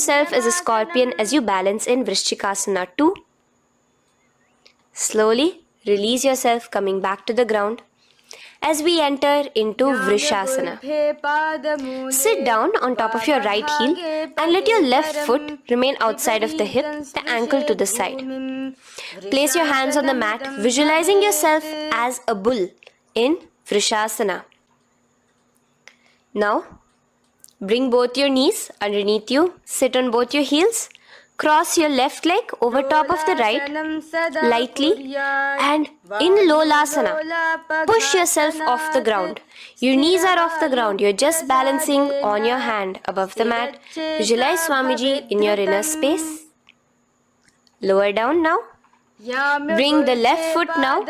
yourself as a scorpion as you balance in Vrishchikasana 2. Slowly release yourself, coming back to the ground as we enter into Vrishasana. Sit down on top of your right heel and let your left foot remain outside of the hip, the ankle to the side. Place your hands on the mat, visualizing yourself as a bull in Vrishasana. Now, bring both your knees underneath you, sit on both your heels, cross your left leg over top of the right lightly, and in Lolasana, push yourself off the ground. Your knees are off the ground, you're just balancing on your hand above the mat. Visualize Swamiji in your inner space. Lower down now. Bring the left foot now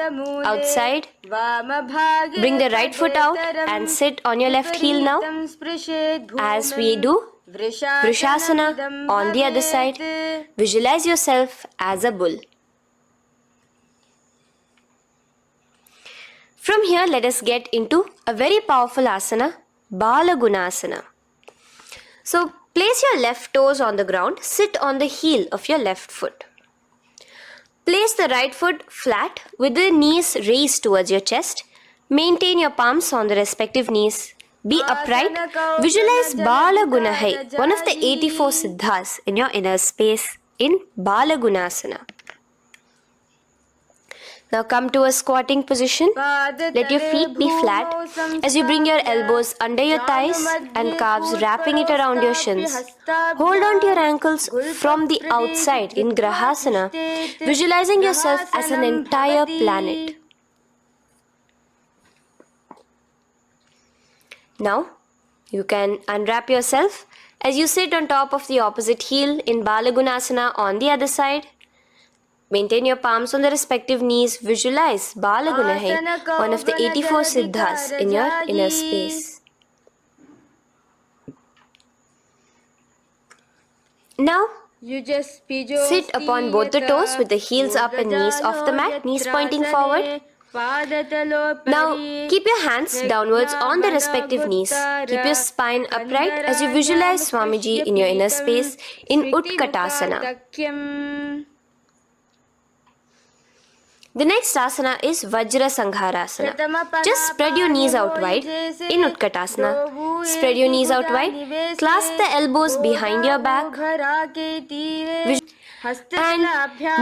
outside. Bring the right foot out and sit on your left heel now. As we do Vrishasana on the other side, visualize yourself as a bull. From here, let us get into a very powerful asana, Balagunasana. So, place your left toes on the ground, sit on the heel of your left foot. Place the right foot flat with the knees raised towards your chest. Maintain your palms on the respective knees. Be upright. Visualize Balagunahai, one of the 84 siddhas in your inner space in Balagunasana. Now come to a squatting position. Let your feet be flat as you bring your elbows under your thighs and calves, wrapping it around your shins. Hold on to your ankles from the outside in Grahasana, visualizing yourself as an entire planet. Now, you can unwrap yourself as you sit on top of the opposite heel in Balagunasana on the other side. Maintain your palms on the respective knees. Visualize Balagunahai, one of the 84 siddhas in your inner space. Now, sit upon both the toes with the heels up and knees off the mat, knees pointing forward. Now, keep your hands downwards on the respective knees. Keep your spine upright as you visualize Swamiji in your inner space in Utkatasana. The next asana is Vajra Sangharasana. Just spread your knees out wide in Utkatasana. Spread your knees out wide. Clasp the elbows behind your back. And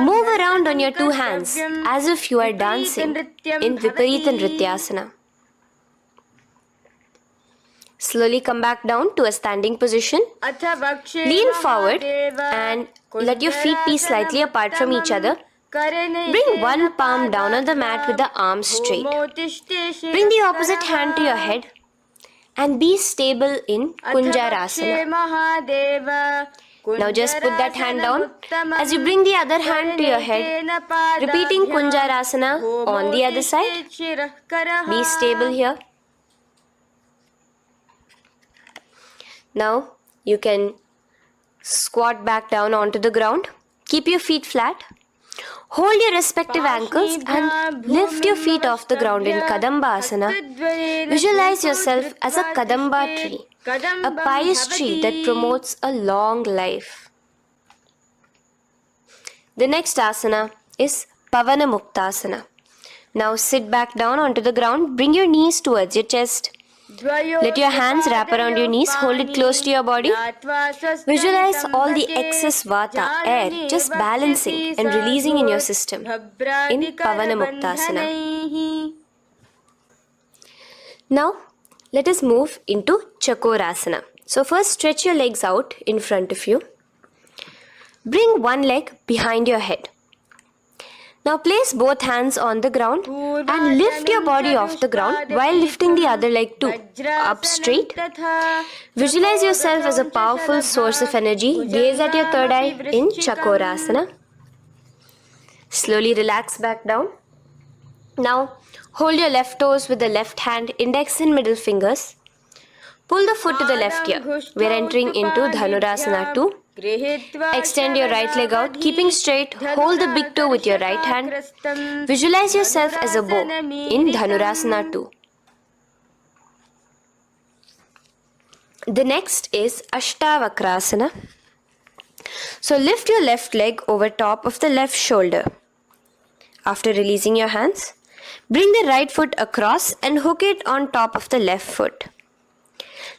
move around on your two hands as if you are dancing in Viparita Nrityasana. Slowly come back down to a standing position. Lean forward and let your feet be slightly apart from each other. Bring one palm down on the mat with the arms straight. Bring the opposite hand to your head and be stable in Kunjarasana. Now just put that hand down as you bring the other hand to your head, repeating Kunjarasana on the other side. Be stable here. Now you can squat back down onto the ground. Keep your feet flat. Hold your respective ankles and lift your feet off the ground in Kadamba Asana. Visualize yourself as a Kadamba tree, a pious tree that promotes a long life. The next asana is Pavana Muktasana. Now sit back down onto the ground, bring your knees towards your chest. Let your hands wrap around your knees, hold it close to your body. Visualize all the excess vata, air, just balancing and releasing in your system in Pavana Muktasana. Now, let us move into Chakorasana. So first stretch your legs out in front of you. Bring one leg behind your head. Now place both hands on the ground and lift your body off the ground while lifting the other leg too, up straight. Visualize yourself as a powerful source of energy. Gaze at your third eye in Chakorasana. Slowly relax back down. Now hold your left toes with the left hand, index and middle fingers. Pull the foot to the left ear. We are entering into Dhanurasana 2. Extend your right leg out, keeping straight. Hold the big toe with your right hand. Visualize yourself as a bow in Dhanurasana 2. The next is Ashtavakrasana. So lift your left leg over top of the left shoulder. After releasing your hands, bring the right foot across and hook it on top of the left foot.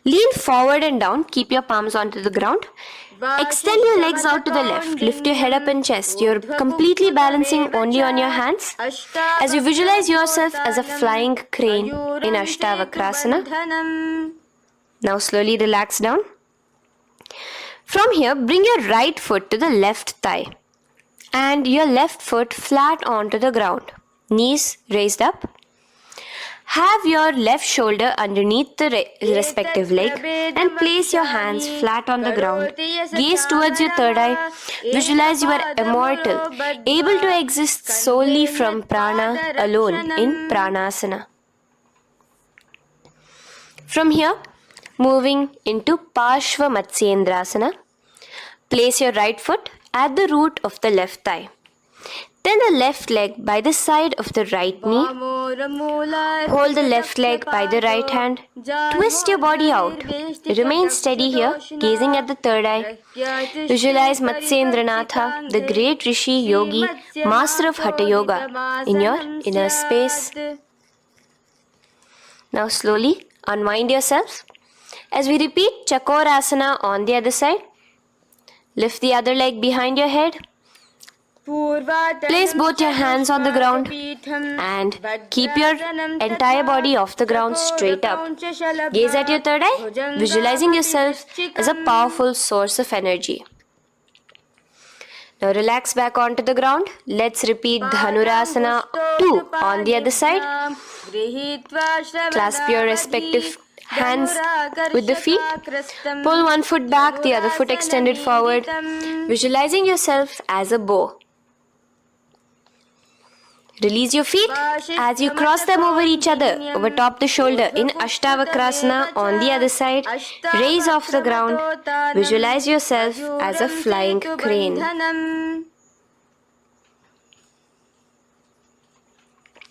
Lean forward and down, keep your palms onto the ground. Extend your legs out to the left, lift your head up and chest. You're completely balancing only on your hands as you visualize yourself as a flying crane in Ashtavakra. Now slowly relax down. From here, bring your right foot to the left thigh and your left foot flat onto the ground. Knees raised up. Have your left shoulder underneath the respective leg and place your hands flat on the ground. Gaze towards your third eye. Visualize you are immortal, able to exist solely from prana alone in pranasana. From here, moving into Parshva Matsyendrasana. Place your right foot at the root of the left thigh. Then the left leg by the side of the right knee. Hold the left leg by the right hand. Twist your body out. Remain steady here, gazing at the third eye. Visualize Matsyendranatha, the great Rishi, Yogi, master of Hatha Yoga, in your inner space. Now slowly unwind yourself. As we repeat Chakorasana on the other side. Lift the other leg behind your head. Place both your hands on the ground and keep your entire body off the ground straight up. Gaze at your third eye, visualizing yourself as a powerful source of energy. Now relax back onto the ground. Let's repeat Dhanurasana 2 on the other side. Clasp your respective hands with the feet. Pull one foot back, the other foot extended forward. Visualizing yourself as a bow. Release your feet as you cross them over each other, over top the shoulder in Ashtavakrasana on the other side. Raise off the ground. Visualize yourself as a flying crane.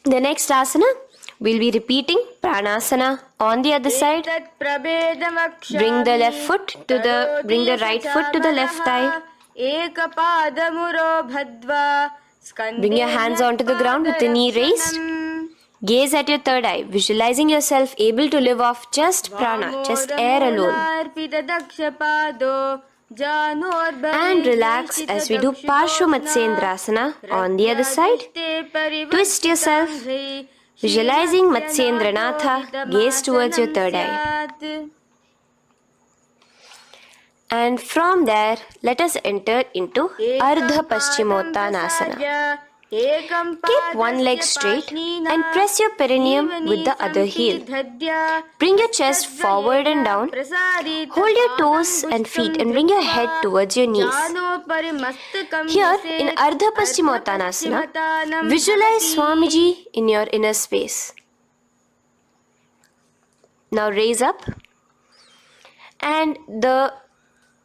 The next asana, we'll be repeating Pranasana on the other side. Bring the right foot to the left thigh. Bring your hands onto the ground with the knee raised. Gaze at your third eye, visualizing yourself able to live off just prana, just air alone. And relax as we do Parshva Matsyendrasana on the other side. Twist yourself, visualizing Matsyendranatha, gaze towards your third eye. And from there, let us enter into Ardha Paschimottanasana. Keep one leg straight and press your perineum with the other heel. Bring your chest forward and down. Hold your toes and feet and bring your head towards your knees. Here in Ardha Paschimottanasana, visualize Swamiji in your inner space. Now raise up and the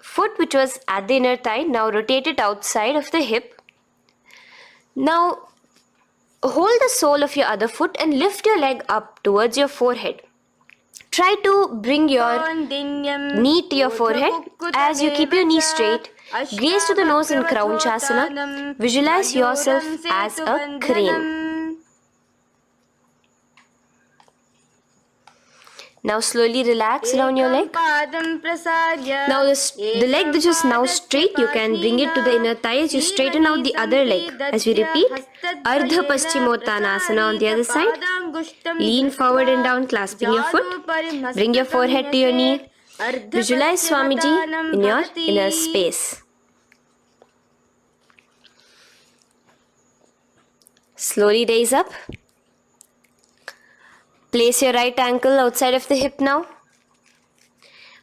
foot which was at the inner thigh, now rotate it outside of the hip. Now hold the sole of your other foot and lift your leg up towards your forehead. Try to bring your knee to your forehead as you keep your knee straight. Gaze to the nose in Kraunchasana. Visualize yourself as a crane. Now slowly relax down your leg. Now the leg that is now straight, you can bring it to the inner thigh as you straighten out the other leg. As we repeat, Ardha Paschimottanasana on the other side. Lean forward and down, clasping your foot. Bring your forehead to your knee. Visualize Swamiji in your inner space. Slowly raise up. Place your right ankle outside of the hip now.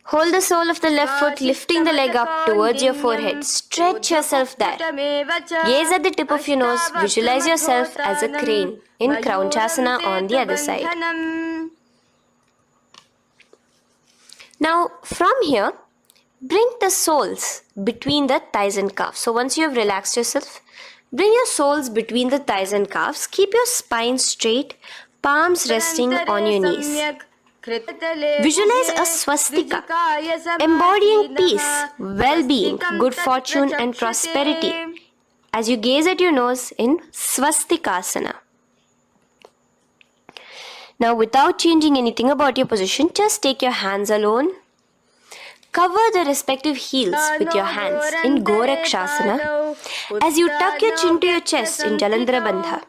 Hold the sole of the left foot, lifting the leg up towards your forehead. Stretch yourself there. Gaze at the tip of your nose. Visualize yourself as a crane in Kraunchasana on the other side. Now from here, bring the soles between the thighs and calves. So once you have relaxed yourself, bring your soles between the thighs and calves. Keep your spine straight. Palms resting on your knees. Visualize a swastika, embodying peace, well-being, good fortune and prosperity as you gaze at your nose in swastikasana. Now, without changing anything about your position, just take your hands alone. Cover the respective heels with your hands in Gorakshasana as you tuck your chin to your chest in Jalandhara Bandha.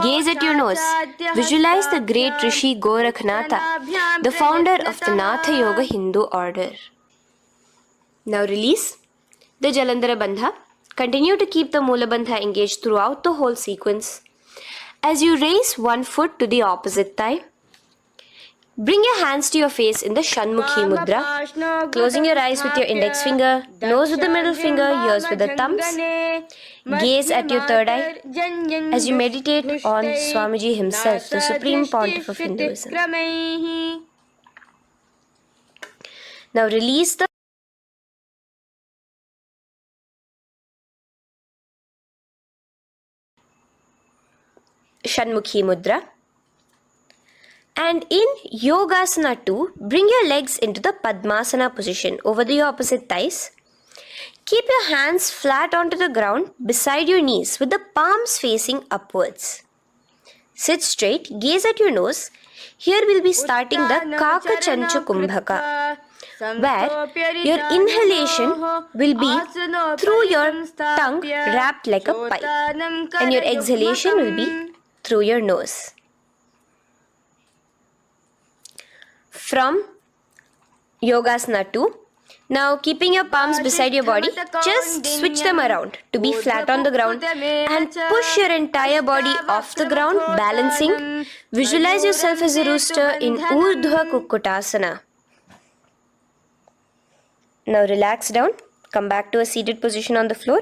Gaze at your nose. Visualize the great Rishi Gorakhnatha, the founder of the Natha Yoga Hindu order. Now release the Jalandhara Bandha. Continue to keep the Mula Bandha engaged throughout the whole sequence. As you raise one foot to the opposite thigh, bring your hands to your face in the Shanmukhi Mudra, closing your eyes with your index finger, nose with the middle finger, ears with the thumbs. Gaze at your third eye as you meditate on Swamiji himself, the Supreme Pontiff of Hinduism. Now release the Shanmukhi Mudra. And in Yogasana 2, bring your legs into the Padmasana position over the opposite thighs. Keep your hands flat onto the ground beside your knees with the palms facing upwards. Sit straight, gaze at your nose. Here we'll be starting the Kaka Chanchu Kumbhaka, where your inhalation will be through your tongue wrapped like a pipe, and your exhalation will be through your nose. From Yogasana 2, now keeping your palms beside your body, just switch them around to be flat on the ground and push your entire body off the ground, balancing. Visualize yourself as a rooster in Urdhva Kukkutasana. Now relax down, come back to a seated position on the floor,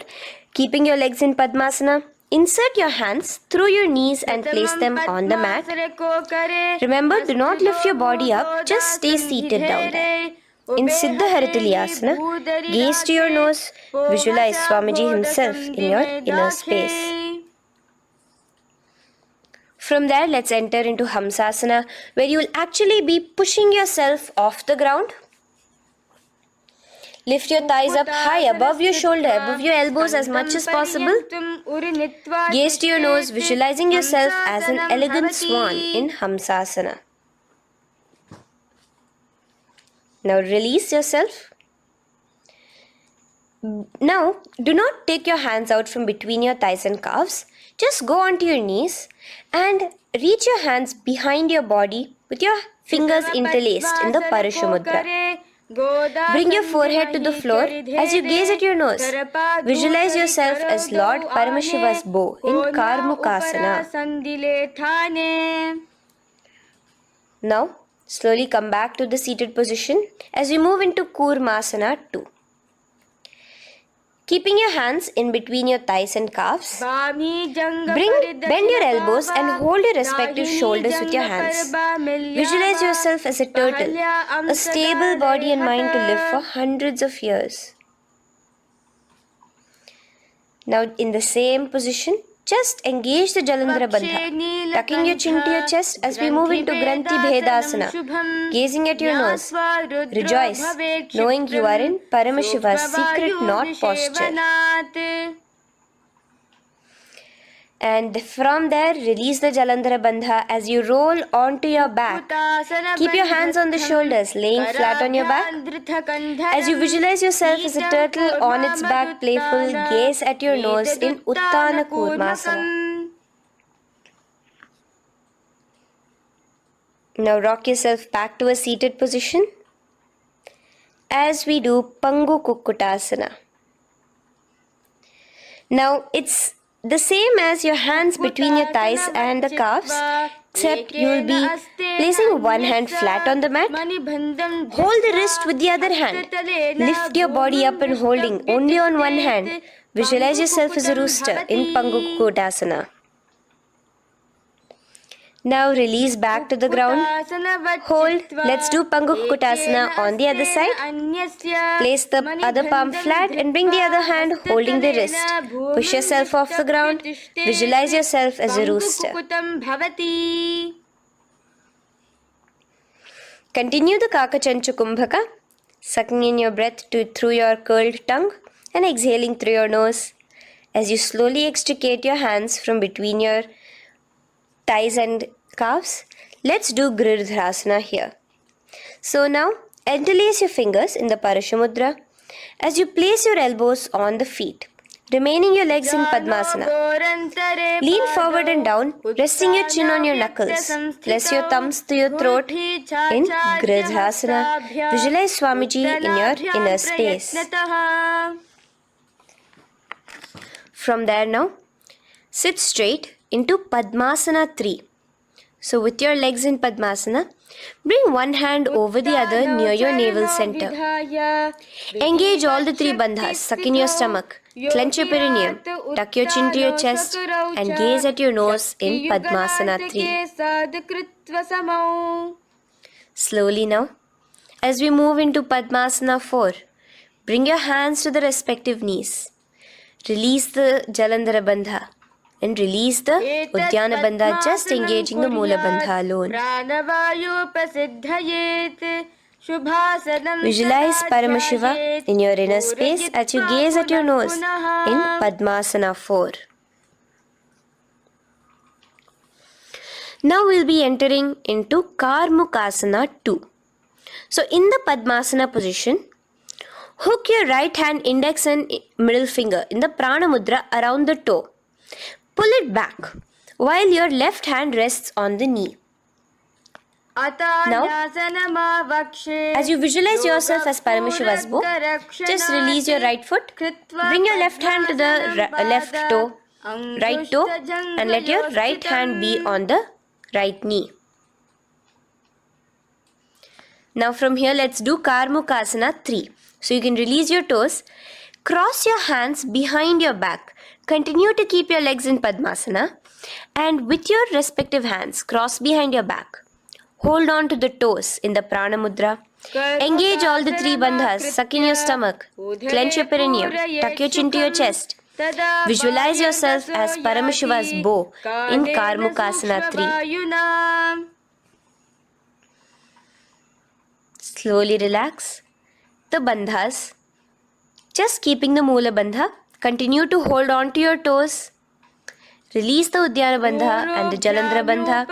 keeping your legs in Padmasana. Insert your hands through your knees and place them on the mat. Remember, do not lift your body up, just stay seated down there. In Siddha Harituliyasana, gaze to your nose, visualize Swamiji himself in your inner space. From there, let's enter into Hamsasana, where you will actually be pushing yourself off the ground. Lift your thighs up high above your shoulder, above your elbows as much as possible. Gaze to your nose, visualizing yourself as an elegant swan in Hamsasana. Now release yourself. Now, do not take your hands out from between your thighs and calves. Just go onto your knees and reach your hands behind your body with your fingers interlaced in the Parashu Mudra. Bring your forehead to the floor as you gaze at your nose. Visualize yourself as Lord Paramashiva's bow in Karmukasana. Now, slowly come back to the seated position as we move into Kurmasana 2. Keeping your hands in between your thighs and calves, bend your elbows and hold your respective shoulders with your hands. Visualize yourself as a turtle, a stable body and mind to live for hundreds of years. Now in the same position, just engage the Jalandhara Bandha, tucking your chin to your chest as we move into Granthi Bhedasana, gazing at your nose. Rejoice, knowing you are in Paramashiva's secret knot posture. And from there, release the Jalandhara Bandha as you roll onto your back. Keep your hands on the shoulders, laying flat on your back. As you visualize yourself as a turtle on its back, playful, gaze at your nose in Uttana Kurmasana. Now rock yourself back to a seated position as we do Pangu Kukkutasana. Now it's the same as your hands between your thighs and the calves, except you will be placing one hand flat on the mat. Hold the wrist with the other hand. Lift your body up and holding only on one hand. Visualize yourself as a rooster in Pangu Kukkutasana. Now release back to the ground. Hold. Let's do Pangu Kukkutasana on the other side. Place the other palm flat and bring the other hand holding the wrist. Push yourself off the ground. Visualize yourself as a rooster. Continue the Kakachancha Kumbhaka, sucking in your breath through your curled tongue and exhaling through your nose. As you slowly extricate your hands from between your thighs and calves, let's do Girdharasana here. So now, interlace your fingers in the Parashamudra as you place your elbows on the feet, remaining your legs in Padmasana. Lean forward and down, resting your chin on your knuckles. Place your thumbs to your throat in Girdharasana. Visualize Swamiji in your inner space. From there now, sit straight into Padmasana 3. So with your legs in Padmasana, bring one hand over the other near your navel center. Engage all the three bandhas, suck in your stomach, clench your perineum, tuck your chin to your chest and gaze at your nose in Padmasana 3. Slowly now, as we move into Padmasana 4, bring your hands to the respective knees. Release the Jalandhara Bandha and release the Udyana Bandha, just engaging the Mula Bandha alone. Visualize Paramashiva in your inner space as you gaze at your nose in Padmasana 4. Now we'll be entering into Karmukasana 2. So in the Padmasana position, hook your right hand index and middle finger in the Prana Mudra around the toe. Pull it back while your left hand rests on the knee. Now, as you visualize yourself as Paramashiva's bow, just release your right foot, bring your left hand to the left toe, right toe, and let your right hand be on the right knee. Now from here, let's do Karmukasana 3. So you can release your toes, cross your hands behind your back, continue to keep your legs in Padmasana, and with your respective hands, cross behind your back. Hold on to the toes in the Prana Mudra. Engage all the three bandhas, suck in your stomach, clench your perineum, tuck your chin to your chest. Visualize yourself as Paramashiva's bow in Karmukasana 3. Slowly relax the bandhas, just keeping the Mula Bandha. Continue to hold on to your toes. Release the Udyana Bandha and the Jalandhara Bandha.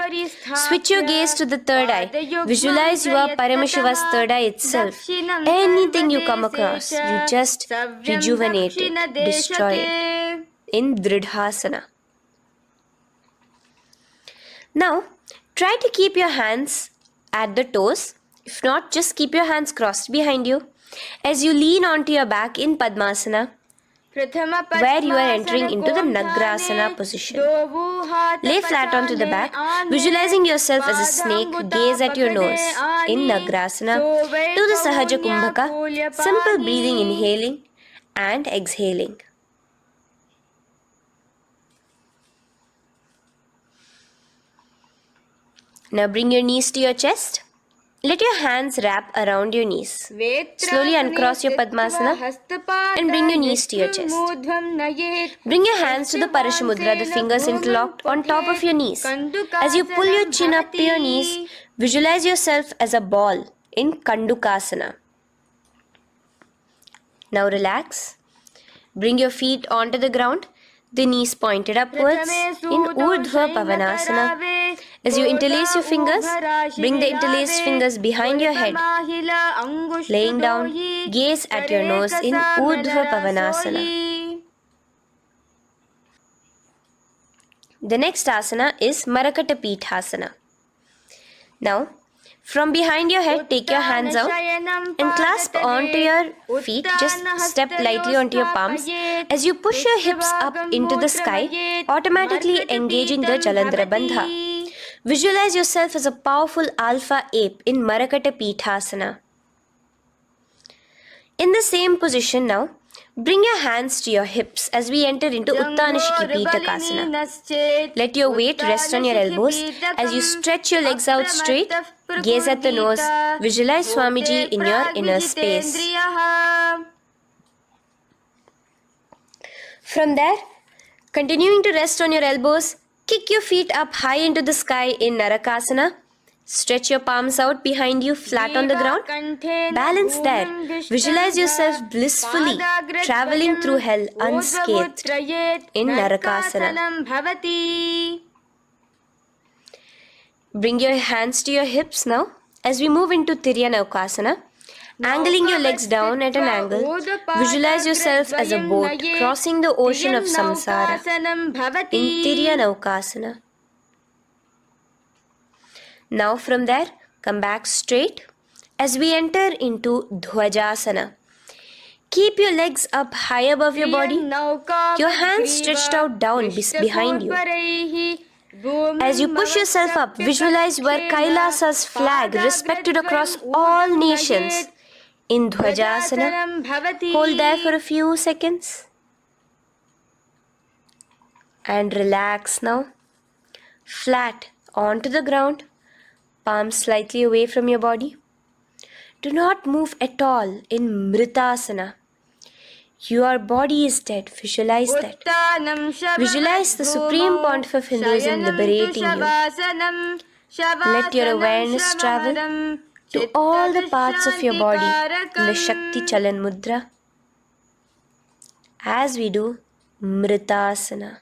Switch your gaze to the third eye. Visualize you are Paramashiva's third eye itself. Anything you come across, you just rejuvenate it, destroy it in Dridhasana. Now, try to keep your hands at the toes. If not, just keep your hands crossed behind you as you lean onto your back in Padmasana, where you are entering into the Nagrasana position. Lay flat onto the back, visualizing yourself as a snake, gaze at your nose in Nagrasana. Do the Sahaja Kumbhaka, simple breathing, inhaling and exhaling. Now bring your knees to your chest. Let your hands wrap around your knees. Slowly uncross your Padmasana and bring your knees to your chest. Bring your hands to the Parashamudra, the fingers interlocked on top of your knees. As you pull your chin up to your knees, visualize yourself as a ball in Kandukasana. Now relax. Bring your feet onto the ground, the knees pointed upwards in Urdhva Pavanasana. As you interlace your fingers, bring the interlaced fingers behind your head. Laying down, gaze at your nose in Urdhva Pavanasana. The next asana is Marakata Pithasana. Now, from behind your head, take your hands out and clasp onto your feet. Just step lightly onto your palms. As you push your hips up into the sky, automatically engaging the Jalandhara Bandha. Visualize yourself as a powerful alpha ape in Marakata Pithasana. In the same position now, bring your hands to your hips as we enter into Uttanashiki Pitakasana. Let your weight rest on your elbows as you stretch your legs out straight. Gaze at the nose. Visualize Swamiji in your inner space. From there, continuing to rest on your elbows, kick your feet up high into the sky in Narakasana. Stretch your palms out behind you, flat on the ground. Balance there. Visualize yourself blissfully traveling through hell unscathed in Narakasana. Bring your hands to your hips now as we move into Tiryanukasana. Angling your legs down at an angle, visualize yourself as a boat crossing the ocean of samsara in Tiryanukasana. Now from there, come back straight as we enter into Dhwajasana. Keep your legs up high above your body, your hands stretched out down behind you. As you push yourself up, visualize where Kailasa's flag respected across all nations in Dhwajasana. Hold there for a few seconds and relax now. Flat onto the ground, palms slightly away from your body. Do not move at all in Mritasana. Your body is dead. Visualize that. Visualize the Supreme Pontiff of Hinduism liberating you. Let your awareness travel to all the parts of your body in the Shakti Chalan Mudra as we do Mritasana.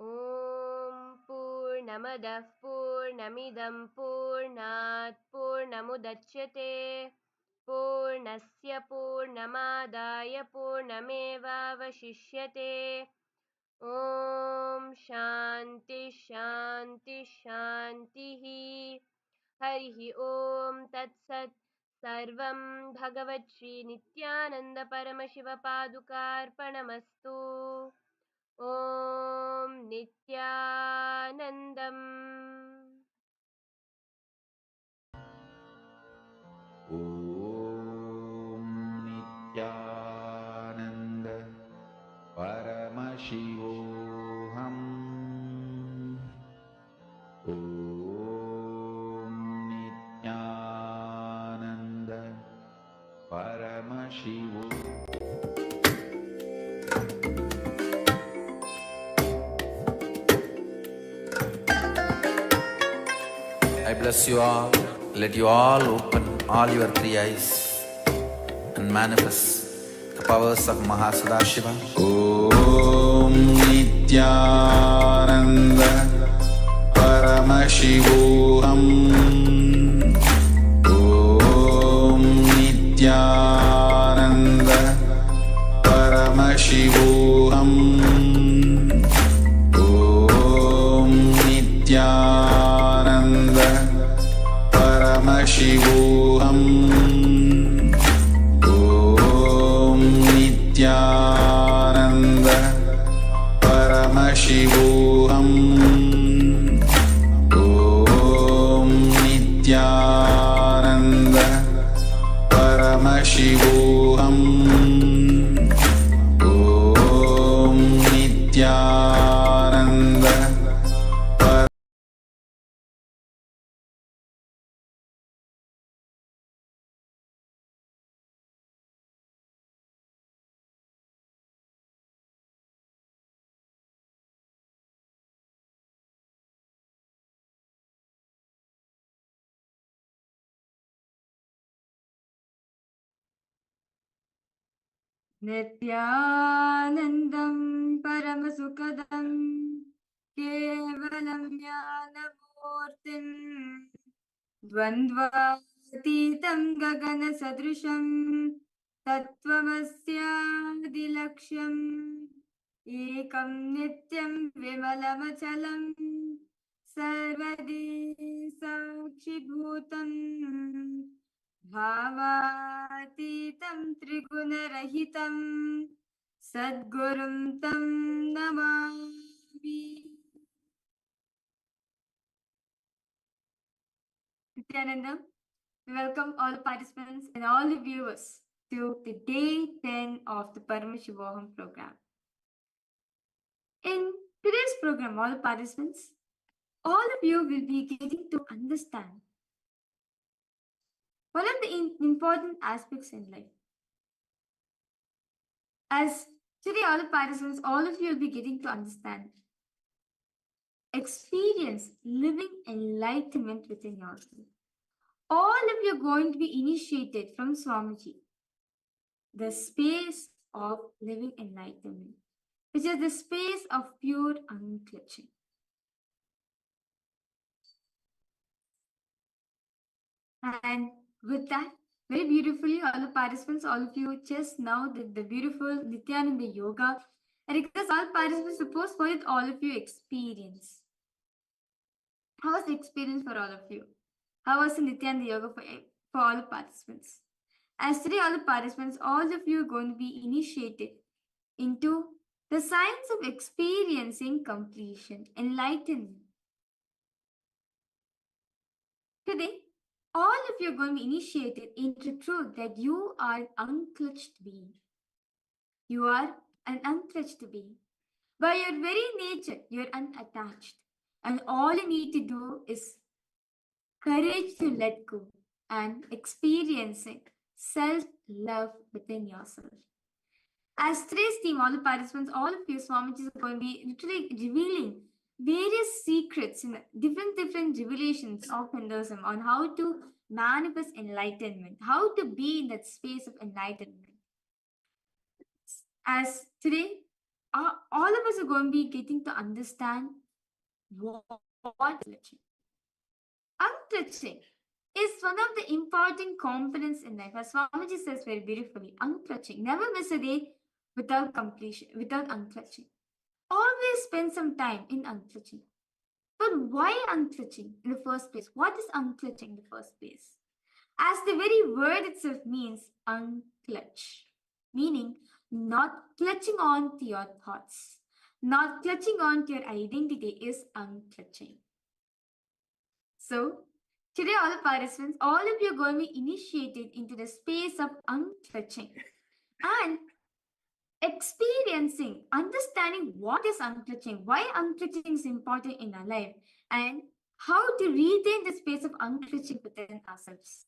Om Purnamadah Purnamidam Purnat Purnamudachyate Purnasya Purnamadaya Purnamevavashishyate. Om Shanti Shanti Shantihi. Harihi Om Tat Sat. Sarvam Bhagavat Sri Nityananda Paramashivapadukarpanamastu. Om Nityanandam. Om Nityananda Paramashivoham. Om Nityananda Paramashivoham. I bless you all. Let you all open all your three eyes and manifest the powers of Mahasadashiva. Om Nityananda Paramashivoham. Om Nityananda Paramashivoham. Om Nityananda Paramashivoham. Om Nityananda Paramashivoham. Om Nityananda Paramashivoham. Om Nityananda नित्यानन्दं परमसुखदं केवलं ज्ञानमूर्तिम् द्वन्द्वातीतं गगनसदृशं तत्त्वमस्यादिलक्ष्यम् एकं नित्यं विमलमचलं सर्वदी साक्षिभूतम् भावातीतं त्रिगुणरहितं सद्गुरुं तं Namami. Nityanandam. We welcome all the participants and all the viewers to the day 10 of the Paramashivoham program. In today's program, all the participants, all of you will be getting to understand one of the important aspects in life. As today, all the participants, all of you will be getting to understand, experience living enlightenment within yourself. All of you are going to be initiated from Swamiji, the space of living enlightenment, which is the space of pure unclutching. And with that, very beautifully, all the participants, all of you just now did the beautiful Nityananda yoga. And because all participants, suppose what did all of you experience? How was the experience for all of you? How was the Nityananda yoga for all the participants? As today, all the participants, all of you are going to be initiated into the science of experiencing completion, enlightenment. Today, all of you are going to be initiated into truth that you are an unclutched being. You are an unclutched being. By your very nature, you are unattached. And all you need to do is courage to let go and experiencing self-love within yourself. As today's team, all the participants, all of you, Swamiji are going to be literally revealing various secrets in different revelations of Hinduism on how to manifest enlightenment, how to be in that space of enlightenment. As today, all of us are going to be getting to understand what unclutching. Unclutching is one of the important components in life. As Swamiji says very beautifully, unclutching. Never miss a day without completion, without unclutching. Always spend some time in unclutching. But why unclutching in the first place? What is unclutching in the first place? As the very word itself means unclutch, meaning not clutching on to your thoughts, not clutching on to your identity is unclutching. So, today all the participants, all of you are going to be initiated into the space of unclutching and experiencing, understanding what is unclutching, why unclutching is important in our life, and how to retain the space of unclutching within ourselves.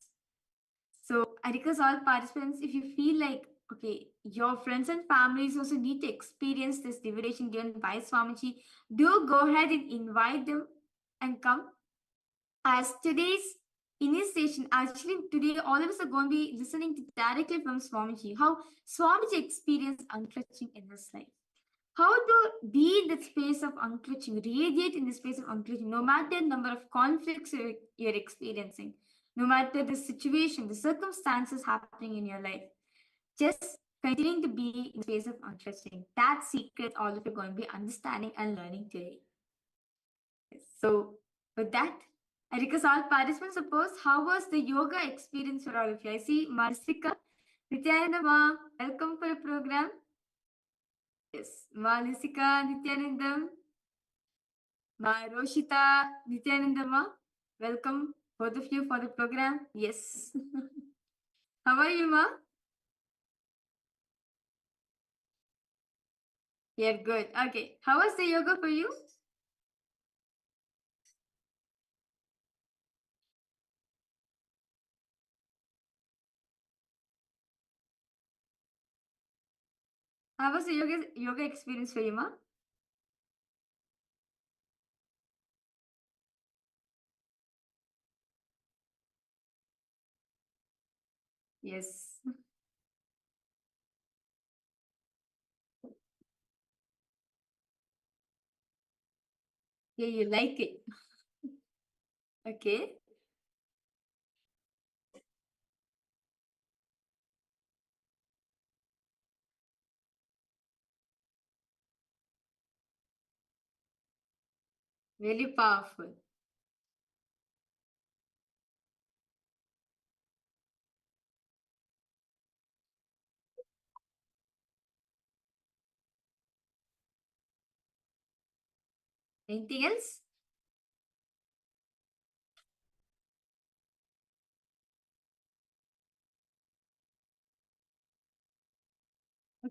So I request all participants, if you feel like, okay, your friends and families also need to experience this liberation given by Swamiji, do go ahead and invite them and come. As today's initiation, actually today all of us are going to be listening to directly from Swamiji, how Swamiji experienced unclutching in his life. How to be in the space of unclutching, radiate in the space of unclutching, no matter the number of conflicts you're experiencing, no matter the situation, the circumstances happening in your life, just continuing to be in the space of unclutching. That secret all of you are going to be understanding and learning today. So with that, I request all participants, suppose, how was the yoga experience for all of you? I see Marsika, Nityananda Ma, welcome for the program. Yes, Ma Nisika, Nityanandam, Ma Roshita, Nityananda Ma, welcome both of you for the program. Yes. How are you, Ma? Yeah, good. Okay. How was the yoga for you? How was the yoga experience for you, Ma? Yes. Yeah, you like it. Okay. Really powerful. Anything else?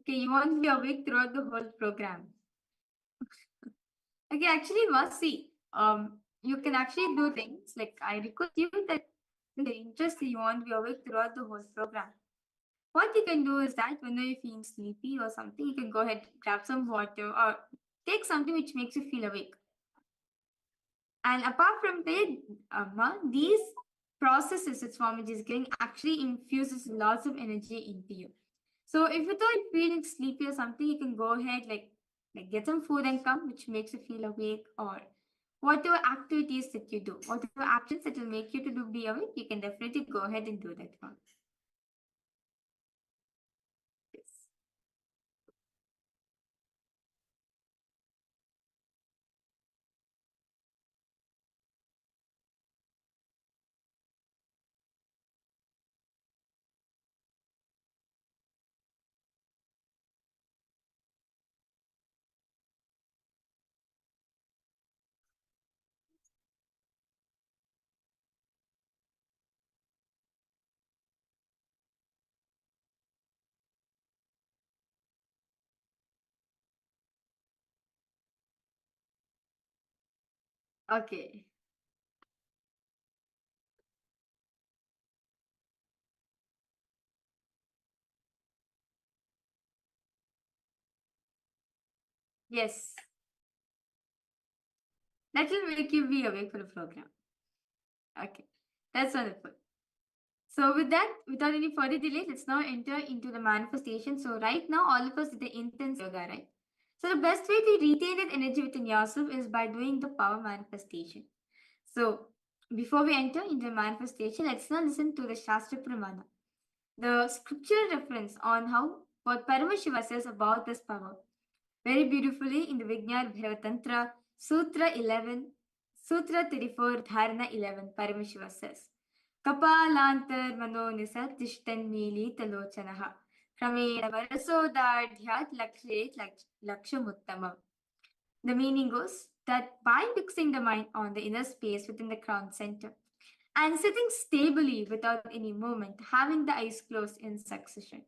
Okay, you want to be awake throughout the whole program. Okay, actually, must see. You can actually do things like I request you that in the interest you want to be awake throughout the whole program. What you can do is that whenever you feel sleepy or something, you can go ahead, grab some water or take something which makes you feel awake. And apart from that, these processes that Swamiji is giving actually infuses lots of energy into you. So if you thought feeling sleepy or something, you can go ahead like get some food and come, which makes you feel awake, or whatever activities that you do, whatever actions that will make you to be awake, you can definitely go ahead and do that one. Yes. Okay. Yes. That will make you be awake for the program. Okay. That's wonderful. So with that, without any further delay, let's now enter into the manifestation. So right now, all of us did the intense yoga, right? So the best way to retain that energy within yourself is by doing the power manifestation. So before we enter into the manifestation, let's now listen to the Shastra Pramana, the scriptural reference on how what Paramashiva says about this power. Very beautifully in the Vijnana Bhairava Tantra, Sutra 11, Sutra 34, Dharana 11, Paramashiva says, Kapalantar mano nisat tishtan mili talochanaha. Kramena varasodadhyat lakshet lakshamuttamam. The meaning goes that by fixing the mind on the inner space within the crown center and sitting stably without any movement, having the eyes closed in succession,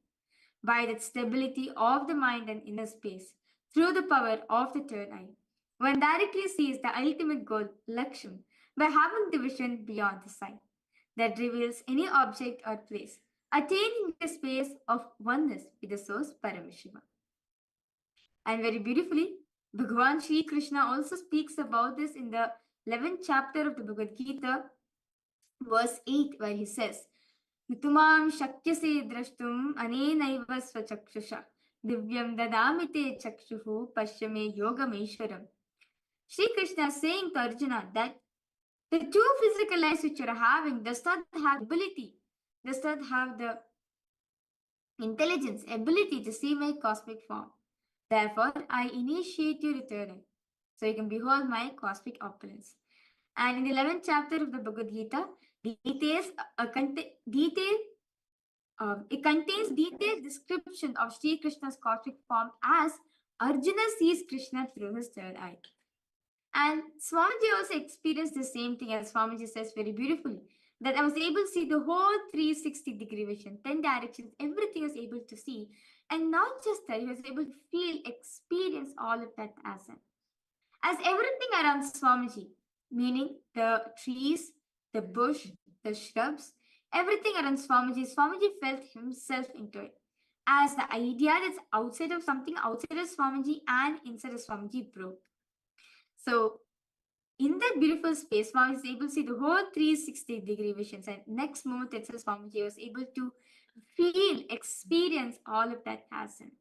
by that stability of the mind and inner space, through the power of the third eye, one directly sees the ultimate goal, Laksham, by having the vision beyond the sight that reveals any object or place, attaining the space of oneness with the source Paramashiva. And very beautifully, Bhagavan Sri Krishna also speaks about this in the 11th chapter of the Bhagavad Gita, verse 8, where he says, Nitumam shakyase drashtum anenaiva swachakshusha divyam dadamite chakshuhu pashyame yogameshwaram. Sri Krishna is saying to Arjuna that the two physical eyes which you are having does not have ability, does not have the intelligence, ability to see my cosmic form. Therefore, I initiate your return, so you can behold my cosmic opulence. And in the 11th chapter of the Bhagavad Gita, it contains detailed description of Sri Krishna's cosmic form as Arjuna sees Krishna through his third eye. And Swamiji also experienced the same thing, as Swamiji says very beautifully, that I was able to see the whole 360-degree vision, 10 directions, everything I was able to see. And not just that, he was able to feel, experience all of that as everything around Swamiji, meaning the trees, the bush, the shrubs, everything around Swamiji felt himself into it. As the idea that's outside of something, outside of Swamiji and inside of Swamiji broke. So in that beautiful space, Swamiji is able to see the whole 360-degree visions. And next moment itself, Swamiji was able to feel, experience all of that as him.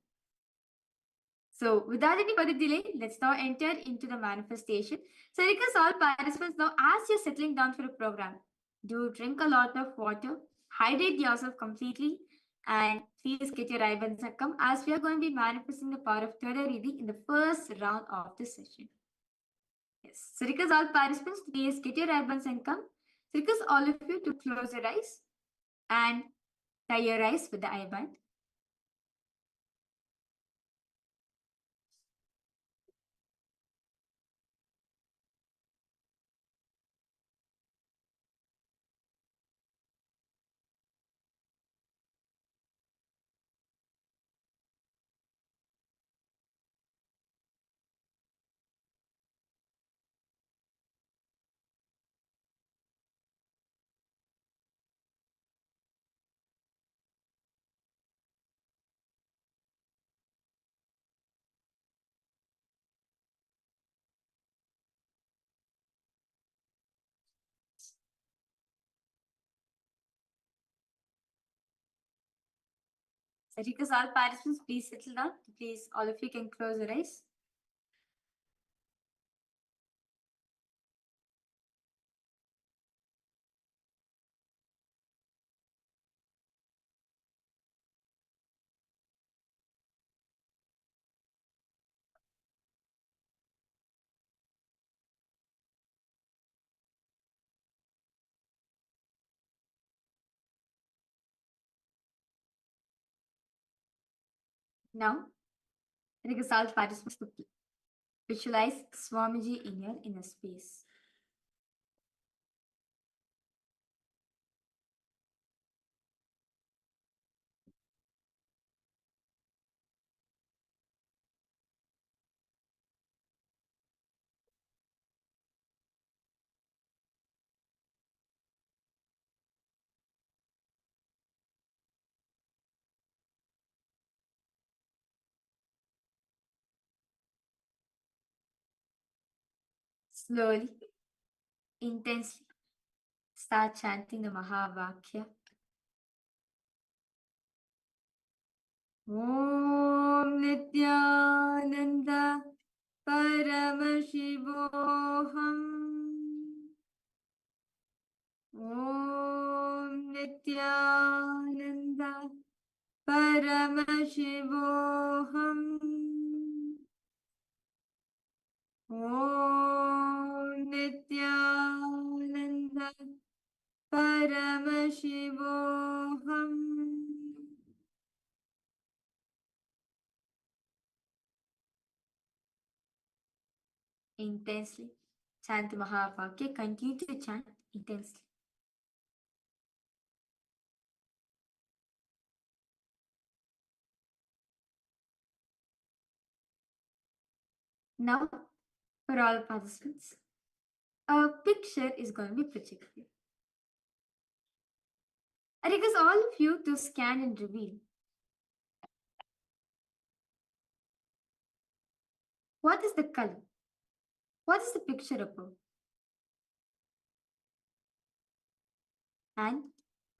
So without any further delay, let's now enter into the manifestation. So request all participants now, as you're settling down for a program, do drink a lot of water, hydrate yourself completely, and please get your ribbons and come, as we are going to be manifesting the power of third eye reading in the first round of the session. Yes. So request all participants, please get your ribbons and come. So request all of you to close your eyes and tie your eyes with the eye band. So request all participants, please settle down. Please, all of you can close your eyes. Now, request all participants to visualize Swamiji in your inner space. Slowly, intensely, start chanting the Mahavakya. Om Nityananda Paramashivoham. Om Nityananda Paramashivoham. Om Nityananda Paramashivoham. Intensely chant the Mahavakya. Continue to chant intensely. Now, for all participants, a picture is going to be projected. I request all of you to scan and reveal. What is the color? What is the picture about? And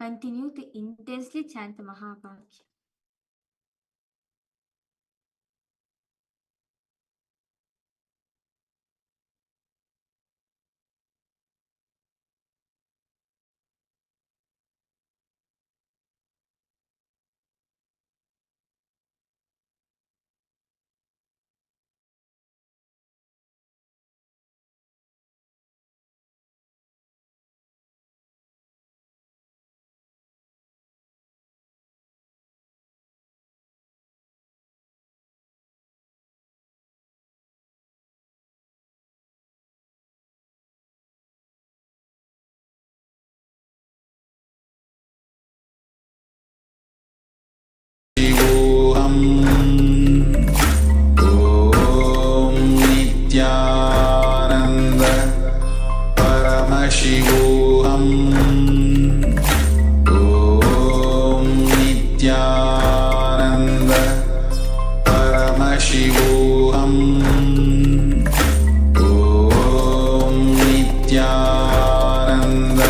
continue to intensely chant the Mahavakya. Om Nityananda Paramashivoham. Om Nityananda Paramashivoham. Om Nityananda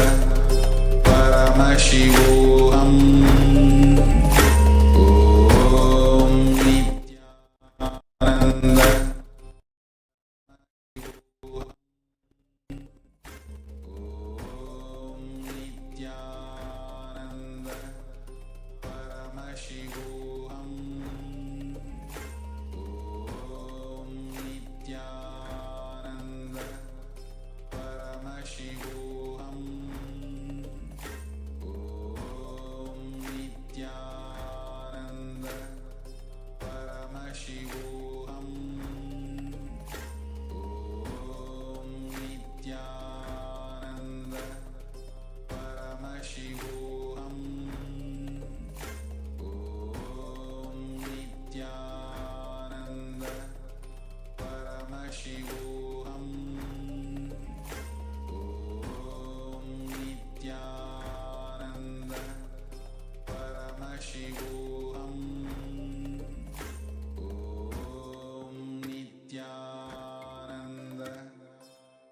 Paramashivoham.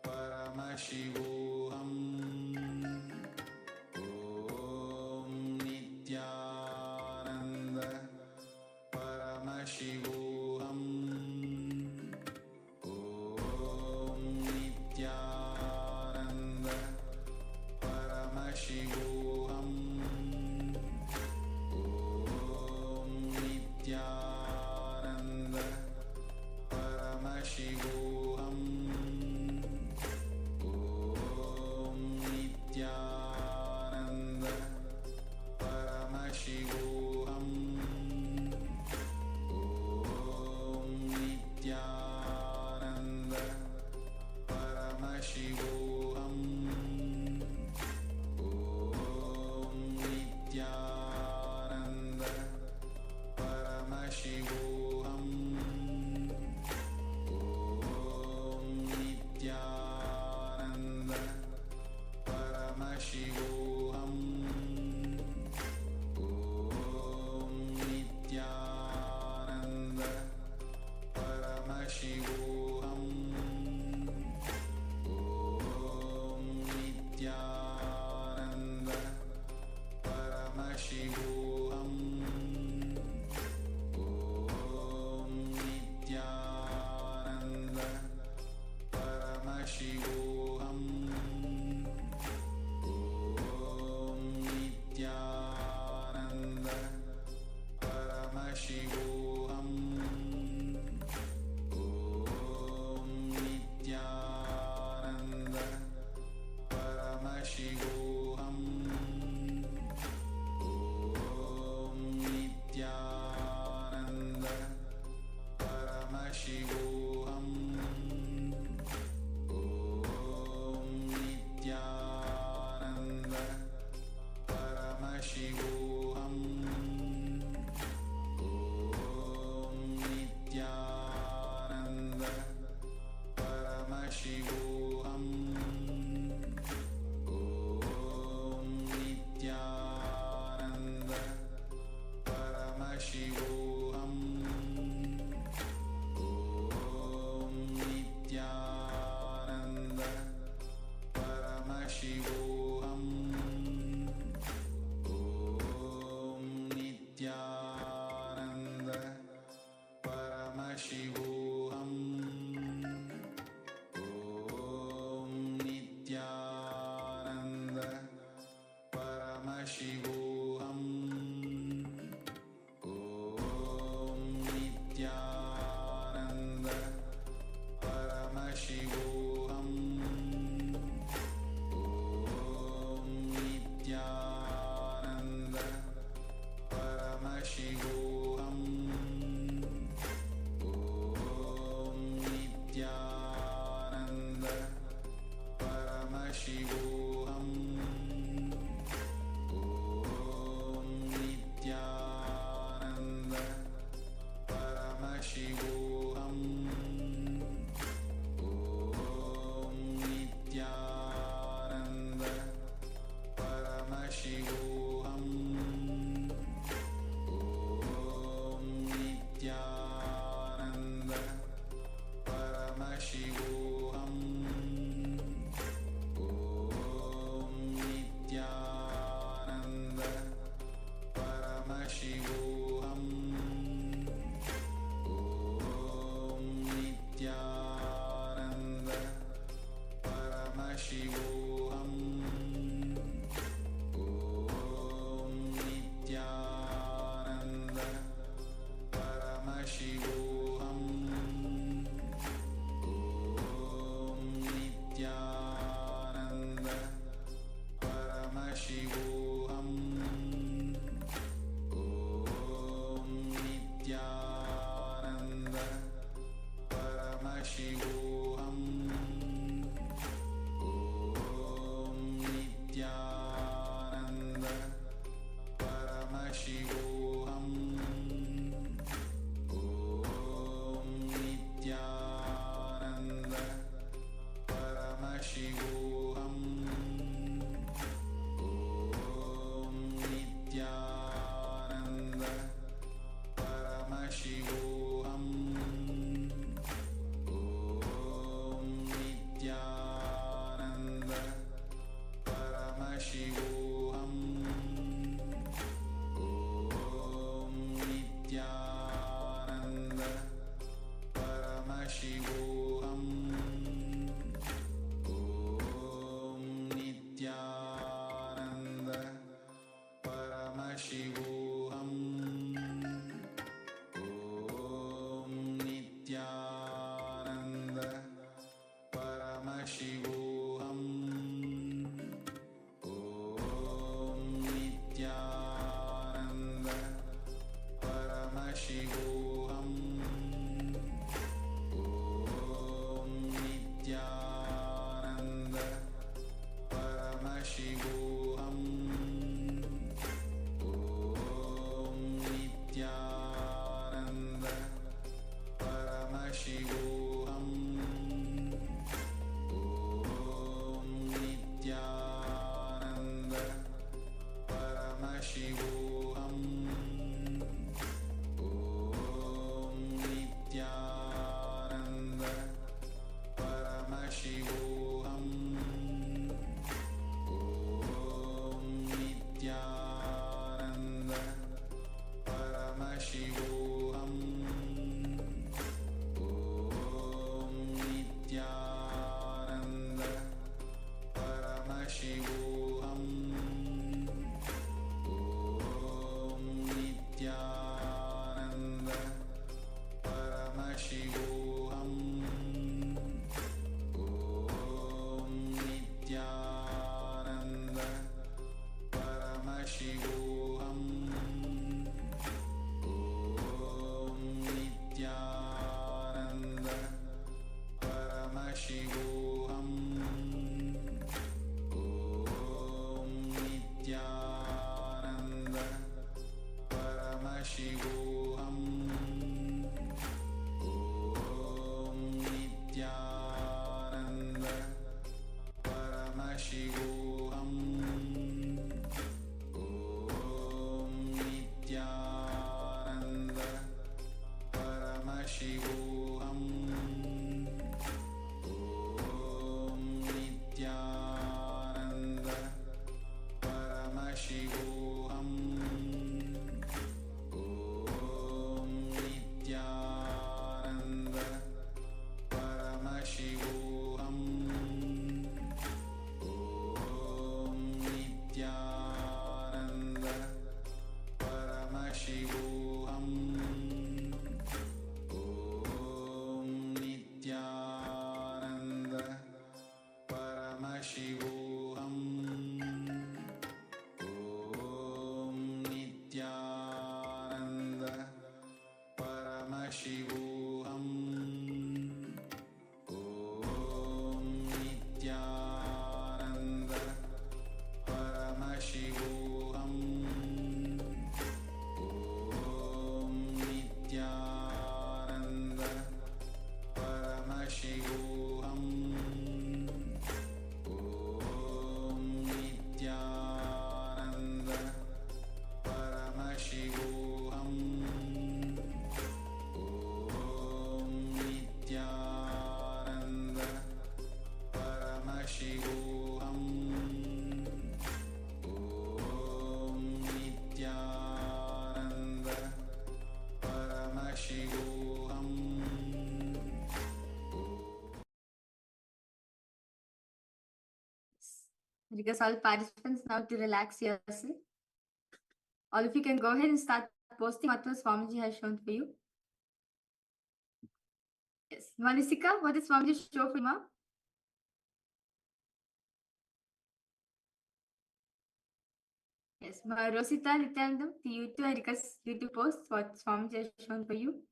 Paramashivoham. Om Nityananda Paramashivoham Om Nityananda Paramashivoham Om Nityananda Paramashivoham Om Nityananda Paramashivoham Om Request all participants now to relax yourself. All of you can go ahead and start posting what was Swamiji has shown for you. Yes. Manisika, what did Swamiji show for you, ma'am? Yes. Rosita, Nityanandam, to you too, I request you to post what Swamiji has shown for you.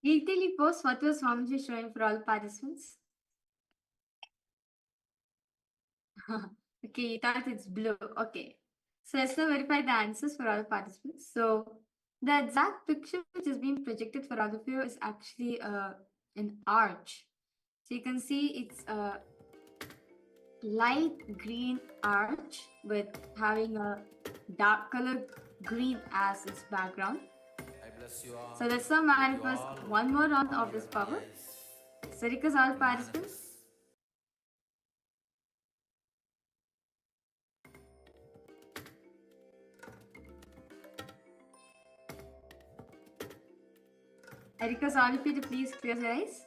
Easily post what was Swamiji showing for all participants. Okay, you thought it's blue. Okay. So let's now verify the answers for all participants. So the exact picture which is being projected for all of you is actually an arch. So you can see it's a light green arch with having a dark color green as its background. So let's now manifest one more round of this power. So request all participants. I request all of you to please close your eyes.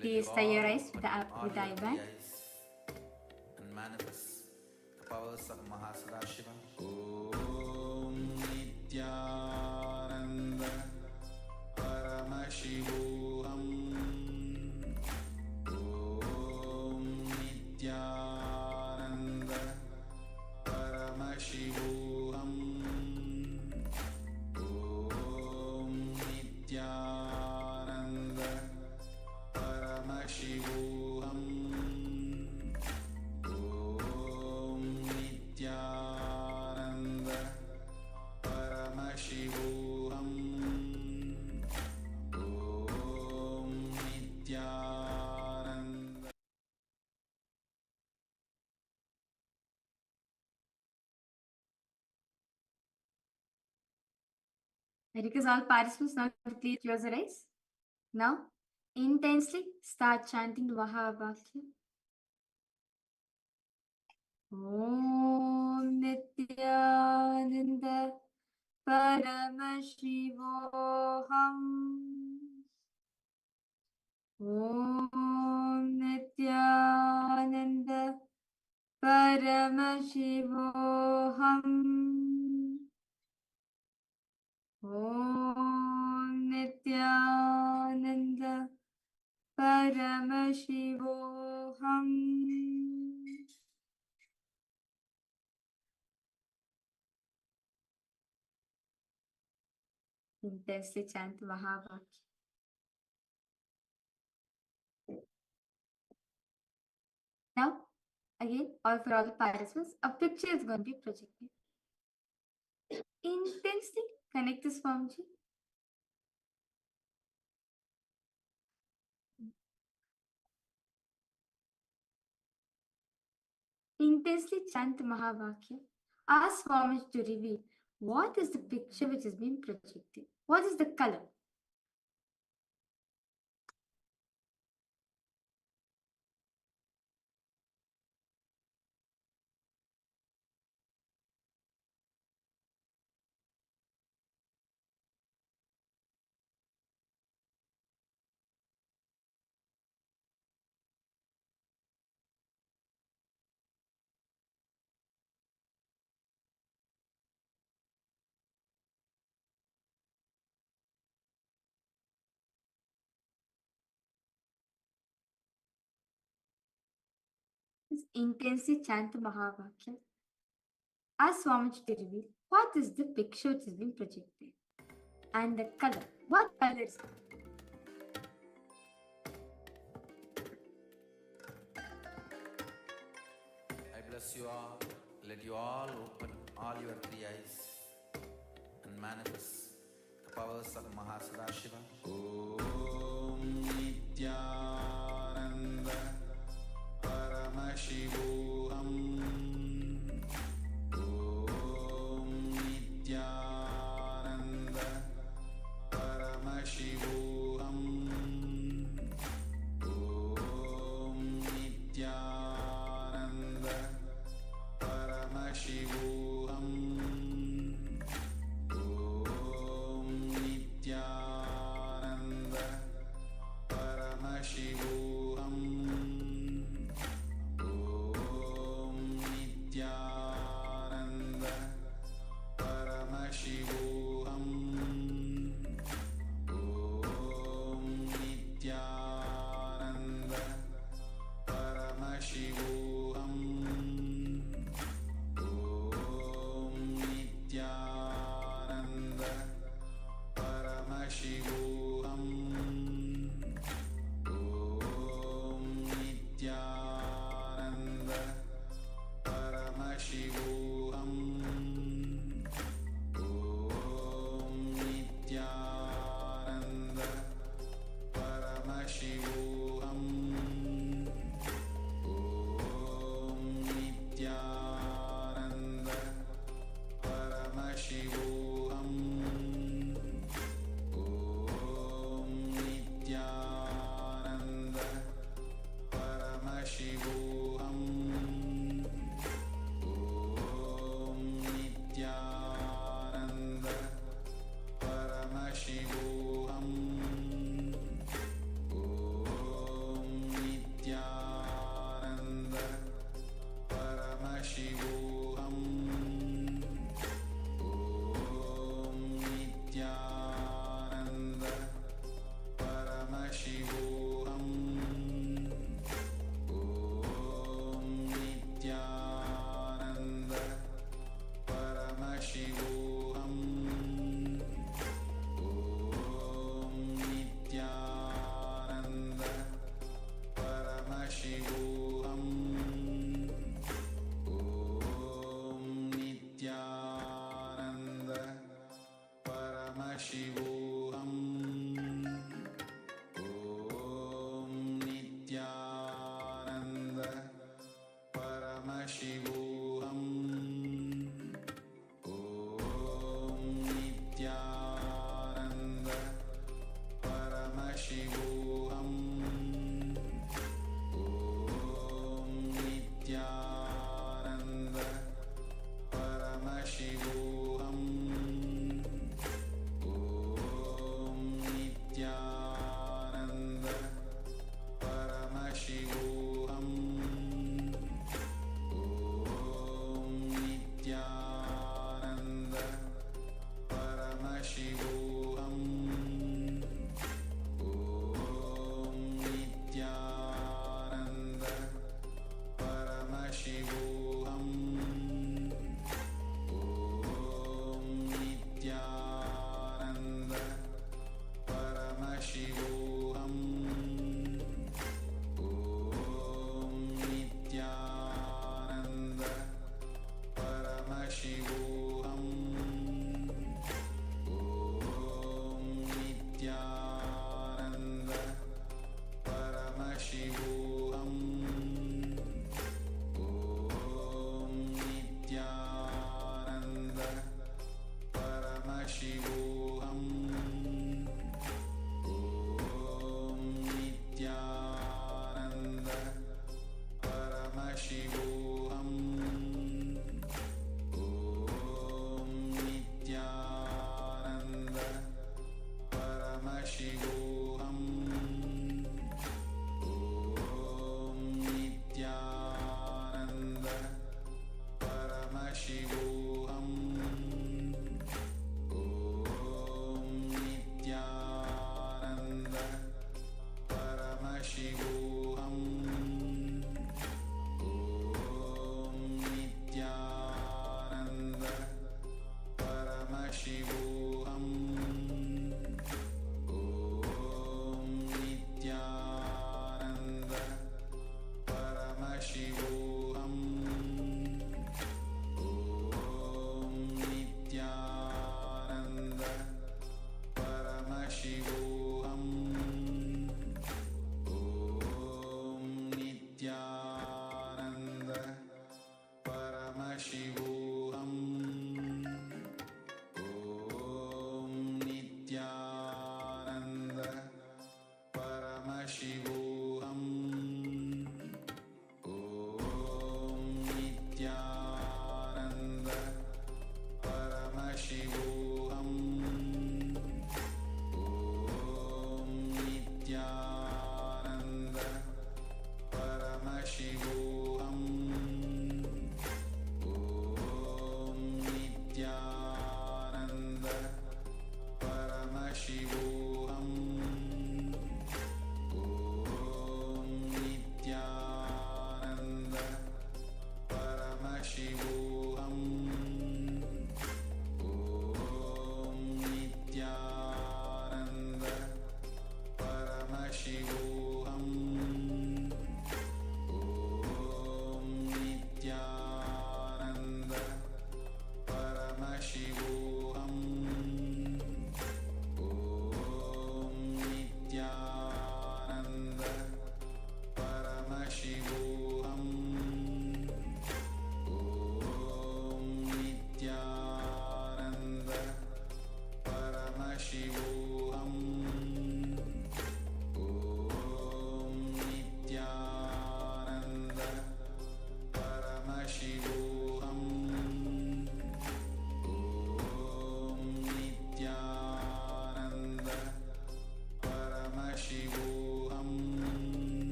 Please tie your eyes with the eye band. And manifest the powers of Mahasada Om Nityananda Paramashivoham Om Nityananda Paramashivoham Om Nityananda Paramashivoham Om Nityananda Paramashivoham Om Nityananda. I request all participants now to please close your eyes. Now, intensely start chanting Mahavakya. Om Nityananda Paramashivoham Om Nityananda Paramashivoham Om Nityananda Paramashivoham. Intensely chant Mahavakya. Now, again, all for all the participants, a picture is going to be projected. Intensely connect this Swamiji. Intensely chant Mahavakya. Ask Swamiji to reveal what is the picture which is being projected. What is the color? Intensely chant Mahavakya. as Swamiji revealed, what is the picture which has been projected? And the color. What color is it? I bless you all. Let you all open all your three eyes and manifest the powers of Mahasadashiva. Om Nityananda Paramashivoham. Om Nityananda Paramashivoham. Om Nityananda Paramashivoham. Om Nityananda Paramashivoham.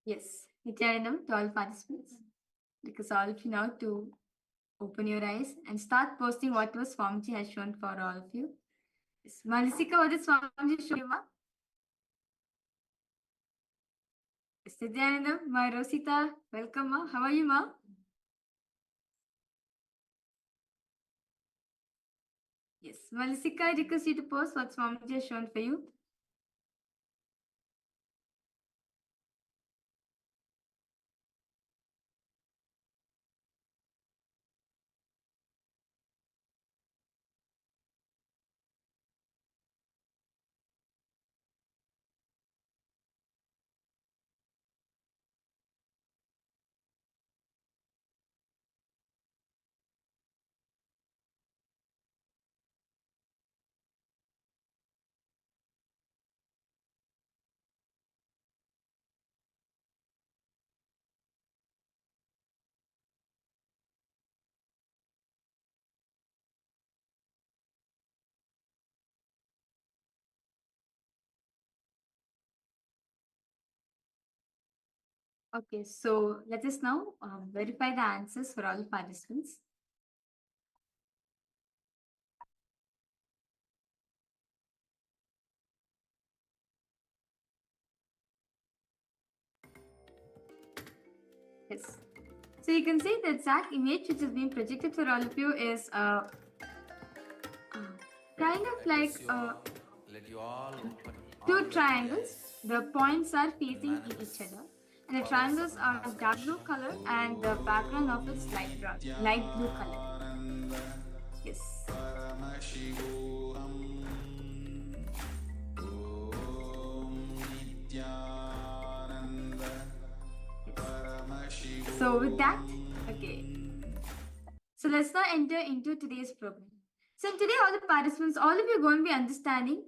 Yes, Nityanandam to all participants. Because all of you now to open your eyes and start posting whatever Swamiji has shown for all of you. Yes. Malisika, what did Swamiji show you, ma? Yes, Nityanandam, my Rosita, welcome, ma. How are you, ma? Yes, Malisika, I request you to post what Swamiji has shown for you. Okay, so let us now verify the answers for all the participants. Yes. So you can see the exact image which is being projected for all of you is kind of like Let you all open all two your three triangles. eyes The points are facing manifest each other. And the powers triangles of are dark blue Mahasudashiva. color and the background of it's light blue color. Yes. Paramashivoham Nityananda Paramashivoham. So with that, okay. So let's now enter into today's program. So today all the participants, all of you are going to be understanding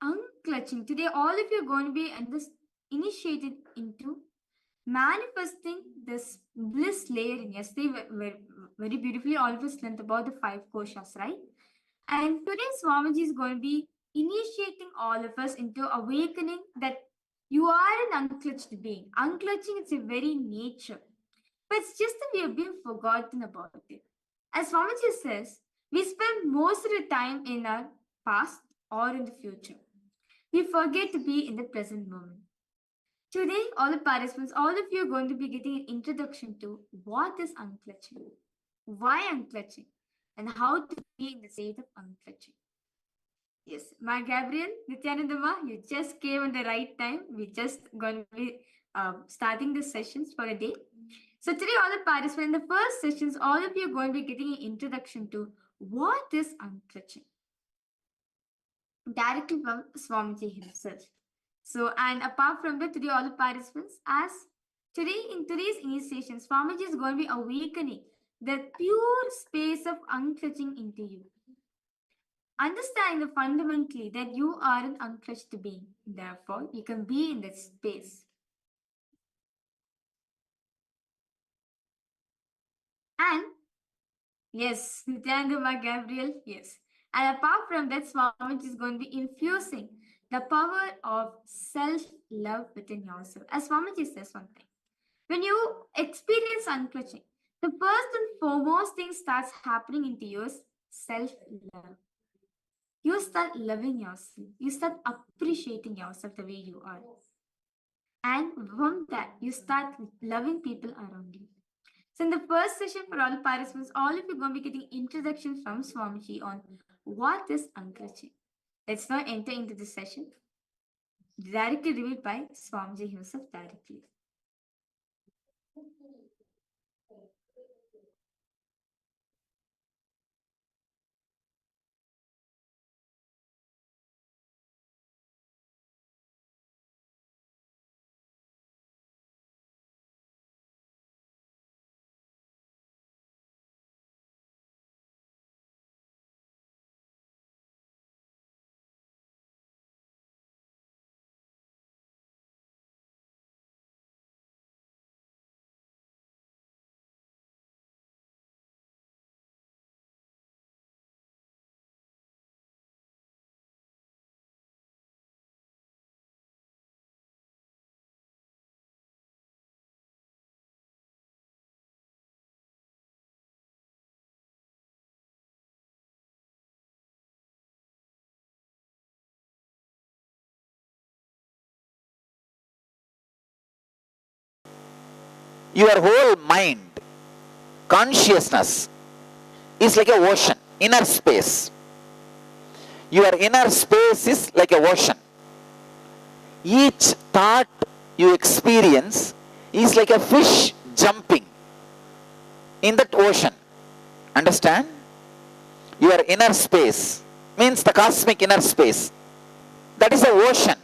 unclutching. Today all of you are going to be initiated into manifesting this bliss layer in. Yesterday, very beautifully, all of us learned about the 5 koshas, right? And today, Swamiji is going to be initiating all of us into awakening that you are an unclutched being. Unclutching is a very nature, but it's just that we have been forgotten about it. As Swamiji says, we spend most of the time in our past or in the future. We forget to be in the present moment. Today, all the participants, all of you are going to be getting an introduction to what is unclutching, why unclutching, and how to be in the state of unclutching. Yes, my Gabriel, Nityanandama, you just came at the right time. We're just going to be starting the sessions for a day. So today, all the participants, in the first sessions, all of you are going to be getting an introduction to what is unclutching, directly from Swamiji himself. So, and apart from that, today all the participants, as today in today's initiation, Swamiji is going to be awakening the pure space of unclutching into you. Understanding the fundamentally that you are an unclutched being. Therefore, you can be in that space. And yes, Nityanandama Gabriel, yes. And apart from that, Swamiji is going to be infusing the power of self-love within yourself. As Swamiji says one thing, when you experience unclutching, the first and foremost thing starts happening into you is self-love. You start loving yourself. You start appreciating yourself the way you are. And from that, you start loving people around you. So in the first session for all participants, all of you are going to be getting introduction from Swamiji on what is unclutching. Let's now enter into the session directly revealed by Swamiji himself directly. Your whole mind, consciousness is like a ocean, inner space. Your inner space is like a ocean. Each thought you experience is like a fish jumping in that ocean. Understand? Your inner space means the cosmic inner space. That is the ocean.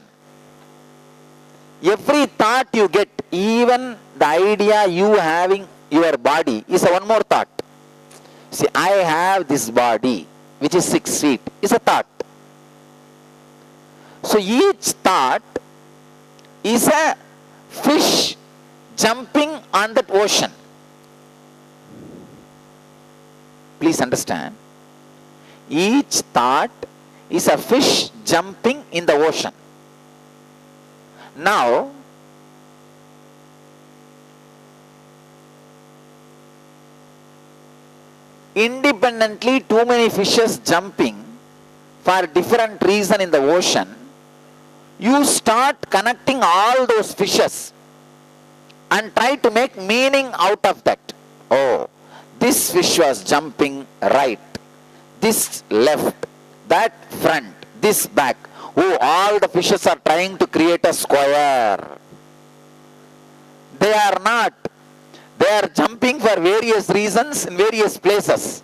Every thought you get, even the idea you having your body is a one more thought. See, I have this body which is 6 feet is a thought. So each thought is a fish jumping on that ocean. Please understand. Each thought is a fish jumping in the ocean. Now, independently too many fishes jumping for different reason in the ocean, you start connecting all those fishes and try to make meaning out of that. Oh, this fish was jumping right, this left, that front, this back. Oh, all the fishes are trying to create a square. They are not. They are jumping for various reasons in various places.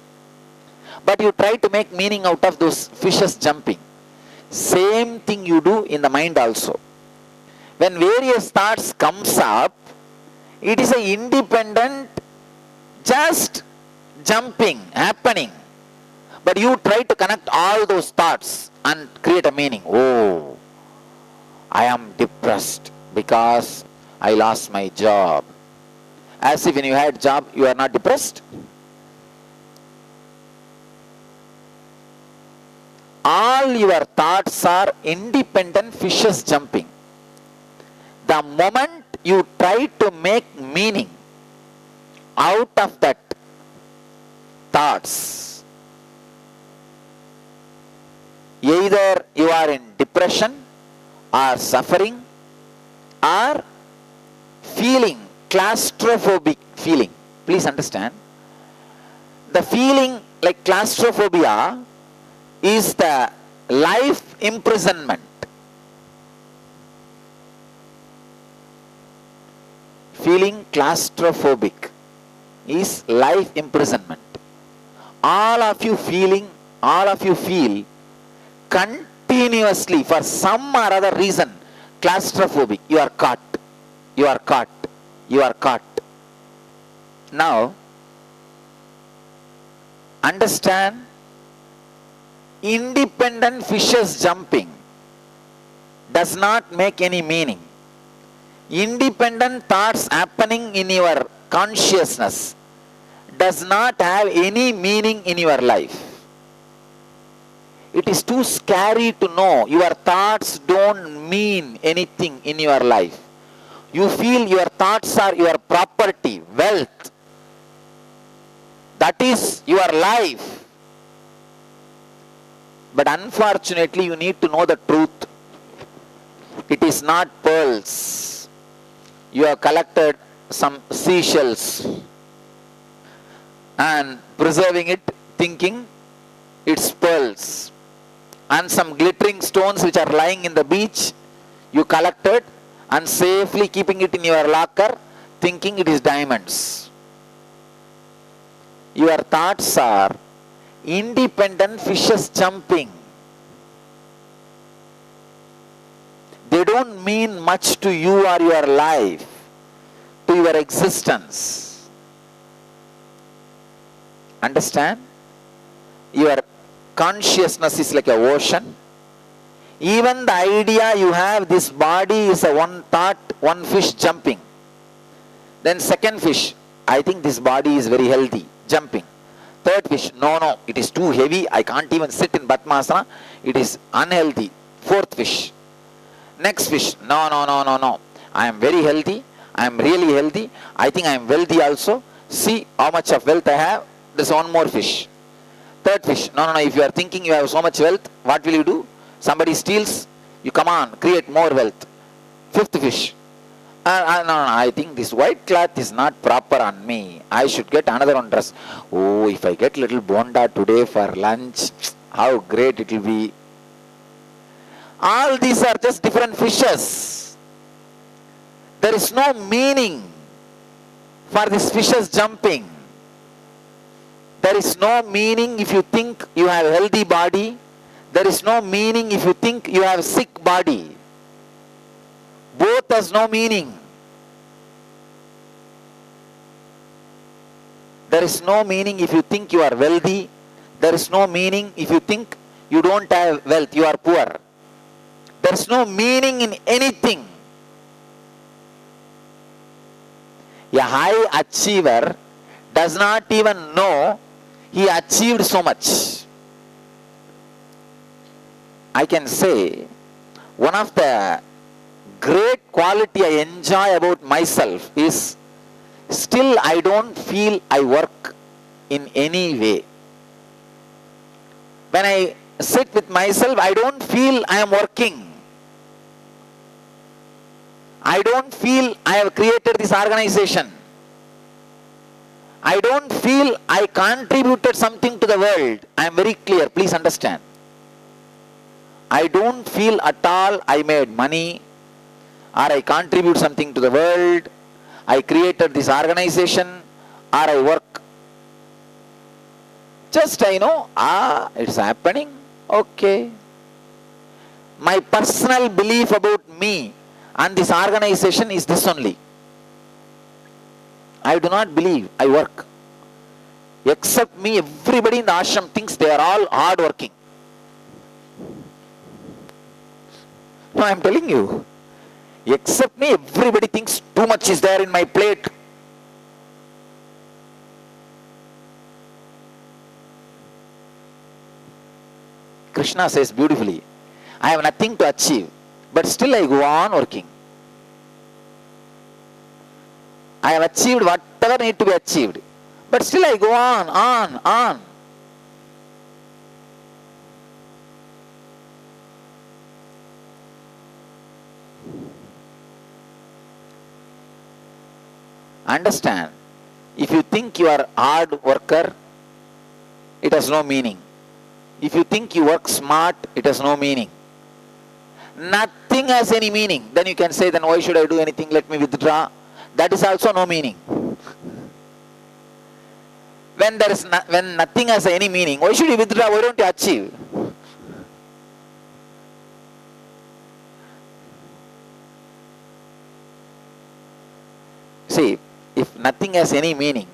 But you try to make meaning out of those fishes jumping. Same thing you do in the mind also. When various thoughts comes up, it is an independent, just jumping, happening. But you try to connect all those thoughts and create a meaning. Oh, I am depressed because I lost my job. As if when you had job, you are not depressed. All your thoughts are independent fishes jumping. The moment you try to make meaning out of that thoughts, either you are in depression or suffering or feeling claustrophobic feeling. Please understand. The feeling like claustrophobia is the life imprisonment. Feeling claustrophobic is life imprisonment. All of you feel continuously for some or other reason claustrophobic. You are caught. You are caught. You are caught. Now, understand, independent fishes jumping does not make any meaning. Independent thoughts happening in your consciousness does not have any meaning in your life. It is too scary to know your thoughts don't mean anything in your life. You feel your thoughts are your property, wealth. That is your life. But unfortunately, you need to know the truth. It is not pearls. You have collected some seashells and preserving it, thinking it's pearls. And some glittering stones which are lying in the beach, you collected and safely keeping it in your locker, thinking it is diamonds. Your thoughts are independent fishes jumping. They don't mean much to you or your life, to your existence. Understand? Your consciousness is like an ocean. Even the idea you have, this body is a one thought, one fish jumping. Then second fish, I think this body is very healthy, jumping. Third fish, no, it is too heavy, I can't even sit in Padmasana, it is unhealthy. Fourth fish. Next fish, no, I am very healthy, I am really healthy, I think I am wealthy also. See how much of wealth I have, there's one more fish. Third fish, no, if you are thinking you have so much wealth, what will you do? Somebody steals, you come on, create more wealth. Fifth fish, No, I think this white cloth is not proper on me. I should get another one dress. Oh, if I get little bonda today for lunch, how great it will be. All these are just different fishes. There is no meaning for these fishes jumping. There is no meaning if you think you have a healthy body. There is no meaning if you think you have a sick body. Both has no meaning. There is no meaning if you think you are wealthy. There is no meaning if you think you don't have wealth, you are poor. There is no meaning in anything. A high achiever does not even know he achieved so much. I can say one of the great quality I enjoy about myself is still I don't feel I work in any way. When I sit with myself, I don't feel I am working. I don't feel I have created this organization. I don't feel I contributed something to the world. I am very clear, please understand. I don't feel at all I made money or I contribute something to the world. I created this organization or I work. Just I know, it's happening. Okay. My personal belief about me and this organization is this only. I do not believe I work. Except me, everybody in the ashram thinks they are all hard working. No, I am telling you. Except me, everybody thinks too much is there in my plate. Krishna says beautifully, I have nothing to achieve, but still I go on working. I have achieved whatever need to be achieved, but still I go on. Understand, if you think you are a hard worker, it has no meaning. If you think you work smart, it has no meaning. Nothing has any meaning. Then you can say, then why should I do anything? Let me withdraw. That is also no meaning. When nothing has any meaning, why should you withdraw? Why don't you achieve? See, if nothing has any meaning,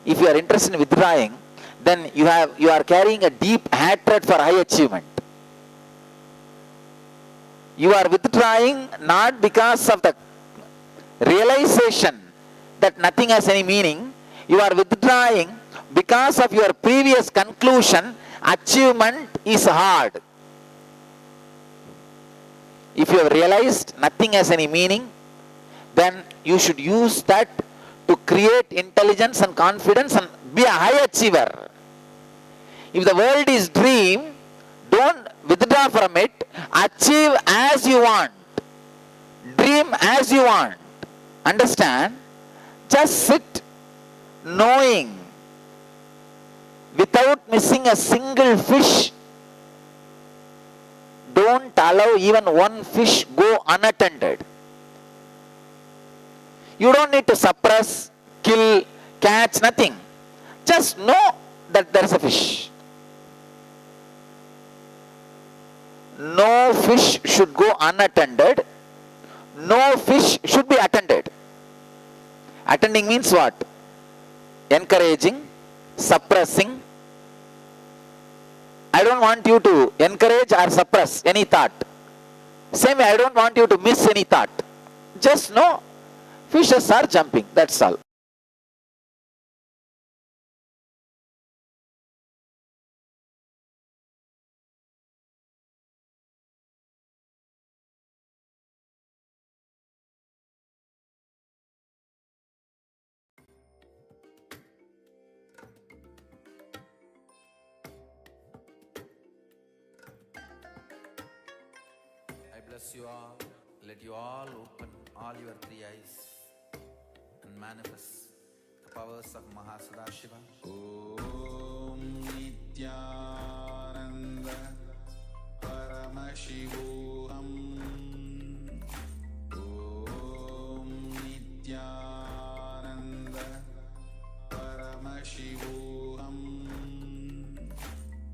if you are interested in withdrawing, then you are carrying a deep hatred for high achievement. You are withdrawing not because of the realization that nothing has any meaning. You are withdrawing because of your previous conclusion, achievement is hard. If you have realized nothing has any meaning, then you should use that to create intelligence and confidence and be a high achiever. If the world is dream, don't withdraw from it. Achieve as you want. Dream as you want. Understand? Just sit knowing without missing a single fish. Don't allow even one fish go unattended. You don't need to suppress, kill, catch, nothing. Just know that there is a fish. No fish should go unattended. No fish should be attended. Attending means what? Encouraging, suppressing. I don't want you to encourage or suppress any thought. Same way, I don't want you to miss any thought. Just know fishes are jumping. That's all. I bless you all. Let you all open all your three eyes and manifest the powers of Mahasadashiva. Om Nityananda Paramashivoham. Om Nityananda Paramashivoham.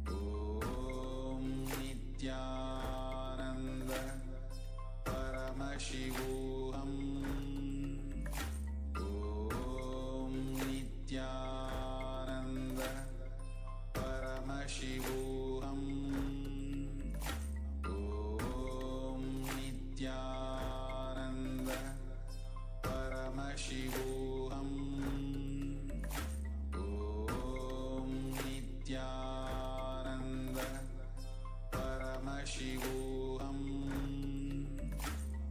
Om Nityananda Paramashivoham. Om Nityananda Paramashivoham. Om Nityananda Paramashivoham. Om Nityananda Paramashivoham. Om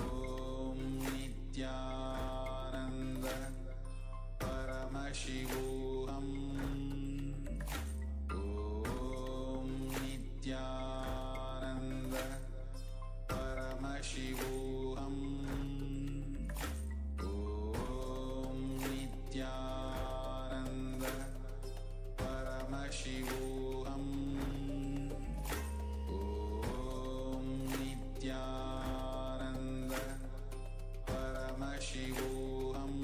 Nityananda Paramashivoham. Om Nityananda Paramashivoham. Om Nityananda Paramashivoham. Om Nityananda Paramashivoham.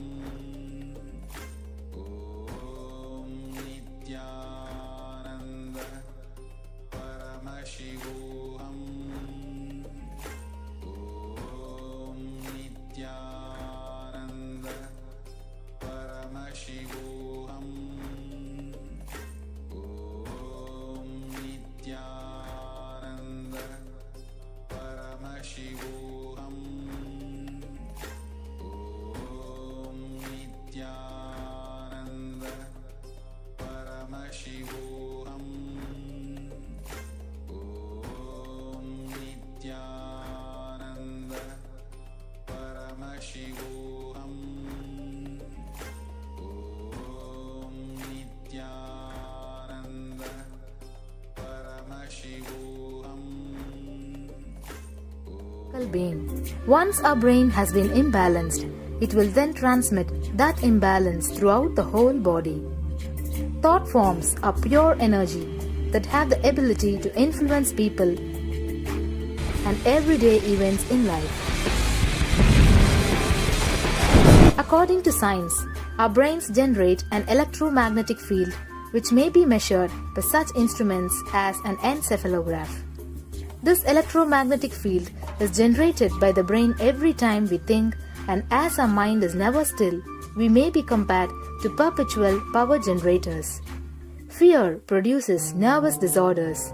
Om Nityananda Paramashivoham. Om Nityananda Paramashivoham. Om Nityananda Paramashivoham. Om Nityananda Paramashivoham. Om Nityananda Paramashivoham. Om Nityananda Paramashivoham. Being. Once our brain has been imbalanced, it will then transmit that imbalance throughout the whole body. Thought forms are pure energy that have the ability to influence people and everyday events in life. According to science, our brains generate an electromagnetic field which may be measured by such instruments as an encephalograph. This electromagnetic field is generated by the brain every time we think, and as our mind is never still, we may be compared to perpetual power generators. Fear produces nervous disorders.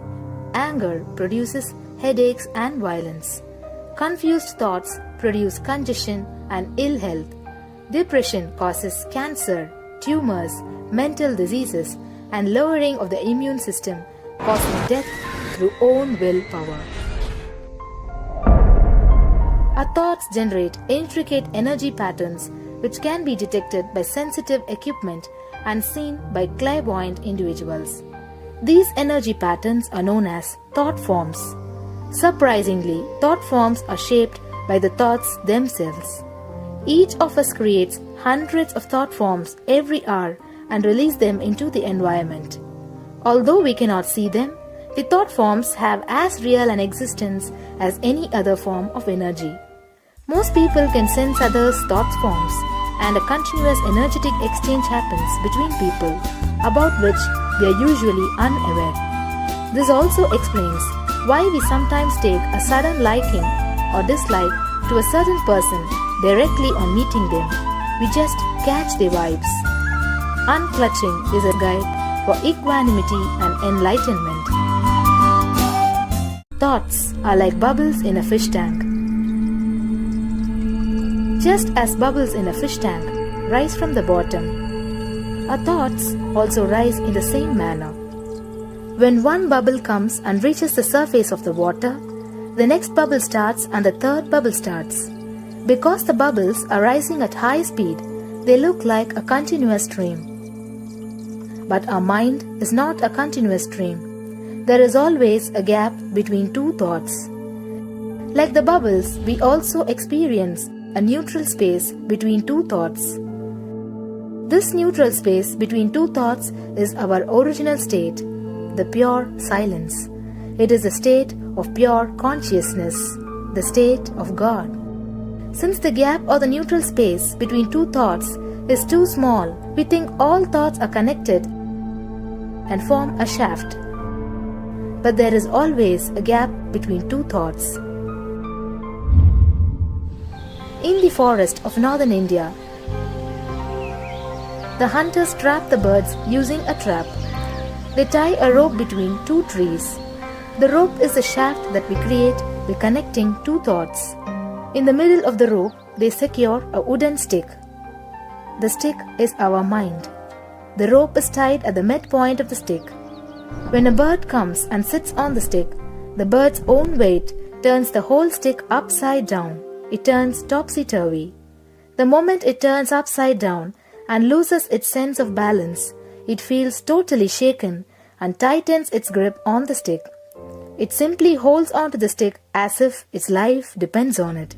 Anger produces headaches and violence. Confused thoughts produce congestion and ill health. Depression causes cancer, tumors, mental diseases, and lowering of the immune system, causing death through own willpower. Our thoughts generate intricate energy patterns which can be detected by sensitive equipment and seen by clairvoyant individuals. These energy patterns are known as thought forms. Surprisingly, thought forms are shaped by the thoughts themselves. Each of us creates hundreds of thought forms every hour and release them into the environment. Although we cannot see them, the thought forms have as real an existence as any other form of energy. Most people can sense others' thought forms, and a continuous energetic exchange happens between people about which they are usually unaware. This also explains why we sometimes take a sudden liking or dislike to a certain person directly on meeting them. We just catch their vibes. Unclutching is a guide for equanimity and enlightenment. Thoughts are like bubbles in a fish tank. Just as bubbles in a fish tank rise from the bottom, our thoughts also rise in the same manner. When one bubble comes and reaches the surface of the water, the next bubble starts and the third bubble starts. Because the bubbles are rising at high speed, they look like a continuous stream. But our mind is not a continuous stream. There is always a gap between two thoughts. Like the bubbles, we also experience a neutral space between two thoughts. This neutral space between two thoughts is our original state, the pure silence. It is a state of pure consciousness, the state of God. Since the gap or the neutral space between two thoughts is too small, we think all thoughts are connected and form a shaft. But there is always a gap between two thoughts. In the forest of northern India, the hunters trap the birds using a trap. They tie a rope between two trees. The rope is the shaft that we create by connecting two thoughts. In the middle of the rope, they secure a wooden stick. The stick is our mind. The rope is tied at the midpoint of the stick. When a bird comes and sits on the stick, the bird's own weight turns the whole stick upside down. It turns topsy-turvy. The moment it turns upside down and loses its sense of balance, it feels totally shaken and tightens its grip on the stick. It simply holds onto the stick as if its life depends on it.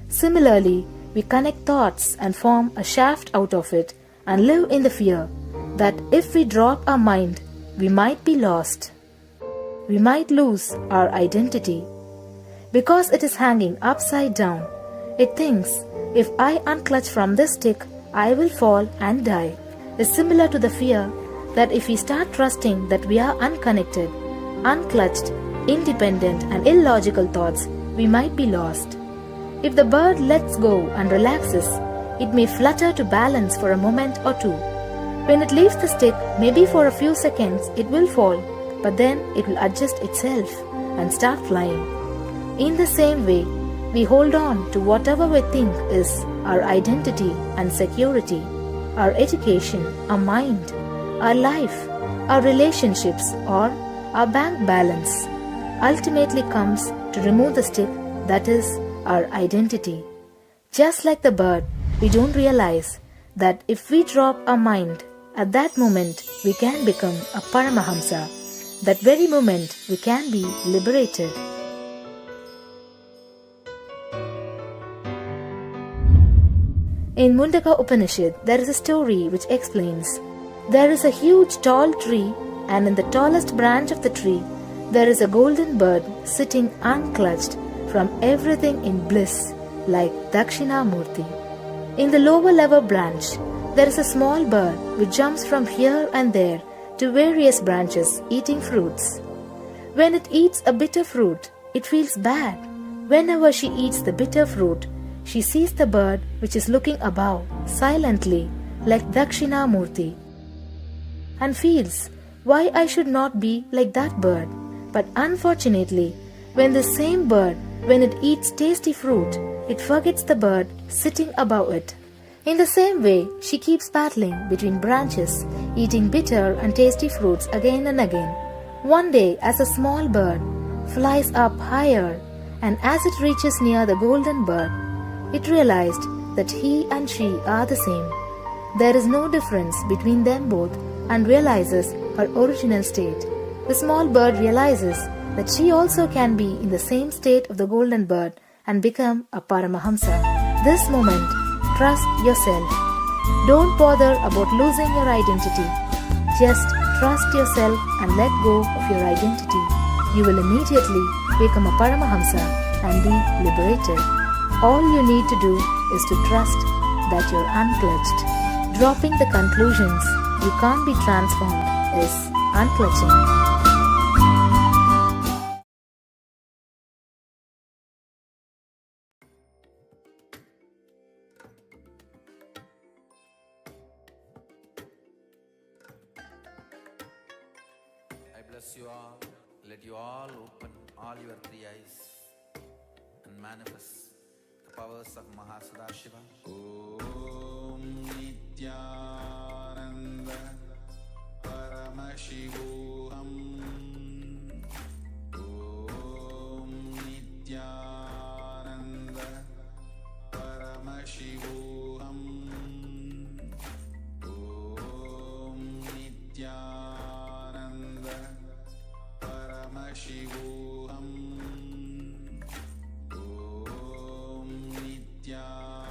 Similarly, we connect thoughts and form a shaft out of it and live in the fear that if we drop our mind, we might be lost. We might lose our identity. Because it is hanging upside down, it thinks, if I unclutch from this stick, I will fall and die. Is similar to the fear that if we start trusting that we are unconnected, unclutched, independent and illogical thoughts, we might be lost. If the bird lets go and relaxes, it may flutter to balance for a moment or two. When it leaves the stick, maybe for a few seconds it will fall, but then it will adjust itself and start flying. In the same way, we hold on to whatever we think is our identity and security, our education, our mind, our life, our relationships or our bank balance. Ultimately comes to remove the stick that is our identity. Just like the bird, we don't realize that if we drop our mind, at that moment we can become a Paramahamsa. That very moment we can be liberated. In Mundaka Upanishad, there is a story which explains, there is a huge tall tree, and in the tallest branch of the tree, there is a golden bird sitting unclutched from everything in bliss, like Dakshinamurti. In the lower level branch, there is a small bird which jumps from here and there to various branches eating fruits. When it eats a bitter fruit, it feels bad. Whenever she eats the bitter fruit, she sees the bird which is looking above silently like Dakshinamurti and feels, why I should not be like that bird. But unfortunately, when the same bird, when it eats tasty fruit, it forgets the bird sitting above it. In the same way, she keeps battling between branches, eating bitter and tasty fruits again and again. One day, as a small bird flies up higher, and as it reaches near the golden bird, it realized that he and she are the same. There is no difference between them both and realizes her original state. The small bird realizes that she also can be in the same state of the golden bird and become a Paramahamsa. This moment, trust yourself. Don't bother about losing your identity. Just trust yourself and let go of your identity. You will immediately become a Paramahamsa and be liberated. All you need to do is to trust that you're unclutched. Dropping the conclusions, you can't be transformed, is unclutching. I bless you all. Let you all open all your three eyes and manifest the powers of Mahasadashiva. Om Nityananda Paramashivoham. Om Nityananda Paramashivoham. Om Nityananda Paramashivoham. Om Nityananda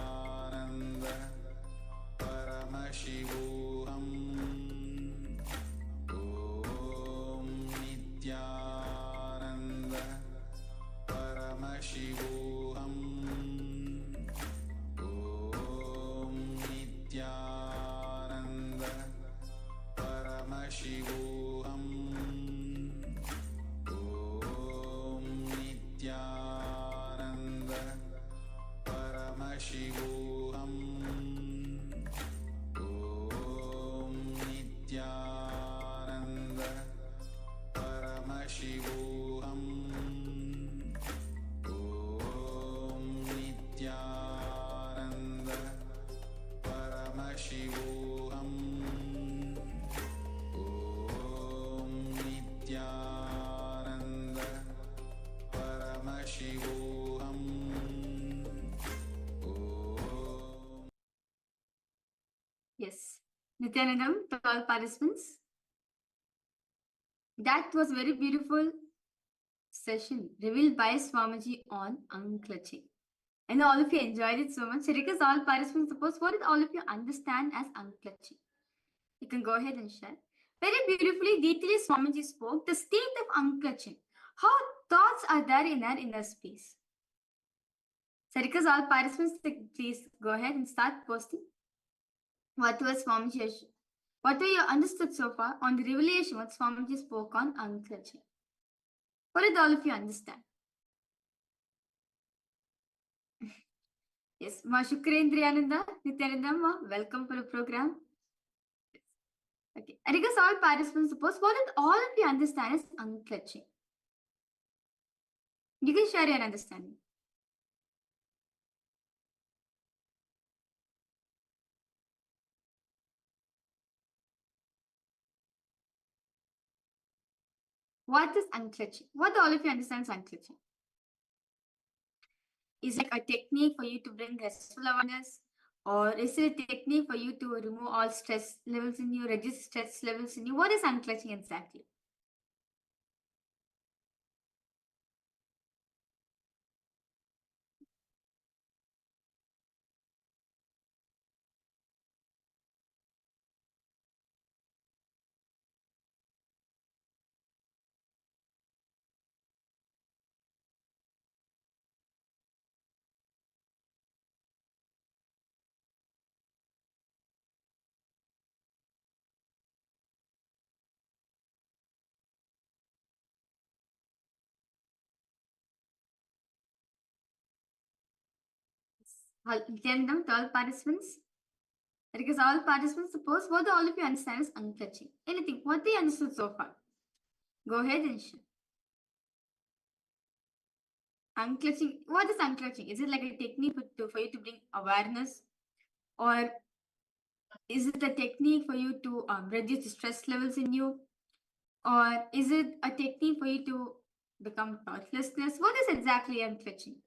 Nityanandam to all participants. That was very beautiful session revealed by Swamiji on unclutching. I know all of you enjoyed it so much. Because all participants, suppose what did all of you understand as unclutching? You can go ahead and share. Very beautifully, detailly Swamiji spoke the state of unclutching. How thoughts are there in our inner space. So because all participants, please go ahead and start posting whatever Swamiji, whatever you understood so far on the revelation what Swamiji spoke on unclutching. What did all of you understand? Yes, Ma Shukrendriyananda, Nityananda, Ma, welcome for the program. Okay, I request all participants, suppose what did all of you understand as unclutching? You can share your understanding. What is unclutching? What do all of you understand as unclutching? Is it a technique for you to bring restful awareness? Or is it a technique for you to remove all stress levels in you, reduce stress levels in you? What is unclutching exactly? Tell them to all participants. Because all participants, suppose what do all of you understand is unclutching? Anything, what they understood so far? Go ahead and share. Unclutching, what is unclutching? Is it like a technique for you to bring awareness? Or is it a technique for you to reduce the stress levels in you? Or is it a technique for you to become thoughtlessness? What is exactly unclutching?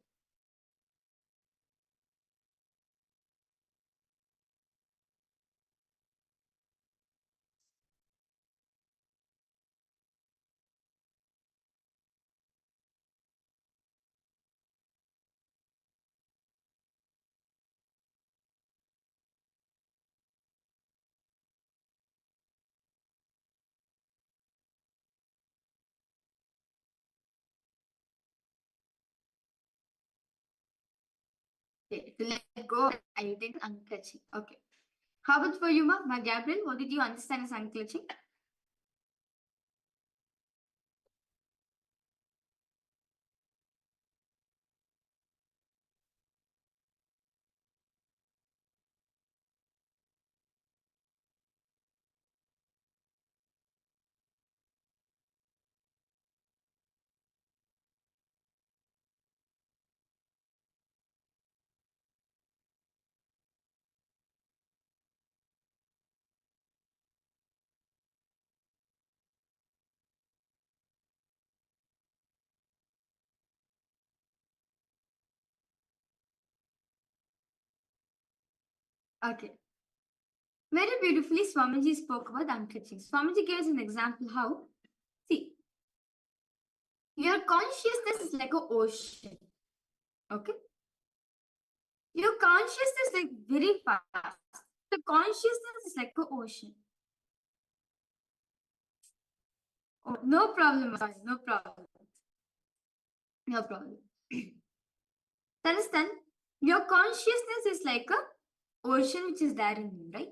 Okay, to let go, I think unclutching. Okay. How about for you, Ma Gabriel? What did you understand as unclutching? Okay. Very beautifully, Swamiji spoke about unclutching. Swamiji gave us an example how, see, your consciousness is like an ocean. Okay? Your consciousness is like very fast. The consciousness is like an ocean. Oh, no problem, sorry, no problem. No problem. Understand? Your consciousness is like a ocean which is there in you, right?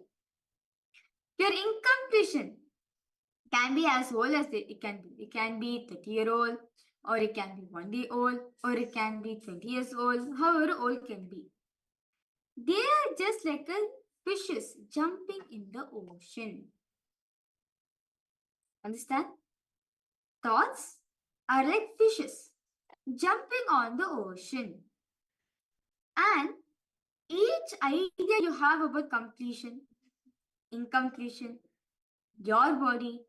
Your incompletion can be as old as it can be. It can be 30-year-old, or it can be 1 day old, or it can be 20 years old, however old can be. They are just like a fishes jumping in the ocean. Understand? Thoughts are like fishes jumping on the ocean. And each idea you have about completion, incompletion, your body,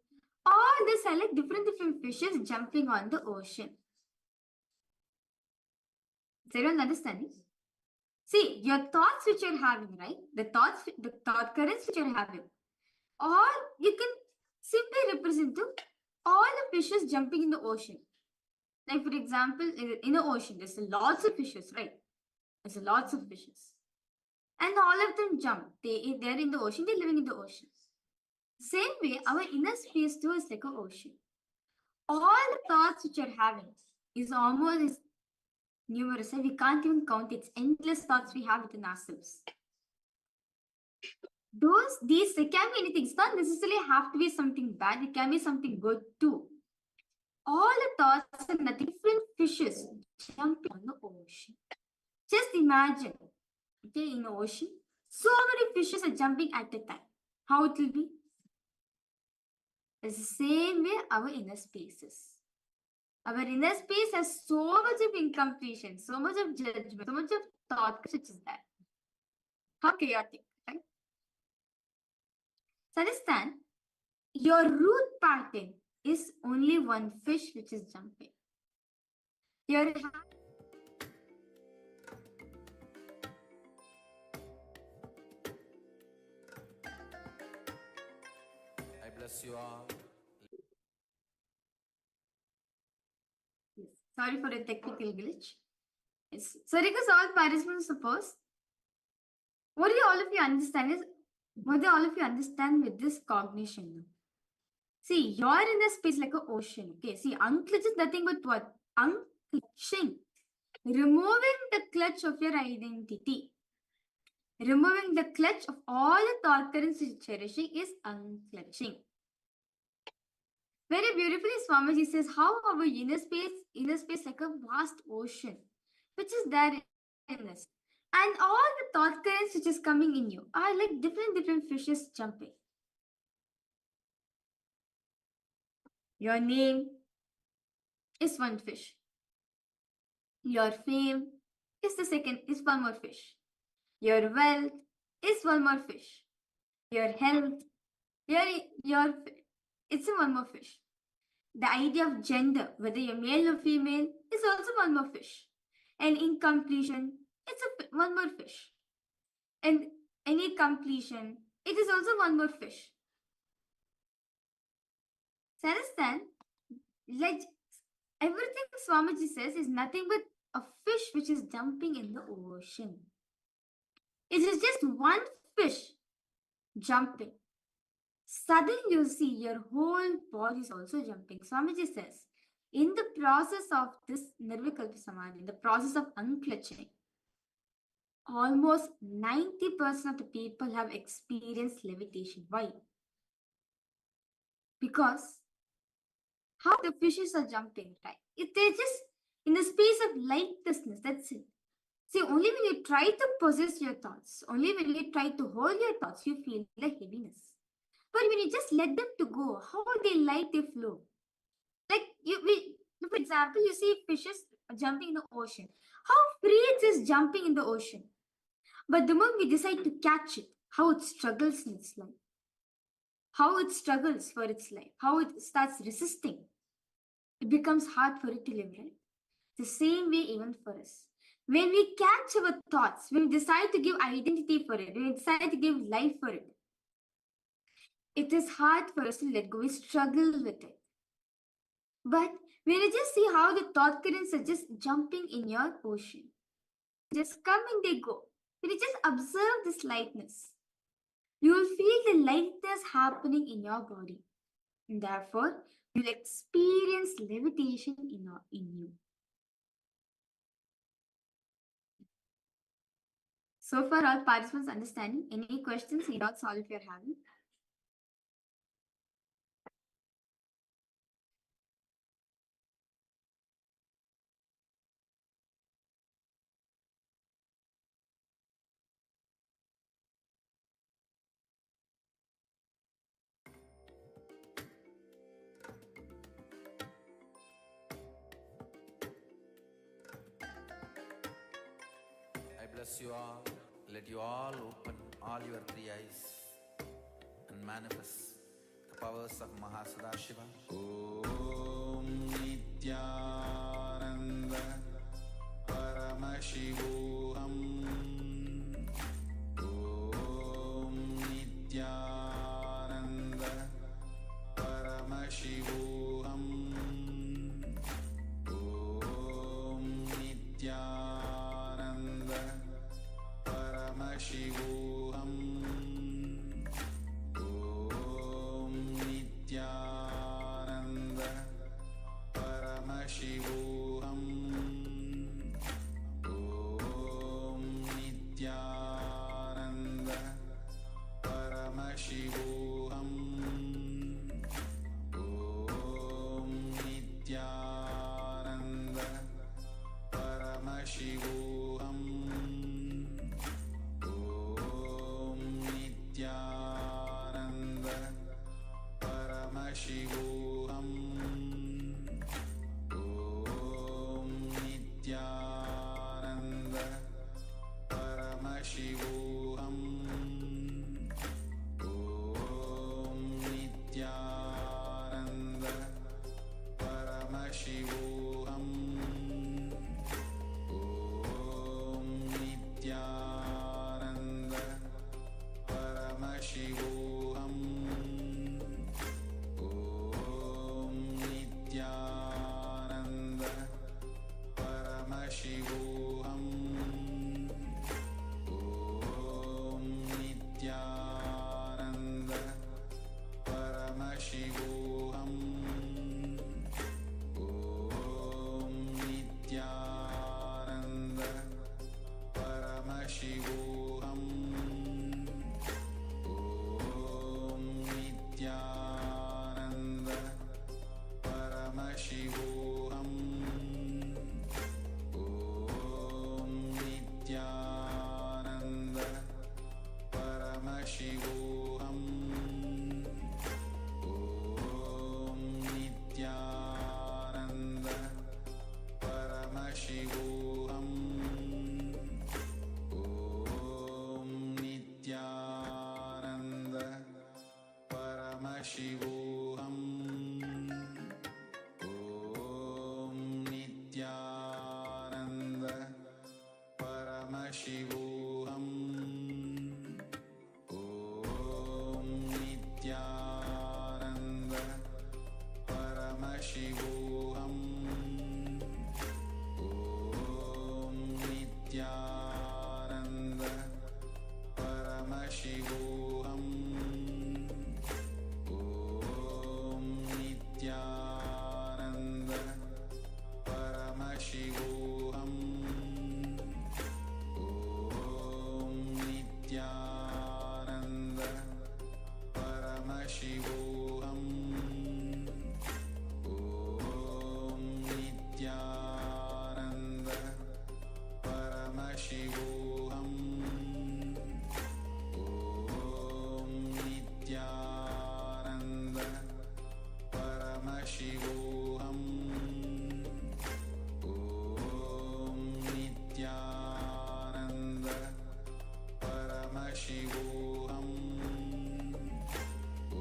all these are like different fishes jumping on the ocean. Is everyone understanding? See, your thoughts which you're having, right? The thought currents which you're having, Or you can simply represent to all the fishes jumping in the ocean. Like for example, in the ocean, there's lots of fishes, right? There's lots of fishes. And all of them jump. They're in the ocean, they're living in the ocean. Same way, our inner space too is like an ocean. All the thoughts which you're having is almost numerous. We can't even count it. It's endless thoughts we have within ourselves. These can be anything. It's not necessarily have to be something bad. It can be something good too. All the thoughts and the different fishes jumping on the ocean. Just imagine, okay, in the ocean, so many fishes are jumping at a time. How it will be? It's the same way our inner spaces. Our inner space has so much of incompletion, so much of judgment, so much of thought which is there. How chaotic, right? So understand, your root pattern is only one fish which is jumping. Your I bless you all. Yes. Sorry for a technical glitch. Yes. So because all participants suppose, what do all of you understand with this cognition now? See, you're in a space like an ocean. Okay, see, unclutch is nothing but what? Unclutching. Removing the clutch of your identity. Removing the clutch of all the thought currents you're cherishing is unclutching. Very beautifully, Swamiji says how our inner space like a vast ocean, which is there in us. And all the thought currents which is coming in you are like different fishes jumping. Your name is one fish. Your fame is one more fish. Your wealth is one more fish. Your health, it's a one more fish. The idea of gender, whether you're male or female, is also one more fish. And incompletion, it's one more fish. And any completion, it is also one more fish. So understand, like everything Swamiji says is nothing but a fish which is jumping in the ocean. It is just one fish jumping. Suddenly you see your whole body is also jumping. Swamiji says, in the process of this Nirvikalpa Samadhi, in the process of unclutching, almost 90% of the people have experienced levitation. Why? Because how the fishes are jumping, right? They're just in the space of lightlessness, that's it. See, only when you try to possess your thoughts, only when you try to hold your thoughts, you feel the heaviness. But when you just let them to go, how they light, they flow. Like, for example, you see fishes jumping in the ocean. How free it is jumping in the ocean. But the moment we decide to catch it, how it struggles in its life. How it struggles for its life. How it starts resisting. It becomes hard for it to live, right? The same way even for us. When we catch our thoughts, when we decide to give identity for it, when we decide to give life for it, it is hard for us to let go. We struggle with it. But when you just see how the thought currents are just jumping in your ocean, just come and they go. When you just observe this lightness, you will feel the lightness happening in your body. And therefore, you'll experience levitation in you. So far, all participants understanding? Any questions, any doubts, all if you're having? I bless you all. Let you all open all your three eyes and manifest the powers of Mahasadashiva. Om Nityananda Paramashivoham. Om Nityananda Paramashivoham Om Nityananda Paramashivoham Om Nityananda Paramashivoham Om Nityananda Paramashivoham Om Nityananda Paramashivoham Om Nityananda Paramashivoham Om Nityananda Paramashivoham Om Nityananda Paramashivoham Om Nityananda Paramashivoham Om Nityananda Paramashivoham Om Nityananda Paramashivoham Om Nityananda Paramashivoham Om Nityananda Paramashivoham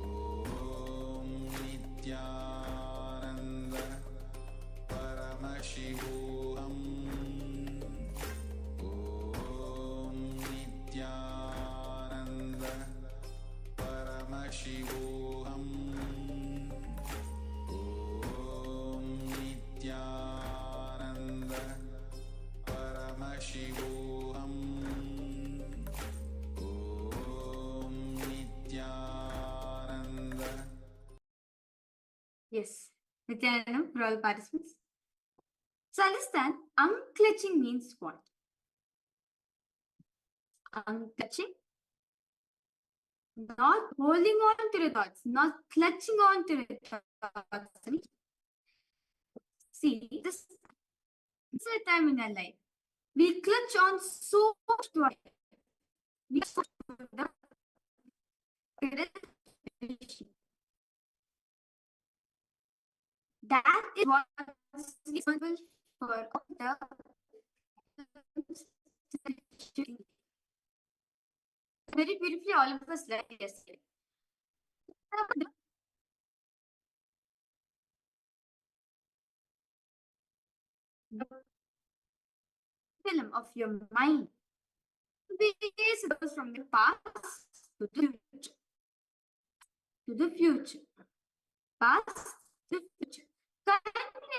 Om Nityananda Paramashivoham Om Nityananda Paramashivoham Om Nityananda Paramashivoham Om Nityananda Paramashivoham Om Nityananda. Yes, Nityananda for all participants. So understand, unclutching means what? Unclutching, not holding on to the thoughts, not clutching on to the thoughts. See, this is a time in our life. We clutch on so much to our life. We so the that is what is responsible for the very beautifully all of us learned yesterday. The film of your mind goes from the past to the future. To the future. Past to future.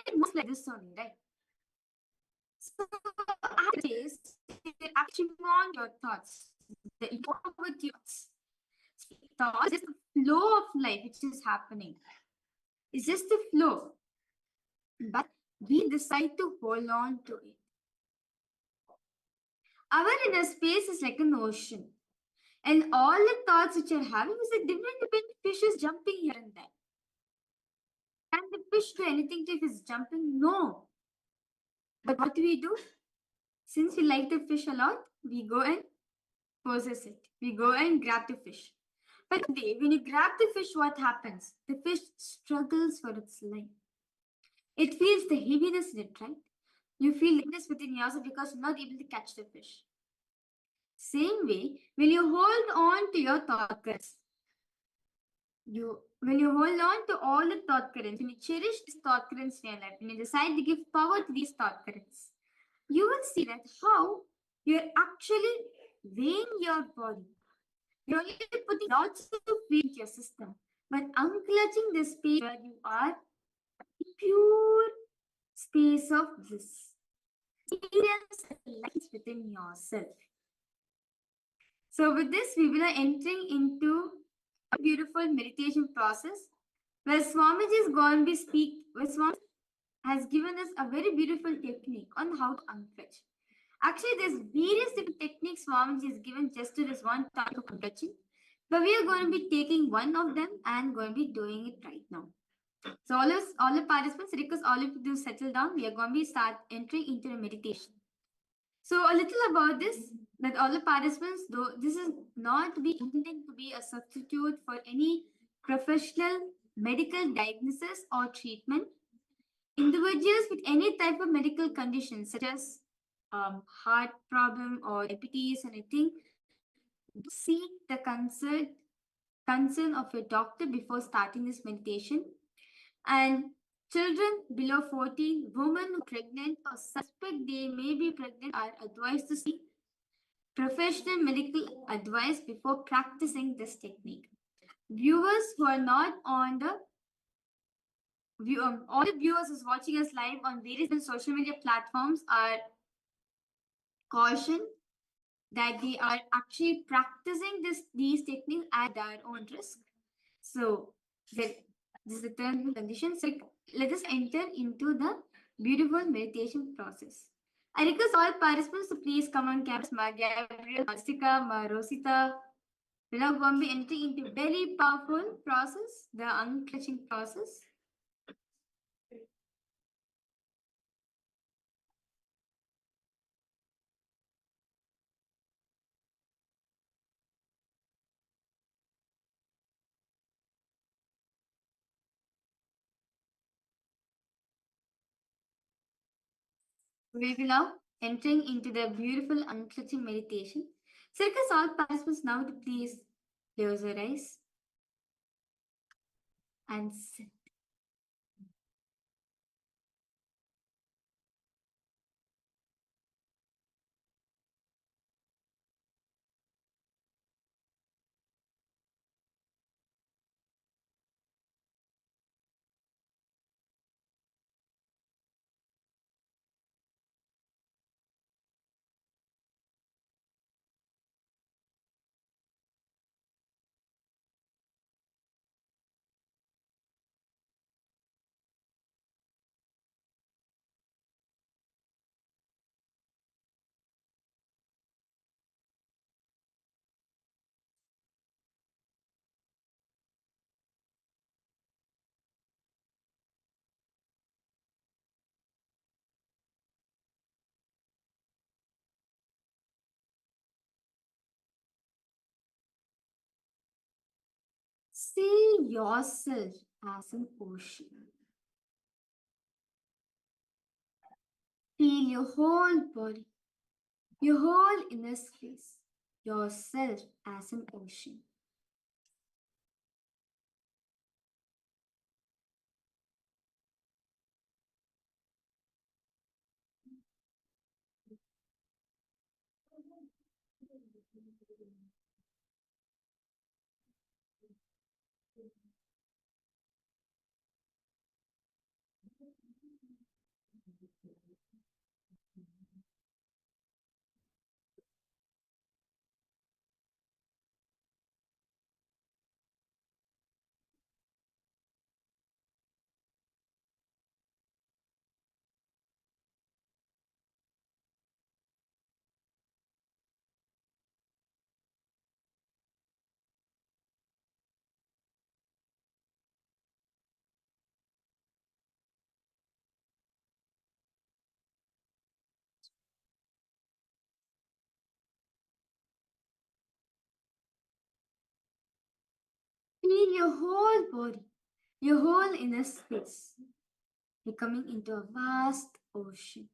It moves like this only, right? So days they're acting on your thoughts. The with thoughts. Thoughts is the flow of life which is happening. It's just the flow. But we decide to hold on to it. Our inner space is like an ocean. And all the thoughts which are having is a different fishes jumping here and there. Can the fish do anything if it's jumping? No. But what do? Since we like the fish a lot, we go and possess it. We go and grab the fish. But when you grab the fish, what happens? The fish struggles for its life. It feels the heaviness in it, right? You feel heaviness within yourself because you're not able to catch the fish. Same way, when you hold on to your thought currents, when you hold on to all the thought currents, when you cherish these thought currents in your life, when you decide to give power to these thought currents, you will see that how you're actually weighing your body. You're only putting lots of weight into your system, but unclutching the space where you are pure space of bliss. Experience lies within yourself. So with this, we will be entering into a beautiful meditation process where Swamiji is going to speak, where Swamiji has given us a very beautiful technique on how to unclutch. Actually, there's various different techniques Swamiji has given just to this one type of unclutching, but we are going to be taking one of them and going to be doing it right now. So all the participants, request all of you to settle down. We are going to be start entering into a meditation. So a little about this, that all the participants, though this is not to be intended to be a substitute for any professional medical diagnosis or treatment. Individuals with any type of medical condition, such as heart problem or diabetes or anything, seek the concern of your doctor before starting this meditation. And children below 14, women who are pregnant or suspect they may be pregnant are advised to seek professional medical advice before practicing this technique. Viewers who are not on the all the viewers who's watching us live on various social media platforms are cautioned that they are actually practicing these techniques at their own risk. So this is the terms and conditions. So let us enter into the beautiful meditation process. I request all participants to please come on campus. Ma Gabriel, Masika, Ma Rosita. We are now going to be entering into very powerful process, the unclutching process. We will now entering into the beautiful unclutching meditation. So request all participants now to please close your eyes and sit. See yourself as an ocean. Feel your whole body, your whole inner space, yourself as an ocean. Feel your whole body, your whole inner space, becoming into a vast ocean.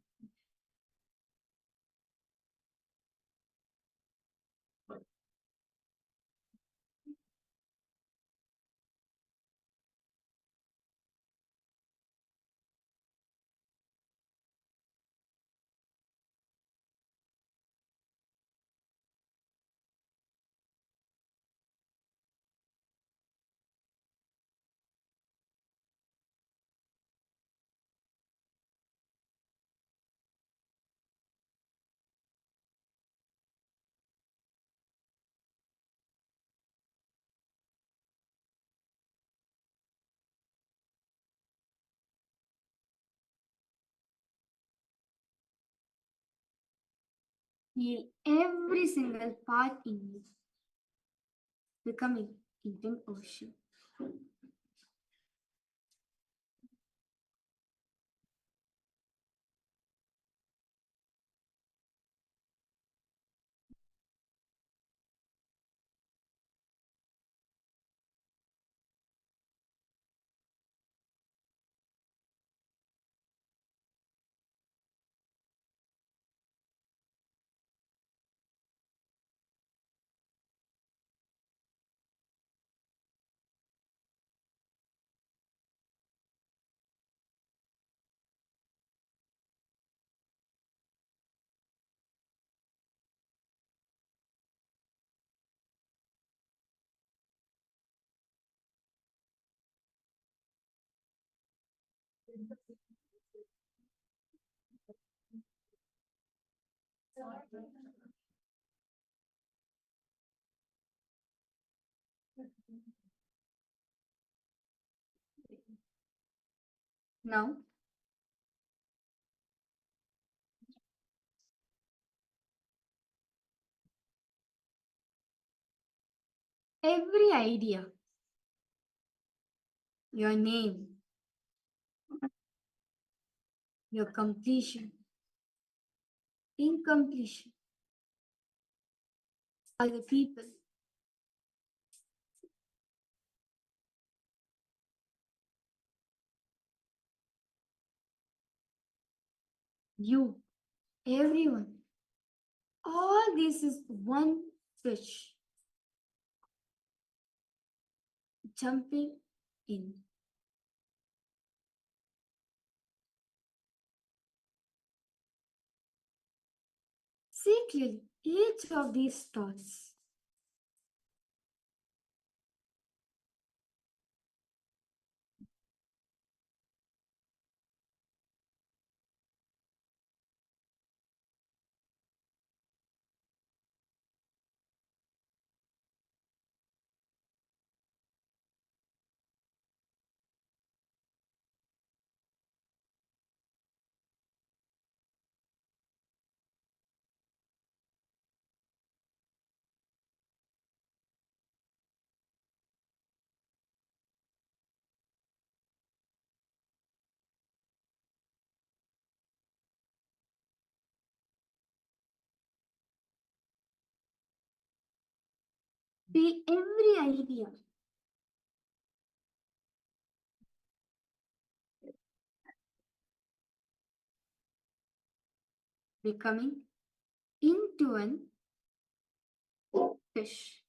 Feel every single part in you becoming into an ocean. Now, every idea, your name, your completion, incompletion, other people, you, everyone. All this is one fish jumping in. See clearly each of these thoughts. Be every idea. Becoming into an fish.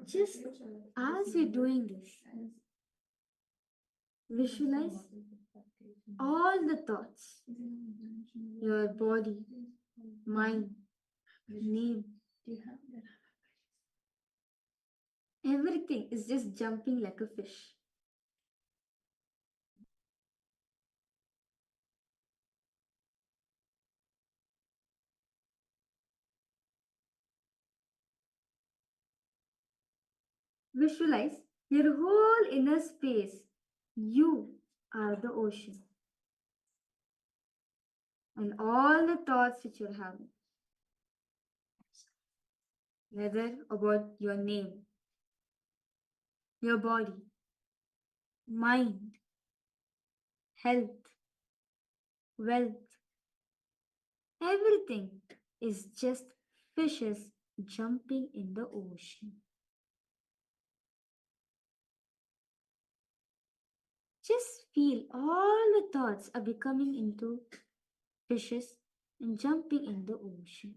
Just as you're doing this, visualize all the thoughts, your body, mind, name. Everything is just jumping like a fish. Visualize your whole inner space. You are the ocean. And all the thoughts which you're having, whether about your name, your body, mind, health, wealth, everything is just fishes jumping in the ocean. Just feel all the thoughts are becoming into fishes and jumping in the ocean.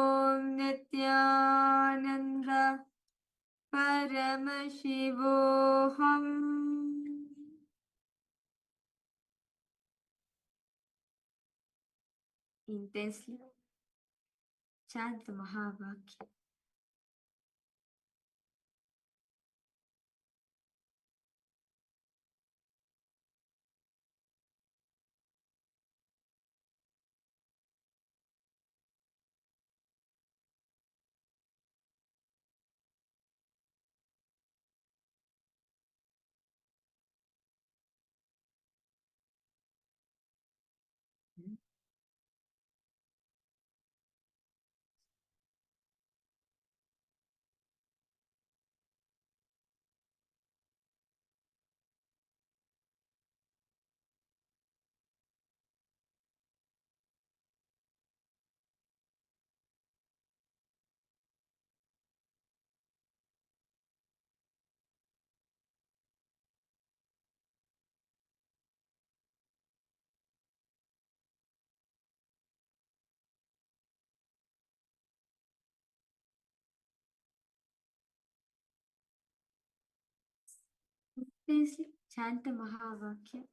Paramashivoham. Intensely chant the Mahavakya. Intensely chant the Mahavakya.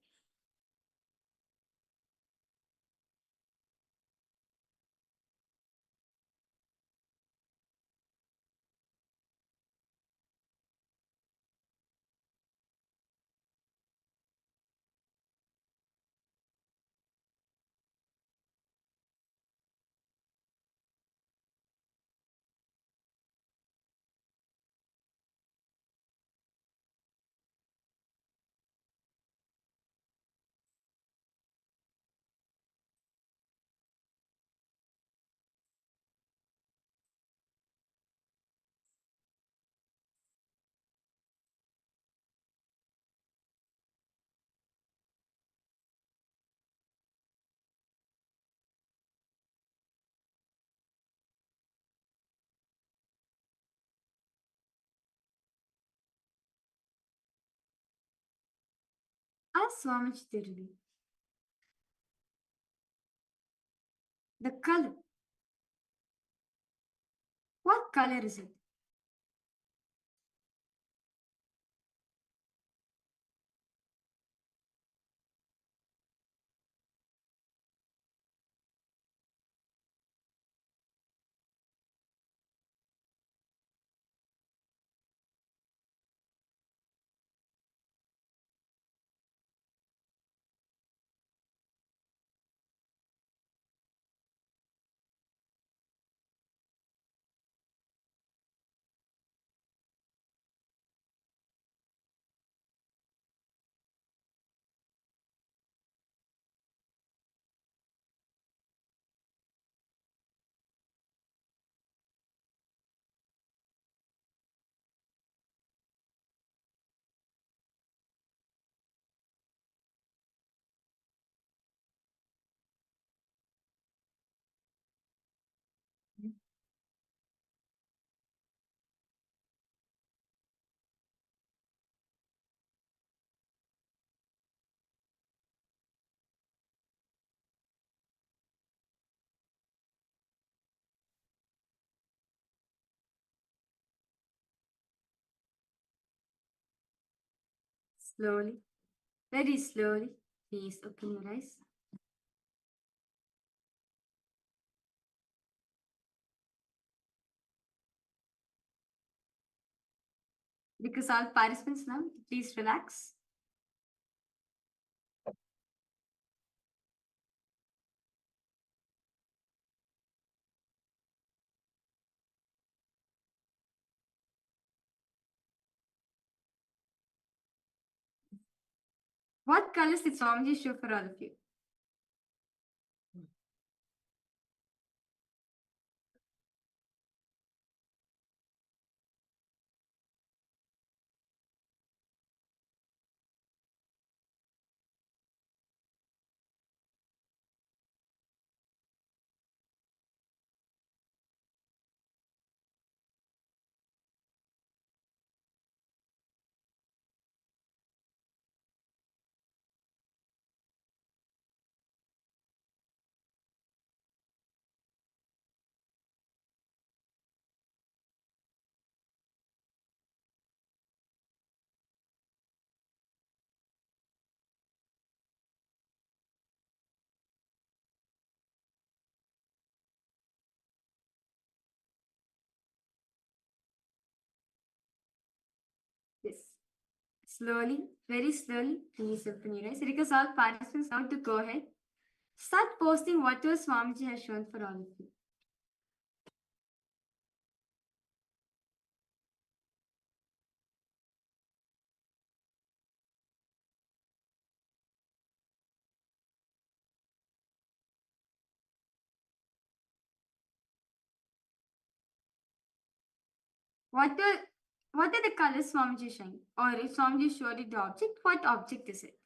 Ask Swamiji Tiruli. The color. What color is it? Slowly, very slowly, please open your eyes. Because all participants now, please relax. What colors did Swamiji show for all of you? Yes. Slowly, very slowly, please open your eyes. Request all participants now to go ahead. Start posting whatever Swamiji has shown for all of you. What are the colors Swamiji showing? Or if Swamiji showed it the object, what object is it?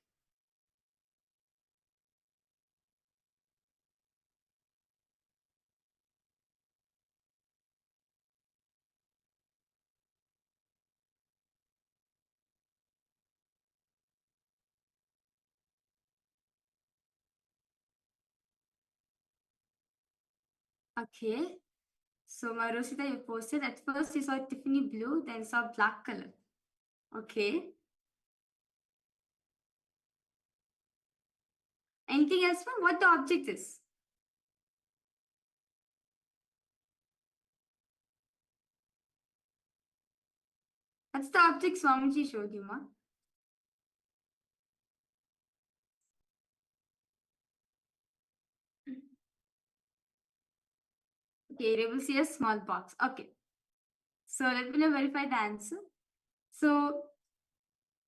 Okay. So Marosita, you posted at first you saw Tiffany blue, then saw black color. Okay. Anything else from what the object is? What's the object Swamiji showed you, ma? Okay, you will see a small box. Okay. So let me now verify the answer. So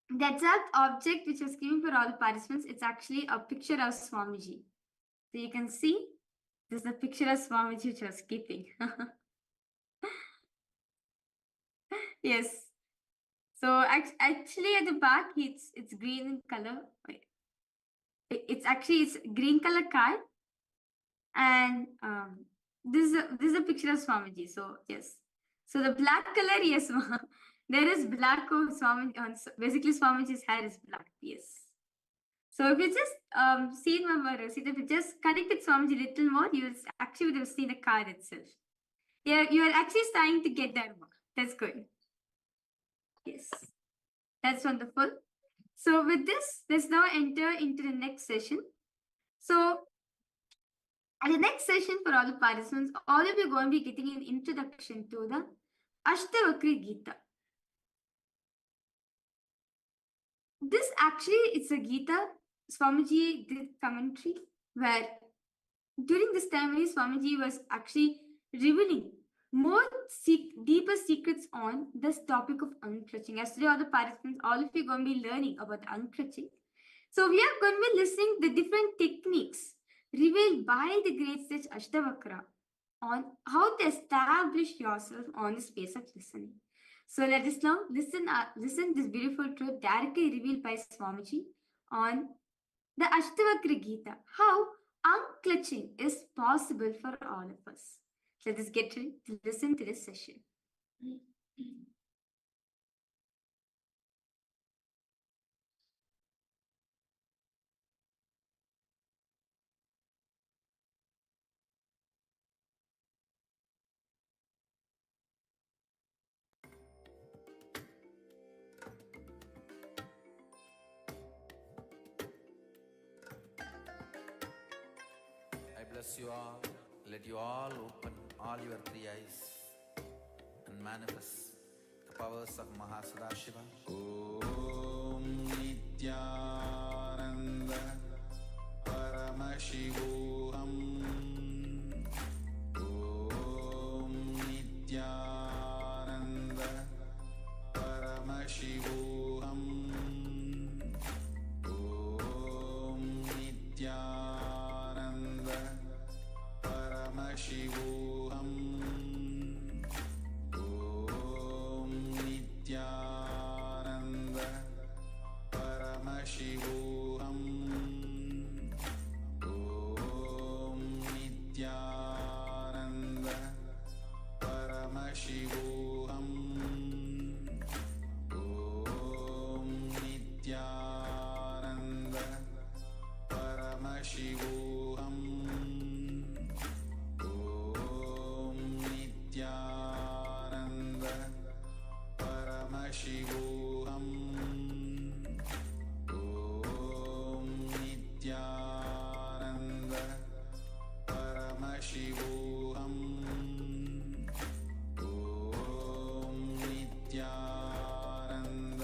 the exact object which was given for all the participants, it's actually a picture of Swamiji. So you can see this is the picture of Swamiji which was keeping. Yes. So actually at the back it's green in color. Wait. It's green color card, and this is a picture of Swamiji. So yes. So the black color, yes, there is black on Swamiji. Basically, Swamiji's hair is black. Yes. So if you just see if you just connect with Swamiji a little more, you will actually would have seen the card itself. Yeah, you are actually starting to get that more. That's good. Yes, that's wonderful. So with this, let's now enter into the next session. So at the next session for all the participants, all of you are going to be getting an introduction to the Ashtavakra Gita. This actually, it's a Gita. Swamiji did commentary where during this time, Swamiji was actually revealing more deeper secrets on this topic of unclutching. As today, all the participants, all of you are going to be learning about unclutching. So we are going to be listening the different techniques revealed by the great sage Ashtavakra on how to establish yourself on the space of listening. So let us now listen this beautiful truth directly revealed by Swamiji on the Ashtavakra Gita, how unclutching is possible for all of us. Let us get ready to listen to this session. I bless you all. Let you all open all your three eyes and manifest the powers of Mahasadashiva. Om Nityananda Paramashivoham. Om Nityananda Paramashivoham. Om Nityananda Paramashivoham. Om Nityananda Paramashivoham. Om Nityananda Paramashivoham. Om Nityananda Paramashivoham. Om Nityananda Paramashivoham. Om Nityananda Paramashivoham. Om Nityananda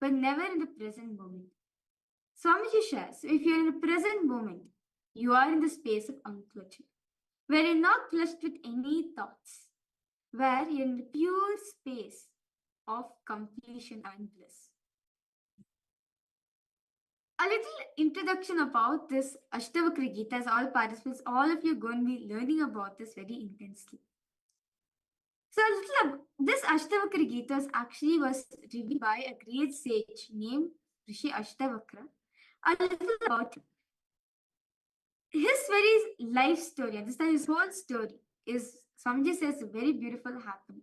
but never in the present moment. Swamiji shares, if you're in the present moment, you are in the space of unclutching, where you're not clutched with any thoughts, where you're in the pure space of completion and bliss. A little introduction about this Ashtavakra Gita, as all participants, all of you are going to be learning about this very intensely. So this Ashtavakra Gita actually was revealed by a great sage named Rishi Ashtavakra. A little about him. His very life story, understand his whole story is, Swamiji says, very beautiful happening.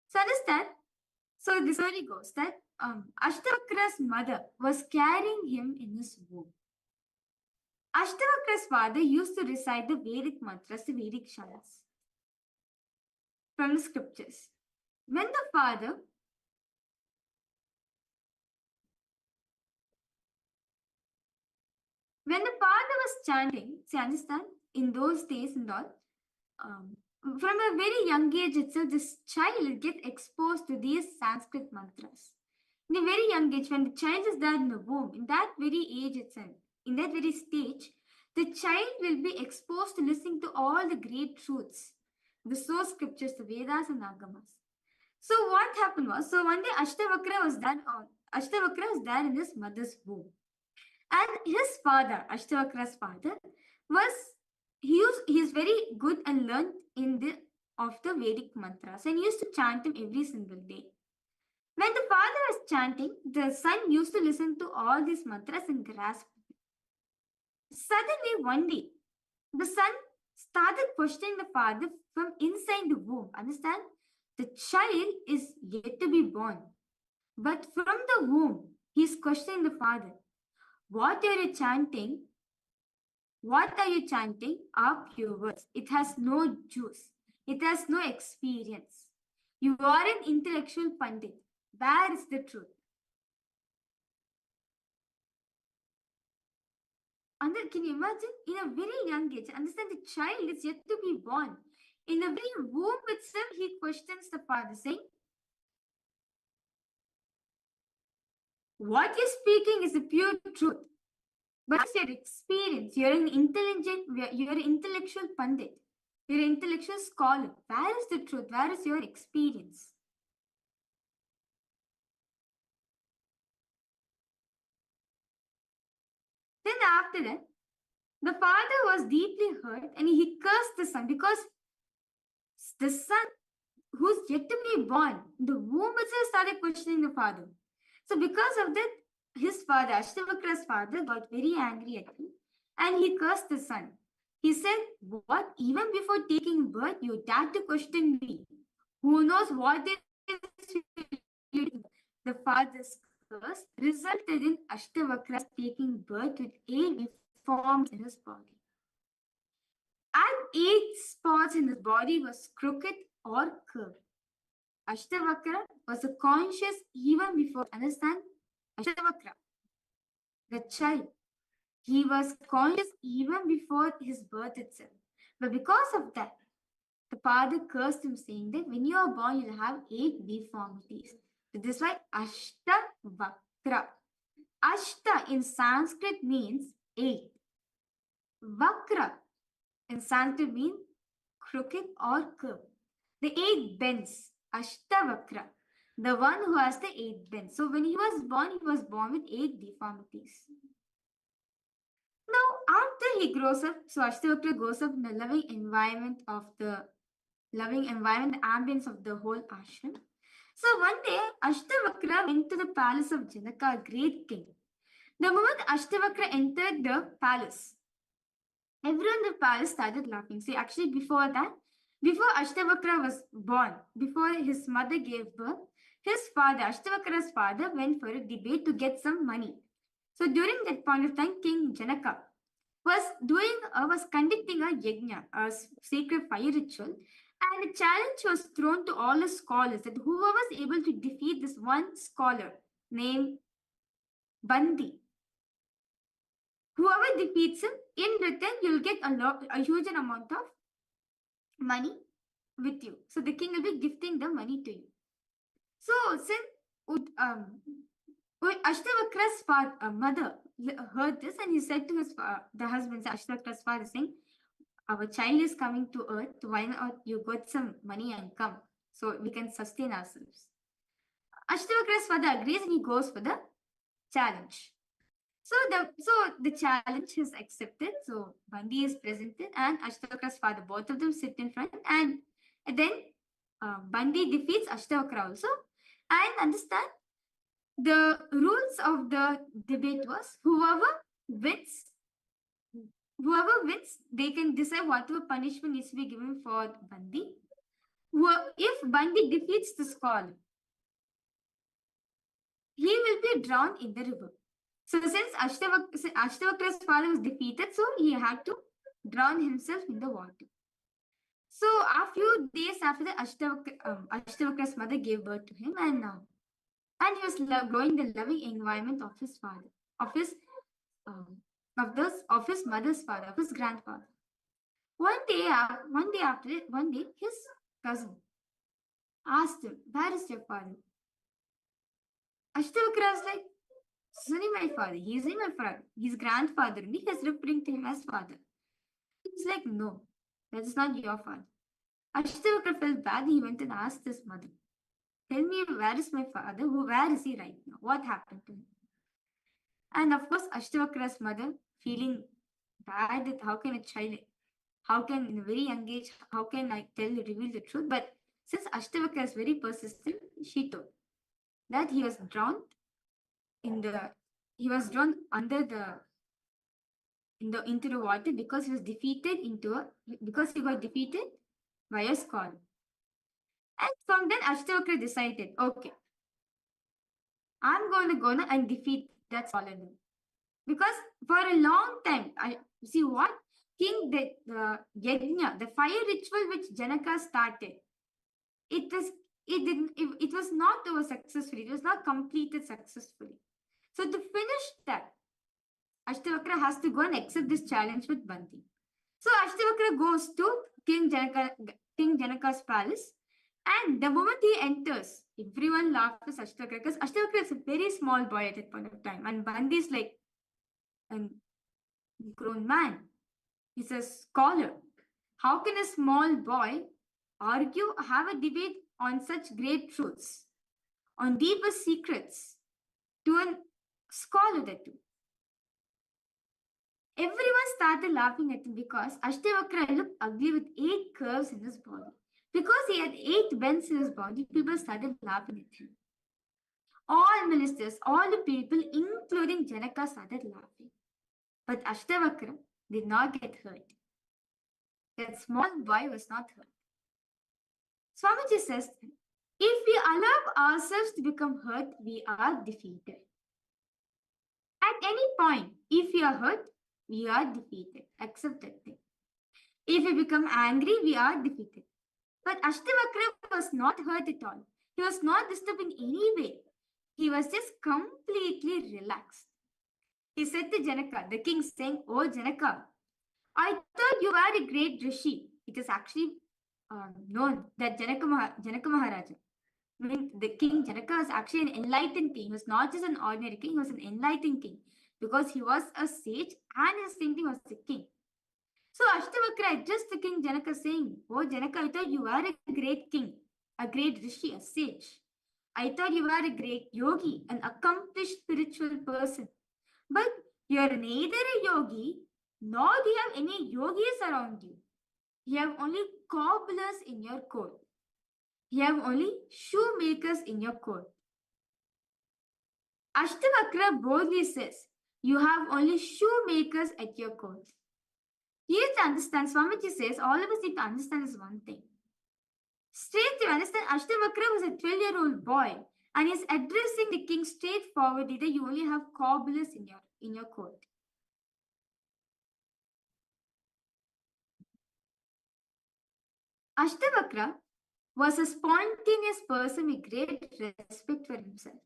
So understand, so the story goes that Ashtavakra's mother was carrying him in his womb. Ashtavakra's father used to recite the Vedic mantras, the Vedic shalas from the scriptures. When the father was chanting, see, understand, in those days and all, from a very young age itself, this child gets exposed to these Sanskrit mantras. In a very young age, when the child is there in the womb, in that very age itself, in that very stage, the child will be exposed to listening to all the great truths, the source scriptures, the Vedas and Agamas. So what happened was, so one day Ashtavakra was there in his mother's womb. And his father, Ashtavakra's father, he's very good and learned of the Vedic mantras, and he used to chant them every single day. When the father was chanting, the son used to listen to all these mantras and grasp them. Suddenly one day, the son started questioning the father from inside the womb. Understand? The child is yet to be born. But from the womb, he's questioning the father. What are you chanting? What are you chanting are pure words. It has no juice. It has no experience. You are an intellectual pandit. Where is the truth? And then, can you imagine? In a very young age, understand, the child is yet to be born. In the very womb itself, he questions the father, saying, what you're speaking is the pure truth. But it's your experience. You're an intellectual pandit. You're an intellectual scholar. Where is the truth? Where is your experience? Then after that, the father was deeply hurt and he cursed the son, because the son who's yet to be born, the womb itself started questioning the father. So because of that, his father, Ashtavakra's father, got very angry at him and he cursed the son. He said, what? Even before taking birth, you dared to question me. Who knows what it is? The father's curse resulted in Ashtavakra taking birth with 8 deformities in his body. And 8 spots in his body was crooked or curved. Ashtavakra was conscious even before, understand? Ashtavakra, the child, he was conscious even before his birth itself. But because of that, the father cursed him, saying that when you are born, you'll have 8 deformities. So this is why Ashtavakra. Ashta in Sanskrit means 8. Vakra in Sanskrit means crooked or curved. The 8 bends, Ashtavakra, the one who has the 8 bends. So when he was born with 8 deformities. Now, after he grows up, so Ashtavakra grows up in the loving environment, the ambience of the whole ashram. So one day, Ashtavakra went to the palace of Janaka, a great king. The moment Ashtavakra entered the palace, everyone in the palace started laughing. See, actually before Ashtavakra was born, before his mother gave birth, his father, Ashtavakra's father, went for a debate to get some money. So during that point of time, King Janaka was conducting a yajna, a sacred fire ritual, and a challenge was thrown to all the scholars that whoever was able to defeat this one scholar named Bandi, whoever defeats him, in return you'll get a huge amount of money with you. So the king will be gifting the money to you. So since When Ashtavakra's mother heard this, and he said to the husband, Ashtavakra's father, saying, our child is coming to earth, why not you got some money and come so we can sustain ourselves. Ashtavakra's father agrees and he goes for the challenge. So the challenge is accepted. So Bandi is presented and Ashtavakra's father, both of them sit in front, and then Bandi defeats Ashtavakra also. And understand, the rules of the debate was whoever wins, they can decide whatever punishment needs to be given for Bandi. If Bandi defeats the scholar, he will be drowned in the river. So since Ashtavakra's father was defeated, so he had to drown himself in the water. So a few days after that, Ashtavakra's mother gave birth to him, and he was growing the loving environment of his father, of his mother's father, of his grandfather. One day, his cousin asked him, "Where is your father?" Ashtavakra was like, "This is my father. He is my father. His grandfather. He is referring to him as father." He's like, "No, that is not your father." Ashtavakra felt bad. He went and asked his mother, "Tell me, where is my father? Where is he right now? What happened to him?" And of course, Ashtavakra's mother, feeling bad that how can in a very young age, how can I reveal the truth? But since Ashtavakra is very persistent, she told that he was drowned into the water because he got defeated by a scholar. And from then Ashtavakra decided, okay, I'm going to go now and defeat that scholar. Because for a long time, I see what king the yajna, the fire ritual which Janaka started, it was not over successfully. It was not completed successfully. So to finish that, Ashtavakra has to go and accept this challenge with Bandi. So Ashtavakra goes to King Janaka's palace, and the moment he enters, everyone laughs at Ashtavakra because Ashtavakra is a very small boy at that point of time, and Bandi is like a grown man. He's a scholar. How can a small boy have a debate on such great truths, on deeper secrets, to a scholar that too? Everyone started laughing at him because Ashtavakra looked ugly with 8 curves in his body. Because he had 8 bends in his body, people started laughing at him. All ministers, all the people, including Janaka, started laughing. But Ashtavakra did not get hurt. That small boy was not hurt. Swamiji says, if we allow ourselves to become hurt, we are defeated. At any point, if we are hurt, we are defeated. Accept that thing. If we become angry, we are defeated. But Ashtavakra was not hurt at all. He was not disturbed in any way. He was just completely relaxed. He said to Janaka, the king, saying, "Oh Janaka, I thought you were a great rishi." It is actually known that Janaka Maharaja, the king Janaka, was actually an enlightened king. He was not just an ordinary king, he was an enlightened king because he was a sage and his same thing was the king. So Ashtavakra addressed the king Janaka, saying, "Oh Janaka, I thought you were a great king, a great rishi, a sage. I thought you were a great yogi, an accomplished spiritual person. But you are neither a yogi, nor do you have any yogis around you. You have only cobblers in your court. You have only shoemakers in your court." Ashtavakra boldly says, "You have only shoemakers at your court." You need to understand, Swamiji says, all of us need to understand this one thing. Straight to understand, Ashtavakra was a 12-year-old boy and he's addressing the king straightforwardly that you only have cobblers in your court. Ashtavakra was a spontaneous person with great respect for himself.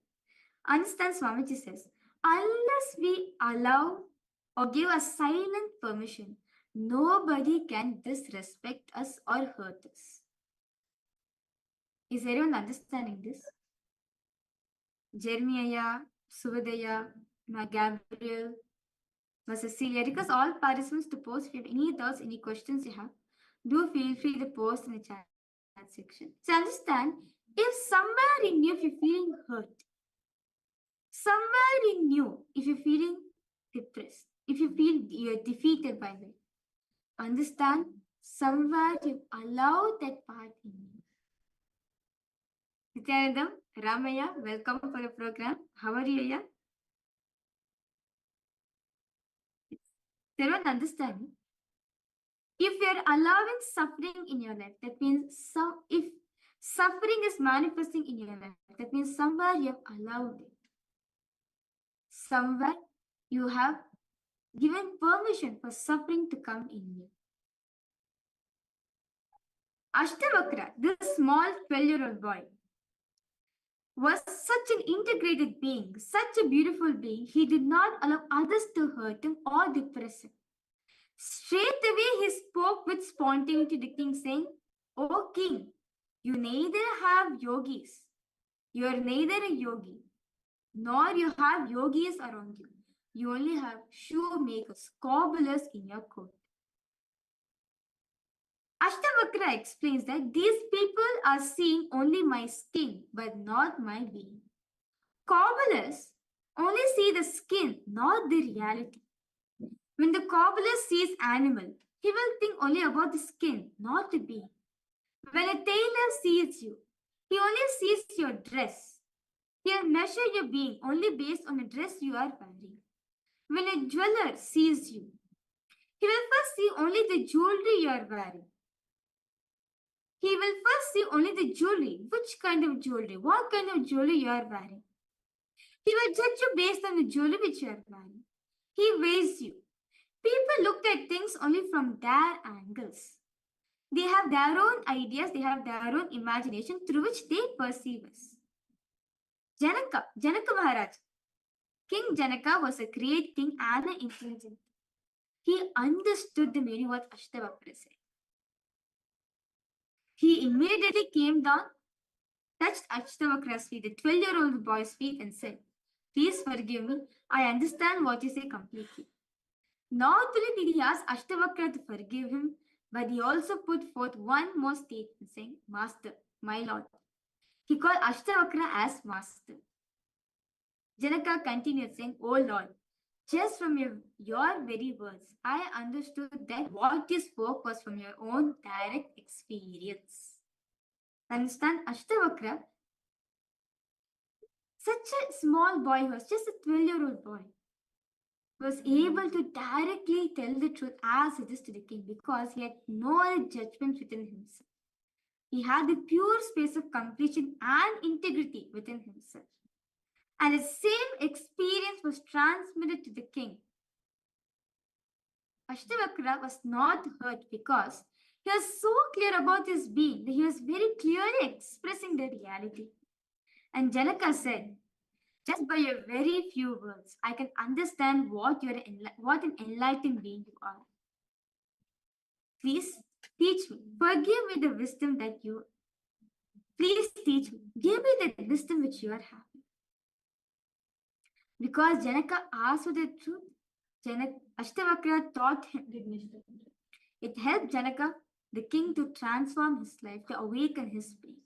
Understand, Swamiji says, unless we allow or give a silent permission, nobody can disrespect us or hurt us. Is everyone understanding this? Jeremiah, Suvadaya, Ma Gabriel, Ma Cecilia. Request all participants to post if you have any thoughts, any questions you have. Do feel free to post in the chat section. So understand, if somewhere in you, if you're feeling hurt, somewhere in you, if you're feeling depressed, if you feel you're defeated by it, understand, somewhere you allow that part in you. Nityanandam, Ramaya, welcome for the program. How are you, Aya? Everyone understand? If you're allowing suffering in your life, that means if suffering is manifesting in your life, that means somewhere you have allowed it. Somewhere you have given permission for suffering to come in you. Ashtavakra, this small 12-year-old boy, was such an integrated being, such a beautiful being. He did not allow others to hurt him or depress him. Straight away he spoke with spontaneity to the king, saying, "O king, you neither have yogis, you are neither a yogi, nor you have yogis around you. You only have shoemakers, cobblers in your court." Ashtavakra explains that these people are seeing only my skin, but not my being. Cobblers only see the skin, not the reality. When the cobbler sees animal, he will think only about the skin, not the being. When a tailor sees you, he only sees your dress. He will measure your being only based on the dress you are wearing. When a jeweler sees you, he will first see only the jewelry you are wearing. He will first see only the jewelry. Which kind of jewelry? What kind of jewelry you are wearing? He will judge you based on the jewelry which you are wearing. He weighs you. People look at things only from their angles. They have their own ideas, they have their own imagination through which they perceive us. Janaka Maharaj, King Janaka was a great king and an intelligent. He understood the meaning of what Ashtavakra said. He immediately came down, touched Ashtavakra's feet, the 12-year-old boy's feet, and said, "Please forgive me. I understand what you say completely." Not only did he ask Ashtavakra to forgive him, but he also put forth one more statement saying, "Master, my lord." He called Ashtavakra as master. Janaka continued saying, "O Lord, just from your very words, I understood that what you spoke was from your own direct experience." Understand, Ashtavakra, such a small boy, he was just a 12-year-old boy, was able to directly tell the truth as it is to the king because he had no judgment within himself. He had the pure space of completion and integrity within himself. And the same experience was transmitted to the king. Ashtavakra was not hurt because he was so clear about his being that he was very clearly expressing the reality. And Janaka said, "Just by your very few words, I can understand what an enlightened being you are. Please teach me. Forgive me the wisdom that you. Please teach me. Give me the wisdom which you are having." Because Janaka asked for the truth, Ashtavakra taught him the wisdom. It helped Janaka, the king, to transform his life, to awaken his being.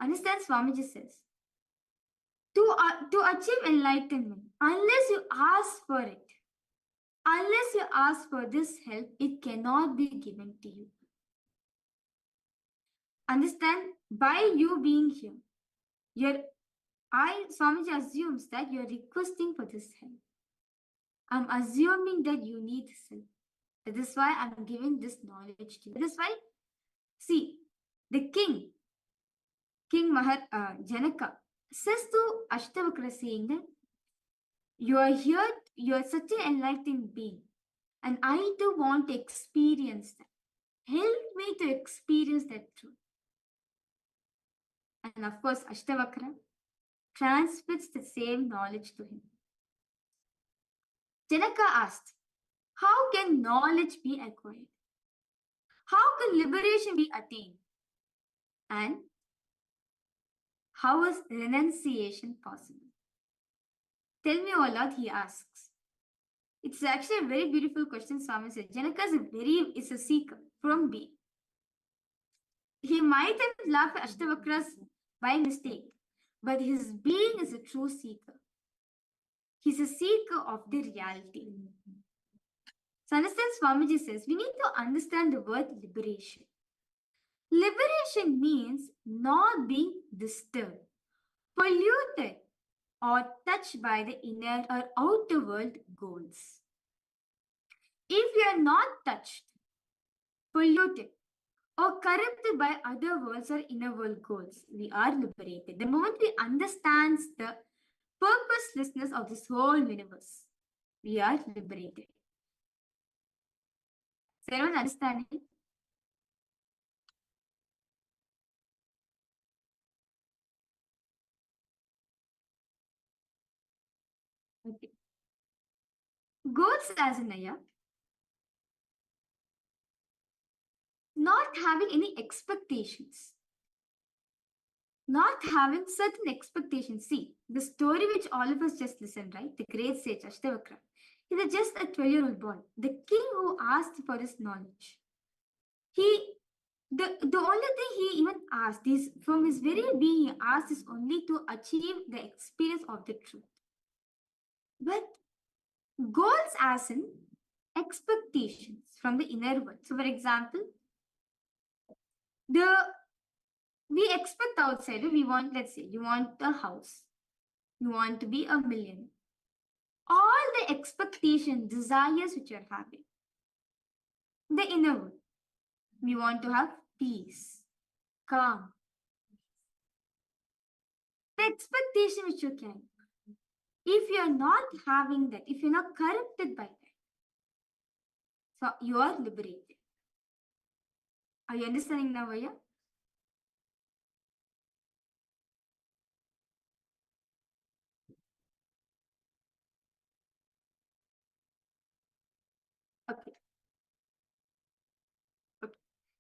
Understand, Swamiji says, to achieve enlightenment, unless you ask for it, unless you ask for this help, it cannot be given to you. Understand, by you being here, Swamiji assumes that you're requesting for this help. I'm assuming that you need this help. That is why I'm giving this knowledge to you. That is why, see, the king Janaka, says to Ashtavakra, saying that you are here, you are such an enlightened being, and I too want to experience that. Help me to experience that truth. And of course, Ashtavakra transmits the same knowledge to him. Janaka asked, "How can knowledge be acquired? How can liberation be attained? And how is renunciation possible? Tell me, O Lord, he asks. It's actually a very beautiful question, Swami said. Janaka is a seeker from being. He might have loved Ashtavakras by mistake, but his being is a true seeker. He's a seeker of the reality. So understand, Swamiji says, we need to understand the word liberation. Liberation means not being disturbed, polluted, or touched by the inner or outer world goals. If we are not touched, polluted, or corrupted by other worlds or inner world goals, we are liberated. The moment we understand the purposelessness of this whole universe, we are liberated. Is everyone understanding? Okay. Goals as in not having any expectations. Not having certain expectations. See, the story which all of us just listened, right? The great sage Ashtavakra. He was just a 12-year-old boy. The king who asked for his knowledge. The only thing he even asked is, from his very being, he asked is only to achieve the experience of the truth. But goals as in expectations from the inner world. So, for example, we expect outside, we want, let's say, you want a house, you want to be a millionaire. All the expectations, desires which you're having, the inner world, we want to have peace, calm. The expectation which you carry, if you're not having that, if you're not corrupted by that, so you are liberated. Are you understanding now, Vaya? Okay.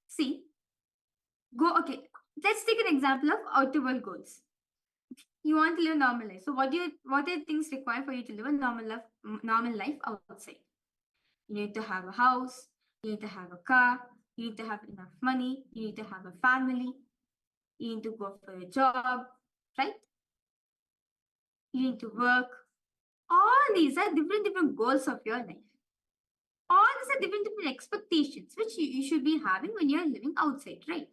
See, okay. Let's take an example of outer world goals. You want to live a normal life. So what are things required for you to live a normal life outside? You need to have a house, you need to have a car, you need to have enough money, you need to have a family, you need to go for a job, right? You need to work. All these are different goals of your life. All these are different expectations which you should be having when you're living outside, right?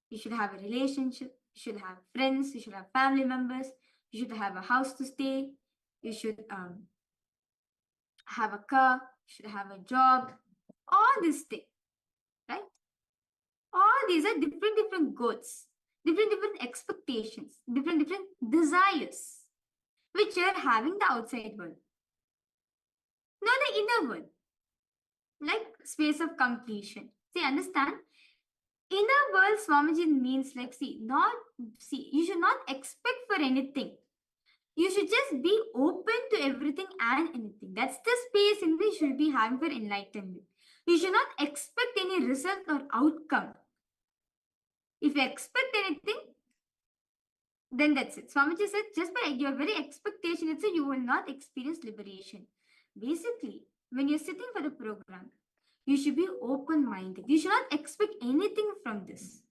You should have a relationship, you should have friends, you should have family members, you should have a house to stay, you should have a car, you should have a job, all these things, right? All these are different goals, different expectations, different desires, which you are having the outside world. Not the inner world, like space of completion. See, understand? Inner world, Swamiji, means like, you should not expect for anything. You should just be open to everything and anything. That's the space in which you should be having for enlightenment. You should not expect any result or outcome. If you expect anything, then that's it. Swamiji said, just by your very expectation itself, you will not experience liberation. Basically, when you're sitting for the program, you should be open-minded. You should not expect anything from this.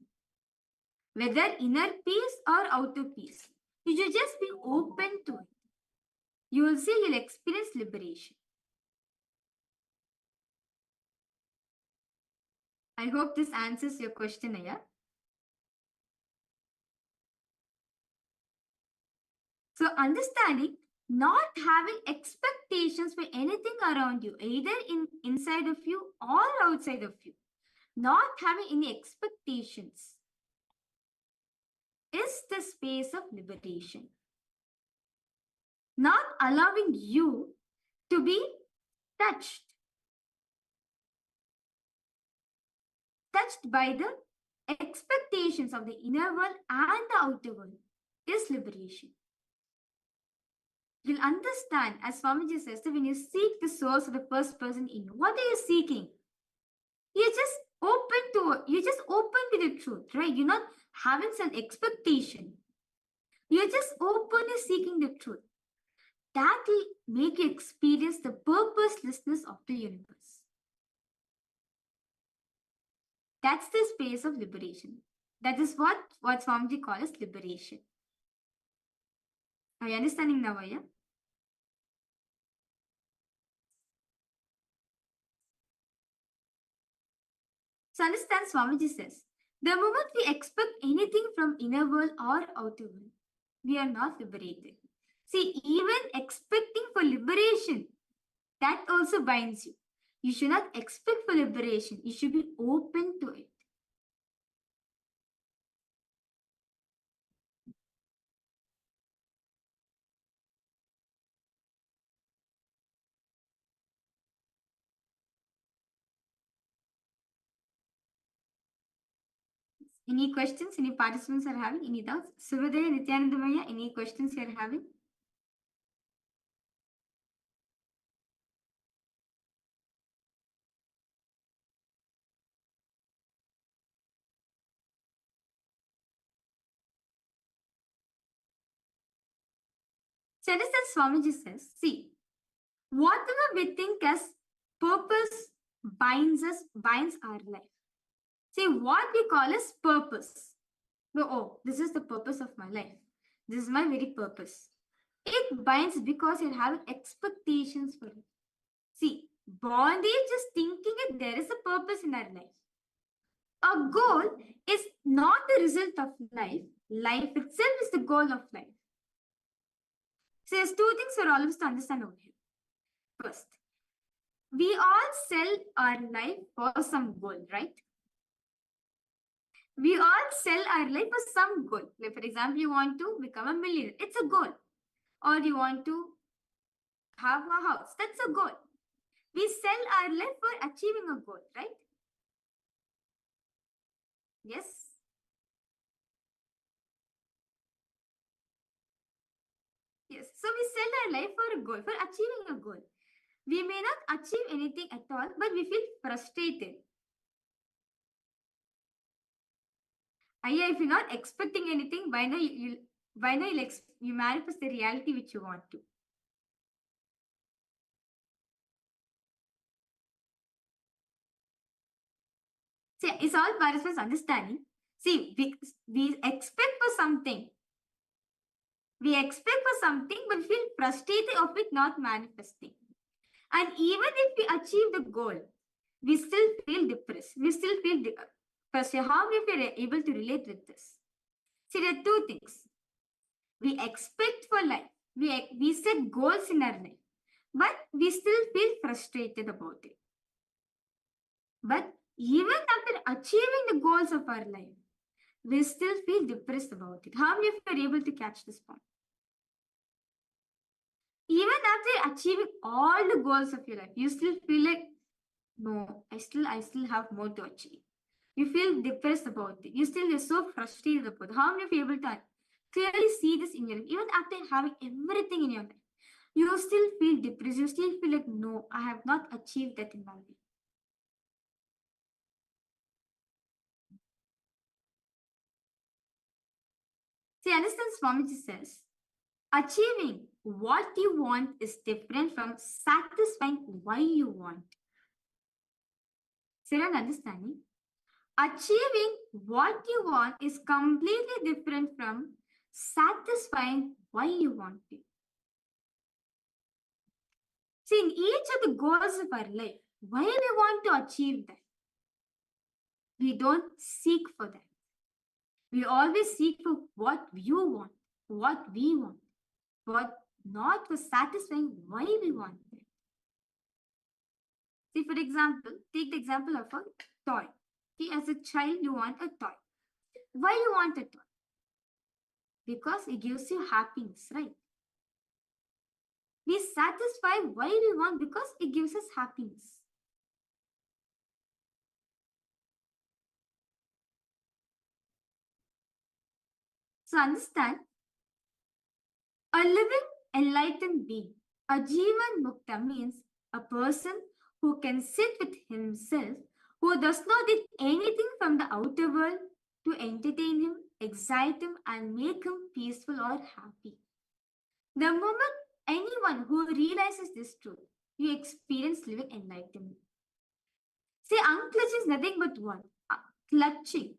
Whether inner peace or outer peace. You should just be open to it. You will see you'll experience liberation. I hope this answers your question, Aya. So understanding, not having expectations for anything around you, either inside of you or outside of you. Not having any expectations is the space of liberation. Not allowing you to be touched by the expectations of the inner world and the outer world is liberation. You'll understand, as Swamiji says, that when you seek the source of the first person in you, what are you seeking? You're just open to the truth, right? You're not having some expectation. You're just openly seeking the truth. That will make you experience the purposelessness of the universe. That's the space of liberation. That is what Swamiji calls as liberation. Are you understanding now, Aya? So understand, Swamiji says, the moment we expect anything from inner world or outer world, we are not liberated. See, even expecting for liberation, that also binds you. You should not expect for liberation. You should be open to it. Any questions? Any participants are having? Any doubts? Subhadaya, Nithyanandamaya, any questions you are having? So understand, Swamiji says, see, whatever we think as purpose binds our life. See, what we call as purpose. Oh, this is the purpose of my life. This is my very purpose. It binds because you're having expectations for it. See, bondage is thinking that there is a purpose in our life. A goal is not the result of life. Life itself is the goal of life. So there's two things we're always to understand over here. First, we all sell our life for some goal, right? We all sell our life for some goal. Like for example, you want to become a millionaire. It's a goal. Or you want to have a house. That's a goal. We sell our life for achieving a goal, right? Yes? Yes. So we sell our life for a goal, for achieving a goal. We may not achieve anything at all, but we feel frustrated. If you're not expecting anything, by now you manifest the reality which you want to. See, it's all participants understanding. See, we expect for something. We expect for something, but feel frustrated of it not manifesting. And even if we achieve the goal, we still feel depressed. We still feel frustrated. How many of you are able to relate with this? See, there are two things. We expect for life. We set goals in our life, but we still feel frustrated about it. But even after achieving the goals of our life, we still feel depressed about it. How many of you are able to catch this point? Even after achieving all the goals of your life, you still feel like, no, I still have more to achieve. You feel depressed about it. You still are so frustrated about it. How many of you are able to clearly see this in your life? Even after having everything in your life, you still feel depressed. You still feel like, no, I have not achieved that in my life. See, understand, Swamiji says, achieving what you want is different from satisfying why you want. So you're understanding? Achieving what you want is completely different from satisfying why you want it. See, in each of the goals of our life, why we want to achieve that? We don't seek for that. We always seek for what you want, what we want, but not for satisfying why we want it. See, for example, take the example of a toy. See, as a child, you want a toy. Why you want a toy? Because it gives you happiness, right? We satisfy why we want because it gives us happiness. So understand, a living enlightened being, a Jivan Mukta means a person who can sit with himself, who does not need anything from the outer world to entertain him, excite him, and make him peaceful or happy. The moment anyone who realizes this truth, you experience living enlightenment. See, unclutching is nothing but what? Clutching.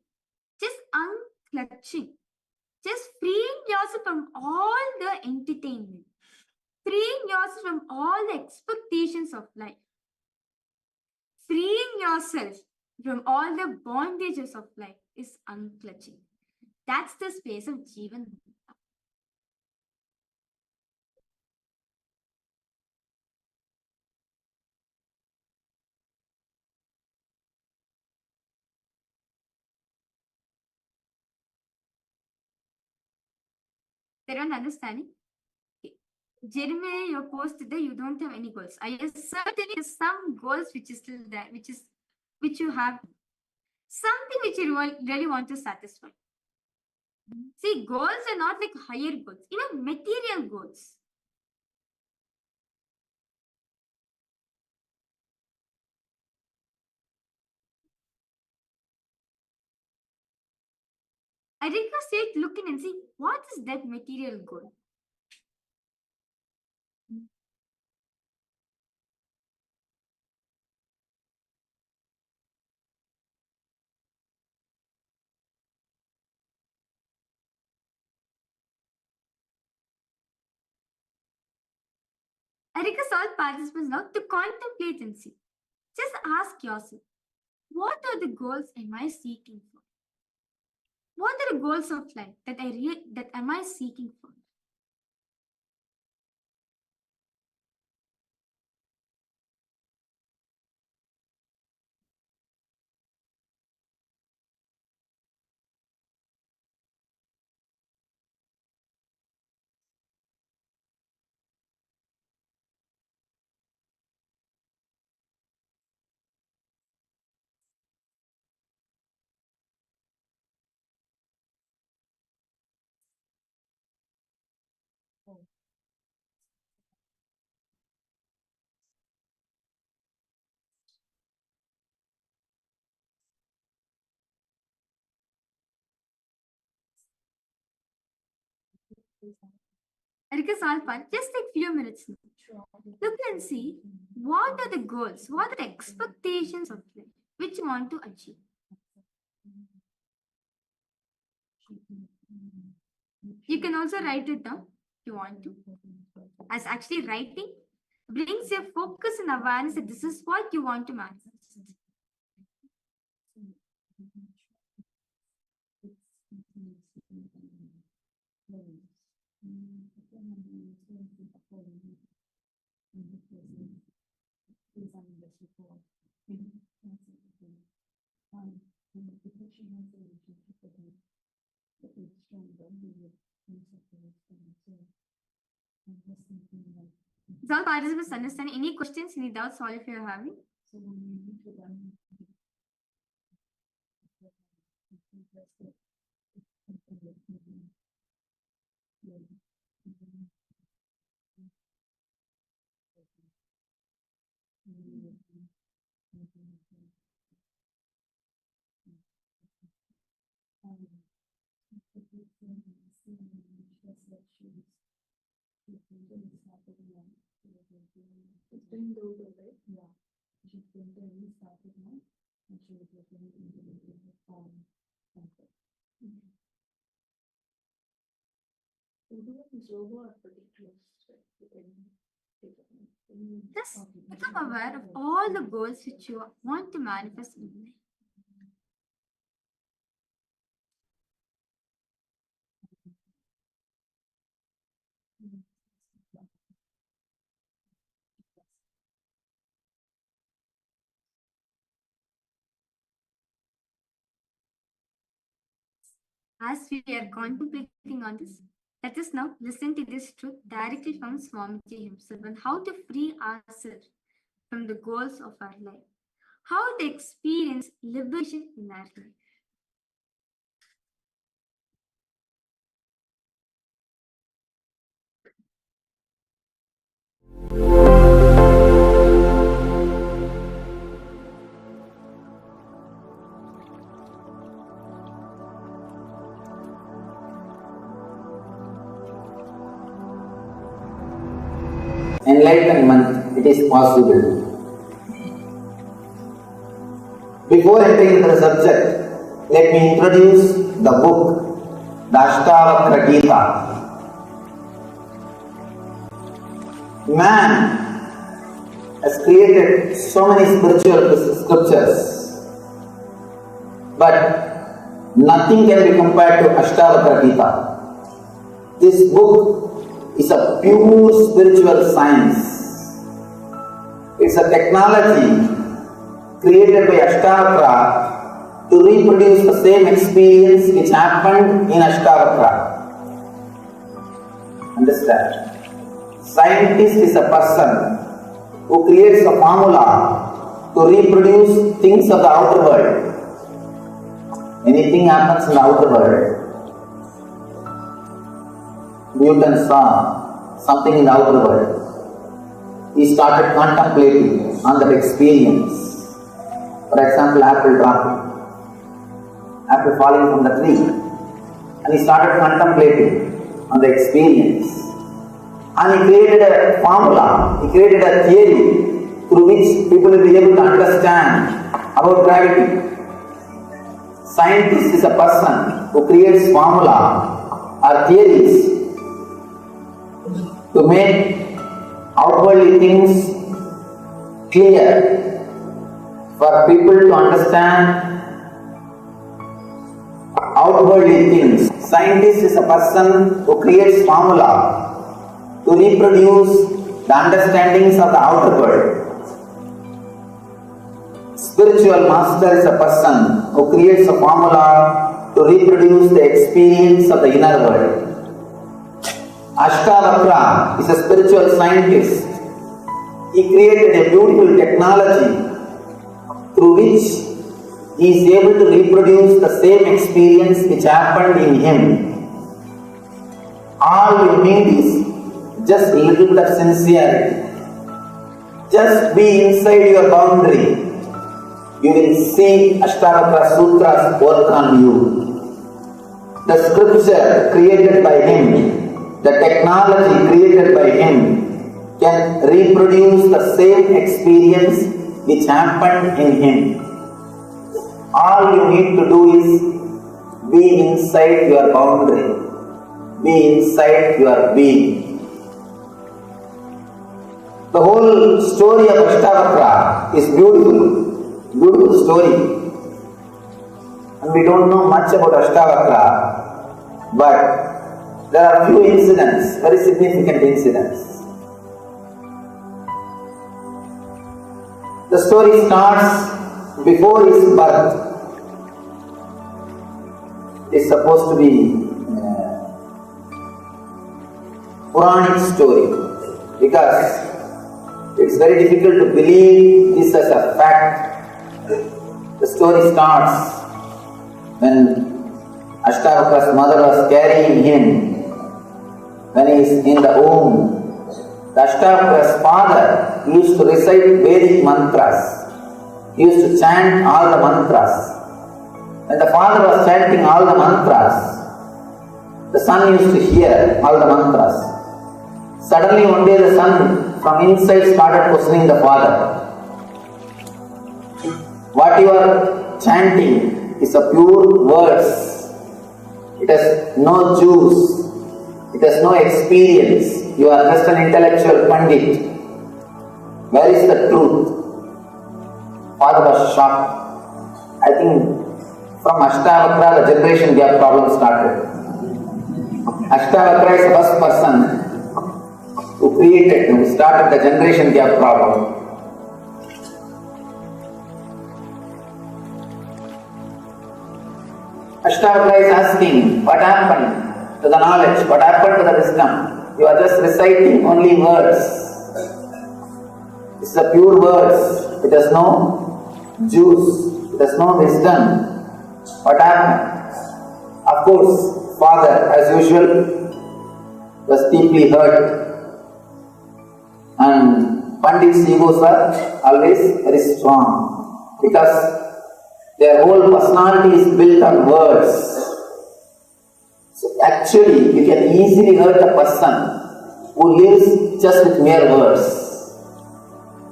Just unclutching. Just freeing yourself from all the entertainment. Freeing yourself from all the expectations of life. Freeing yourself from all the bondages of life is unclutching. That's the space of Jivan. They don't understand it. Jeremy, your post there, you don't have any goals. I certainly have some goals which is still there, which you have something which you really want to satisfy. See, goals are not like higher goals, even material goals. I request you to look in and see what is that material goal. I request all participants now to contemplate and see. Just ask yourself, what are the goals am I seeking for? What are the goals of life that am I seeking for? Because Alpan, just take few minutes now. Look and see what are the goals, what are the expectations of life which you want to achieve. You can also write it down if you want to. As actually writing brings your focus and awareness that this is what you want to manifest. Is all participants understand? Any questions, any doubts, all if you are having? Just become aware of all the goals which you want to manifest in life. As we are contemplating on this, let us now listen to this truth directly from Swamiji himself on how to free ourselves from the goals of our life, how to experience liberation in our life. enlightenment, it is possible. Before entering into the subject, let me introduce the book, the Ashtavakra Gita. Man has created so many spiritual scriptures, but nothing can be compared to Ashtavakra Gita. This book is a pure spiritual science. It's a technology created by Ashtavakra to reproduce the same experience which happened in Ashtavakra. Understand? Scientist is a person who creates a formula to reproduce things of the outer world. Anything happens in the outer world. Newton saw something in the outer world. He started contemplating on that experience. For example, apple dropping, apple falling from the tree, and he started contemplating on the experience. And he created a formula, he created a theory through which people will be able to understand about gravity. Scientist is a person who creates formula or theories to make outwardly things clear for people to understand outwardly things. Scientist is a person who creates formula to reproduce the understandings of the outer world. Spiritual master is a person who creates a formula to reproduce the experience of the inner world. Ashtavakra is a spiritual scientist. He created a beautiful technology through which he is able to reproduce the same experience which happened in him. All you need is just a little bit of sincerity. Just be inside your boundary. You will see Ashtavakra Sutras work on you. The scripture created by him, the technology created by him, can reproduce the same experience which happened in him. All you need to do is be inside your boundary. Be inside your being. The whole story of Ashtavakra is beautiful story. And we don't know much about Ashtavakra, but there are few incidents, very significant incidents. The story starts before his birth. It's supposed to be a Puranic story because it's very difficult to believe this as a fact. The story starts when Ashtavakara's mother was carrying him, when he is in the womb. The Ashtavakara's father used to recite Vedic mantras. He used to chant all the mantras. When the father was chanting all the mantras, the son used to hear all the mantras. Suddenly one day the son from inside started questioning the father. What you are chanting is a pure words. It has no juice. It has no experience. You are just an intellectual pandit. Where is the truth? Father was shocked. I think from Ashtavakra the generation gap problem started. Ashtavakra is the first person who started the generation gap problem. Ashtavakra is asking, what happened to the knowledge? What happened to the wisdom? You are just reciting only words. It's the pure words. It has no juice. It has no wisdom. What happened? Of course, father, as usual, was deeply hurt. And Pandits' egos are always very strong because their whole personality is built on words. So actually, you can easily hurt a person who lives just with mere words.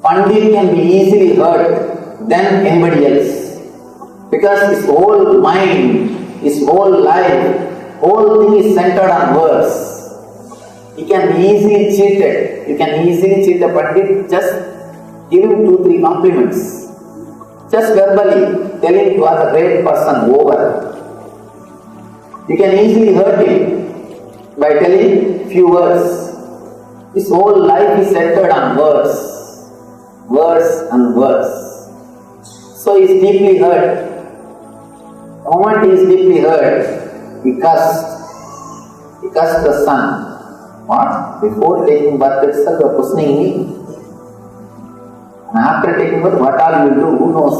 Pandit can be easily heard than anybody else, because his whole mind, his whole life, whole thing is centered on words. He can be easily cheated. You can easily cheat a Pandit. Just give him 2-3 compliments. Just verbally tell him you are a great person, over. You can easily hurt him by telling few words. His whole life is centered on words. Words and words. So he is deeply hurt. The moment he is deeply hurt, he cursed. He cursed the sun. What? Before taking birth itself, you are questioning me. And after taking birth, what all you will do, who knows?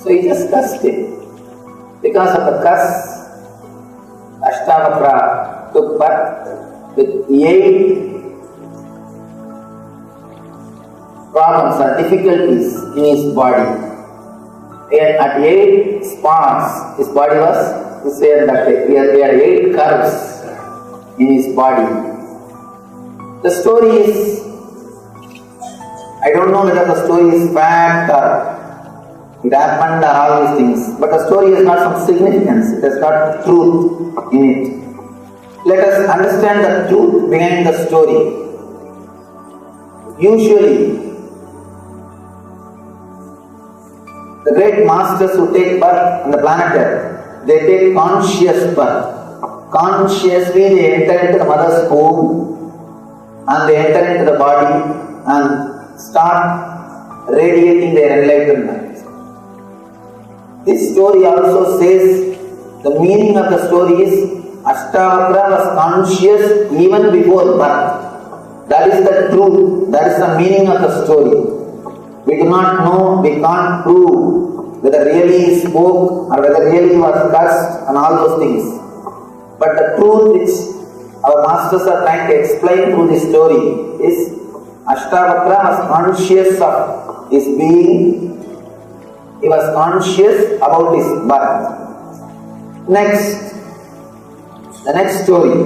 So he just cursed him. Because of the curse, Ashtavakra took birth with 8 problems or difficulties in his body. And at 8 spots, his body was, he said that he had 8 curves in his body. The story is, I don't know whether the story is fact or it happened or all these things, but the story has got some significance, it has got truth in it. Let us understand the truth behind the story. Usually, the great masters who take birth on the planet Earth, they take conscious birth. Consciously they enter into the mother's womb and they enter into the body and start radiating their enlightenment. This story also says, the meaning of the story is Ashtavakra was conscious even before birth. That is the truth, that is the meaning of the story. We do not know, we can't prove whether really he spoke or whether really he was cursed and all those things. But the truth which our masters are trying to explain through this story is Ashtavakra was conscious of his being, he was conscious about his birth. Next, the next story,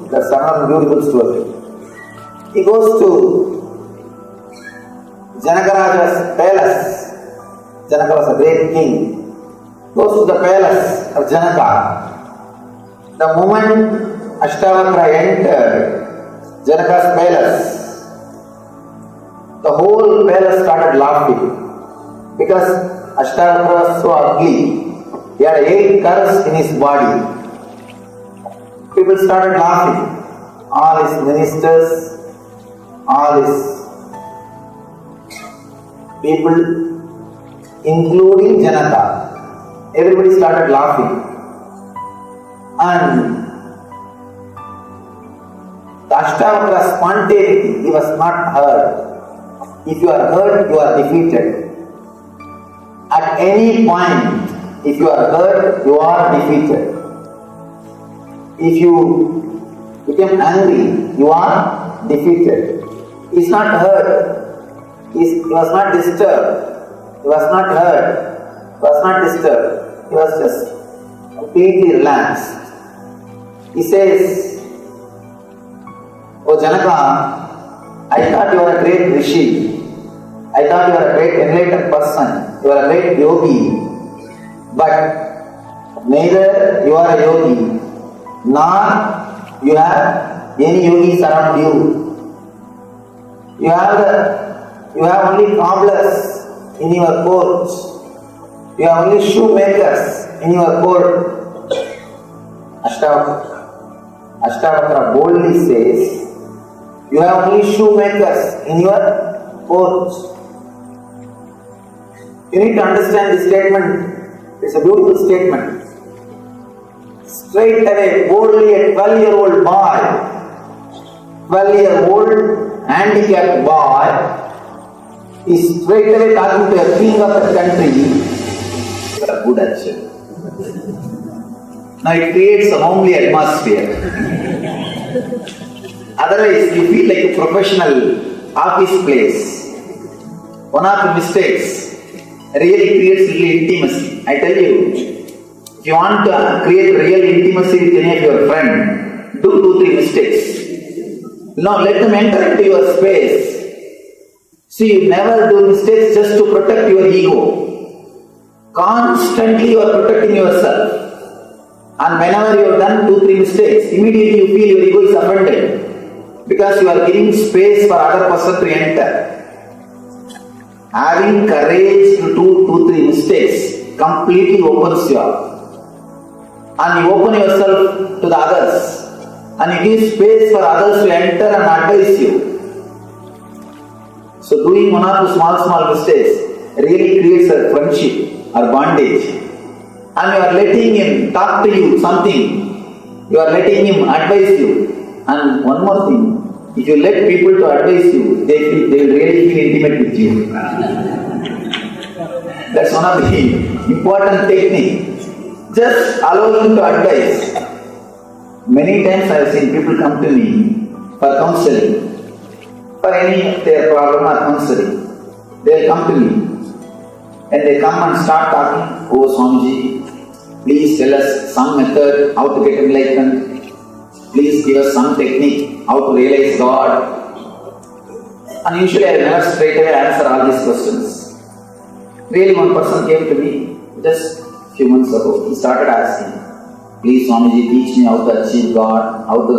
that's another beautiful story. He goes to Janakaraja's palace. Janaka was a great king. Goes to the palace of Janaka. The moment Ashtavakra entered Janaka's palace, the whole palace started laughing because Ashtavakra was so ugly. He had 8 curves in his body. People started laughing. All his ministers, all his people, including Janaka, everybody started laughing. And the Ashtavakra spontaneity, he was not hurt. If you are hurt, you are defeated. At any point, if you are hurt, you are defeated. If you become angry, you are defeated. He is not hurt. He was not disturbed. He was not hurt. He was not disturbed. He was just completely relaxed. He says, "Oh Janaka, I thought you were a great rishi. I thought you were a great enlightened person. You are a great yogi. But neither you are a yogi, nor you have any yogis around you. You have only cobblers in your court. You have only shoemakers in your court." Ashtavakra boldly says, "You have only shoemakers in your court." You need to understand this statement. It's a beautiful statement. Straight away, boldly, a 12-year-old boy, 12-year-old handicapped boy, is straight away talking to a king of the country. You are good at it. Now it creates a homely atmosphere. Otherwise, you feel like a professional office place. One of the mistakes really creates real intimacy. I tell you, if you want to create real intimacy with any of your friend, do 2-3 mistakes. No, let them enter into your space. See, you never do mistakes just to protect your ego. Constantly you are protecting yourself. And whenever you have done 2-3 mistakes, immediately you feel your ego is offended. Because you are giving space for other person to enter. Having courage to do 2-3 mistakes completely opens you up. And you open yourself to the others. And you give space for others to enter and advise you. So doing 1 or 2 small mistakes really creates a friendship or bondage. And you are letting him talk to you something. You are letting him advise you. And one more thing, if you let people to advise you, they will really feel intimate with you. That's one of the important techniques. Just allow him to advise. Many times I have seen people come to me for counseling. For any of their problem or counseling. They will come to me. And they come and start talking, "Oh Swamiji, please tell us some method how to get enlightenment. Please give us some technique how to realize God." And usually I never straight away answer all these questions. Really, one person came to me just a few months ago. He started asking, "Please Swamiji, teach me how to achieve God, how to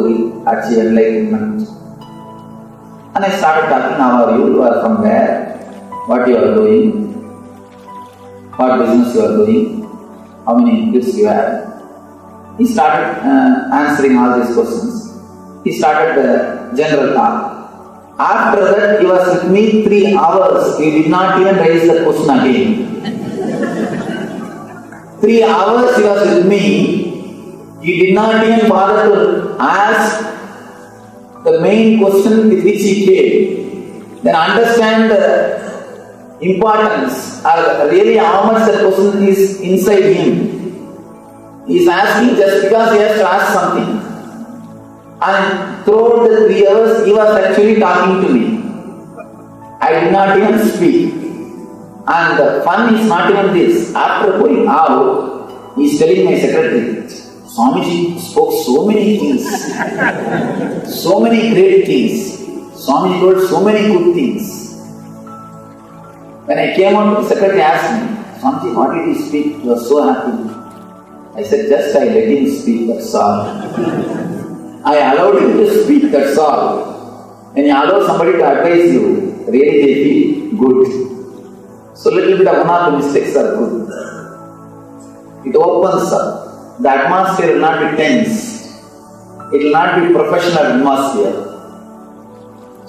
achieve enlightenment." And I started talking, "How are you? You are from where? What you are doing? What business you are doing? How many kids you have?" He started answering all these questions. He started the general talk. After that, he was with me 3 hours. He did not even raise the question again. 3 hours he was with me. He did not even bother to ask the main question with which he came. Then understand the importance or really how much the question is inside him. He is asking just because he has to ask something. And throughout the 3 hours, he was actually talking to me. I did not even speak. And the fun is not even this. After going out, he is telling my secretary, "Swamiji spoke so many things, so many great things. Swamiji told so many good things." When I came out, the secretary asked me, "Swamiji, what did he speak? You were so happy." I said, "Just I let him speak, that's all." I allowed him to speak, that's all. When you allow somebody to advise you, really they feel good. So little bit of 1 or 2 mistakes are good. It opens up. The atmosphere will not be tense. It will not be professional atmosphere.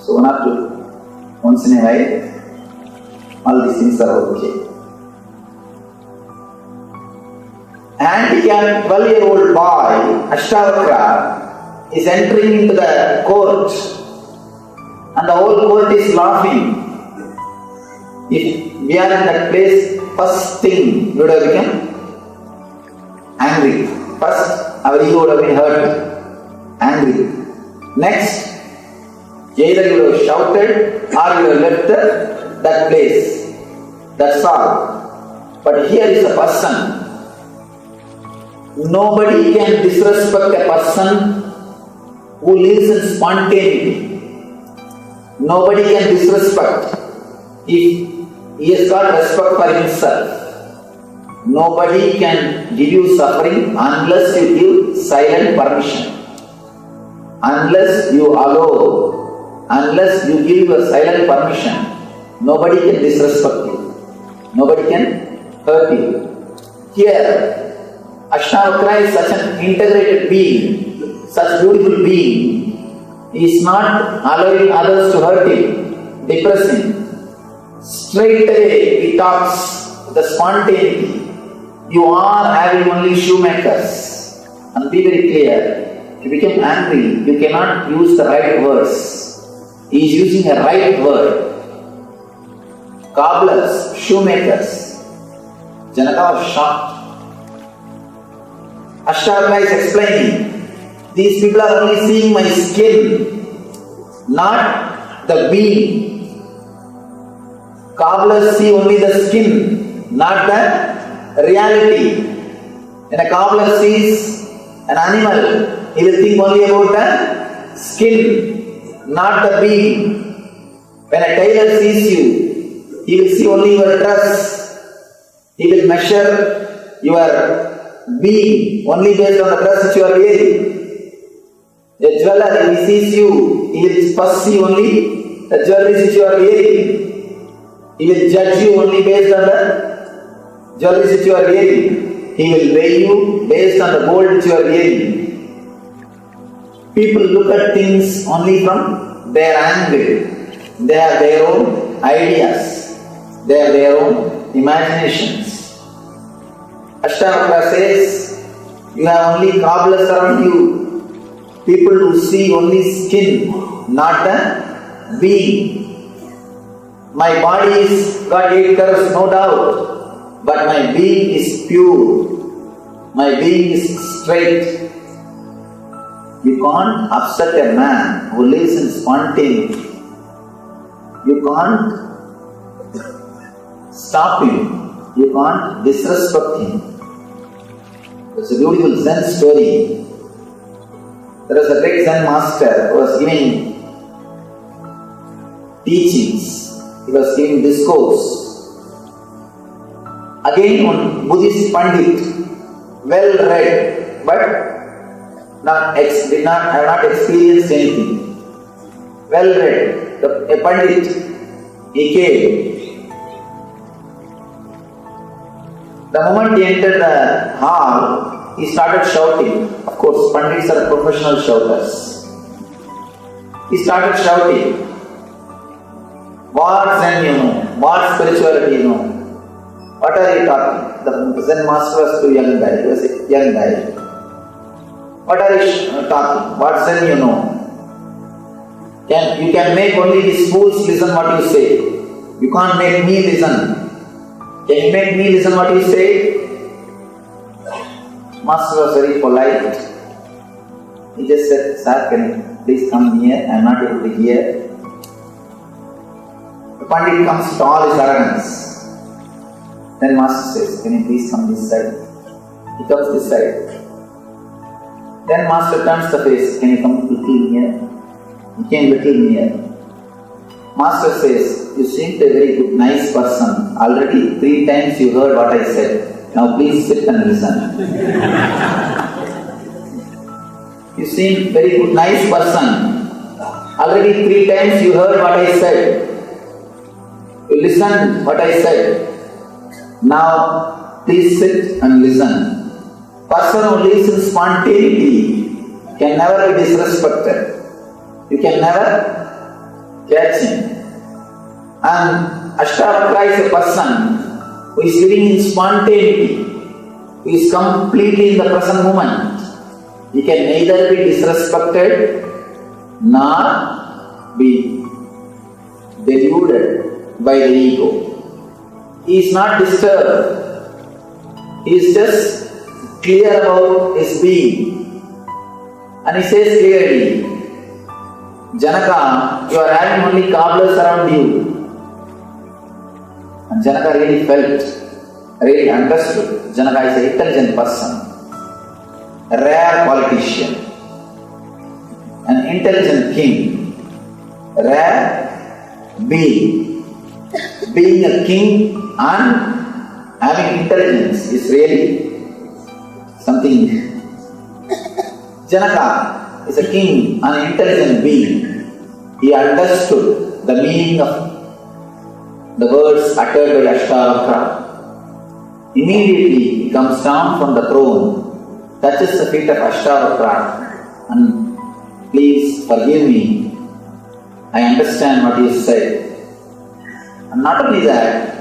So 1 or 2, once in a while, all these things are okay. Handicapped 12-year-old boy, Ashtavakra, is entering into the court and the whole court is laughing. If we are in that place, first thing we would have become angry. First, our ego would have been hurt, angry. Next, either you would have shouted or you would have left that place. That's all. But here is a person. Nobody can disrespect a person who lives in spontaneity. Nobody can disrespect if he has got respect for himself. Nobody can give you suffering unless you give silent permission. Unless you allow, unless you give your silent permission, nobody can disrespect you. Nobody can hurt you. Here, Ashtavakra is such an integrated being, such beautiful being. He is not allowing others to hurt him, depress him. Straight away he talks with the spontaneity. You are having only shoemakers. And be very clear, if you become angry, you cannot use the right words. He is using a right word. Cobblers, shoemakers. Janata was shocked. Ashtavakra is explaining, these people are only seeing my skin, not the being. Cobblers see only the skin, not the reality. When a cobbler sees an animal, he will think only about the skin, not the being. When a tailor sees you, he will see only your dress. He will measure your being only based on the dress which you are wearing. A jeweler, if he sees you, he will first see only the jewelry which you are wearing. He will judge you only based on the jewelry which you are wearing. He will weigh you based on the gold which you are wearing. People look at things only from their angle. They have their own ideas. They have their own imaginations. Ashtavakra says, you have only cobblers around you. People who see only skin, not the being. My body is got 8 curves, no doubt, but my being is pure. My being is straight. You can't upset a man who lives in spontaneity. You can't stop him. You can't disrespect him. It's a beautiful Zen story. There was a great Zen master who was giving teachings. He was giving discourse. Again, one Buddhist pandit, well read, but have not experienced anything. Well read, a pandit, he came. The moment he entered the hall, he started shouting. Of course, pandits are professional shouters. He started shouting. What Zen you know? What spirituality you know? What are you talking? The Zen master was too young guy. He was a young guy. What are you talking? What Zen you know? You can make only these fools listen what you say. You can't make me listen. Can you make me listen what you say? Master was very polite. He just said, Sir, can you please come near? I am not able to hear. The Pandit comes with all his arrogance. Then Master says, can you please come this side? He comes this side. Then Master turns the face, can you come little near? He came little near. Master says, you seem a very good, nice person. Already 3 times you heard what I said. Now please sit and listen. You seem very good, nice person. Already 3 times you heard what I said. You listened what I said. Now please sit and listen. Person who lives in spontaneity can never be disrespected. You can never catch him. And Ashtavakra is a person who is living in spontaneity, who is completely in the present moment. He can neither be disrespected nor be deluded by the ego. He is not disturbed. He is just clear about his being. And he says clearly, Janaka, you are having only cobblers around you. And Janaka really felt, really understood. Janaka is an intelligent person, a rare politician, an intelligent king, a rare being. Being a king and having intelligence is really something. Janaka is a king and an intelligent being. He understood the meaning of the words uttered by Ashtavakra. Immediately he comes down from the throne, touches the feet of Ashtavakra, and please forgive me. I understand what you said. And not only that,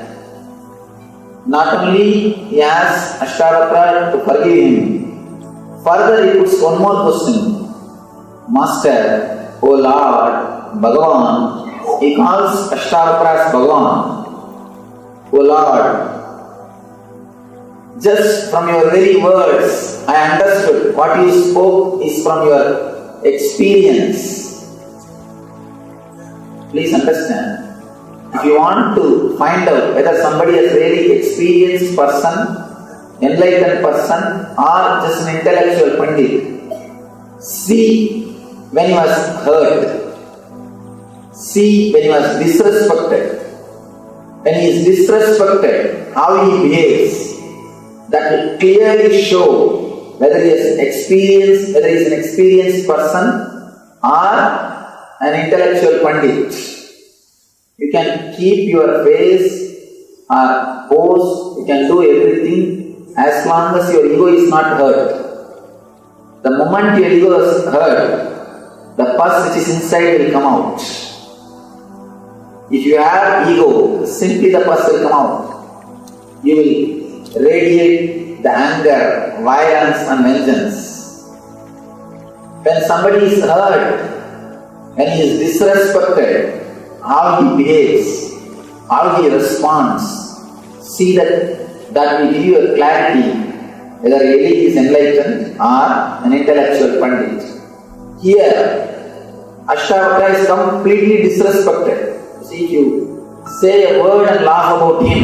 not only he asks Ashtavakra to forgive him, further he puts one more question. Master, O Lord, Bhagavan, he calls Ashtavakra as Bhagavan. O Lord, just from your very words, I understood what you spoke is from your experience. Please understand. If you want to find out whether somebody is really experienced person, enlightened person, or just an intellectual pandit, see when he was hurt, See when he was disrespected. When he is disrespected, how he behaves, that will clearly show whether he is an experienced person or an intellectual pandit. You can keep your face or pose, you can do everything as long as your ego is not hurt. The moment your ego is hurt, the pus which is inside will come out. If you have ego, simply the pus will come out. You will radiate the anger, violence and vengeance. When somebody is hurt, when he is disrespected, how he behaves, how he responds, see that will give you a clarity whether really is enlightened or an intellectual pandit. Here, Ashtavakra is completely disrespected. See, if you say a word and laugh about him,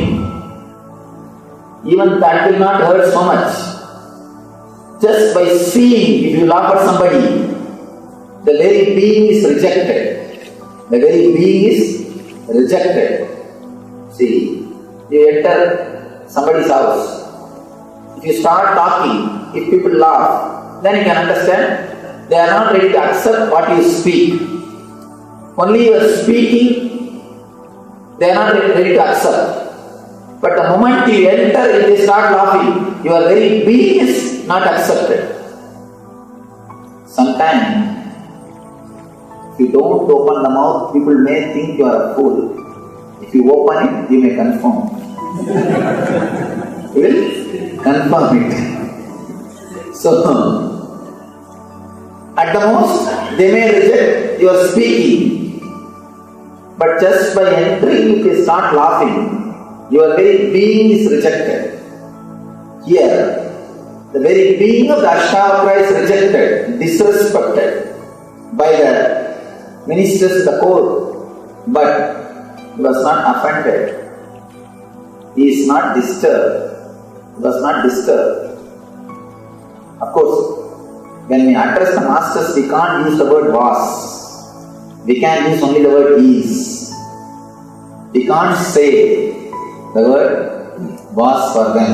even that will not hurt so much. Just by seeing, if you laugh at somebody, the very being is rejected. The very being is rejected. See, you enter somebody's house. If you start talking, if people laugh, then you can understand they are not ready to accept what you speak. Only you are speaking, they are not ready to accept. But the moment you enter, if they start laughing, your very being is not accepted. Sometimes, if you don't open the mouth, people may think you are a fool. If you open it, you may confirm. You will confirm it. So, at the most, they may reject your speaking. But just by entering, if you start laughing, your very being is rejected. Here, the very being of the Ashtavakra is rejected, disrespected by the ministers of the court. But he was not offended. He is not disturbed. He was not disturbed. Of course, when we address the masters, we can't use the word was. We can use only the word is. We can't say the word was for them.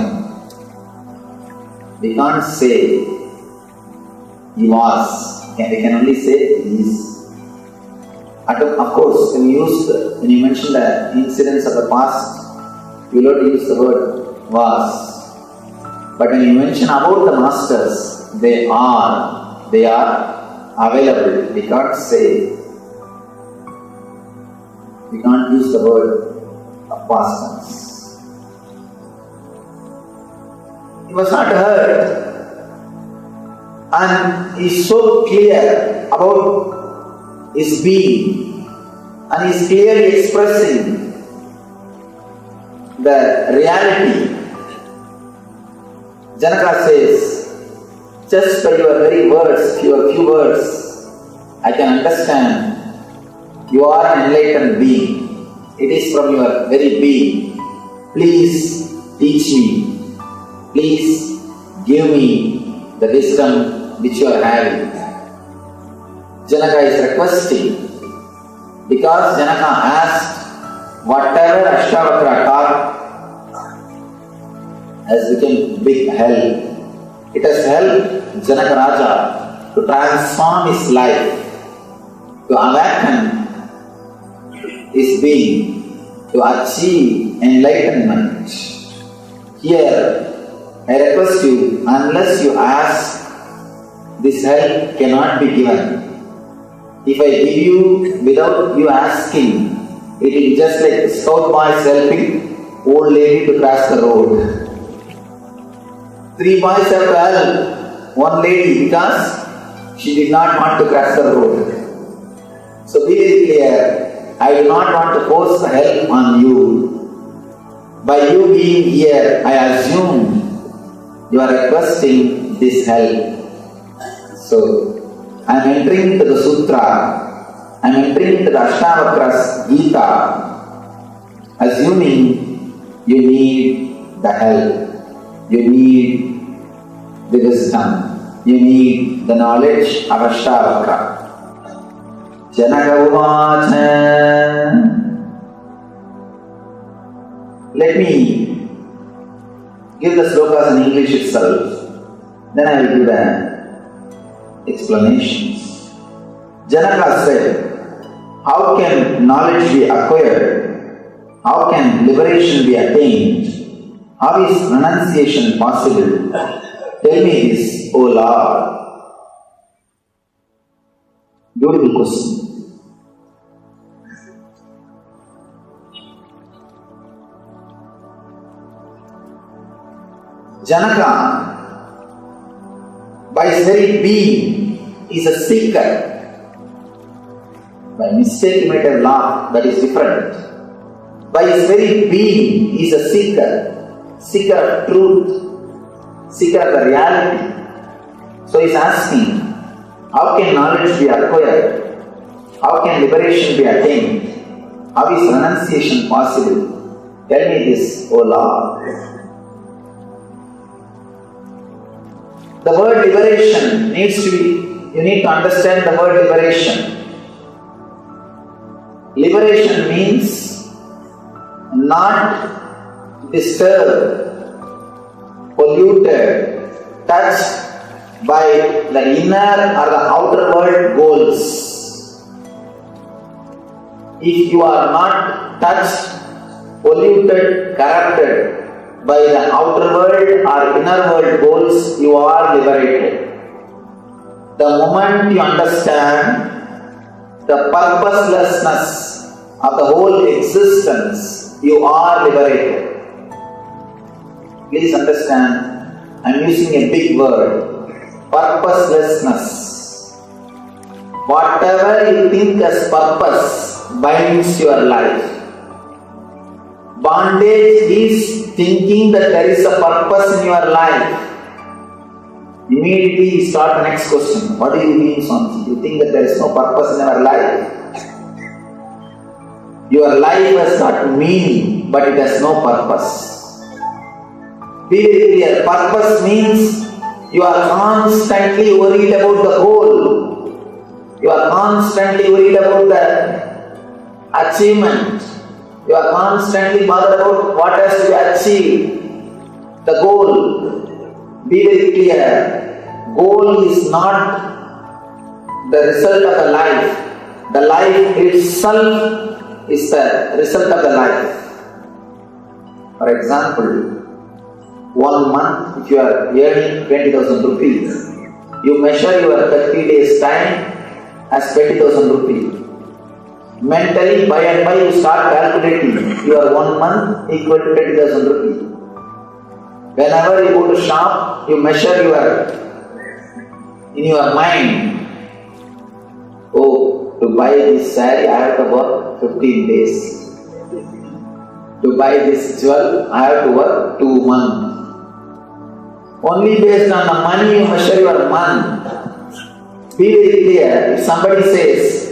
We can't say he was. We can only say he is. Of course, when you mention the incidents of the past, you will not use the word was. But when you mention about the masters, they are available. We can't say. We can't use the word of past tense. He was not hurt, and he is so clear about his being, and he is clearly expressing the reality. Janaka says, just by your very words, your few words, I can understand you are an enlightened being. It is from your very being. Please teach me. Please give me the wisdom which you are having. Janaka is requesting, because Janaka asked, whatever Ashtavakra taught has become big help. It has helped Janaka Raja to transform his life, to awaken his being, to achieve enlightenment. Here, I request you, unless you ask, this help cannot be given. If I give you without you asking, it is just like scout boys helping old lady to cross the road. 3 boys have to help one lady because she did not want to cross the road. So be very clear, I do not want to force help on you. By you being here, I assume you are requesting this help. So, I am entering into the Sutra, I am entering into the Ashtavakra's Gita, assuming you need the help, you need the wisdom, you need the knowledge of Ashtavakra. Janaka Uvacha. Let me give the slokas in English itself, then I will give the explanations. Janaka said, how can knowledge be acquired? How can liberation be attained? How is renunciation possible? Tell me this, O Lord. Beautiful question. Janaka, by his very being, is a seeker. By mistake you might have laughed, that is different. By his very being, he is a seeker. Seeker of truth. Seeker of the reality. So he is asking, how can knowledge be acquired? How can liberation be attained? How is renunciation possible? Tell me this, O Lord. The word liberation needs to be, you need to understand the word liberation. Liberation means not disturbed, polluted, touched by the inner or the outer world goals. If you are not touched, polluted, corrupted by the outer world or inner world goals, you are liberated. The moment you understand the purposelessness of the whole existence, you are liberated. Please understand, I am using a big word, purposelessness. Whatever you think as purpose binds your life. Bondage is thinking that there is a purpose in your life. Immediately you start the next question. What do you mean, Swamiji? You think that there is no purpose in your life? Your life has got meaning, but it has no purpose. Be very clear. Purpose means you are constantly worried about the goal. You are constantly worried about the achievement. You are constantly bothered about what has to be achieved. The goal. Be very clear. Goal is not the result of the life. The life itself is the result of the life. For example, 1 month, if you are earning 20,000 rupees, you measure your 30 days time as 20,000 rupees. Mentally, by and by, you start calculating your 1 month equal to 20,000 rupees. Whenever you go to shop, you measure in your mind, oh, to buy this saree, I have to work 15 days. To buy this jewel, I have to work 2 months. Only based on the money you measure your month. Be very clear. If somebody says,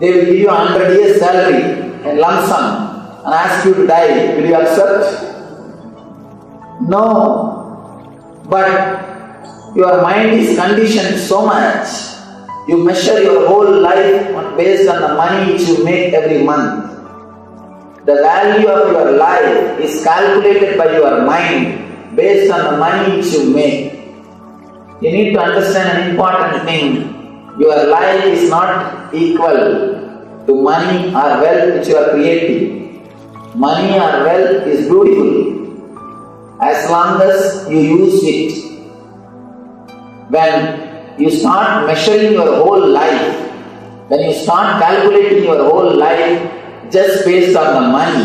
they will give you 100 years salary and lump sum and ask you to die, will you accept? No. But your mind is conditioned so much. You measure your whole life based on the money which you make every month. The value of your life is calculated by your mind based on the money which you make. You need to understand an important thing. Your life is not equal to money or wealth which you are creating. Money or wealth is beautiful as long as you use it. When you start measuring your whole life, when you start calculating your whole life just based on the money,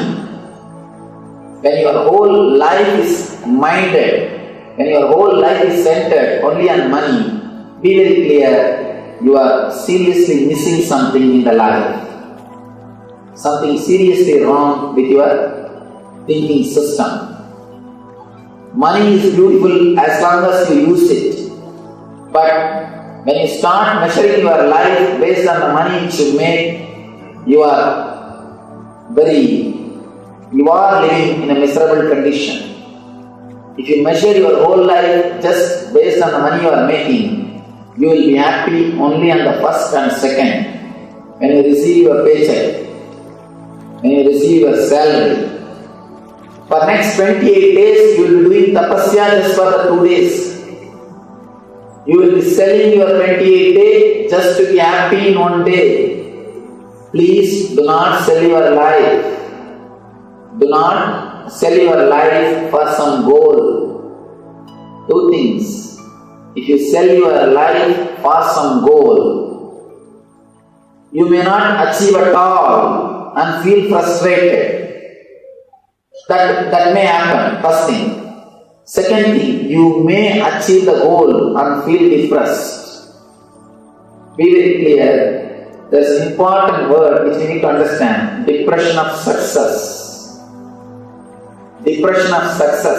when your whole life is minded, when your whole life is centered only on money, be very clear, you are seriously missing something in the life. Something seriously wrong with your thinking system. Money is beautiful as long as you use it. But when you start measuring your life based on the money which you make, you are living in a miserable condition. If you measure your whole life just based on the money you are making, you will be happy only on the first and second. when you receive your paycheck, when you receive your salary, for next 28 days you will be doing tapasya just for the 2 days. You will be selling your 28 day just to be happy in 1 day. Please do not sell your life. Do not sell your life for some goal. 2 things. If you sell your life for some goal, you may not achieve at all and feel frustrated. That may happen, first thing. Second thing, you may achieve the goal and feel depressed. Be very clear, there is an important word which we need to understand, depression of success. Depression of success.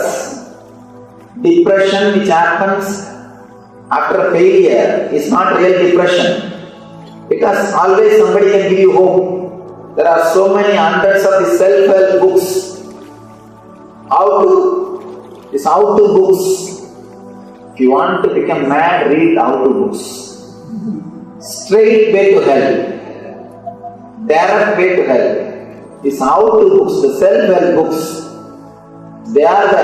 Depression which happens after failure is not real depression, because always somebody can give you hope. There are so many hundreds of the self-help books. How to books. If you want to become mad, read how to books. Straight way to hell. Direct way to hell. Is how to books, the self-help books. They are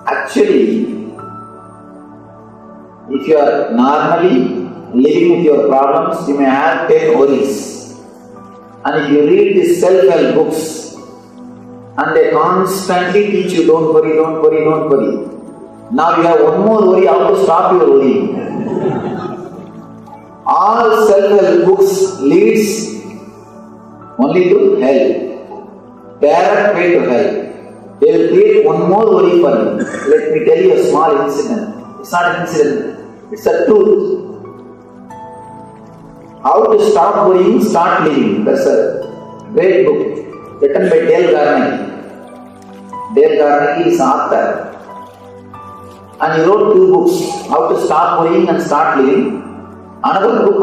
actually, if you are normally living with your problems, you may have 10 worries. And if you read these self-help books, and they constantly teach you, don't worry, don't worry, don't worry. Now you have one more worry, how to stop your worrying. All self-help books leads only to hell. Direct way to hell. They will create one more worry for you. Let me tell you a small incident. It's not an incident, it's a truth. How to stop worrying, start living. That's a great book written by Dale Carnegie. Dale Carnegie is author. And he wrote 2 books, How to Stop Worrying and Start Living. Another book,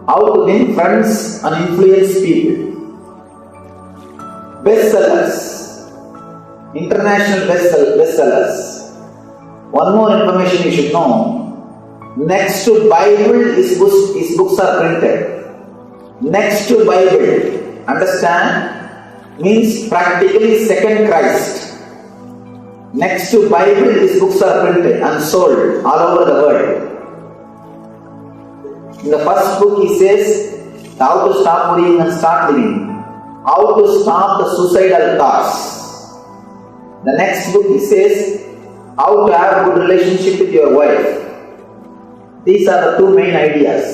How to Win Friends and Influence People. Bestsellers. International bestsellers. One more information you should know. Next to Bible, his books are printed. Next to Bible. Understand? Means practically second Christ. Next to Bible, his books are printed and sold all over the world. In the first book he says, how to stop worrying and start living. How to stop the suicidal thoughts. The next book he says, how to have a good relationship with your wife. These are the 2 main ideas.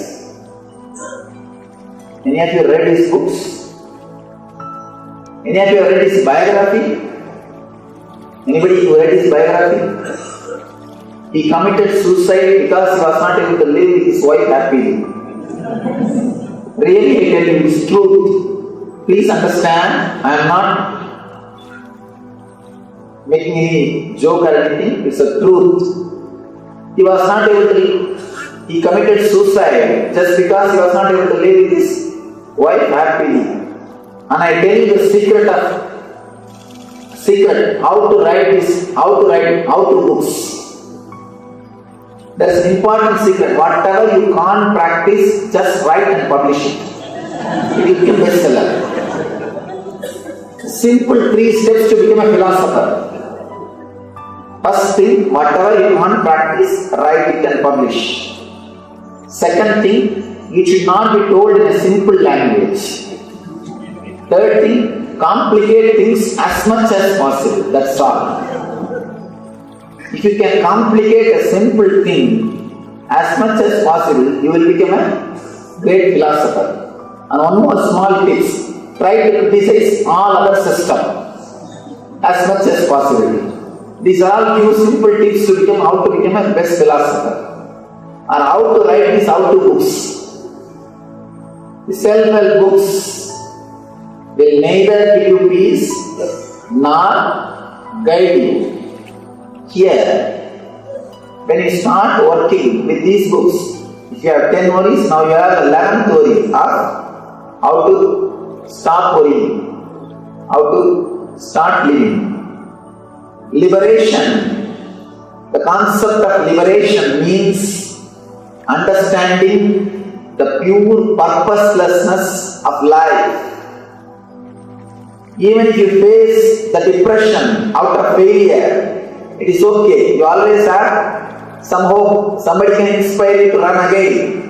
Any of you read his books? Any of you have read his biography? Anybody who read his biography? He committed suicide because he was not able to live with his wife happily. Really, I tell you, it's truth. Please understand, I am not making any joke or anything, it's a truth. He was not able to, he committed suicide just because he was not able to live with his wife happily. And I tell you the secret, how to books. There is an important secret. Whatever you can't practice, just write and publish it. It will become bestseller. Simple 3 steps to become a philosopher. First thing, whatever you can't practice, write it and publish. Second thing, you should not be told in a simple language. Third thing, complicate things as much as possible. That's all. If you can complicate a simple thing as much as possible, you will become a great philosopher. And one more small tips. Try to criticize all other systems as much as possible. These are all few simple tips to become how to become a best philosopher. And how to write these how to books. The self-help books will neither give you peace nor guide you. Here, when you start working with these books, if you have 10 worries, now you have 11th worry of how to stop worrying, how to start living. Liberation. The concept of liberation means understanding the pure purposelessness of life. Even if you face the depression out of failure, it is okay. You always have some hope. Somebody can inspire you to run again.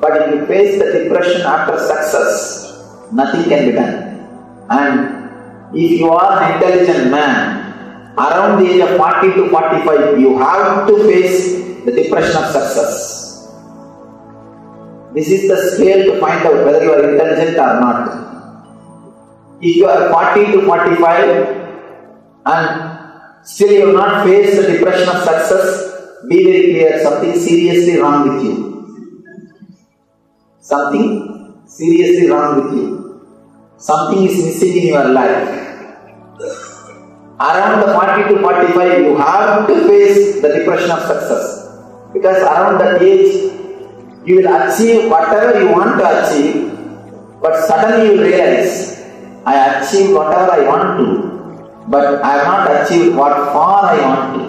But if you face the depression after success, nothing can be done. And if you are an intelligent man, around the age of 40 to 45, you have to face the depression of success. This is the scale to find out whether you are intelligent or not. If you are 40 to 45 and still you have not faced the depression of success, be very clear, something seriously wrong with you. Something seriously wrong with you. Something is missing in your life. Around the 40 to 45, you have to face the depression of success. Because around that age, you will achieve whatever you want to achieve, but suddenly you will realize, I achieved whatever I want to, but I have not achieved what far I want to.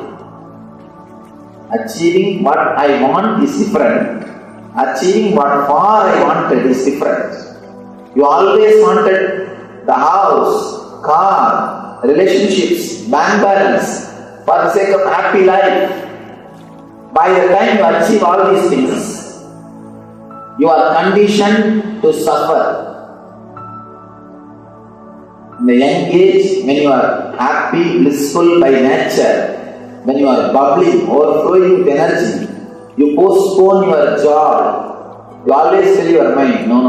Achieving what I want is different. Achieving what far I wanted is different. You always wanted the house, car, relationships, bank balance, for the sake of happy life. By the time you achieve all these things, you are conditioned to suffer. In the young age, when you are happy, blissful by nature, when you are bubbling, overflowing with energy, you postpone your joy. You always tell your mind, no.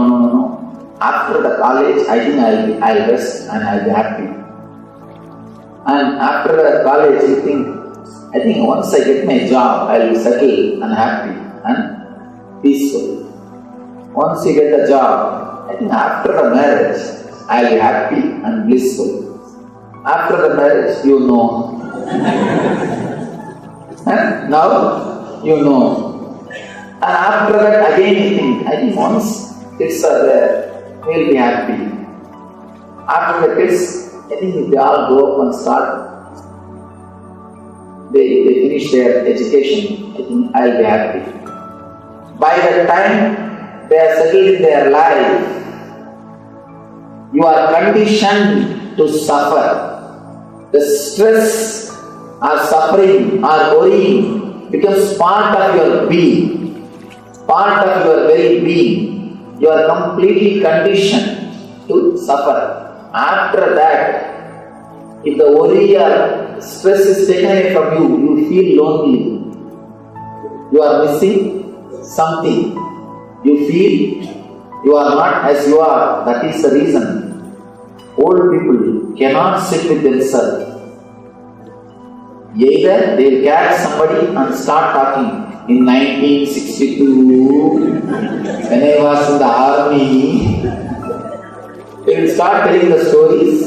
After the college, I think I'll rest and I'll be happy. And after the college, you think, I think once I get my job, I'll be settled and happy and peaceful. Once you get the job, I think after the marriage, I'll be happy and blissful. After the marriage, you know. And now, you know. And after that, again you think, I think once kids are there, we'll be happy. After the kids, I think if they all grow up and start, they finish their education, I think I'll be happy. By the time they are settled in their life, you are conditioned to suffer. The stress or suffering or worrying becomes part of your being, part of your very being. You are completely conditioned to suffer. After that, if the worry or stress is taken away from you, you feel lonely. You are missing something. You feel you are not as you are. That is the reason old people cannot sit with themselves. Either they will catch somebody and start talking. In 1962, when I was in the army, they will start telling the stories.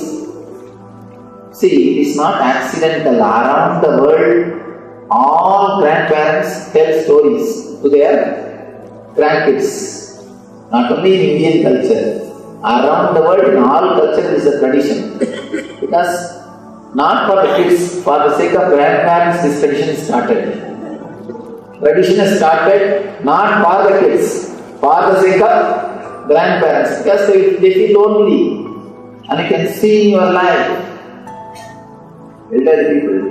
See, it is not accidental. Around the world, all grandparents tell stories to their grandkids. Not only in Indian culture. Around the world, in all culture, is a tradition. Because not for the kids, for the sake of grandparents, this tradition started. Tradition has started not for the kids, for the sake of grandparents. Because they feel lonely. And you can see in your life, elderly people,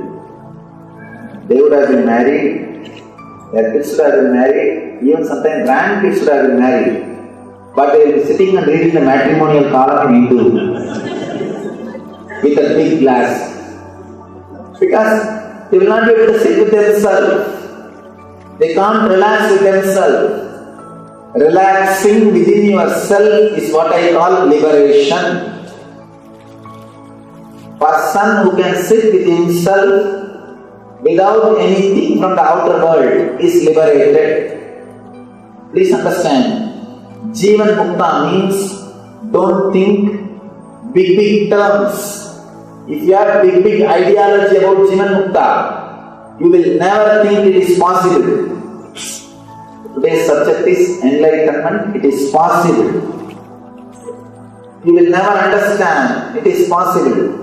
they would have been married, their kids would have been married, even sometimes grandkids would have been married. But they will be sitting and reading the matrimonial column in Hindu with a big glass. Because they will not be able to sit with themselves. They can't relax with themselves. Relaxing within yourself is what I call liberation. Person who can sit with himself without anything from the outer world is liberated. Please understand. Jivan Mukta means don't think big terms. If you have big ideology about Jivan Mukta, you will never think it is possible. Today's subject is enlightenment. It is possible. You will never understand it is possible.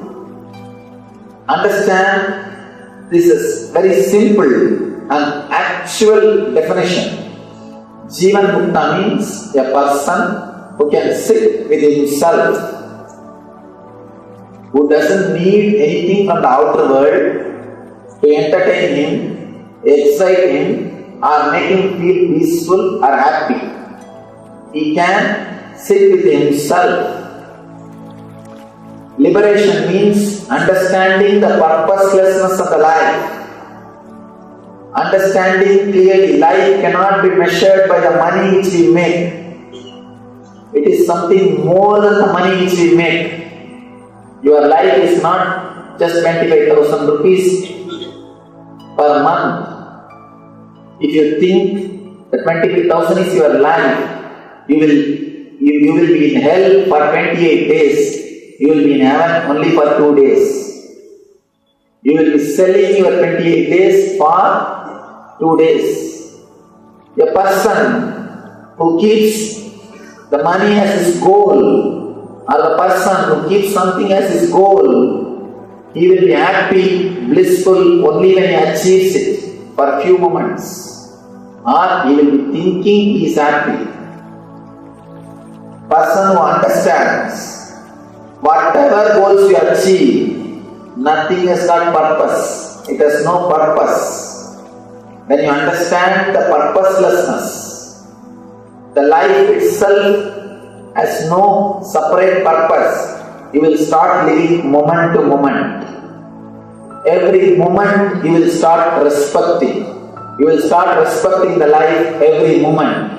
Understand, this is very simple and actual definition. Jivan Mukta means a person who can sit with himself, who doesn't need anything from the outer world to entertain him, excite him, or make him feel peaceful or happy. He can sit with himself. Liberation means understanding the purposelessness of the life. Understanding clearly, life cannot be measured by the money which we make. It is something more than the money which we make. Your life is not just 25,000 rupees per month. If you think that 25,000 is your life, you will be in hell for 28 days. You will be in heaven only for 2 days. You will be selling your 28 days for 2 days. A person who keeps the money as his goal, or the person who keeps something as his goal, he will be happy, blissful only when he achieves it for a few moments. Or he will be thinking he is happy. Person who understands whatever goals you achieve, nothing has got purpose. It has no purpose. When you understand the purposelessness, the life itself has no separate purpose, you will start living moment to moment. Every moment you will start respecting. You will start respecting the life every moment.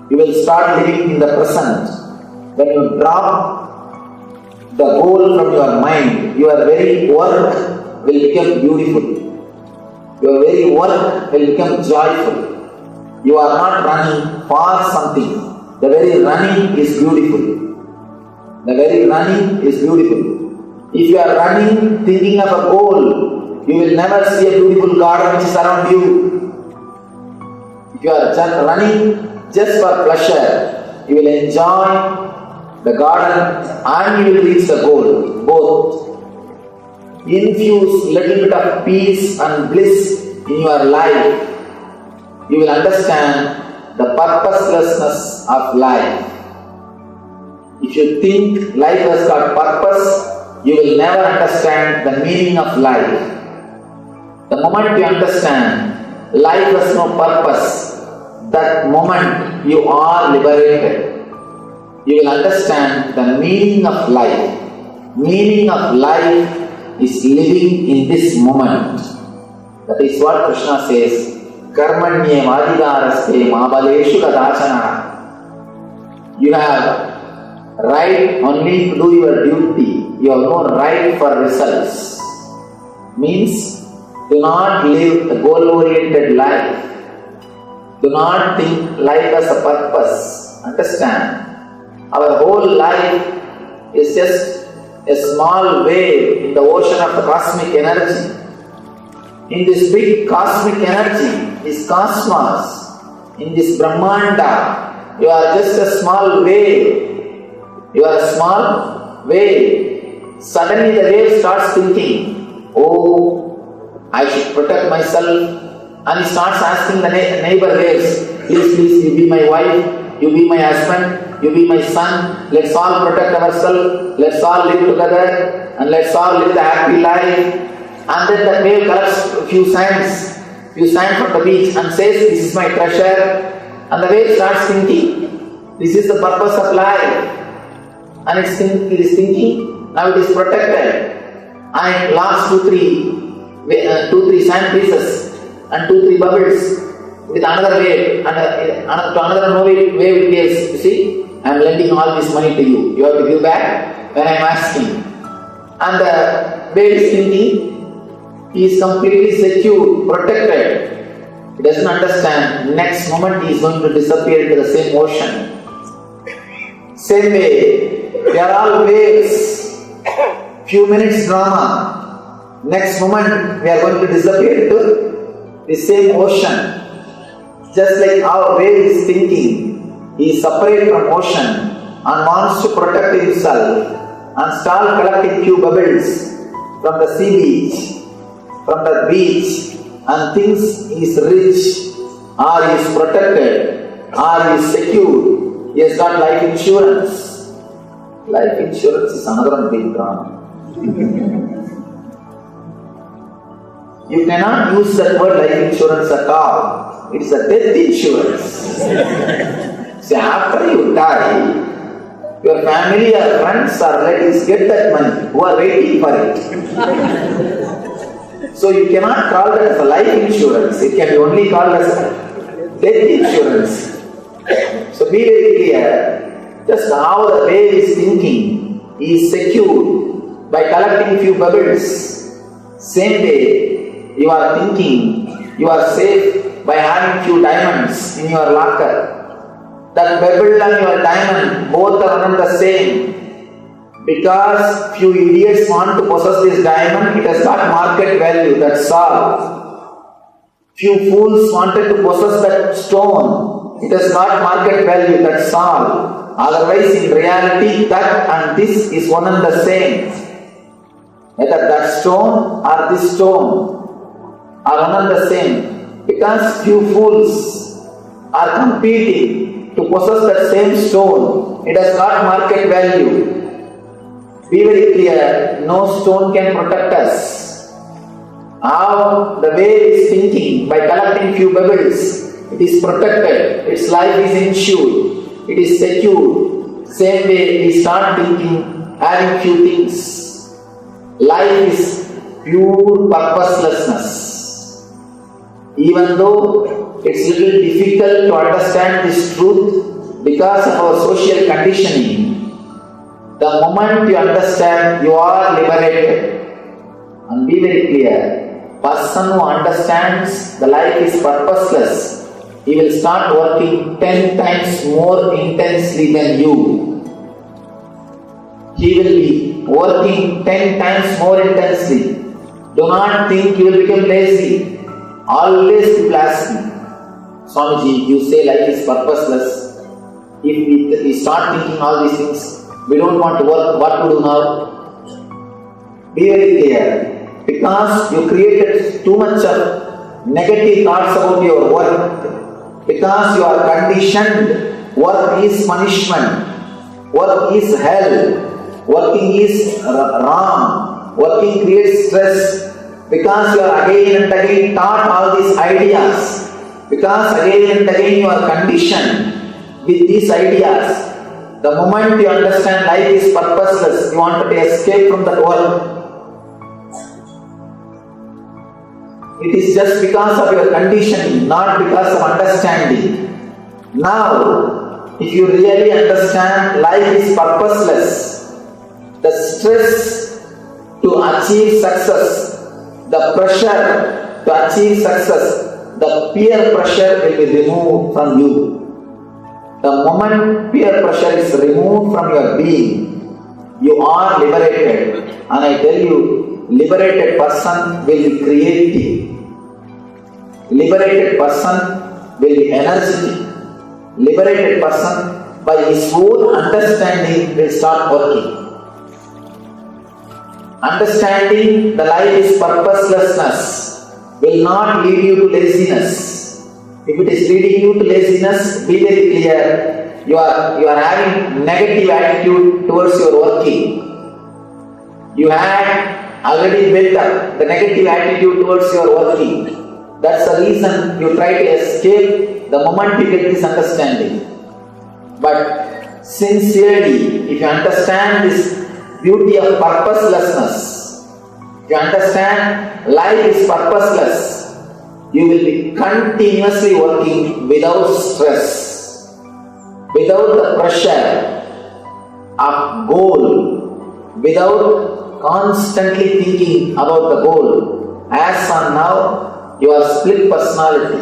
You will start living in the present. When you drop the goal from your mind, your very work will become beautiful. Your very work will become joyful. You are not running for something. The very running is beautiful. The very running is beautiful. If you are running thinking of a goal, you will never see a beautiful garden which is around you. If you are just running just for pleasure, you will enjoy the garden and you will reach the goal, both. Infuse little bit of peace and bliss in your life. You will understand the purposelessness of life. If you think life has got purpose, you will never understand the meaning of life. The moment you understand life has no purpose, that moment you are liberated. You will understand the meaning of life. Meaning of life is living in this moment. That is what Krishna says, Karmanye vadidaraste mabaleshu kadachana. You have right only to do your duty. You have no right for results. Means, do not live a goal-oriented life. Do not think life has a purpose. Understand? Our whole life is just a small wave in the ocean of the cosmic energy. In this big cosmic energy, this cosmos, in this Brahmanda, you are just a small wave. You are a small wave. Suddenly the wave starts thinking, oh, I should protect myself. And he starts asking the neighbor waves, please, you be my wife, you be my husband, you be my son, let's all protect ourselves, let's all live together, and let's all live the happy life. And then the wave collects a few sands from the beach and says, this is my treasure. And the wave starts thinking, this is the purpose of life. And it is thinking, now it is protected. And last 2-3 sand pieces and 2-3 bubbles with another wave, and to another wave it gives. You see, I am lending all this money to you. You have to give back when I am asking. And the wave is thinking, he is completely secure, protected. He doesn't understand. Next moment he is going to disappear into the same ocean. Same way, they are all waves. Few minutes drama. Next moment we are going to disappear into the same ocean. Just like our wave is thinking, he is separate from ocean and wants to protect himself and start collecting few bubbles from the sea beach, and thinks he is rich or he is protected. Or he is secure, he has got life insurance. Life insurance is another big drama. You cannot use that word life insurance at all. It is a death insurance. See, after you die, your family or friends or relatives get that money who are waiting for it. So you cannot call that as a life insurance. It can be only called as death insurance. So be very clear. Just how the wave is thinking is secure by collecting few bubbles. Same way you are thinking you are safe by having few diamonds in your locker. That pebble and your diamond both are one and the same. Because few idiots want to possess this diamond, it has got market value, that's all. Few fools wanted to possess that stone, it has got market value, that's all. Otherwise, in reality, that and this is one and the same. Whether that stone or this stone are one and the same. Because few fools are competing to possess that same stone, it has got market value. Be very clear, no stone can protect us. How the wave is thinking, by collecting few pebbles, it is protected, its life is insured, it is secure. Same way we start thinking, having few things. Life is pure purposelessness. Even though it's little difficult to understand this truth because of our social conditioning, the moment you understand, you are liberated. And be very clear, person who understands the life is purposeless, he will start working 10 times more intensely than you. He will be working 10 times more intensely. Do not think you will become lazy. Always people ask me, Swamiji, you say life is purposeless. If we start thinking all these things, we don't want to work, what to do now? Be very clear. Because you created too much of negative thoughts about your work. Because you are conditioned, work is punishment. Work is hell. Working is wrong. Working creates stress. Because you are again and again taught all these ideas. Because again and again you are conditioned with these ideas. The moment you understand life is purposeless, you want to escape from that world. It is just because of your conditioning, not because of understanding. Now, if you really understand life is purposeless, the stress to achieve success, the pressure to achieve success, the peer pressure will be removed from you. The moment peer pressure is removed from your being, you are liberated. And I tell you, liberated person will be creative. Liberated person will be energetic. Liberated person, by his own understanding, will start working. Understanding the life is purposelessness will not lead you to laziness. If it is leading you to laziness, be very clear, you are having negative attitude towards your working. You had already built up the negative attitude towards your working. That's the reason you try to escape the moment you get this understanding. But sincerely, if you understand this beauty of purposelessness, if you understand life is purposeless, you will be continuously working without stress, without the pressure of goal, without constantly thinking about the goal. As on now, you are split personality.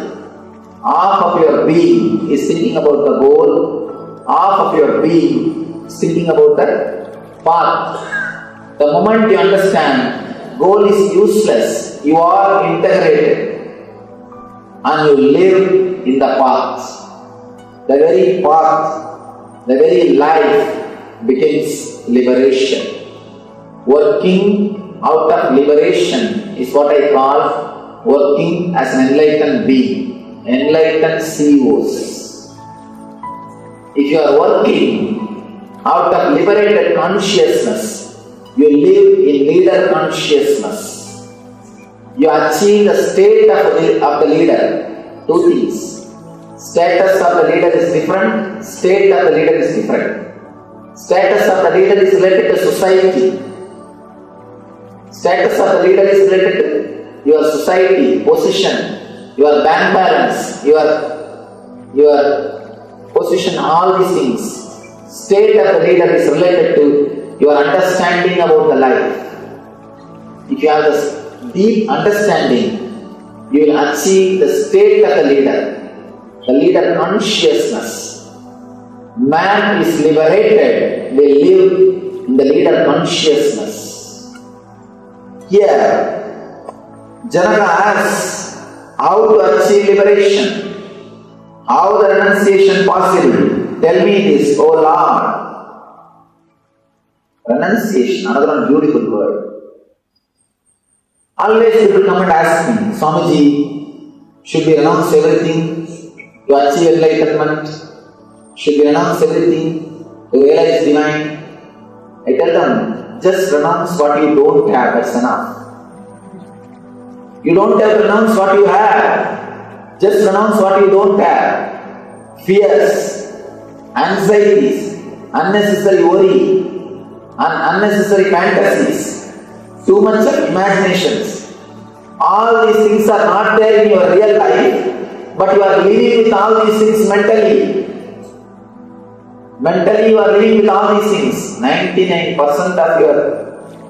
Half of your being is thinking about the goal, half of your being is thinking about the path. The moment you understand goal is useless, you are integrated. And you live in the path. The very path, the very life becomes liberation. Working out of liberation is what I call working as an enlightened being, enlightened CEOs. if you are working out of liberated consciousness, you live in leader consciousness. You achieve the state of the leader. Two things. Status of the leader is different, state of the leader is different. Status of the leader is related to society. Status of the leader is related to your society, position, your grandparents, your position, all these things. State of the leader is related to your understanding about the life. If you have this deep understanding, you will achieve the state of the leader consciousness. Man is liberated, they live in the leader consciousness. Here, Janaka asks how to achieve liberation. How the renunciation possible? Tell me this, O Lord. Renunciation, another beautiful word. Always people come and ask me, Swamiji, should we renounce everything to achieve enlightenment? Should we renounce everything to realize divine? I tell them, just renounce what you don't have, that's enough. You don't have to renounce what you have. Just renounce what you don't have. Fears, anxieties, unnecessary worry, unnecessary fantasies, too much of imaginations. All these things are not there in your real life, but you are living with all these things mentally. Mentally you are living with all these things. 99% of your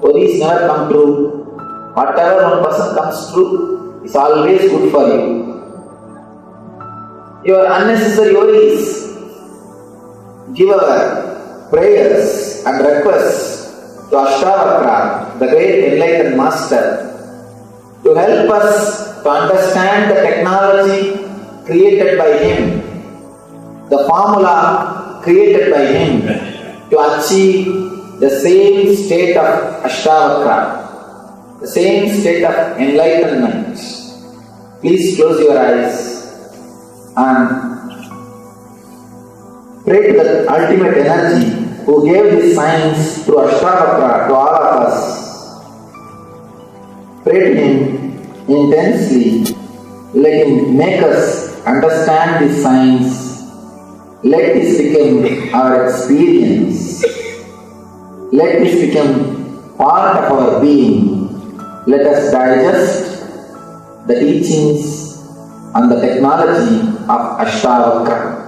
worries never come true. Whatever 1% comes true is always good for you. Your unnecessary worries, give our prayers and requests to Ashtavakra, the great enlightened master, to help us to understand the technology created by him, the formula created by him to achieve the same state of Ashtavakra, the same state of enlightenment. Please close your eyes and pray to the ultimate energy who gave this science through Ashtavakra to all of us. Pray to him intensely. Let him make us understand this science. Let this become our experience. Let this become part of our being. Let us digest the teachings and the technology of Ashtavakra.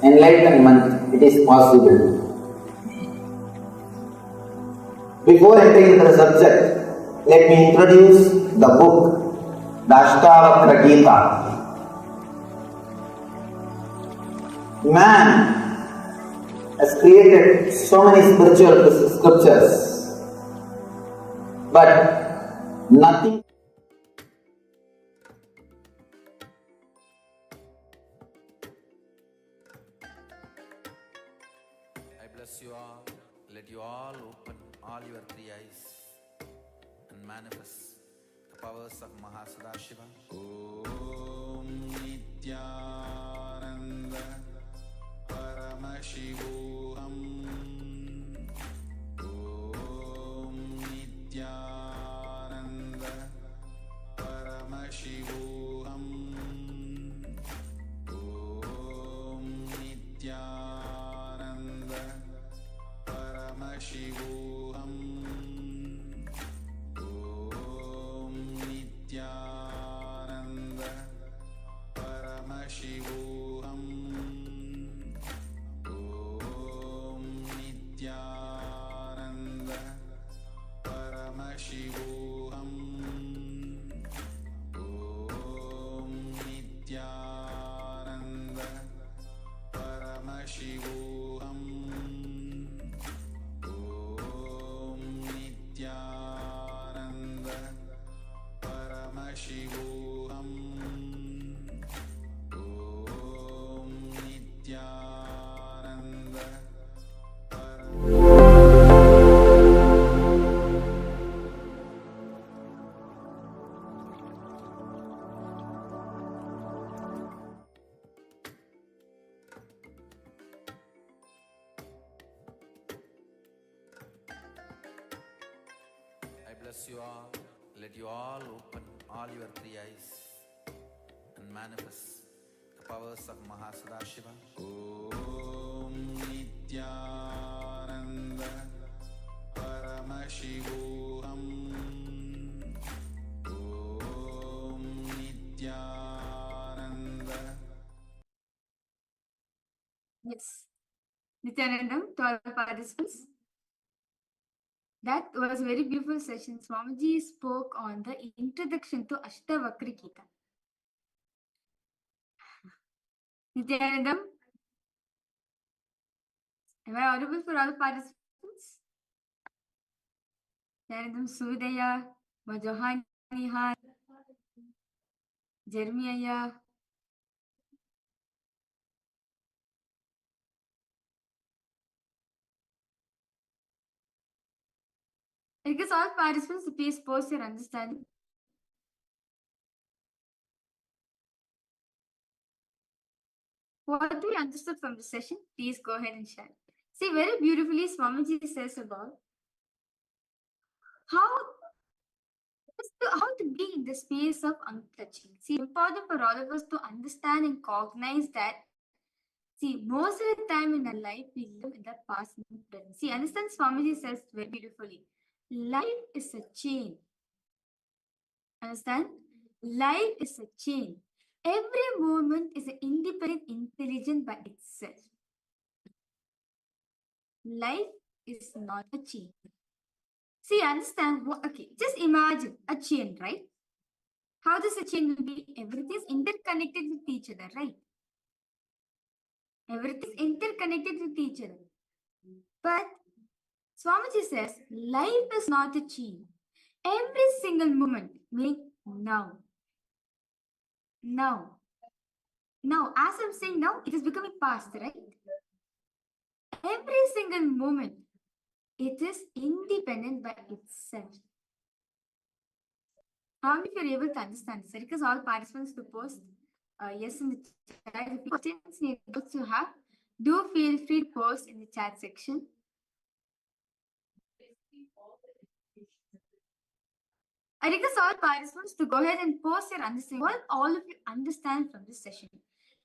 Enlightenment, it is possible. Before entering into the subject, let me introduce the book, the Ashtavakra Gita. Man has created so many spiritual scriptures, but nothing. I bless you all. Let you all open all your three eyes and manifest the powers of Mahasadashiva. Om Nityananda Paramashivoham. Om Nityananda Paramashivoham. Om Nityananda Paramashivoham. Om Nityananda Paramashivoham. Om bless you all. Let you all open all your three eyes and manifest the powers of Mahasadashiva. Om Nityananda Paramashivoham. Om Nityananda. Yes. Nithyanandam to all participants. That was a very beautiful session. Swamiji spoke on the introduction to Ashtavakra Gita. Nithyanandam, am I audible for all participants? Nithyanandam, Sudaya, Majohanihan, Jeremiah. I request all participants to please post your understanding. What we understood from the session, please go ahead and share. See, very beautifully Swamiji says about how to be in the space of unclutching. See, important for all of us to understand and cognize that. See, most of the time in our life, we live in the past and present. See, understand Swamiji says very beautifully, life is a chain. Understand? Life is a chain. Every movement is an independent intelligence by itself. Life is not a chain. See, understand what? Okay, just imagine a chain, right? How does a chain will be? Everything is interconnected with each other, right? Everything is interconnected with each other. But Swamiji says, life is not a chain. Every single moment, meaning now. Now, as I'm saying now, it is becoming past, right? Every single moment, it is independent by itself. How many of you are able to understand this? Because all participants to post yes in the chat. If questions you have, do feel free to post in the chat section. I request all participants to go ahead and post your understanding. What all of you understand from this session?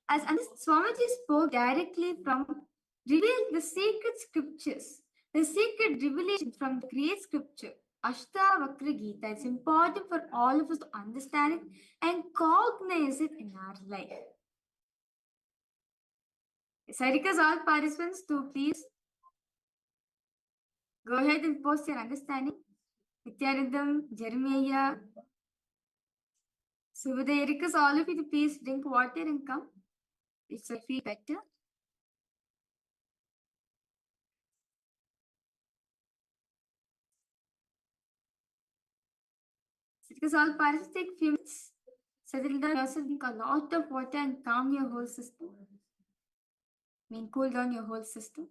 As Swamiji spoke directly from, revealed the sacred scriptures, the sacred revelation from the great scripture, Ashtavakra Gita. It's important for all of us to understand it and cognize it in our life. So I request all participants to please go ahead and post your understanding. Nithyanandam, Jeremiah, Subhadaya, I request all of you to please drink water and come. It will feel better. Because all participants take few minutes. Settle down yourself, drink a lot of water and calm your whole system. Cool down your whole system.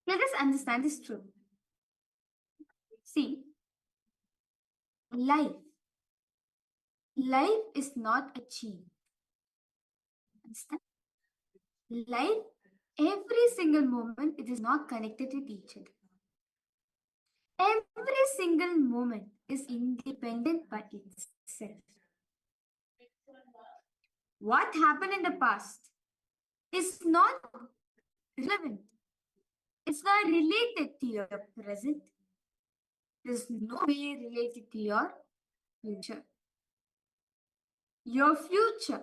Let us understand this truth. See, life is not a chain. Understand? Life, every single moment, it is not connected with each other. Every single moment is independent by itself. What happened in the past is not relevant. It's not related to your present. There's no way related to your future. Your future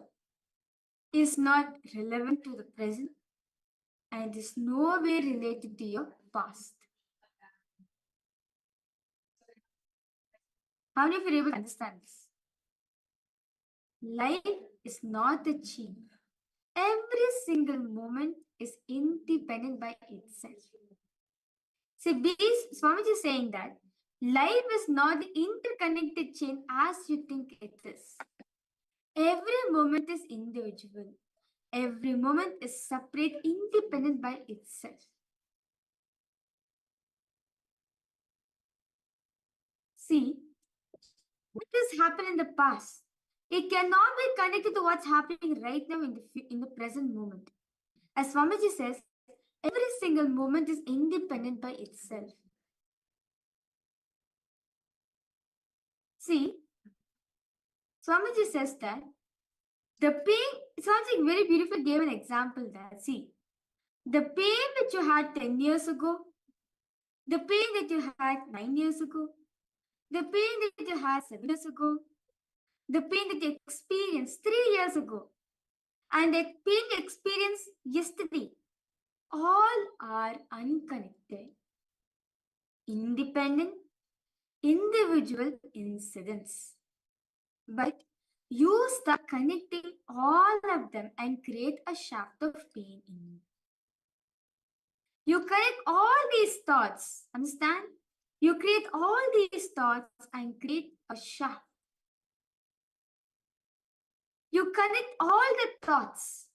is not relevant to the present and is no way related to your past. How many of you are able to understand this? Life is not a chain. Every single moment is independent by itself. See, Swamiji is saying that Life is not the interconnected chain as you think it is. Every moment is individual. Every moment is separate, independent by itself. See, what has happened in the past? It cannot be connected to what's happening right now in the present moment. As Swamiji says, every single moment is independent by itself. See, Swamiji says that the pain, Swamiji very beautifully gave an example there. See, the pain that you had 10 years ago, the pain that you had 9 years ago, the pain that you had 7 years ago, the pain that you experienced 3 years ago, and the pain you experienced yesterday, all are unconnected, independent, individual incidents. But you start connecting all of them and create a shaft of pain in you. You connect all these thoughts, understand? You create all these thoughts and create a shaft. You connect all the thoughts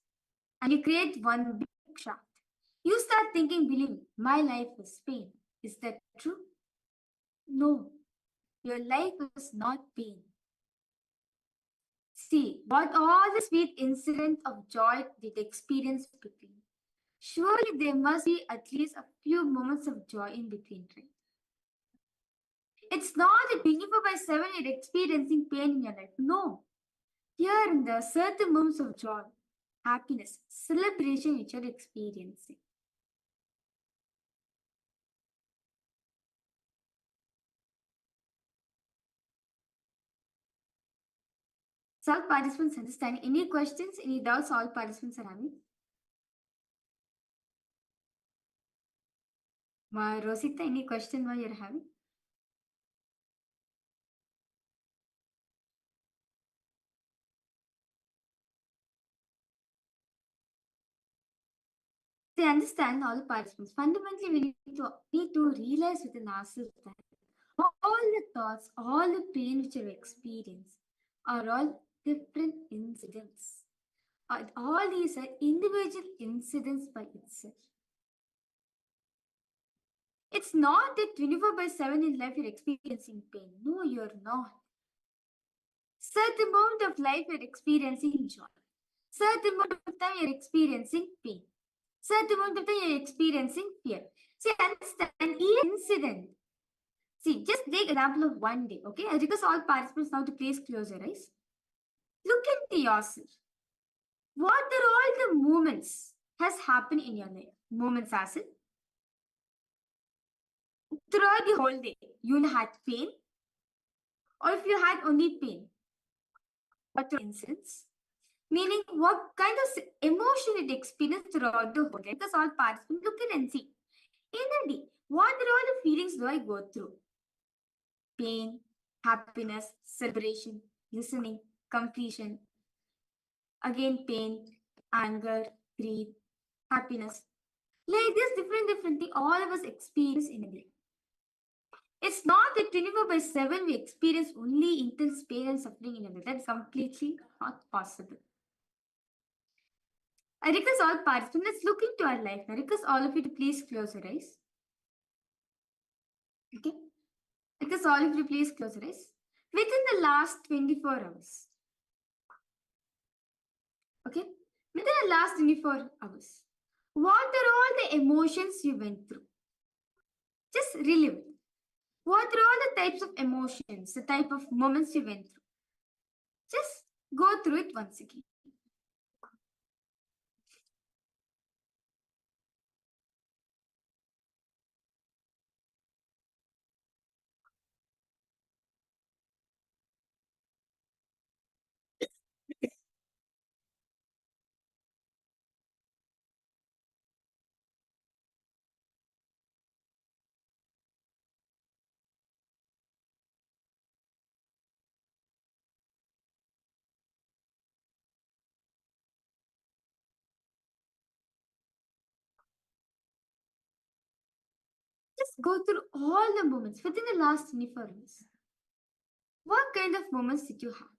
and you create one big shaft. You start thinking, believe, my life is pain. Is that true? No, your life is not pain. See, what all the sweet incident of joy did experience between. Surely there must be at least a few moments of joy in between, right? It's not a 24/7 you're experiencing pain in your life. No. Here in the certain moments of joy, happiness, celebration which you're experiencing. So all participants understand. Any questions, any doubts all participants are having? Rosita, any question what you're having? They understand all the participants. Fundamentally, we need to realize within ourselves that all the thoughts, all the pain which you experience are all different incidents. All these are individual incidents by itself. It's not that 24/7 in life you're experiencing pain. No, you're not. Certain moment of life you're experiencing joy. Certain moment of time you're experiencing pain. Certain moment of time you're experiencing fear. See, understand each incident. See, just take example of one day, okay? I request all participants now to please close your eyes. Look into yourself. What are all the moments has happened in your life? Moments as it. Throughout the whole day, you had pain, or if you had only pain, what incidents? Meaning, what kind of emotion it experienced throughout the whole day? Because all participants look in and see. In a day, what are all the feelings do I go through? Pain, happiness, celebration, listening, completion. Again, pain, anger, grief, happiness. Like this, different thing all of us experience in a day. It's not that 24/7 we experience only intense pain and suffering in a day. That's completely not possible. I request all participants, let's look into our life. I request all of you to please close your eyes. Okay? I request all of you to please close your eyes. Within the last 24 hours. Okay? Within the last 24 hours. What are all the emotions you went through? Just relive it. What are all the types of emotions, the type of moments you went through? Just go through it once again. Just go through all the moments within the last 24 hours. What kind of moments did you have?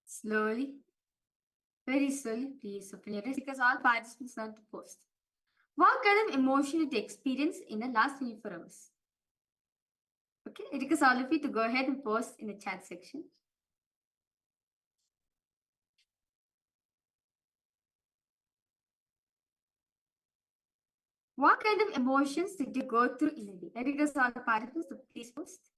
Slowly, very slowly, please open your eyes because all participants want to post. What kind of emotion did you experience in the last 24 hours? Okay, I request all of you to go ahead and post in the chat section. What kind of emotions did you go through in a day? I request all the participants to please post.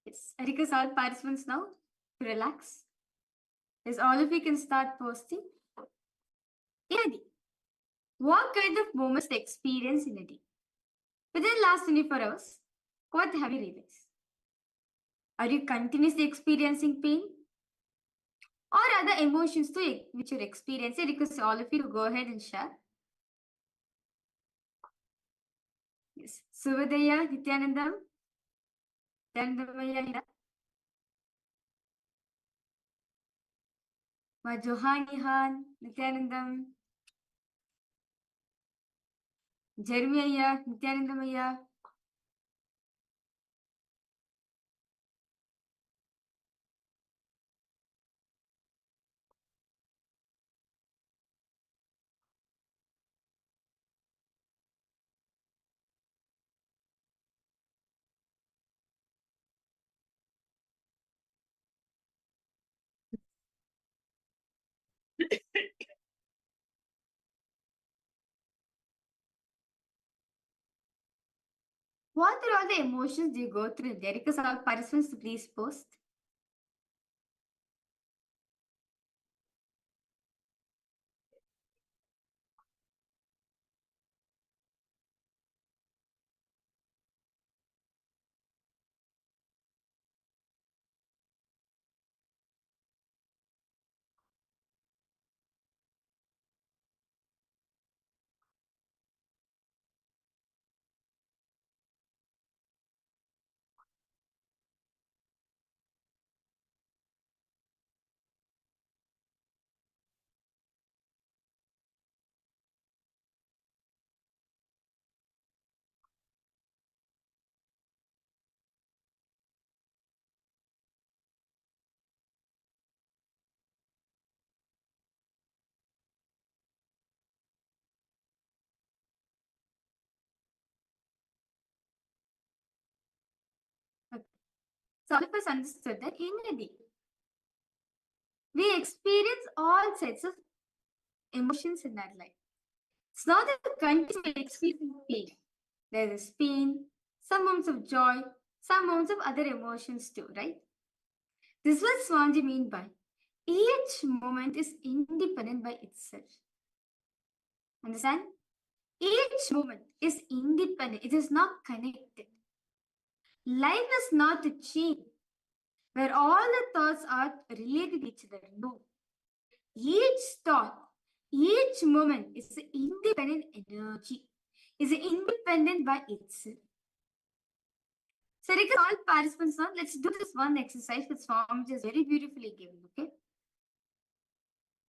Yes, I request all participants now to relax. Yes, all of you can start posting. In a day, what kind of moments to experience in a day? Within the last 24 hours, what have you realized? Are you continuously experiencing pain? Or other emotions too which you're experiencing? I request all of you to go ahead and share. Yes, Suvadaya, Nityanandam, Nityanandamaya, Johan, Nityanandam, Jeremiah, Nityanandamaya, what are all the emotions do you go through there? Because all participants, please post. So all of us understood that in a day, we experience all sets of emotions in our life. It's not that the continuous experience pain. There is pain, some moments of joy, some moments of other emotions too, right? This is what Swamiji mean by each moment is independent by itself. Understand? Each moment is independent. It is not connected. Life is not a chain where all the thoughts are related to each other. No. Each thought, each moment is an independent energy, is independent by itself. So, request all participants now, let's do this one exercise which Swamiji is very beautifully given, okay?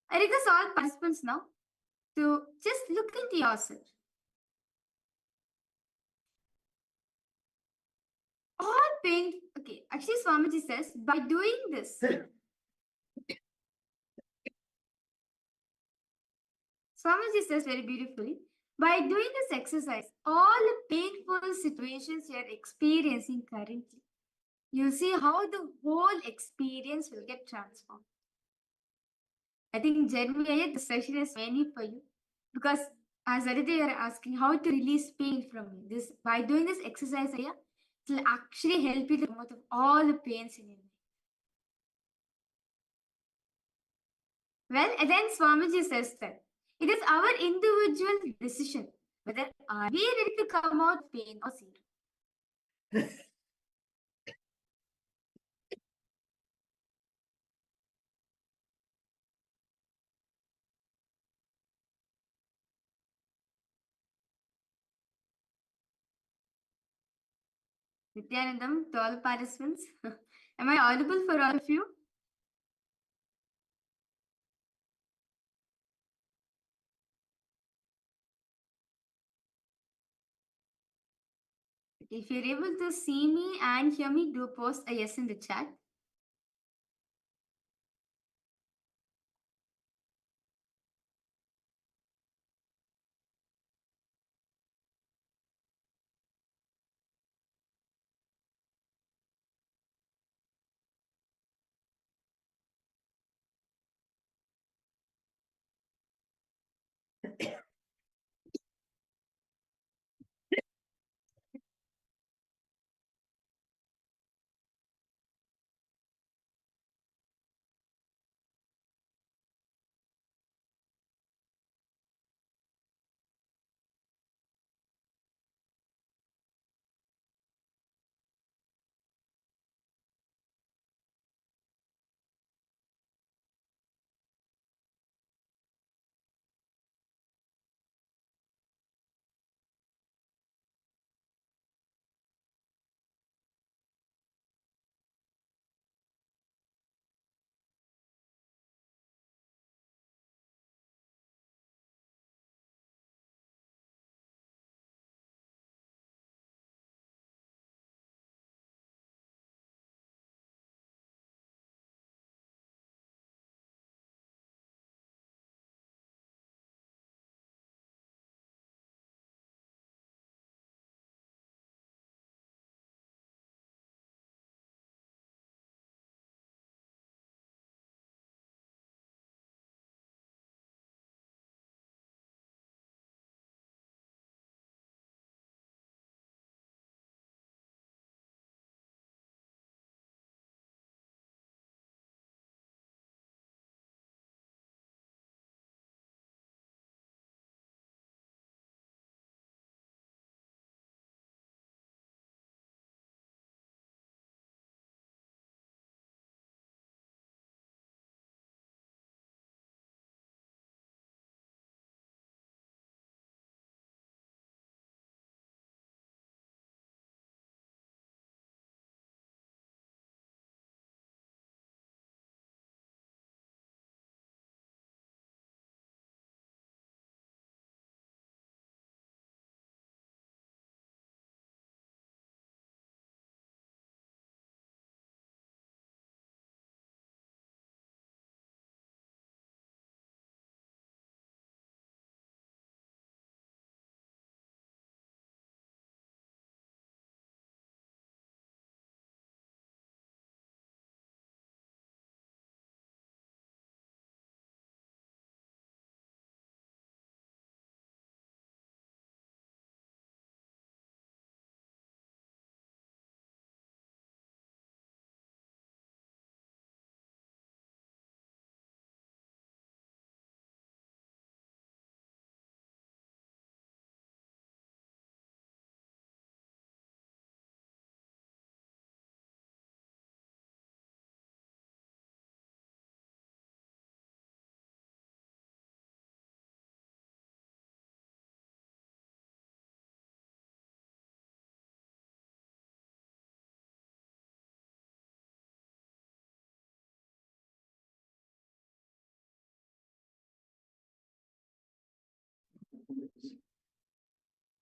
I request all participants now to just look into yourself. All pain, okay, actually Swamiji says, by doing this, Swamiji says very beautifully, by doing this exercise, all the painful situations you are experiencing currently, you see how the whole experience will get transformed. I think Jeremy, the session is many for you because as Aditya, you are asking how to release pain from you. This by doing this exercise, it will actually help you to come out of all the pains in your life. Well, and then Swamiji says that it is our individual decision whether are we ready to come out pain or zero. Nithyanandam, to all participants, am I audible for all of you? If you're able to see me and hear me, do post a yes in the chat.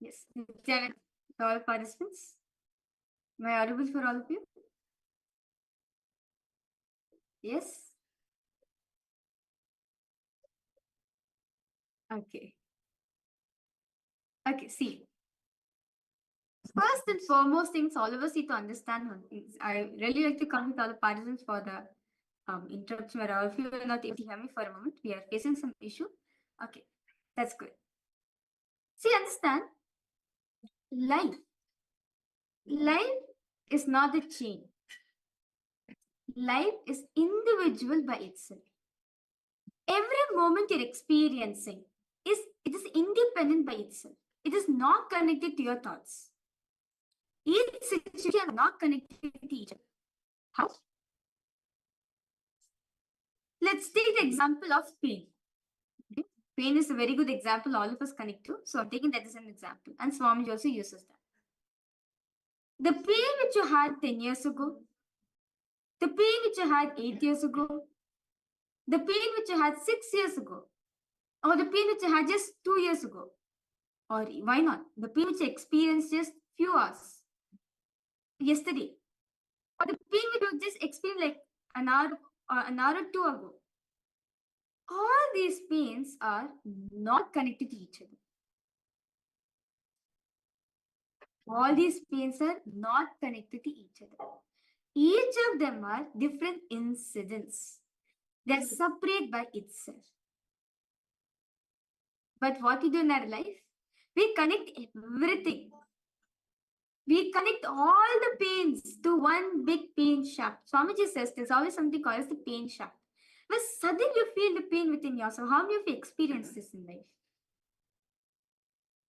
Yes. Nityananda, all participants. Am I audible for all of you? Yes. Okay. Okay, see. First and foremost things all of us need to understand one thing. I really like to come with all the participants for the interruption where all of you are not able to hear me for a moment. We are facing some issue. Okay, that's good. See, understand, life. Life is not a chain. Life is individual by itself. Every moment you're experiencing it is independent by itself. It is not connected to your thoughts. Each situation are not connected to each other. How? Let's take the example of pain. Okay? Pain is a very good example all of us connect to. So I'm taking that as an example. And Swami also uses that. The pain which you had 10 years ago, the pain which you had 8 years ago, the pain which you had 6 years ago, or the pain which you had just 2 years ago, or why not, the pain which you experienced just few hours yesterday, or the pain which you just experienced like an hour or two ago. All these pains are not connected to each other. All these pains are not connected to each other. Each of them are different incidents. They're separate by itself. But what we do in our life, we connect everything. We connect all the pains to one big pain shaft. Swamiji says there's always something called as the pain shaft. But suddenly you feel the pain within yourself. How many of you experienced this in life?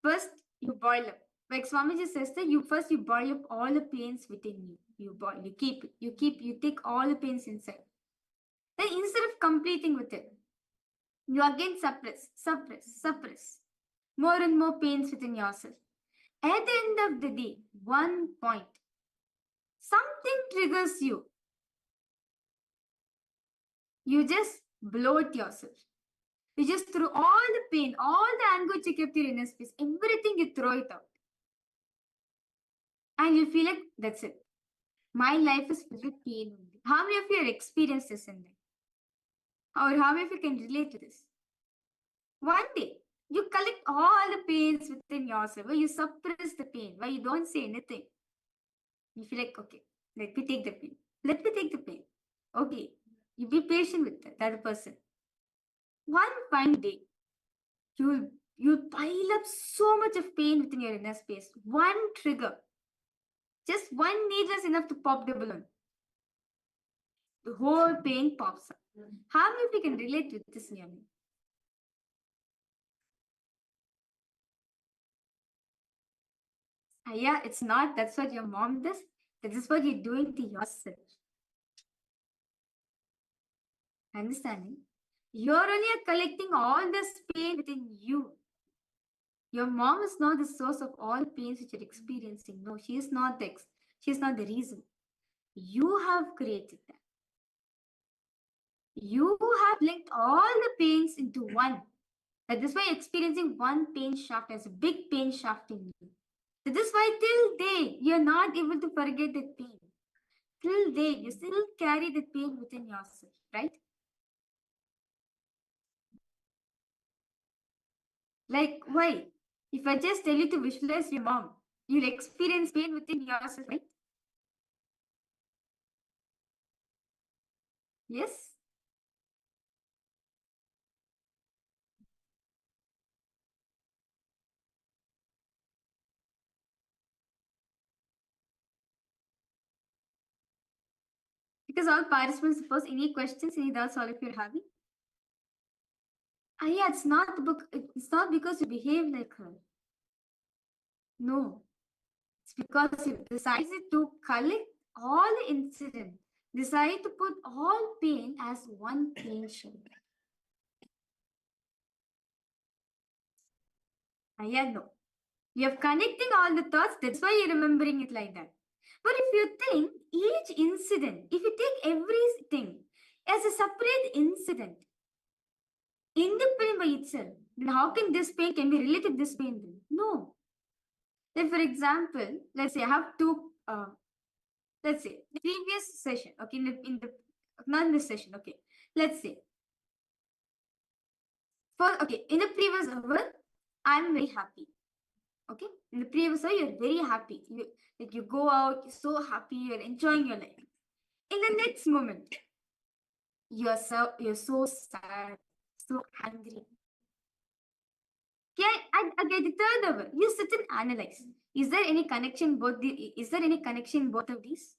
First, you boil up. Like Swamiji says that you boil up all the pains within you. You boil, you take all the pains inside. Then instead of completing with it, you again suppress. More and more pains within yourself. At the end of the day, one point, something triggers you. You just blow it yourself. You just throw all the pain, all the anger you kept in your inner space, everything you throw it out. And you feel like, that's it. My life is filled with pain only. How many of you have experienced this in life? Or how many of you can relate to this? One day, you collect all the pains within yourself, where you suppress the pain, where you don't say anything. You feel like, okay, let me take the pain. Let me take the pain. Okay, you be patient with that other person. One fine day, you'll pile up so much of pain within your inner space. One trigger, just one needle is enough to pop the balloon. The whole pain pops up. How many of you can relate with this, Niyami? Yeah, it's not. That's what your mom does. That is what you're doing to yourself. Understanding? You're only collecting all this pain within you. Your mom is not the source of all pains which you're experiencing. No, she is not the reason. You have created that. You have linked all the pains into one. That is why you're experiencing one pain shaft as a big pain shaft in you. That is why till day you're not able to forget that pain. Till day you still carry the pain within yourself, right? Like, why? If I just tell you to visualize your mom, you'll experience pain within yourself, right? Yes? Because all participants, suppose any questions, any doubts all of you are having? Yeah, it's not because you behave like her. No. It's because you decided to collect all the incidents, decided to put all pain as one pain shaft. Yeah, no. You're connecting all the thoughts, that's why you're remembering it like that. But if you think each incident, if you take everything as a separate incident, independent by itself, then how can this pain can be related to this pain then? No. Like for example, let's say I have two, let's say the previous session, okay, not in this session, okay. Let's say, in the previous hour, I'm very happy. Okay, in the previous hour, you're very happy. You go out, you're so happy, you're enjoying your life. In the next moment, you're so sad, so angry. Okay, again the third hour, you sit and analyze. Is there any connection is there any connection in both of these?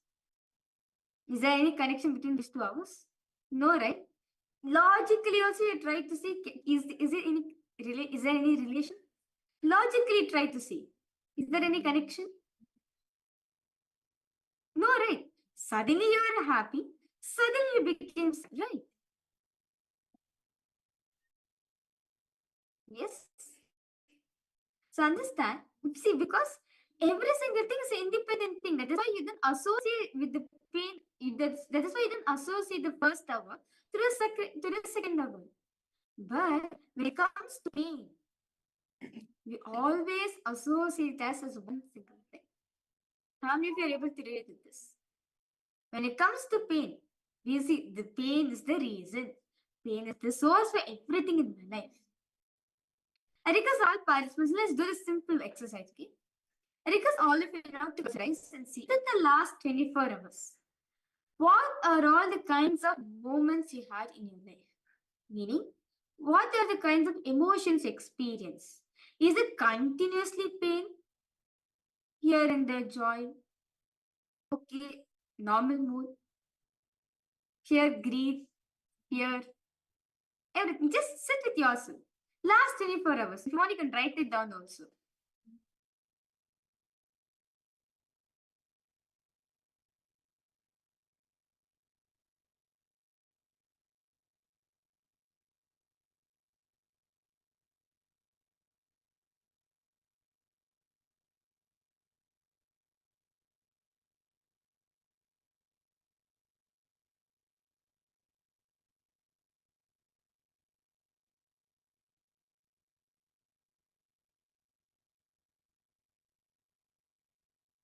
Is there any connection between these 2 hours? No, right? Logically also you try to see, is there any relation? Logically try to see. Is there any connection? No, right? Suddenly you are happy, suddenly you became sad, right? Yes. So understand, see, because every single thing is an independent thing. That is why you don't associate with the pain. That is why you don't associate the first hour to the second hour. But when it comes to pain, we always associate that as one single thing. How many of you are able to relate with this? When it comes to pain, we see the pain is the reason. Pain is the source for everything in my life. I request all participants, let's do this simple exercise, okay? I request all of you now to close your eyes and see in the last 24 hours, what are all the kinds of moments you had in your life? Meaning, what are the kinds of emotions you experience? Is it continuously pain? Here and there joy? Okay, normal mood? Here grief? Here everything. Just sit with yourself. Last 24 hours. If you want, you can write it down also.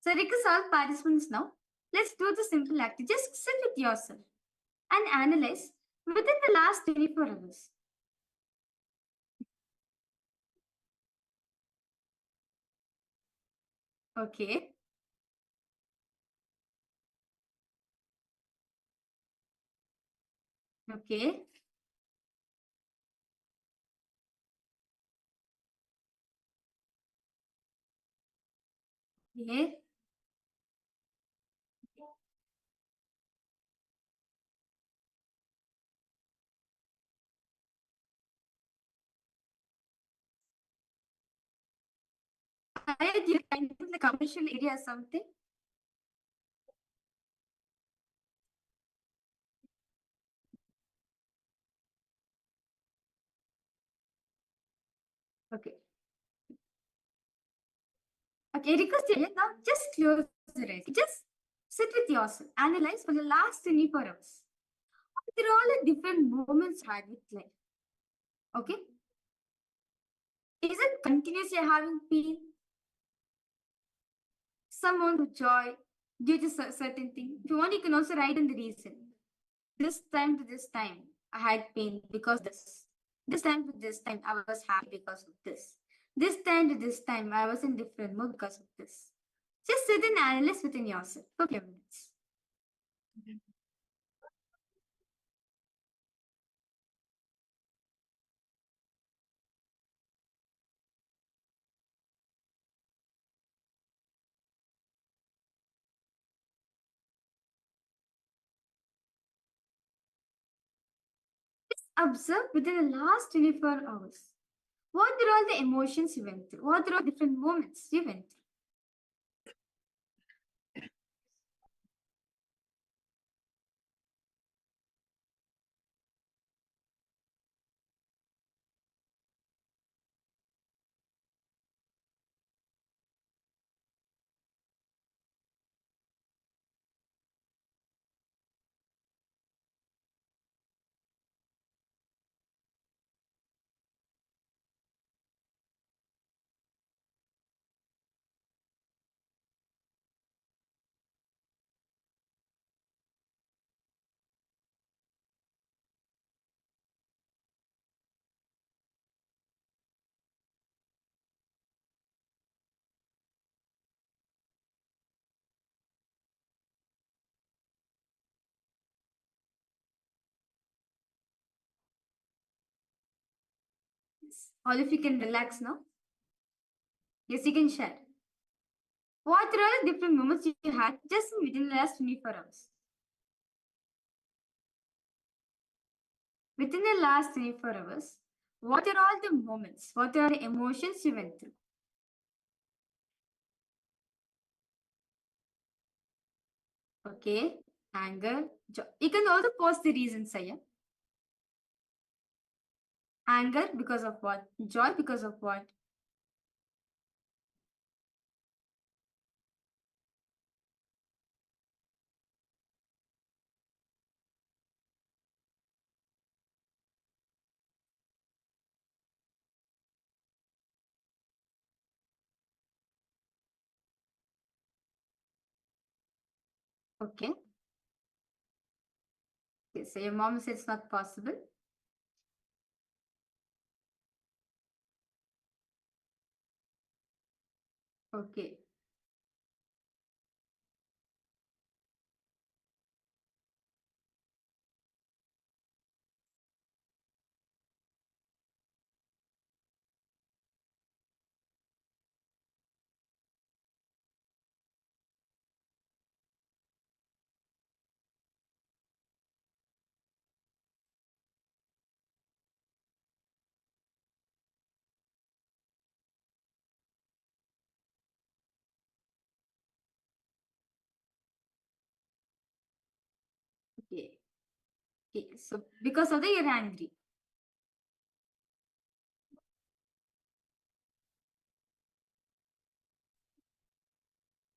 So request all participants now. Let's do the simple act. Just sit with yourself and analyze within the last 24 hours. Okay. Okay. Okay. Are you kind of the commercial area or something? Okay. Okay, request you now just close your eyes. Just sit with yourself. Analyze for the last 24 hours. There are all the different moments had with life. Okay? Is it continuously having pain? Some amount of joy due to certain thing. If you want, you can also write in the reason. This time to this time, I had pain because this. This time to this time, I was happy because of this. This time to this time, I was in different mood because of this. Just sit and analyze within yourself for a few minutes. Observe within the last 24 hours. What are all the emotions you went through? What are all the different moments you went through? experience. All of you can relax now. Yes, you can share. What are all the different moments you had just within the last 24 hours? Within the last 24 hours, what are all the moments? What are the emotions you went through? Okay, anger, joy. You can also post the reasons, Saya. Anger because of what? Joy because of what? Okay. Okay, so your mom said it's not possible. Okay. Okay. Okay. So because of that, you're angry.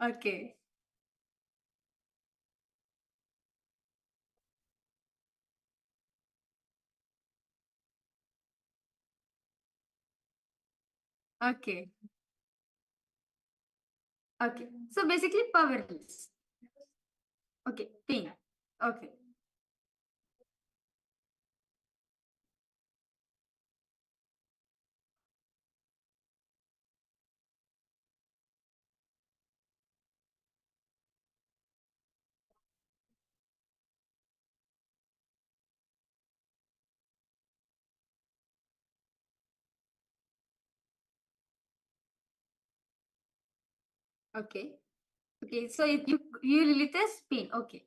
Okay. Okay. Okay. So basically powerless. Okay. Pain. Okay. Okay. Okay. So you relate as pain. Okay.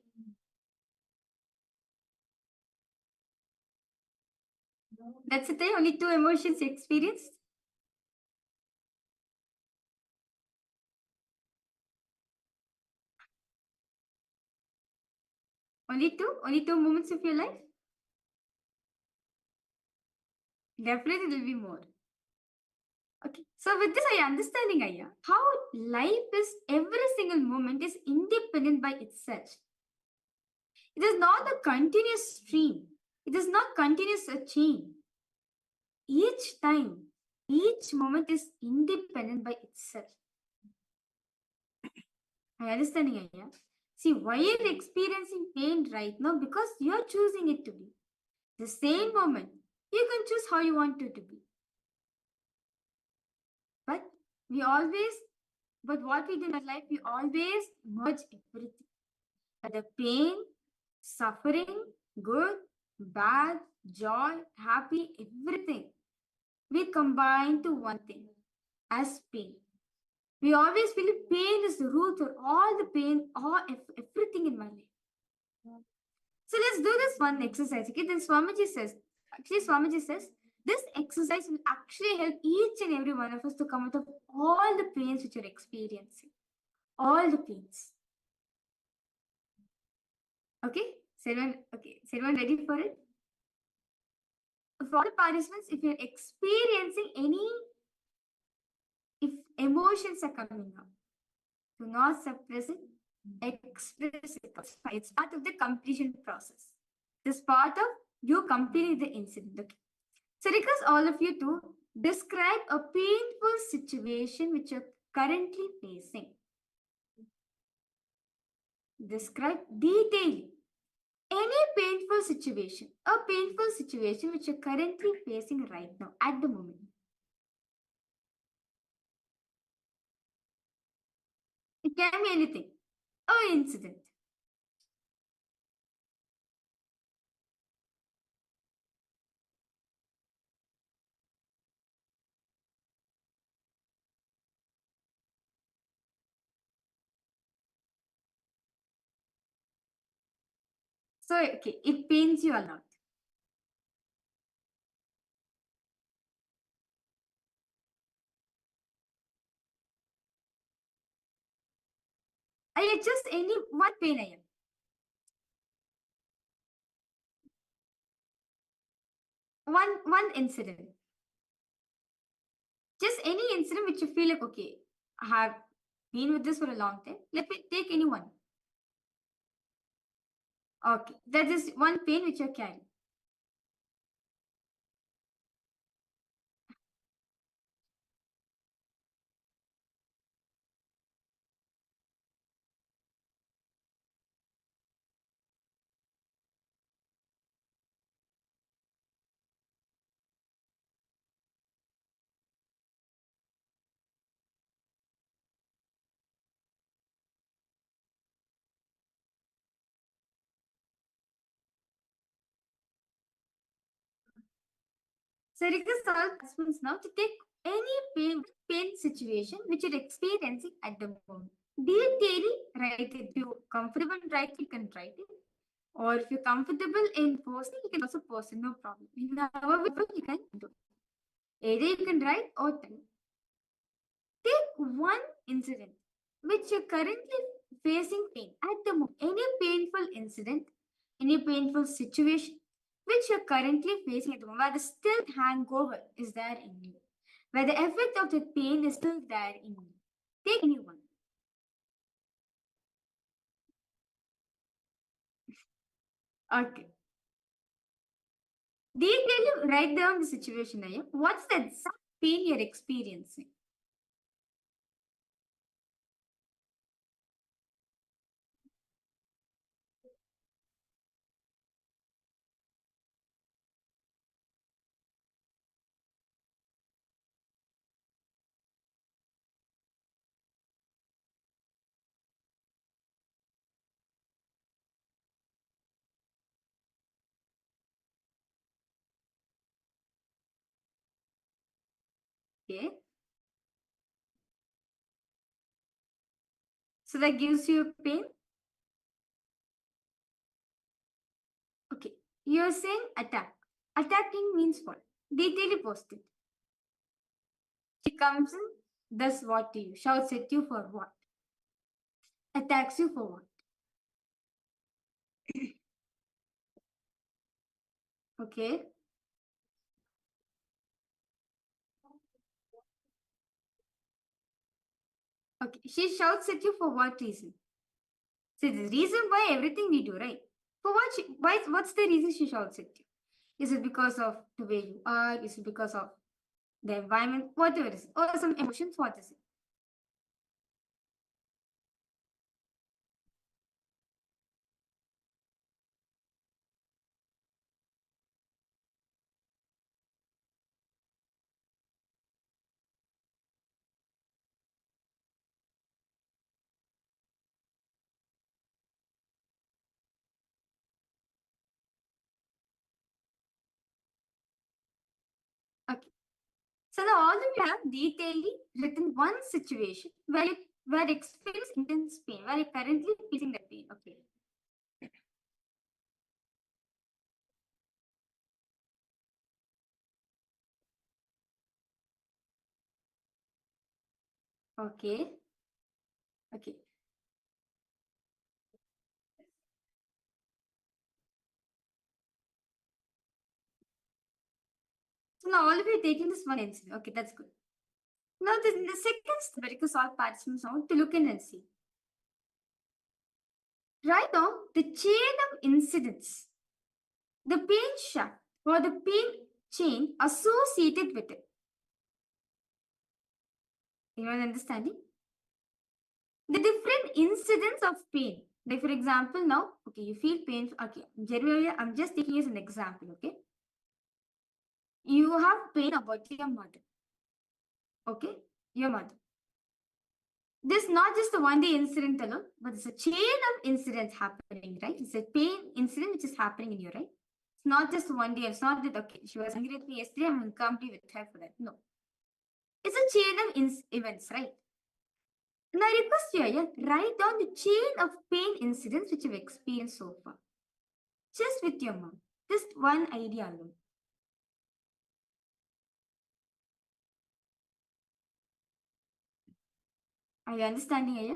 That's it. Only two emotions you experienced. Only two? Only two moments of your life? Definitely there will be more. Okay. So with this, I understanding, Aya, how life is every single moment is independent by itself. It is not a continuous stream. It is not continuous a chain. Each time, each moment is independent by itself. I understanding, Aya. See, why you're experiencing pain right now? Because you're choosing it to be. The same moment, you can choose how you want it to be. But what we do in our life, we always merge everything. The pain, suffering, good, bad, joy, happy, everything. We combine to one thing as pain. We always feel pain is the root for all the pain, everything in my life. So let's do this one exercise. Okay, then Swamiji says, this exercise will actually help each and every one of us to come out of all the pains which you're experiencing. All the pains. Okay? Is everyone ready for it? For all the participants, if you're experiencing if emotions are coming up, do not suppress it, express it. It's part of the completion process. This part of you completing the incident. Okay? So request all of you to describe a painful situation which you're currently facing. Describe detailing any painful situation, which you're currently facing right now at the moment. It can be anything, or incident. So, okay, it pains you a lot. I just any what pain I am. One incident. Just any incident which you feel like, okay, I have been with this for a long time. Let me take any one. Okay, that is one pain which you're carrying. So request all participants now to take any pain situation which you're experiencing at the moment. Daily write it. If you're comfortable in writing, you can write it. Or if you're comfortable in posting, you can also post it, no problem. However, you can do it. Either you can write or type. Take one incident which you're currently facing pain at the moment. Any painful incident, any painful situation which you're currently facing at the moment, where the still hangover is there in you, where the effect of the pain is still there in you. Take any one. Okay. Detailing, write down the situation. What's the exact pain you're experiencing? Okay. So that gives you pain. Okay. You're saying attack. Attacking means what? Detail post it. She comes in, does what to you? Shouts at you for what? Attacks you for what? Okay. Okay. She shouts at you for what reason? So the reason why everything we do, right? For what what's the reason she shouts at you? Is it because of the way you are? Is it because of the environment? Whatever it is. Or some emotions? What is it? Okay. So now all of you have detailedly written one situation where you experience intense pain, where you're currently feeling that pain. Okay. Okay. Okay. So now all of you are taking this one incident. Okay, that's good. Now the second step, because all participants now to look in and see. Write down the chain of incidents, the pain shaft or the pain chain associated with it. You are understanding? The different incidents of pain. Like for example, now, okay, you feel pain. Okay, generally, I'm just taking as an example, okay? You have pain about your mother. Okay? Your mother. This is not just a one-day incident alone, but it's a chain of incidents happening, right? It's a pain incident which is happening in you, right? It's not just one day. It's not that, okay, she was angry at me yesterday, I'm going to come be with her for that. No. It's a chain of events, right? And I request you, yeah, write down the chain of pain incidents which you've experienced so far. just with your mind. Just one idea alone. Are you understanding, Aya?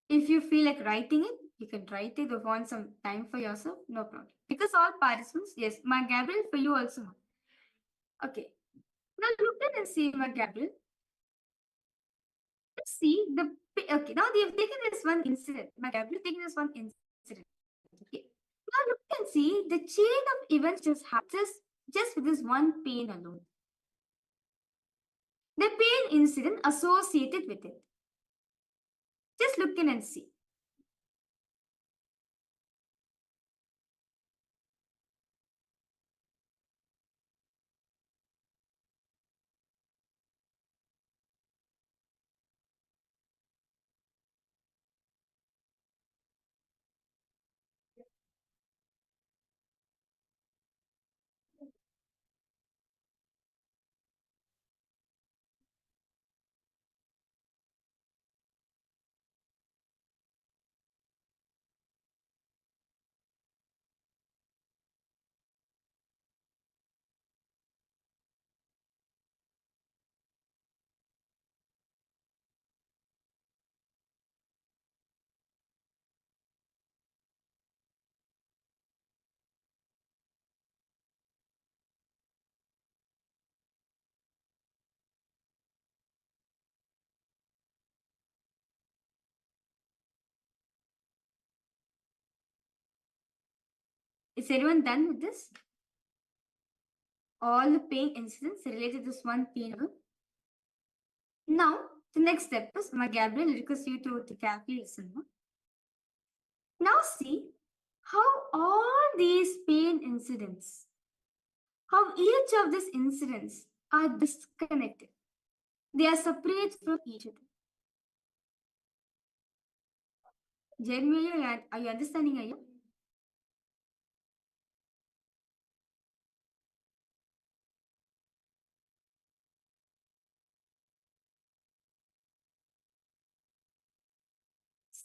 If you feel like writing it, you can write it. If you want some time for yourself, no problem. Because all participants, yes, Ma Gabriel, for you also. Okay. Now look at and see, Ma Gabriel. Let's see the. Okay, now they have taken this one incident. Ma Gabriel taken this one incident. Okay. Now look and see the chain of events just with this one pain alone. The pain incident associated with it. Just look in and see. Is everyone done with this? All the pain incidents related to this one pain alone. Now, the next step is, Ma Gabriel, request you to carefully listen. Now see how all these pain incidents, how each of these incidents are disconnected. They are separate from each other. Jeremiah, are you understanding, are you?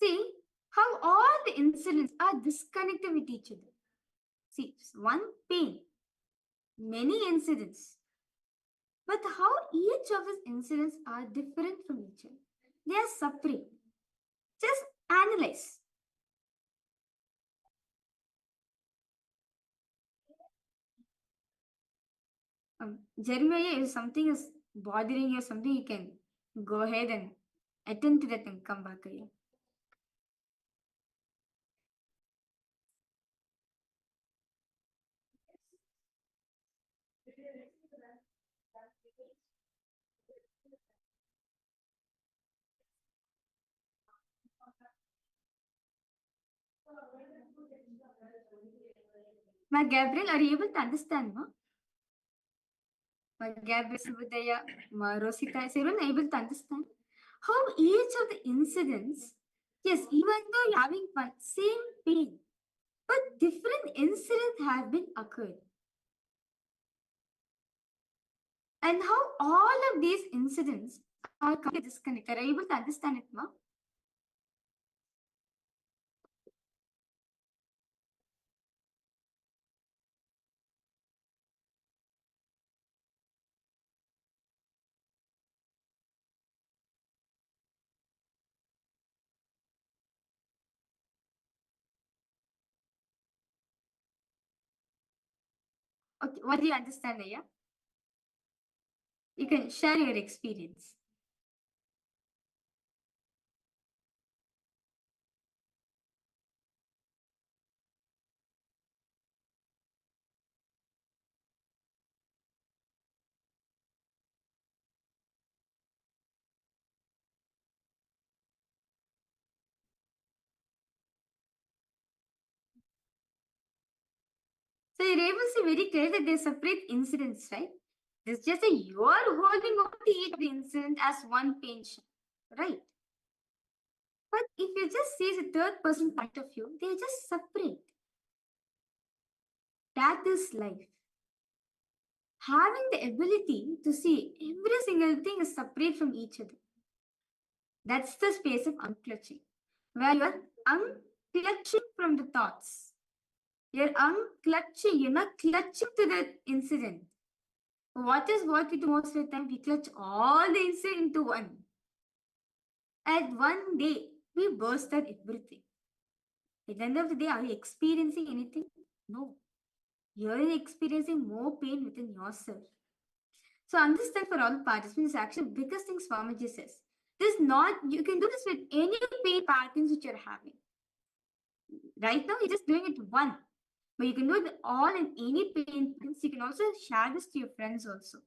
See how all the incidents are disconnected with each other. See, one pain, many incidents. But how each of these incidents are different from each other. They are separate. Just analyze. Jeremiah, if something is bothering you or something, you can go ahead and attend to that and come back again. Ma Gabriel, are you able to understand, ma? Ma Gabriel, Subudaya, Ma Rosita, is everyone able to understand how each of the incidents, yes, even though you're having one same pain, but different incidents have been occurred. And how all of these incidents are completely disconnected. Are you able to understand it, ma? Okay, what do you understand, Aya? You can share your experience. So you're able to see very clear that they're separate incidents, right? It's just that you are holding on to each incident as one patient, right? But if you just see the third person point of view, they're just separate. That is life. Having the ability to see every single thing is separate from each other. That's the space of unclutching, where you are unclutching from the thoughts. You're unclutching, you're not clutching to the incident. What we do most of the time? We clutch all the incident into one. At one day, we burst out everything. At the end of the day, are you experiencing anything? No. You're experiencing more pain within yourself. So understand, for all participants, actually the biggest thing Swamiji says. This not, you can do this with any pain patterns which you're having. Right now, you're just doing it one. But you can do it all in any pain patterns. You can also share this to your friends also.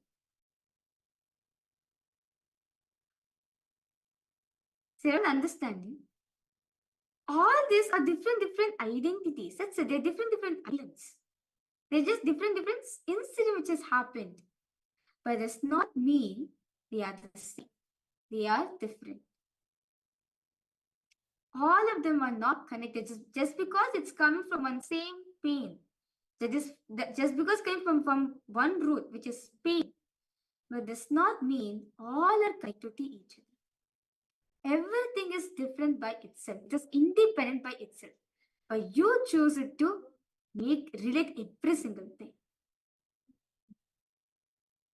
So you're understanding. All these are different identities. That's it. They're different islands. They're just different incidents which has happened. But does not mean they are the same. They are different. All of them are not connected. Just because it's coming from one same pain. Just because coming from one root, which is pain, but does not mean all are connected to each other. Everything is different by itself. It is independent by itself. But you choose it to relate every single thing.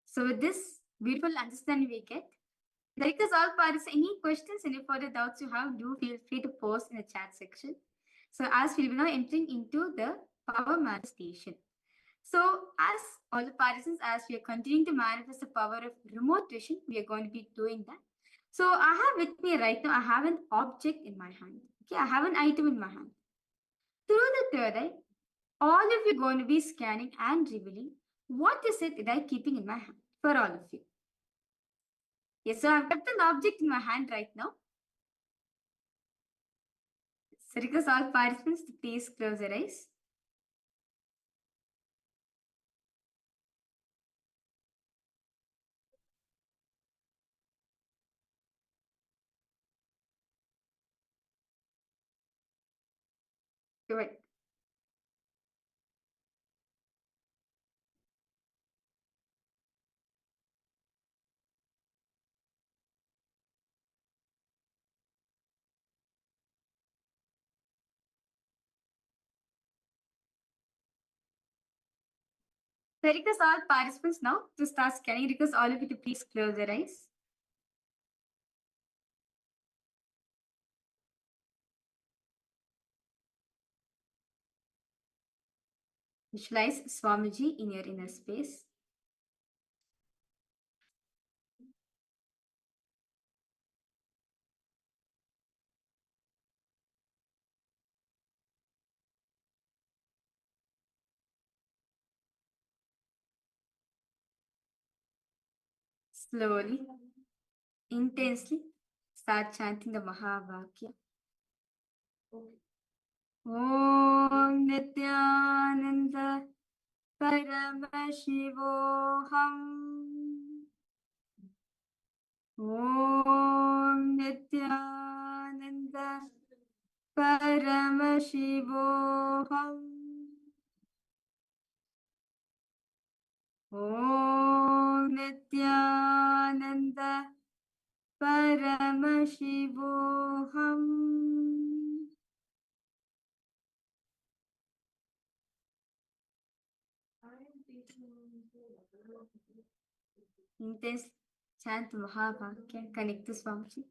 So with this beautiful understanding we get, like us all parents, any questions, any further doubts you have, do feel free to post in the chat section. So as we'll be now entering into the power manifestation. So as all the participants, as we are continuing to manifest the power of remote vision, we are going to be doing that. So I have with me right now, I have an object in my hand. Okay, I have an item in my hand. Through the third eye, all of you are going to be scanning and revealing what is it that I'm keeping in my hand for all of you. Yes, so I've kept an object in my hand right now. So request all participants to please close their eyes. Good. So I request all participants now to start scanning. Request all of you to please close their eyes. Visualize Swamiji in your inner space. Slowly, intensely, start chanting the Mahavakya. Om Nityananda Paramashivoham. Om Nityananda Paramashivoham. Om Nityananda Paramashivoham. Intense chant Mahavakya. Connect to Swamiji.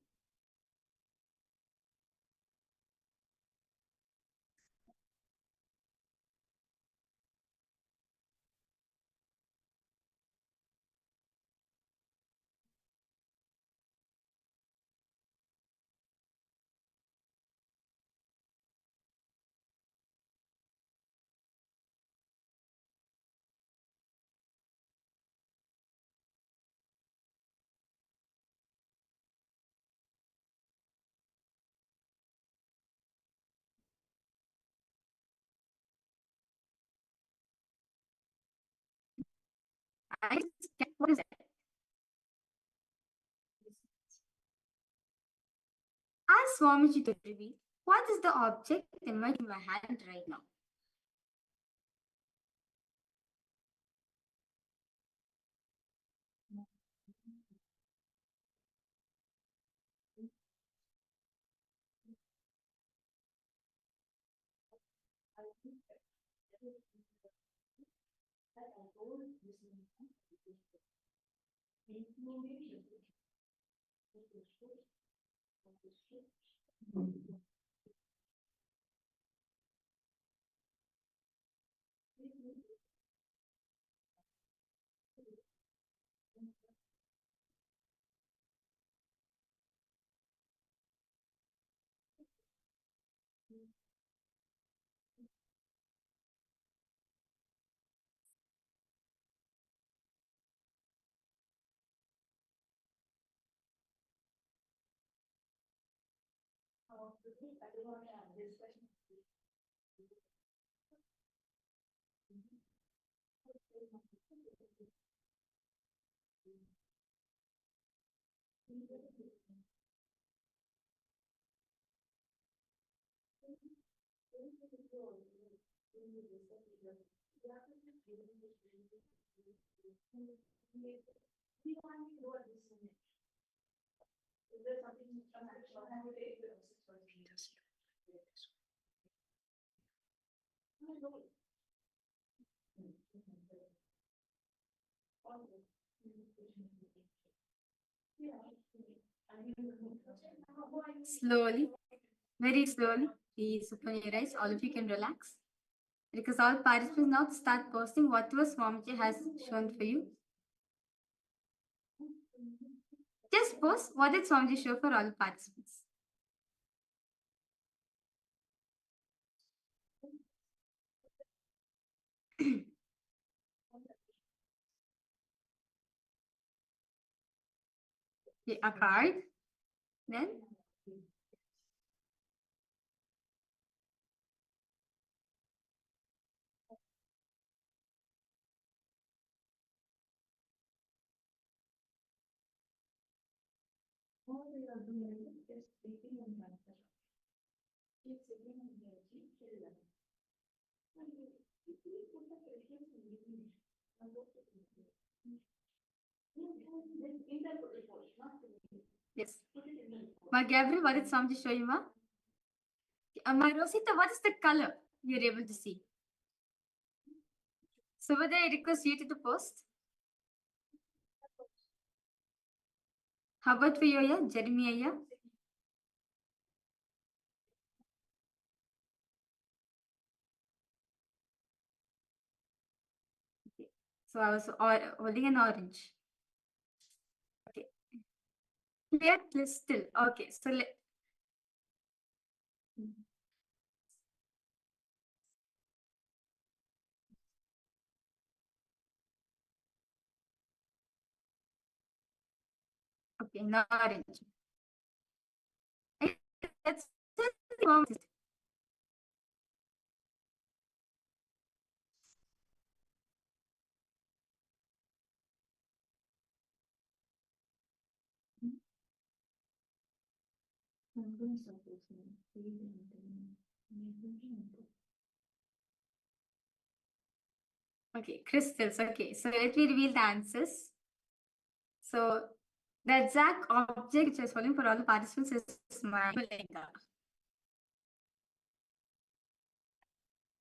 What is that? Ask Swamiji to reveal what is the object in my hand right now. Slowly, very slowly, please open your eyes. All of you can relax. Because all participants now start posting whatever Swamiji has shown for you. Just post what did Swamiji show for all participants. Okay, a card. Then yes. Ma Gabriel, what did Swamiji show you, ma? Ma Rosita, what is the color you're able to see? So whether I request you to post. How about for you, yeah? Jeremy, yeah? Okay. So I was holding an orange. Okay. Clear crystal. Okay. So okay, no orange. That's it. Okay, crystals. Okay, so let me reveal the answers. So the exact object which I was holding for all the participants is my Linga.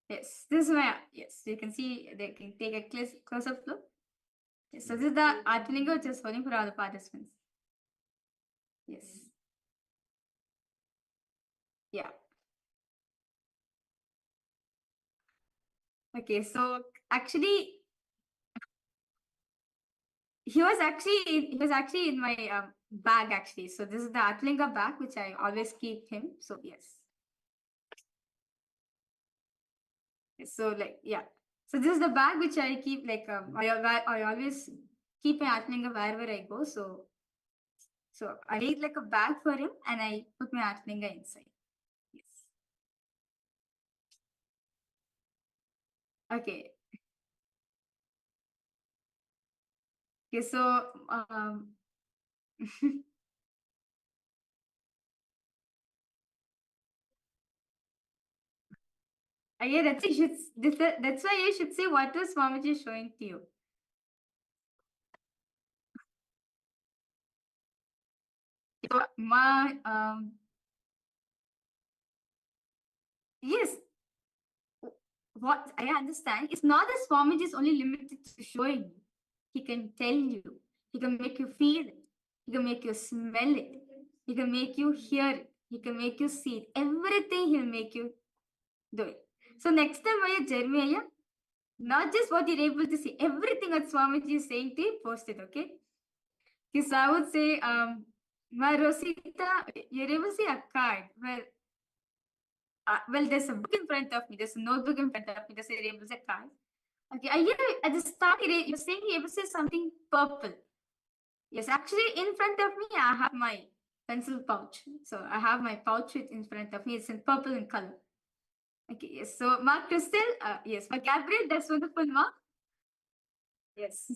Yes, this is my, yes, you can see, they can take a close-up look. Yes, so this is the Atmalinga which is holding for all the participants. Yes. Yeah. Okay, so actually, he was actually in my bag actually. So this is the Atmalinga bag which I always keep him. So yes. So like yeah. So this is the bag which I keep like I always keep my Atmalinga wherever I go. So I made like a bag for him and I put my Atmalinga inside. Yes. Okay. Okay. So yeah, that's it. That's why you should say what was Swamiji showing to you. So ma yes. what I understand, it's not that Swamiji is only limited to showing you. He can tell you. He can make you feel it. He can make you smell it. He can make you hear it. He can make you see it. Everything he'll make you do it. So next time when you're Jeremiah, not just what you're able to see, everything that Swamiji is saying to you, post it, okay? Because I would say, my Rosita, you're able to see a card where well, there's a book in front of me. There's a notebook in front of me. There's a label, a card. Okay, at the start, you're saying you say something purple. Yes, actually, in front of me, I have my pencil pouch. So I have my pouch in front of me. It's in purple in color. Okay, yes. So Mark Crystal, yes. For Gabriel, that's wonderful, Mark. Yes.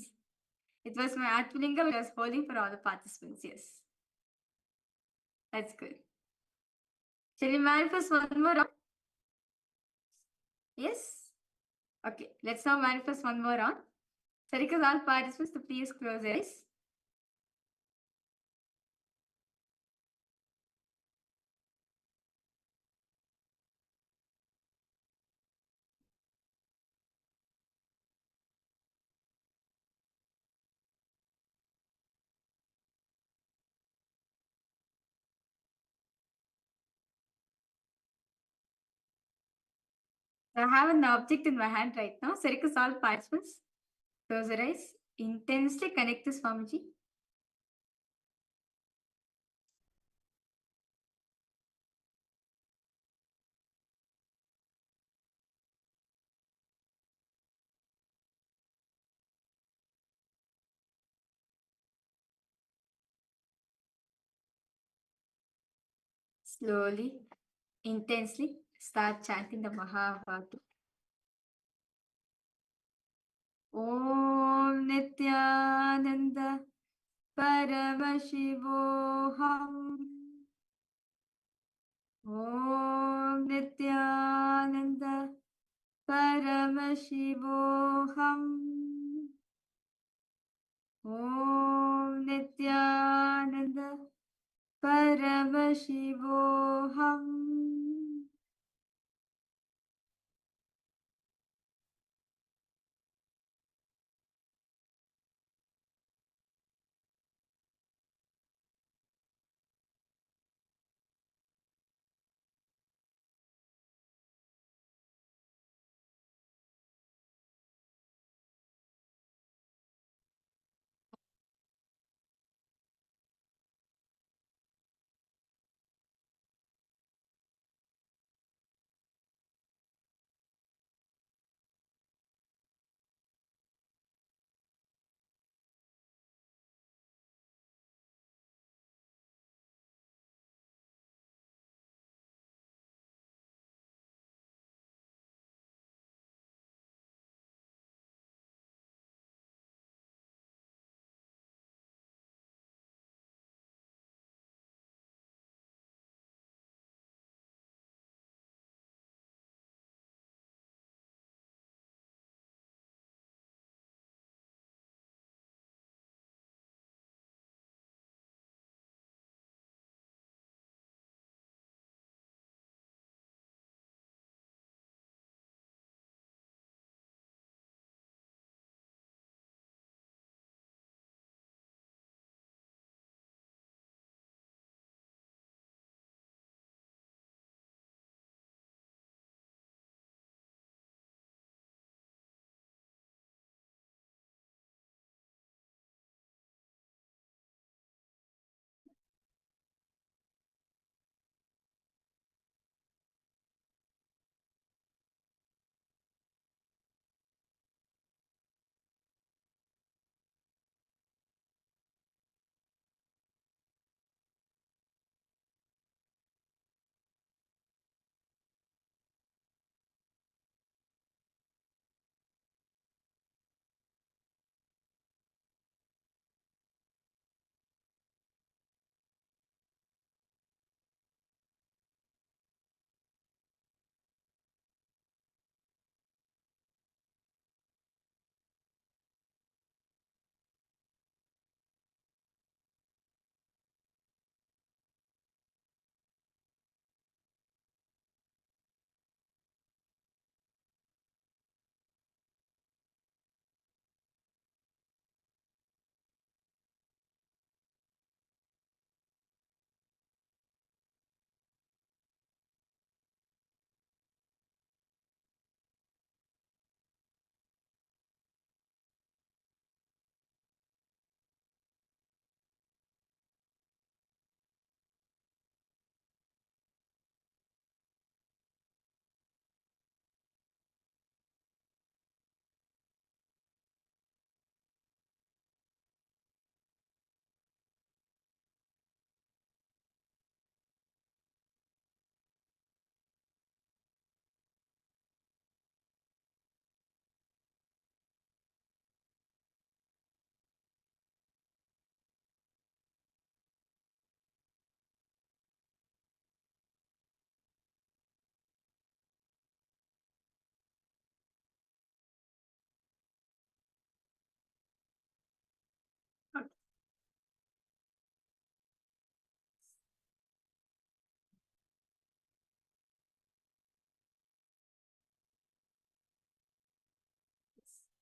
It was my Atmalinga which I was holding for all the participants. Yes. That's good. Shall we manifest one more round? Yes? Okay, let's now manifest one more round. So request all participants to please close their eyes. I have an object in my hand right now. So request all participants close their eyes. Intensely connect to Swamiji. Slowly, intensely start chanting the Mahavatu. Om Nityananda Paramashivoham. Om Nityananda Paramashivoham. Om Nityananda Paramashivoham.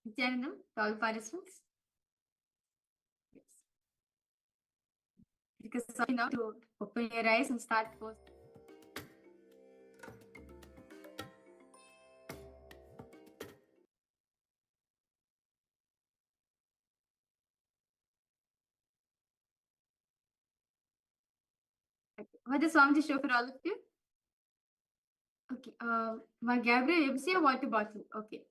Nityanandam to all participants. Yes. Because sorry now to open your eyes and start post. Okay. What does Swamiji show for all of you? Okay. My Gabriel, you able to see a water bottle. Okay.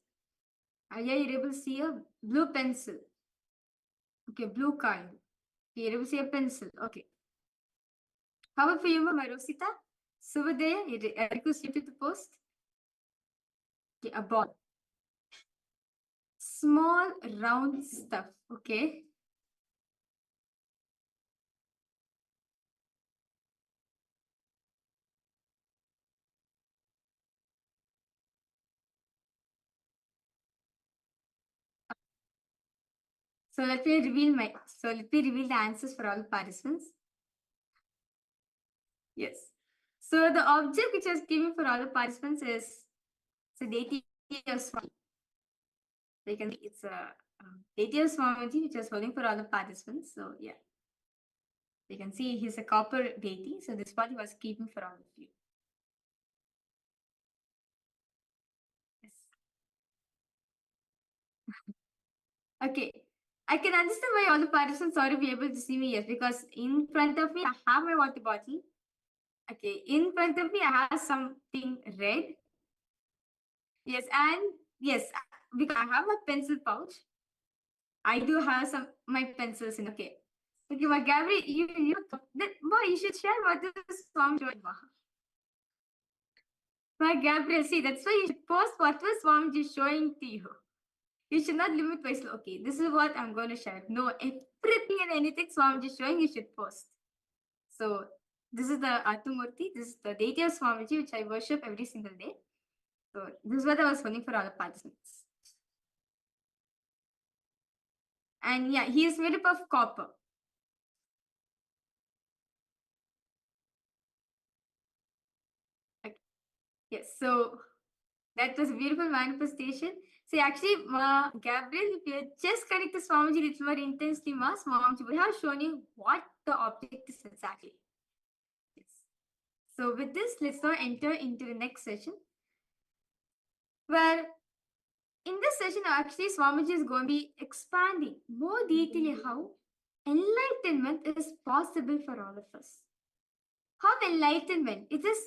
Aya, you're able to see a blue pencil. Okay, blue card. Okay, you're able to see a pencil. Okay. How about for you, Marosita? Suvadaya, I request you to the post. Okay, a ball. Small round stuff. Okay. So let me reveal the answers for all participants. Yes. So the object which I was given for all the participants is the deity of Swami. They can it's a deity of Swamiji which I was holding for all the participants. So yeah. You can see he's a copper deity. So this part he was keeping for all of you. Yes. Okay. I can understand why all the participants are to be able to see me, yes, because in front of me I have my water bottle. Okay, in front of me I have something red. Yes, and yes, because I have a pencil pouch. I do have some my pencils in. Okay, okay, but Gabri, you should share what is Swami showing. But Gabriel, see, that's why you should post what was Swamiji showing to you. You should not limit by okay, this is what I'm going to share. No, everything and anything Swamiji is showing, you should post. So this is the Atmamurti, this is the deity of Swamiji, which I worship every single day. So this is what I was holding for all the participants. And yeah, he is made up of copper. Okay. Yes, so that was a beautiful manifestation. See, actually, Gabriel, if you just connect the Swamiji little more intensely, Swamiji would have shown you what the object is exactly. Yes. So with this, let's now enter into the next session, where in this session, actually, Swamiji is going to be expanding more detailedly how enlightenment is possible for all of us. How enlightenment, it is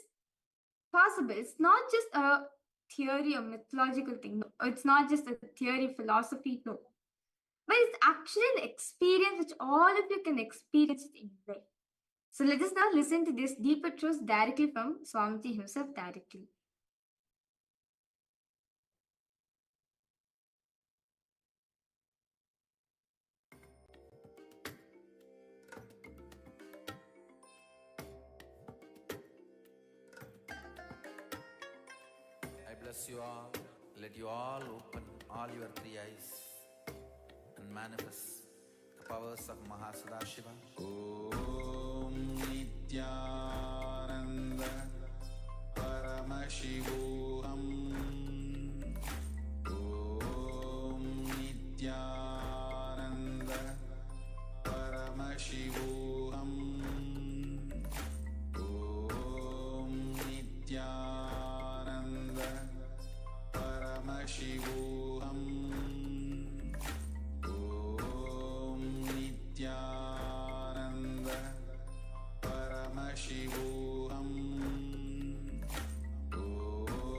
possible. It's not just a theory or mythological thing. No. It's not just a theory, philosophy, no. But it's actually an experience which all of you can experience it in life. So let us now listen to this deeper truth directly from Swamiji himself directly. I bless you all. Let you all open all your three eyes and manifest the powers of Mahasadashiva. Om Nityananda Paramashivoham. Om Nityananda Paramashivoham. Om Nityananda Paramashivoham. Om Nityananda Paramashivoham. Om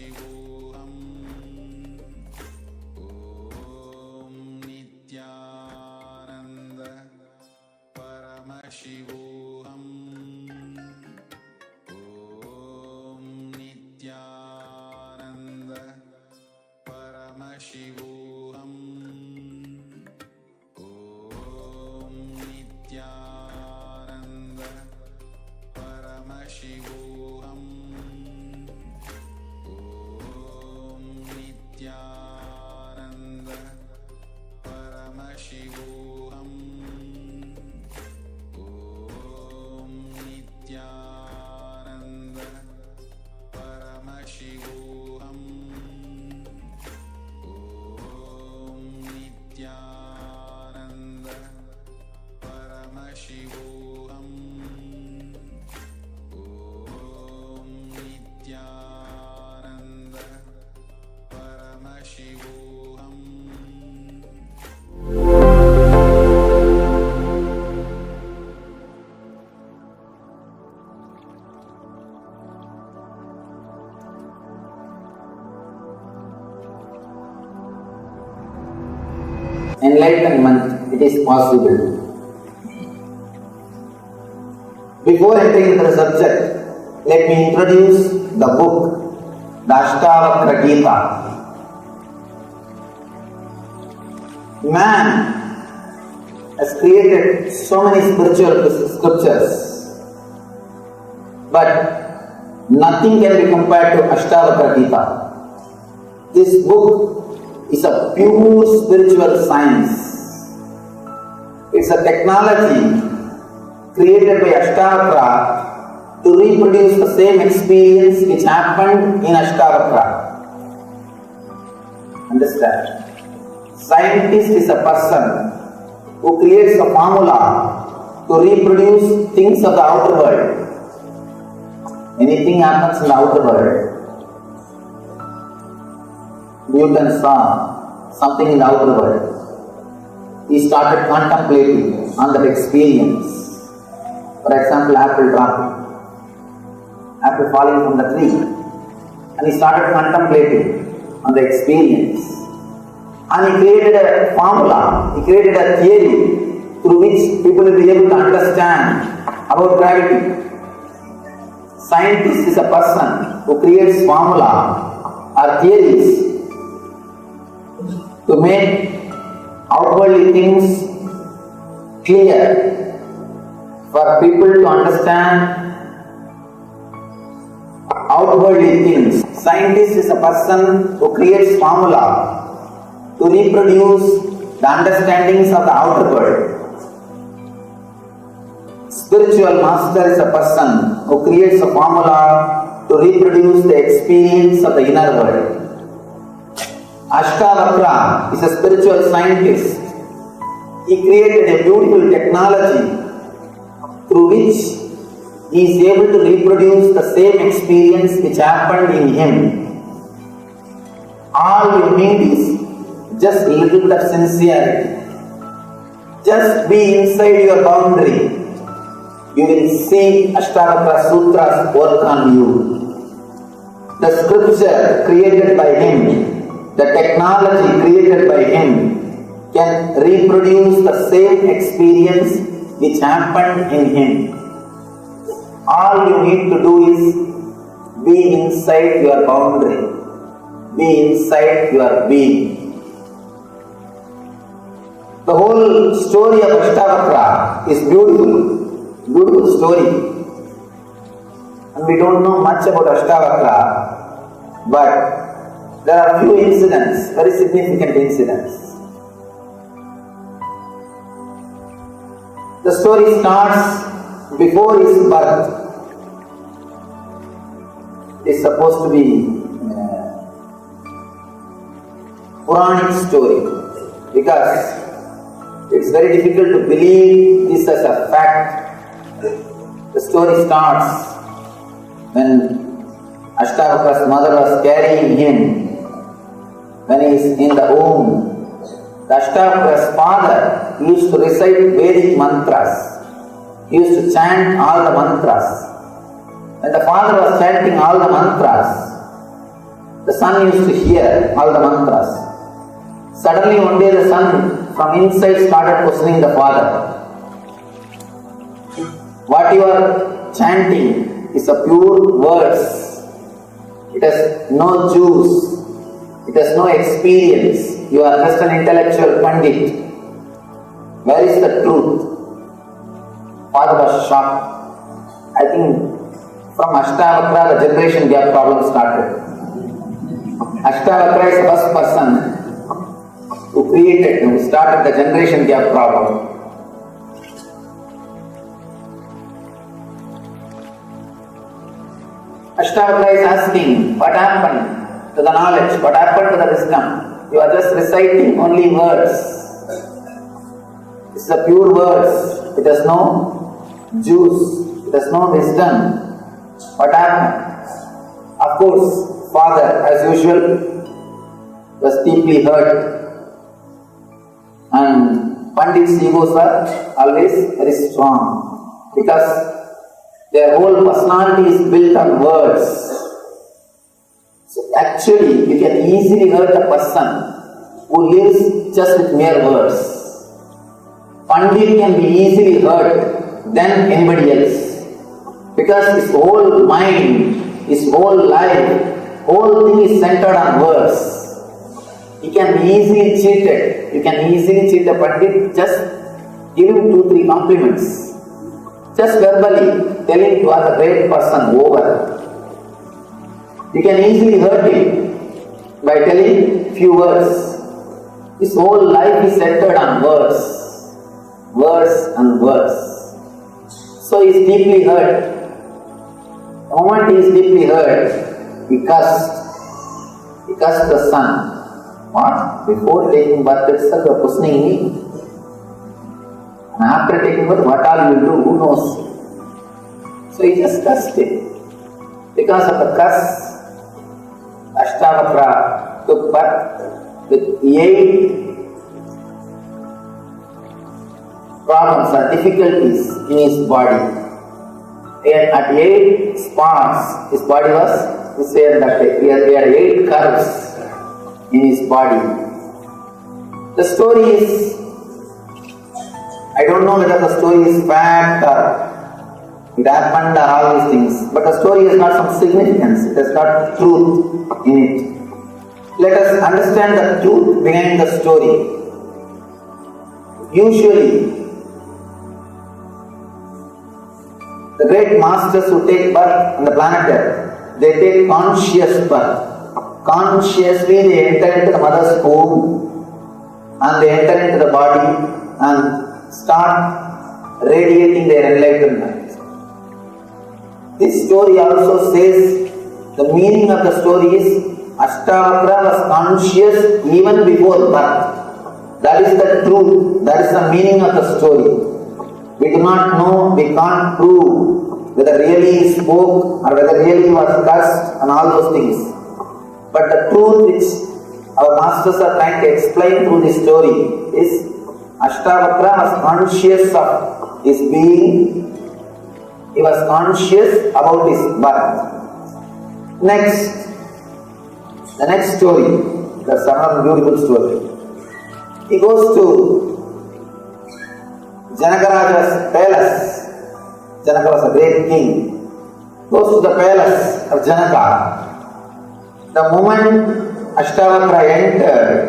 Paramashivoham Om Nityananda Paramashivoham Om Nityananda Paramashivoham Om Nityananda Paramashivoham Om Nityananda Paramashivoham Om Nityananda Paramashivoham Om Nityananda Paramashivoham Om Nityananda Paramashivoham. Enlightenment, it is possible. Before entering into the subject, let me introduce the book, the Ashtavakra Gita. Man has created so many spiritual scriptures, but nothing can be compared to Ashtavakra Gita. This book is a pure spiritual science. It's a technology created by Ashtavakra to reproduce the same experience which happened in Ashtavakra. Understand? Scientist is a person who creates a formula to reproduce things of the outer world. Anything happens in the outer world. Newton saw something in the outer world. He started contemplating on that experience. For example, apple dropping, apple falling from the tree. And he started contemplating on the experience. And he created a formula, he created a theory through which people will be able to understand about gravity. Scientist is a person who creates formula or theories to make outwardly things clear for people to understand outwardly things. Scientist is a person who creates formula to reproduce the understandings of the outer world. Spiritual master is a person who creates a formula to reproduce the experience of the inner world. Ashtavakra is a spiritual scientist. He created a beautiful technology through which he is able to reproduce the same experience which happened in him. All you need is just a little bit of sincerity. Just be inside your boundary. You will see Ashtavakra Sutras work on you. The scripture created by him, the technology created by him, can reproduce the same experience which happened in him. All you need to do is be inside your boundary. Be inside your being. The whole story of Ashtavakra is beautiful. Beautiful story. And we don't know much about Ashtavakra, but there are few incidents, very significant incidents. The story starts before his birth. It's supposed to be Puranic story, because it's very difficult to believe this as a fact. The story starts when Ashtavakara's mother was carrying him. When he is in the womb, the Ashtavakara's father used to recite Vedic mantras. He used to chant all the mantras. When the father was chanting all the mantras, The son used to hear all the mantras. Suddenly one day the son from inside started questioning the father. What you are chanting is a pure words. It has no juice. It has no experience. You are just an intellectual pandit. Where is the truth? Father was shocked. I think from Ashtavakra the generation gap problem started. Ashtavakra is the first person who started the generation gap problem. Ashtavakra is asking, what happened to the knowledge? What happened to the wisdom? You are just reciting only words. It's the pure words. It has no juice. It has no wisdom. What happened? Of course, father, as usual, was deeply hurt. And Pandit's egos are always very strong because their whole personality is built on words. So actually, you can easily hurt a person who lives just with mere words. Pandit can be easily hurt than anybody else because his whole mind, his whole life, whole thing is centered on words. He can be easily cheated. You can easily cheat a Pandit, just give him 2-3 compliments. Just verbally tell him you are a great person, over. You can easily hurt him by telling few words. His whole life is centered on words. Words and words. So he is deeply hurt. The moment he is deeply hurt, he cursed. He cursed the son. What? Before taking birth itself, you are questioning me. And after taking birth, what all you will do, who knows? So he just cursed it. Because of the curse, Ashtavakra took birth with 8 problems or difficulties in his body. And at 8 spots, his body was this way and that way. He had 8 curves in his body. The story is, I don't know whether the story is fact or it happened or all these things, but the story has got some significance, it has got truth in it. Let us understand the truth behind the story. Usually, the great masters who take birth on the planet Earth, they take conscious birth. Consciously they enter into the mother's womb and they enter into the body and start radiating their enlightenment. This story also says, the meaning of the story is Ashtavakra was conscious even before birth. That is the truth, that is the meaning of the story. We do not know, we can't prove whether really he spoke or whether really he was cursed and all those things. But the truth which our masters are trying to explain through this story is Ashtavakra was conscious of his being, he was conscious about his birth. Next, the next story, that's another beautiful story. He goes to Janakaraja's palace. Janaka was a great king. Goes to the palace of Janaka. The moment Ashtavakra entered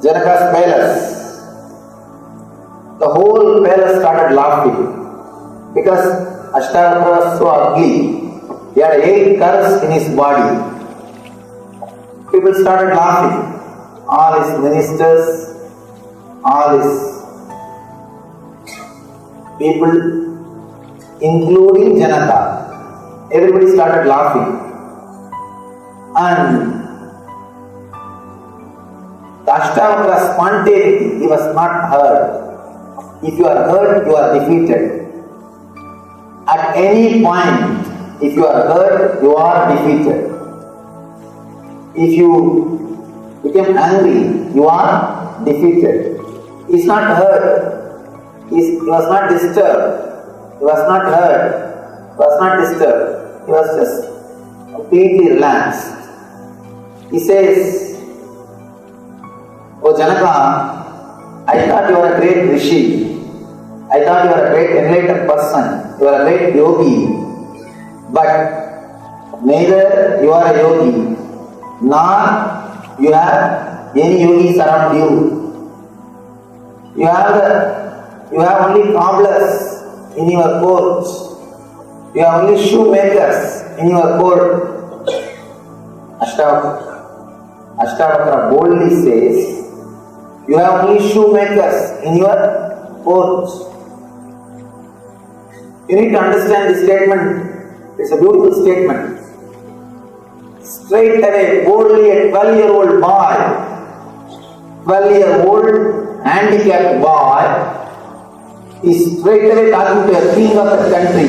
Janaka's palace, the whole palace started laughing because Ashtavakra was so ugly. He had 8 curves in his body. People started laughing. All his ministers, all his people, including Janaka, everybody started laughing. And the Ashtavakra spontaneity, he was not hurt. If you are hurt, you are defeated. At any point, if you are hurt, you are defeated. If you become angry, you are defeated. He is not hurt. He was not disturbed. He was not hurt. He was not disturbed. He was just completely relaxed. He says, "Oh Janaka, I thought you were a great rishi. I thought you were a great enlightened person. You are a great yogi. But neither you are a yogi, nor you have any yogis around you. You have only cobblers in your court. You have only shoemakers in your court." Ashtavakra boldly says, "You have only shoemakers in your court." You need to understand this statement. It's a beautiful statement. Straight away, boldly, a 12-year-old boy, 12-year-old handicapped boy, is straight away talking to a king of the country.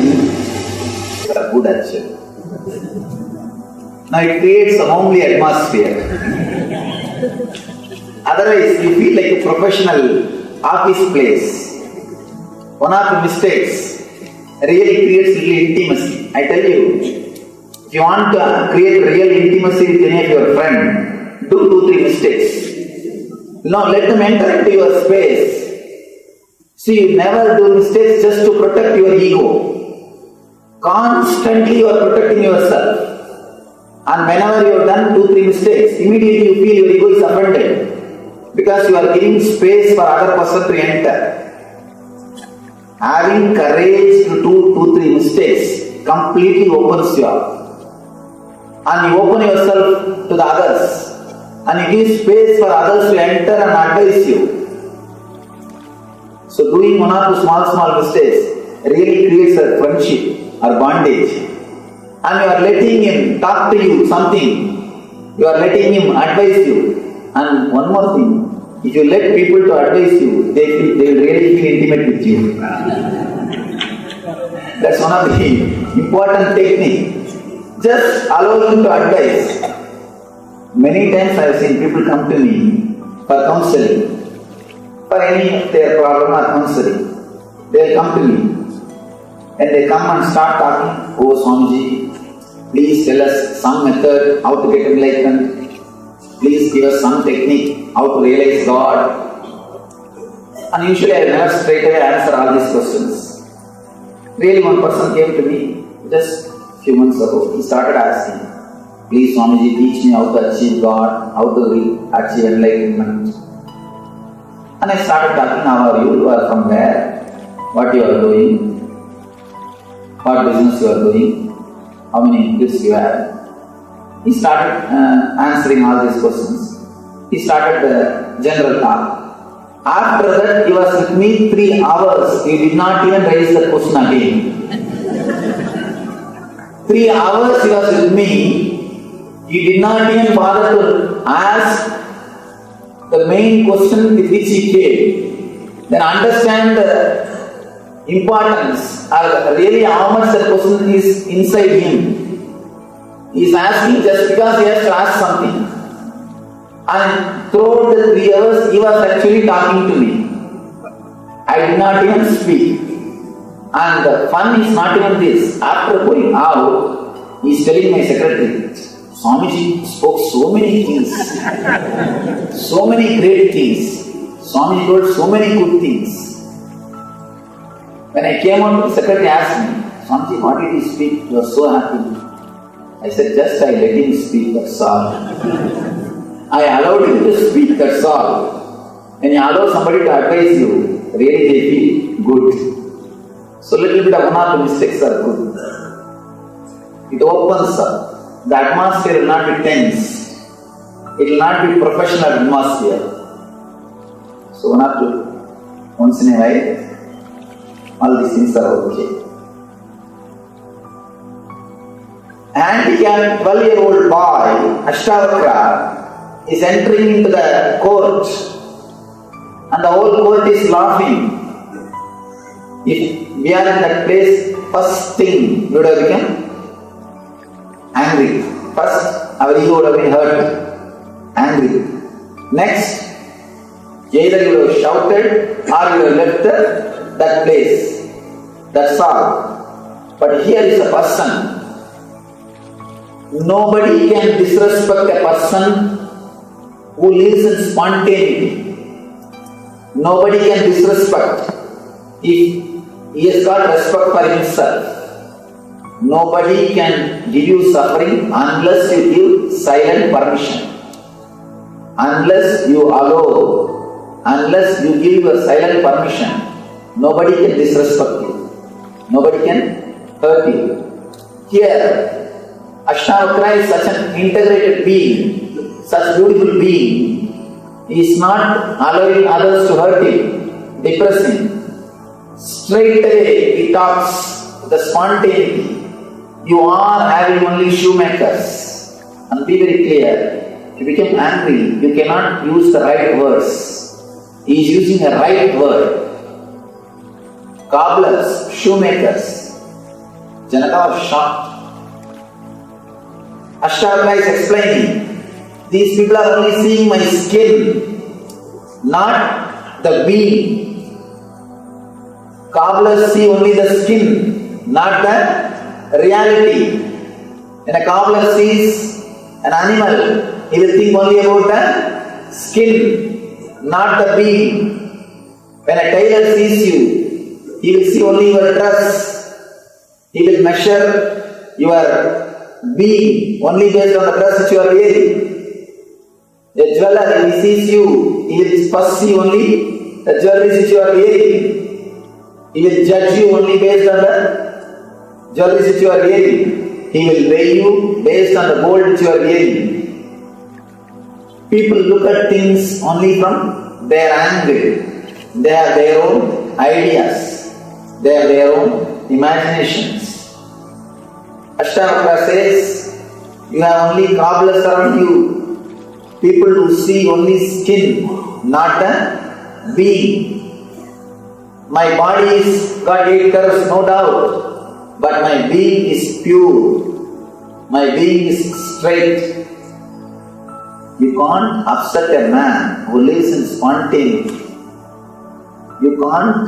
It's a good action. Now it creates a homely atmosphere. Otherwise, you feel like a professional office place. One of the mistakes really creates real intimacy. I tell you, if you want to create real intimacy with any of your friend, do 2-3 mistakes. Now let them enter into your space. See, you never do mistakes just to protect your ego. Constantly you are protecting yourself. And whenever you have done 2-3 mistakes, immediately you feel your ego is offended. Because you are giving space for other person to enter. Having courage to do 2-3 mistakes completely opens you up. And you open yourself to the others. And you give space for others to enter and advise you. So doing 1 or 2 small mistakes really creates a friendship or bondage. And you are letting him talk to you something. You are letting him advise you. And one more thing. If you let people to advise you, they will really feel intimate with you. That's one of the important techniques. Just allow him to advise. Many times I have seen people come to me for counseling. For any of their problem or counseling. They will come to me. And they come and start talking. "Oh Swamiji, please tell us some method how to get enlightened. Please give us some technique how to realize God." And usually I never straight away answer all these questions. Really, one person came to me just a few months ago. He started asking, "Please Swamiji, teach me how to achieve God, how to achieve enlightenment." And I started talking, "How are you? You are from where? What you are doing? What business you are doing? How many kids you have?" He started answering all these questions. He started the general talk. After that, he was with me 3 hours. He did not even raise the question again. 3 hours he was with me. He did not even bother to ask the main question with which he came. Then understand the importance or really how much the question is inside him. He is asking just because he has to ask something. And throughout the 3 hours, he was actually talking to me. I did not even speak. And the fun is not even this. After going out, he is telling my secretary, "Swamiji spoke so many things. So many great things. Swamiji told so many good things." When I came out, the secretary asked me, "Swamiji, what did he speak? You were so happy." I said, "Just I let him speak, that's all. I allowed him to speak, that's all." When you allow somebody to advise you, really they feel good. So little bit of one or two mistakes are good. It opens up. The atmosphere will not be tense. It will not be professional atmosphere. So one or two, once in a while, all these things are okay. Handicapped 12-year-old boy, Ashtavakra, is entering into the court and the whole court is laughing. If we are in that place, first thing we would have become angry. First, our ego would have been hurt, angry. Next, either you would have shouted or you would have left that place. That's all. But here is a person Nobody can disrespect a person who lives in spontaneity. Nobody can disrespect if he has got respect for himself. Nobody can give you suffering unless you give silent permission. Unless you allow, unless you give your silent permission, nobody can disrespect you. Nobody can hurt you. Here, Ashtavakra is such an integrated being, such beautiful being. He is not allowing others to hurt him, depress him. Straight away he talks with the spontaneity. You are having only shoemakers. And be very clear. If you become angry, you cannot use the right words. He is using a right word. Cobblers, shoemakers. Janaka was shocked. Ashtavakra is explaining, these people are only seeing my skin, not the being. Cobblers see only the skin, not the reality. When a cobbler sees an animal, he will think only about the skin, not the being. When a tailor sees you, he will see only your dress. He will measure your being only based on the dress which you are wearing. A jeweler, if he sees you, he will first see only the jewelry which you are wearing. He will judge you only based on the jewelry which you are wearing. He will weigh you based on the gold which you are wearing. People look at things only from their angle. They have their own ideas. They have their own imaginations. Ashtavakra says, you have only cobblers around you. People who see only skin, not the being. My body is got 8 curves, no doubt, but my being is pure. My being is straight. You can't upset a man who lives in spontaneity. You can't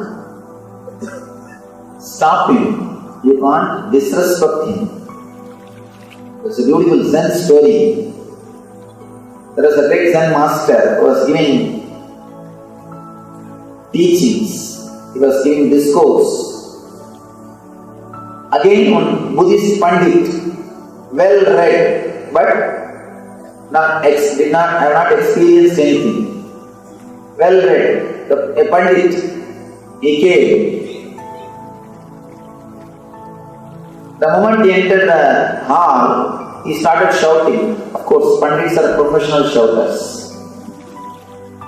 stop him. You can't disrespect him. It's a beautiful Zen story. There was a great Zen master who was giving teachings. He was giving discourse. Again, one Buddhist Pandit, well read, but have not experienced anything. Well read. A Pandit, he came. The moment he entered the hall, he started shouting. Of course, Pandits are professional shouters.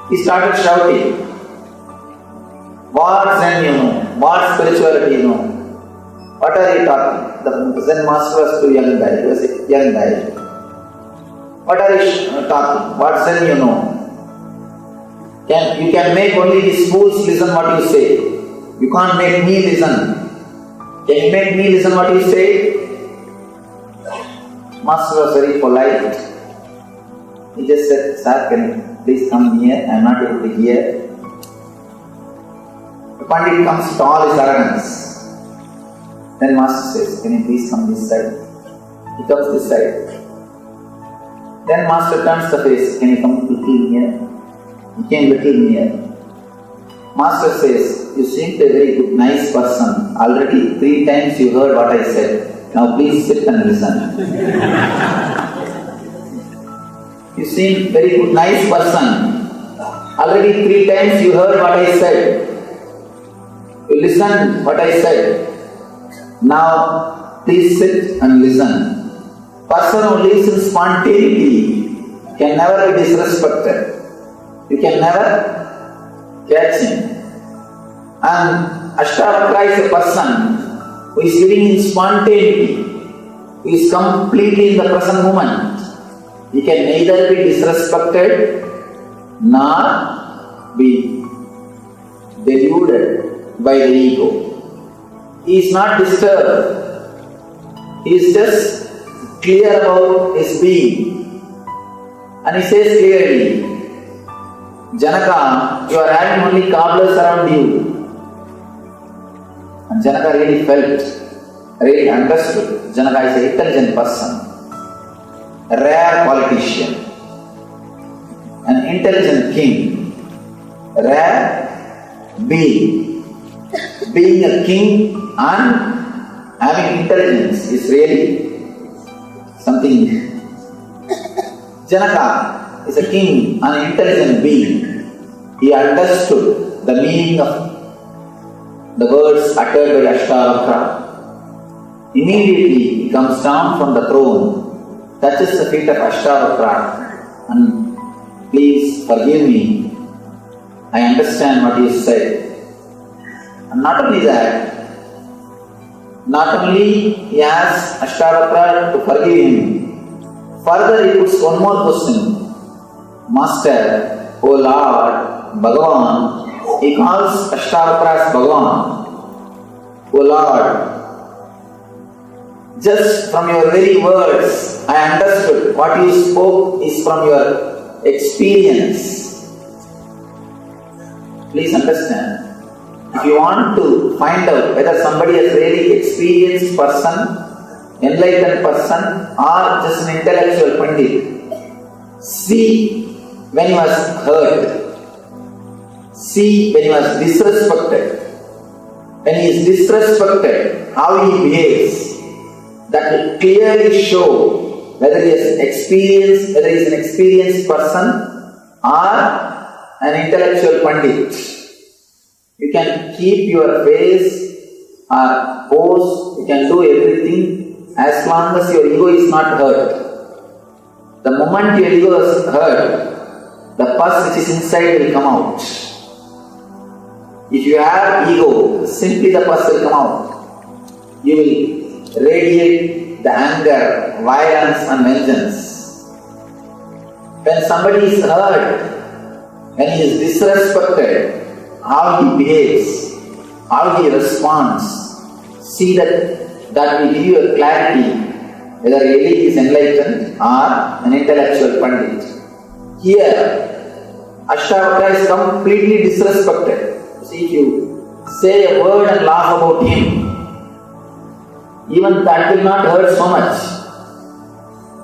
He started shouting. What Zen you know? What spirituality you know? What are you talking? The Zen master was too young guy. He was a young guy. What are you talking? What Zen you know? You can make only these fools listen what you say. You can't make me listen. Can you make me listen what you say? Master was very polite. He just said, sir, can you please come near? I am not able to hear. The Pandit comes with all his arrogance. Then Master says, can you please come this side? He comes this side. Then Master turns the face, can you come little near? He came little near. Master says, you seem to be a very good, nice person. Already 3 times you heard what I said. Now please sit and listen. You seem very good, nice person. Already 3 times you heard what I said. You listened what I said. Now please sit and listen. Person who lives in spontaneity can never be disrespected. You can never catch him. And Ashtavakra is a person who is living in spontaneity, who is completely in the present moment. He can neither be disrespected nor be deluded by the ego. He is not disturbed. He is just clear about his being. And he says clearly, Janaka, you are having only cobblers around you. And Janaka really felt, really understood. Janaka is an intelligent person. a rare politician, an intelligent king, a rare being. Being a king and having intelligence is really something. Janaka is a king, an intelligent being. He understood the meaning of the words uttered by Ashtavakra. Immediately he comes down from the throne, touches the feet of Ashtavakra, and please forgive me, I understand what you said. And not only that, not only he asks Ashtavakra to forgive him, further he puts one more question. Master, O Lord, Bhagavan, he calls Ashtavakra as Bhagavan. O Lord, just from your very words, I understood what you spoke is from your experience. Please understand. If you want to find out whether somebody is really experienced person, enlightened person, or just an intellectual pandit, see when he was hurt, see when he was disrespected. When he is disrespected, how he behaves, that will clearly show whether he is an experienced person or an intellectual pandit. You can keep your face or pose, you can do everything as long as your ego is not hurt. The moment your ego is hurt, the pus which is inside will come out. If you have ego, simply the pus will come out. You will radiate the anger, violence and vengeance. When somebody is hurt, when he is disrespected, how he behaves, how he responds, see that will give you a clarity whether really he is enlightened or an intellectual pandit. Here, Ashtavakra is completely disrespected. See, if you say a word and laugh about him, even that will not hurt so much.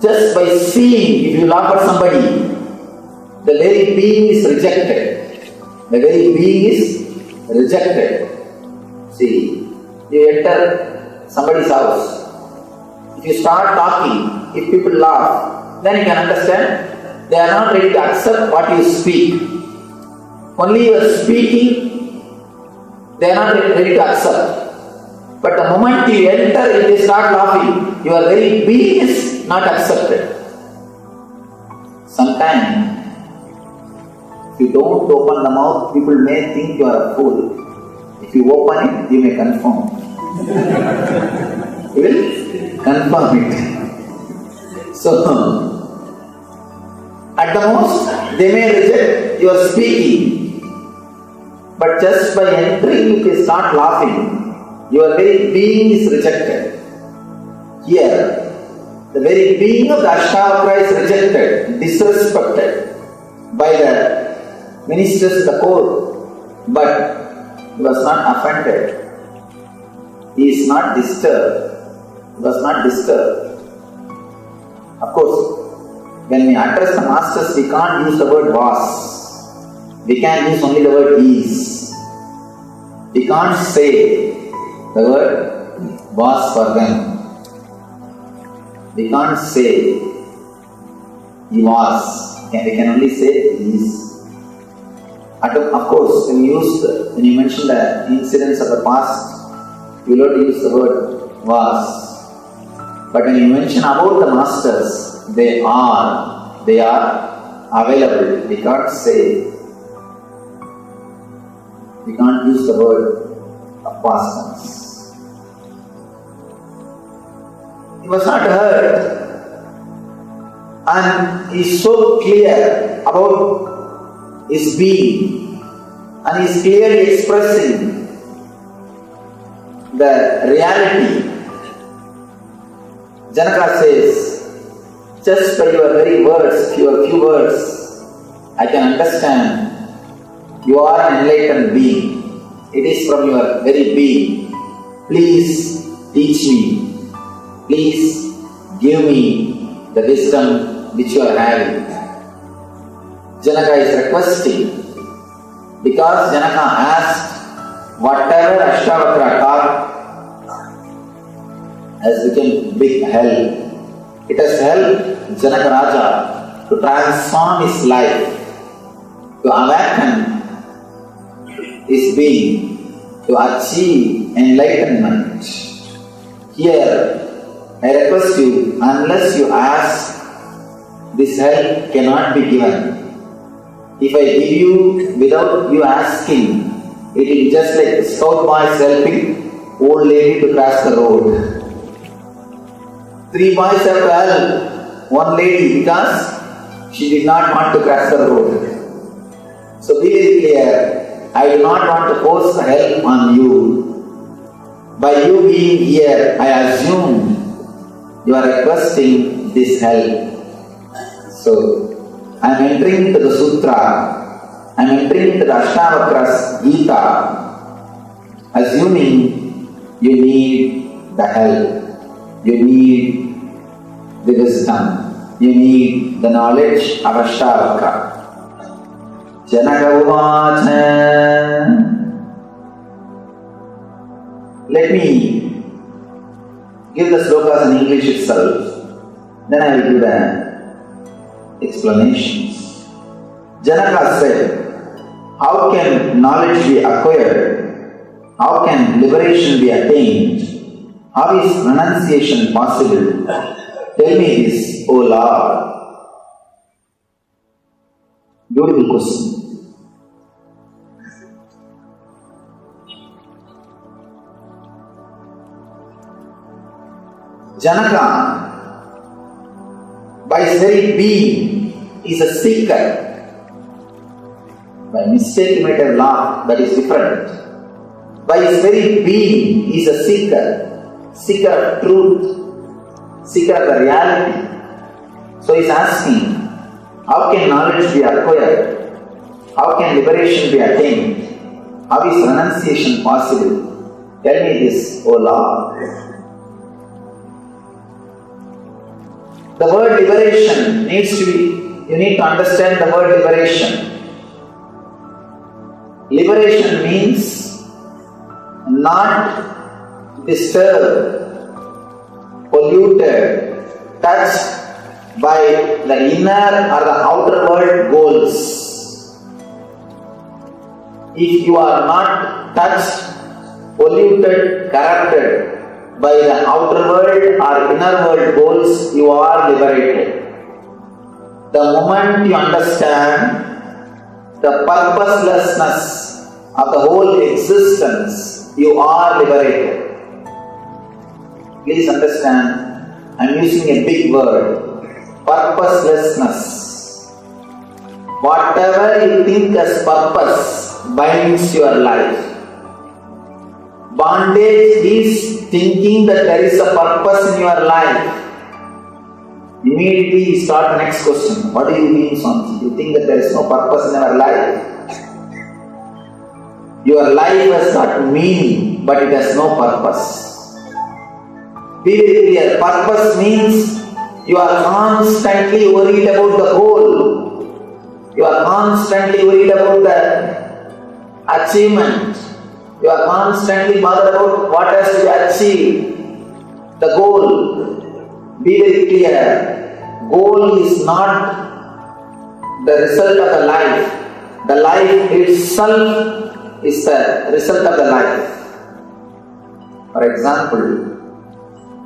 Just by seeing, if you laugh at somebody, the very being is rejected. The very being is rejected. See, you enter somebody's house. If you start talking, if people laugh, then you can understand they are not ready to accept what you speak. Only you are speaking, they are not ready to accept. But the moment you enter, if they start laughing, your very being is not accepted. Sometimes, if you don't open the mouth, people may think you are a fool. If you open it, you may confirm. You will confirm it. So, at the most, they may reject your speaking. But just by entering, if you start laughing, your very being is rejected. Here, the very being of the Ashtavakra is rejected, disrespected by the ministers in the court. But he was not offended. He is not disturbed. He was not disturbed. Of course, when we address the masters, we can't use the word was. We can use only the word is. We can't say the word was for them. We can't say he was. We can only say he is. Of course, when you mention the incidents of the past, you will not use the word was. But when you mention about the masters, they are available. We can't say. We can't use the word of past tense. He was not hurt, and he is so clear about his being, and he is clearly expressing the reality. Janaka says, just by your very words, your few words, I can understand you are an enlightened being. It is from your very being. Please teach me. Please give me the wisdom which you are having. Janaka is requesting because Janaka asked whatever Ashtavakra taught has become big help. It has helped Janaka Raja to transform his life, to awaken his being, to achieve enlightenment. Here, I request you, unless you ask, this help cannot be given. If I give you without you asking, it is just like scout boys helping old lady to cross the road. 3 boys have to help one lady because she did not want to cross the road. So be very clear, I do not want to force help on you. By you being here, I assume you are requesting this help. So, I am entering into the Sutra, I am entering into the Ashtavakra Gita, assuming you need the help, you need the wisdom, you need the knowledge of Ashtavakra. Janaka Uvacha. Let me give the slokas in English itself, then I will give the explanations. Janaka said, how can knowledge be acquired? How can liberation be attained? How is renunciation possible? Tell me this, O Lord. Beautiful question. Janaka, by his very being, is a seeker. By mistake you might have laughed, that is different. By his very being, he is a seeker. Seeker of truth, seeker of the reality. So he is asking, how can knowledge be acquired? How can liberation be attained? How is renunciation possible? Tell me this, O Lord. The word liberation needs to be, you need to understand the word liberation. Liberation means not disturbed, polluted, touched by the inner or the outer world goals. If you are not touched, polluted, corrupted by the outer world or inner world goals, you are liberated. The moment you understand the purposelessness of the whole existence, you are liberated. Please understand, I am using a big word, purposelessness. Whatever you think as purpose binds your life. Bondage is thinking that there is a purpose in your life. Immediately you start the next question. What do you mean, Swamiji? You think that there is no purpose in your life? Your life has got meaning, but it has no purpose. Be very clear. Purpose means you are constantly worried about the goal. You are constantly worried about the achievement. You are constantly bothered about what has to be achieved. The goal. Be very clear. Goal is not the result of the life. The life itself is the result of the life. For example,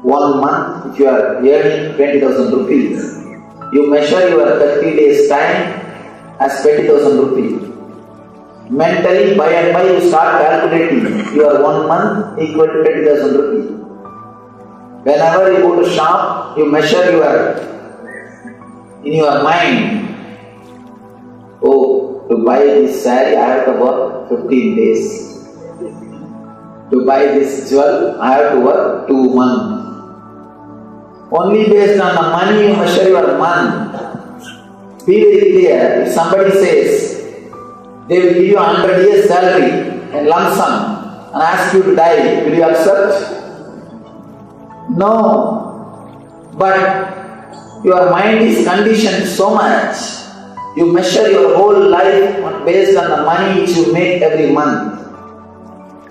1 month, if you are earning 20,000 rupees, you measure your 30 days time as 20,000 rupees. Mentally, by and by, you start calculating your 1 month equal to 20,000 rupees. Whenever you go to shop, you measure in your mind, oh, to buy this saree, I have to work 15 days. To buy this jewel, I have to work 2 months. Only based on the money you measure your month. Be very clear. If somebody says, they will give you 100 years salary and lump sum and ask you to die, will you accept? No. But Your mind is conditioned so much. You measure your whole life based on the money which you make every month.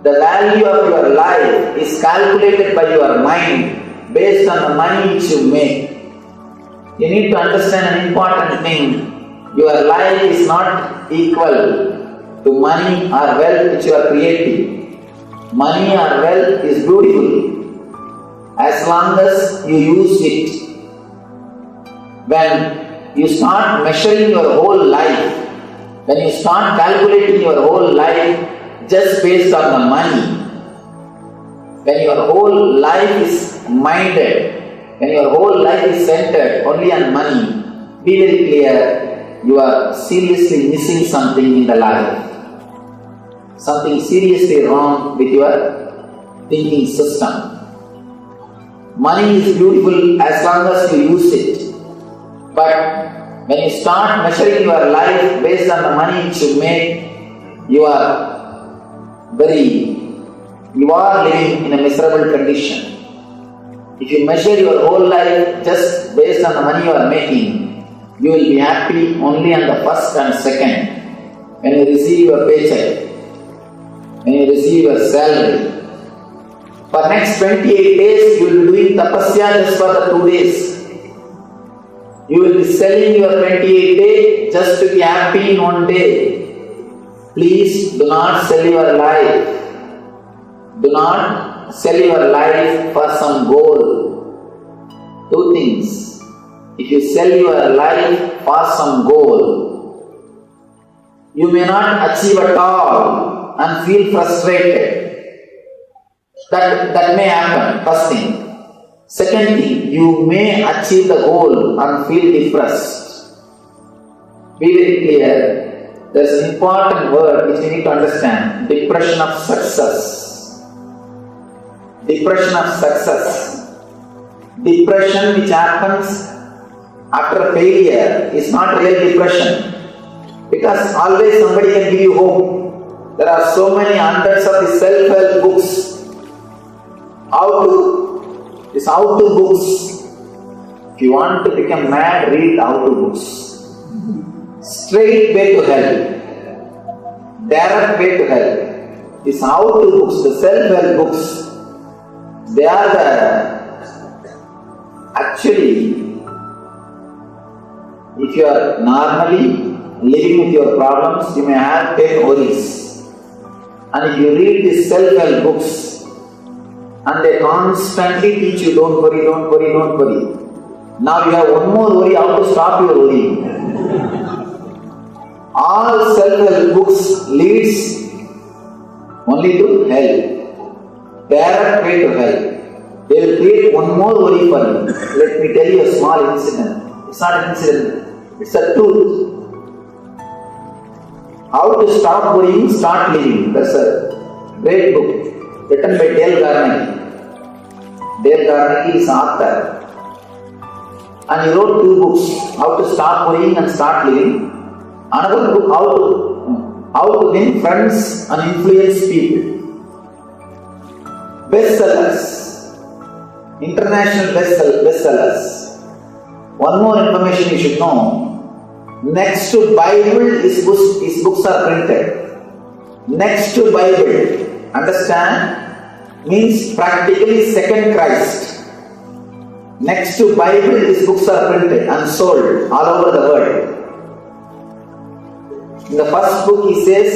The value of your life is calculated by your mind based on the money which you make. You need to understand an important thing. Your life is not equal to money or wealth which you are creating. Money or wealth is beautiful as long as you use it. When you start measuring your whole life, when you start calculating your whole life just based on the money, when your whole life is minded, when your whole life is centered only on money, be very clear, you are seriously missing something in the life. Something seriously wrong with your thinking system. Money is beautiful as long as you use it. But when you start measuring your life based on the money which you make, you are living in a miserable condition. If you measure your whole life just based on the money you are making, you will be happy only on the first and second, when you receive your paycheck, when you receive your salary. For next 28 days, you will be doing tapasya just for the 2 days. You will be selling your 28 days just to be happy in 1 day. Please do not sell your life. Do not sell your life for some goal. 2 things. If you sell your life for some goal, you may not achieve at all and feel frustrated. That may happen, first thing. Second thing, you may achieve the goal and feel depressed. Be very clear, there is an important word which you need to understand. Depression of success. Depression of success. Depression which happens after failure is not real depression. Because always somebody can give you hope. There are so many hundreds of the self-help books. How-to books. If you want to become mad, read how-to books. Straight way to hell. Direct way to hell. These how-to books, the self-help books, they are actually, if you are normally living with your problems, you may have 10 worries. And if you read these self-help books, and they constantly teach you, don't worry, don't worry, don't worry. Now you have one more worry, how to stop your worrying. All self-help books leads only to hell. Direct way to hell. They will create one more worry for you. Let me tell you a small incident. It's not an incident, it's a truth. How to stop worrying, start living. That's a great book written by Dale Carnegie. Dale Carnegie is author. And he wrote 2 books, How to Stop Worrying and Start Living. Another book, How to Win Friends and Influence People. Bestsellers. International bestsellers. One more information you should know. Next to Bible, his books are printed. Next to Bible. Understand? Means practically second Christ. Next to Bible, his books are printed and sold all over the world. In the first book he says,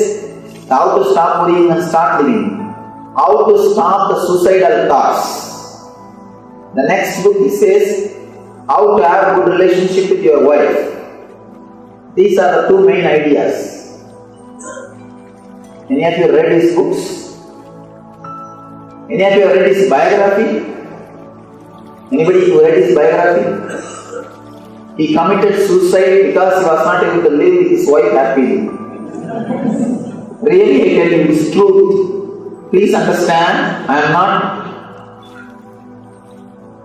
how to stop worrying and start living. How to stop the suicidal thoughts. The next book he says, how to have a good relationship with your wife. These are the 2 main ideas. Any of you read his books? Any of you have read his biography? Anybody who read his biography? He committed suicide because he was not able to live with his wife happily. Really, I tell you, it's truth. Please understand, I am not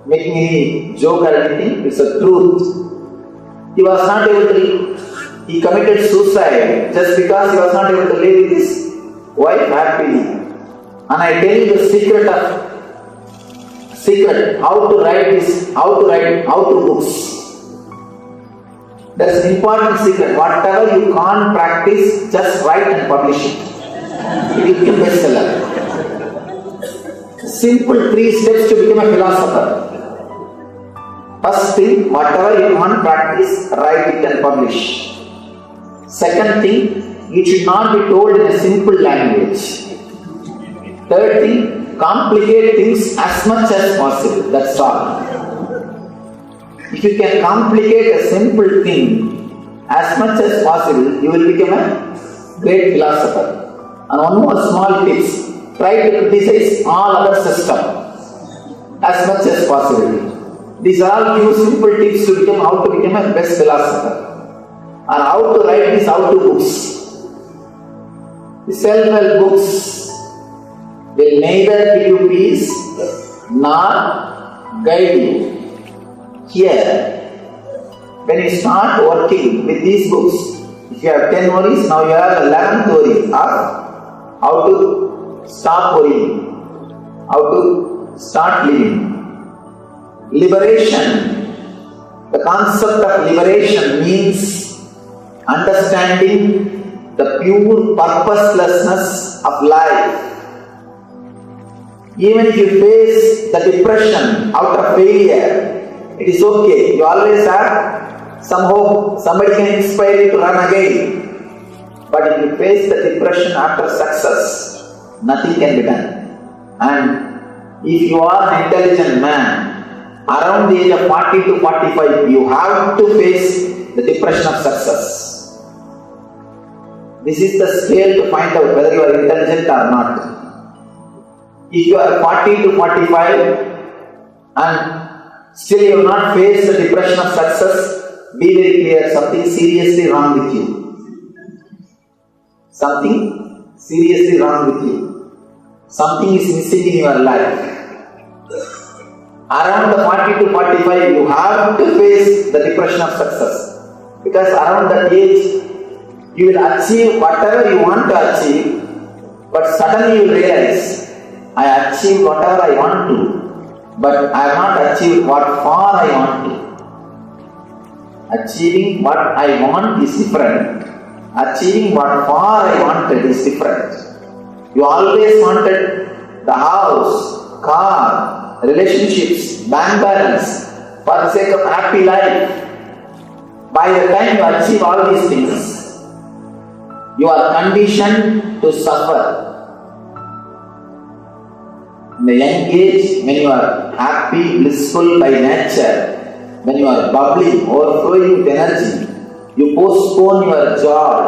making any joke or anything, it's a truth. He was not able to, he committed suicide just because he was not able to live with his wife happily. And I tell you the secret, how to write how to books. That's an important secret. Whatever you can't practice, just write and publish it. It will become bestseller. Simple 3 steps to become a philosopher. First thing, whatever you can't practice, write it and publish. Second thing, it should not be told in a simple language. Third thing, complicate things as much as possible. That's all. If you can complicate a simple thing as much as possible, you will become a great philosopher. And one more small tips, try to criticize all other systems as much as possible. These are all few simple tips to become how to become a best philosopher. And how to write these how-to books. The self-help books will neither give you peace nor guide you. Here, when you start working with these books, if you have 10 worries, now you have 11th worry of how to stop worrying, how to start living. Liberation. The concept of liberation means understanding the pure purposelessness of life. Even if you face the depression out of failure, it is okay. You always have some hope. Somebody can inspire you to run again. But if you face the depression after success, nothing can be done. And if you are an intelligent man, around the age of 40 to 45, you have to face the depression of success. This is the scale to find out whether you are intelligent or not. If you are 40 to 45 and still you have not faced the depression of success, be very clear, something seriously wrong with you. Something seriously wrong with you. Something is missing in your life. Around the 40 to 45, you have to face the depression of success. Because around that age, you will achieve whatever you want to achieve, but suddenly you will realize, I achieved whatever I want to, but I have not achieved what far I want to. Achieving what I want is different. Achieving what far I wanted is different. You always wanted the house, car, relationships, bank balance, for the sake of happy life. By the time you achieve all these things, you are conditioned to suffer. In the young age, when you are happy, blissful by nature, when you are bubbling, overflowing with energy, you postpone your joy.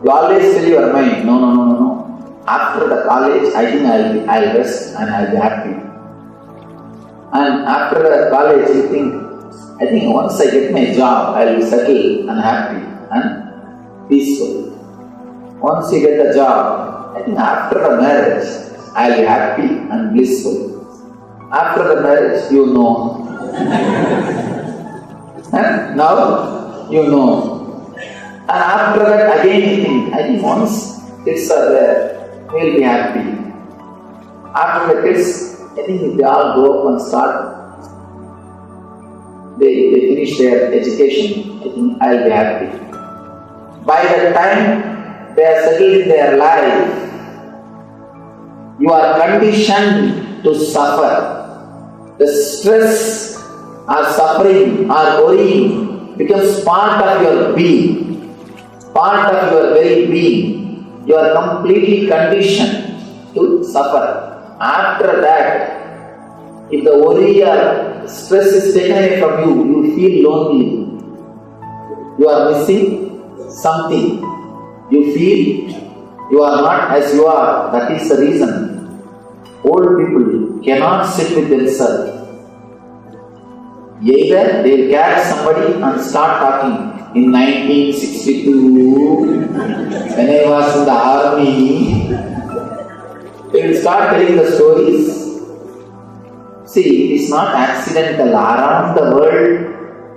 You always tell your mind, no. After the college, I think I'll rest and I'll be happy. And after the college, you think, I think once I get my job, I'll be settled and happy and peaceful. Once you get the job, I think after the marriage, I'll be happy and blissful. After the marriage, you know. And now, you know. And after that, again you think, I think once kids are there, we'll be happy. After the kids, I think if they all grow up and start, they finish their education, I think I'll be happy. By the time they are settled in their life, you are conditioned to suffer. The stress or suffering or worrying becomes part of your being, part of your very being. You are completely conditioned to suffer. After that, if the worry or stress is taken away from you, you feel lonely. You are missing something. You feel you are not as you are. That is the reason old people cannot sit with themselves. Either they will catch somebody and start talking. In 1962, when I was in the army, they will start telling the stories. See, it is not accidental. Around the world,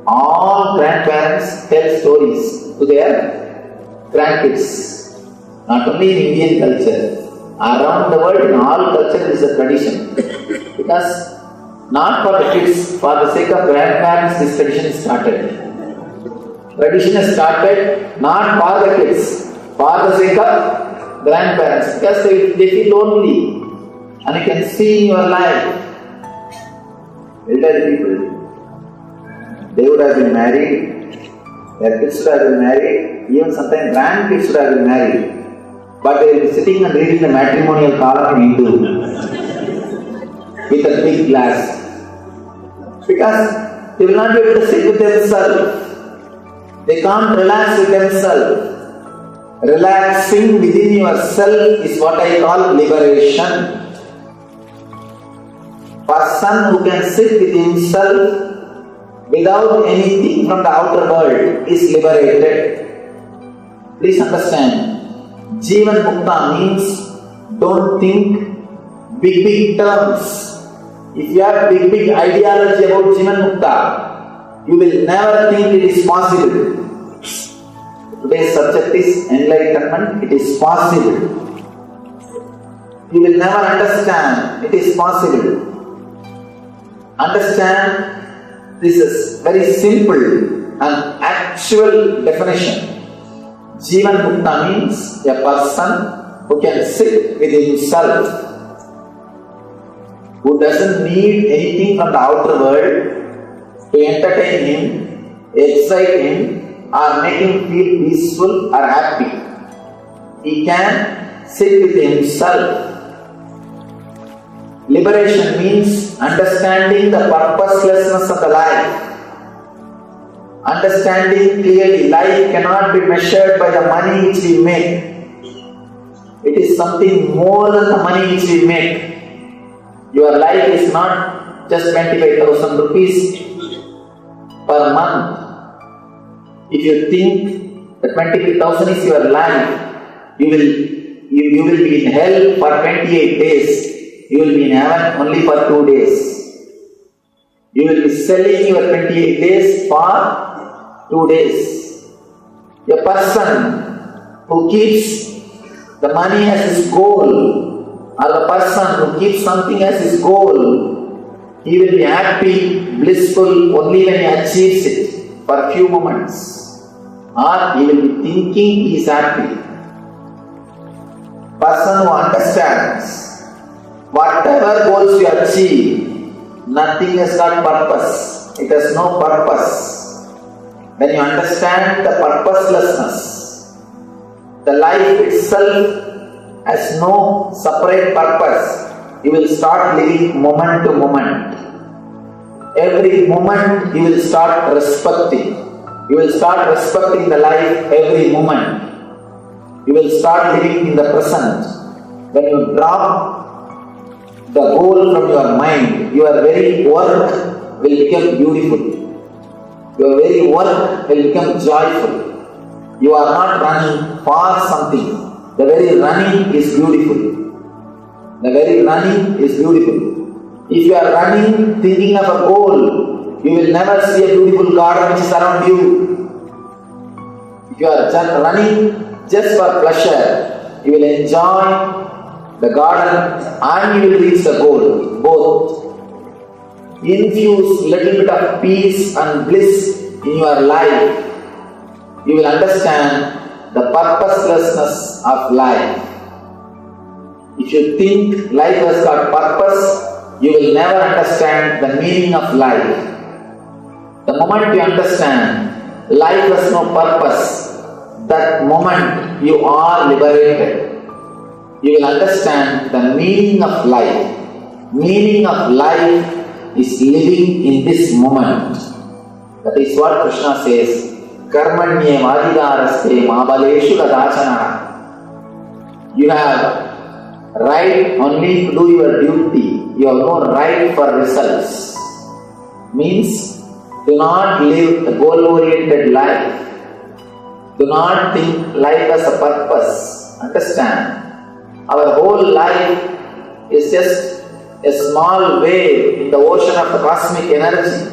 all grandparents tell stories to their grandkids. Not only in Indian culture. Around the world, in all culture, is a tradition. Because not for the kids, for the sake of grandparents, this tradition started. Tradition has started not for the kids, for the sake of grandparents, because they feel lonely. And you can see in your life, elderly people, they would have been married, their kids would have been married, even sometimes grandkids would have been married. But they will be sitting and reading the matrimonial column in Hindu with a big glass. Because they will not be able to sit with themselves. They can't relax with themselves. Relaxing within yourself is what I call liberation. Person who can sit with himself without anything from the outer world is liberated. Please understand. Jivan Mukta means don't think big terms. If you have big ideology about Jivan Mukta, you will never think it is possible. Today's subject is enlightenment. It is possible. You will never understand it is possible. Understand, this is very simple and actual definition. Jivan Mukta means a person who can sit with himself, who doesn't need anything from the outer world to entertain him, excite him, or make him feel peaceful or happy. He can sit with himself. Liberation means understanding the purposelessness of the life. Understanding clearly, life cannot be measured by the money which we make. It is something more than the money which we make. Your life is not just 25,000 rupees per month. If you think that 25,000 is your life, you will be in hell for 28 days. You will be in heaven only for 2 days. You will be selling your 28 days for 2 days. A person who keeps the money as his goal, or the person who keeps something as his goal, he will be happy, blissful only when he achieves it for a few moments. Or he will be thinking he is happy. Person who understands whatever goals you achieve, nothing has got purpose. It has no purpose. When you understand the purposelessness, the life itself has no separate purpose, you will start living moment to moment. Every moment you will start respecting. You will start respecting the life every moment. You will start living in the present. When you drop the goal from your mind, your very work will become beautiful. Your very work will become joyful. You are not running for something. The very running is beautiful. The very running is beautiful. If you are running thinking of a goal, you will never see a beautiful garden which is around you. If you are just running just for pleasure, you will enjoy the garden and you will reach the goal, both. Infuse little bit of peace and bliss in your life. You will understand the purposelessness of life. If you think life has got purpose, you will never understand the meaning of life. The moment you understand life has no purpose, that moment you are liberated. You will understand the meaning of life. Meaning of life is living in this moment. That is what Krishna says, Karmanye vadidaraste mabaleshu radachana. You have right only to do your duty. You have no right for results. Means, do not live a goal-oriented life. Do not think life has a purpose. Understand? Our whole life is just a small wave in the ocean of the cosmic energy.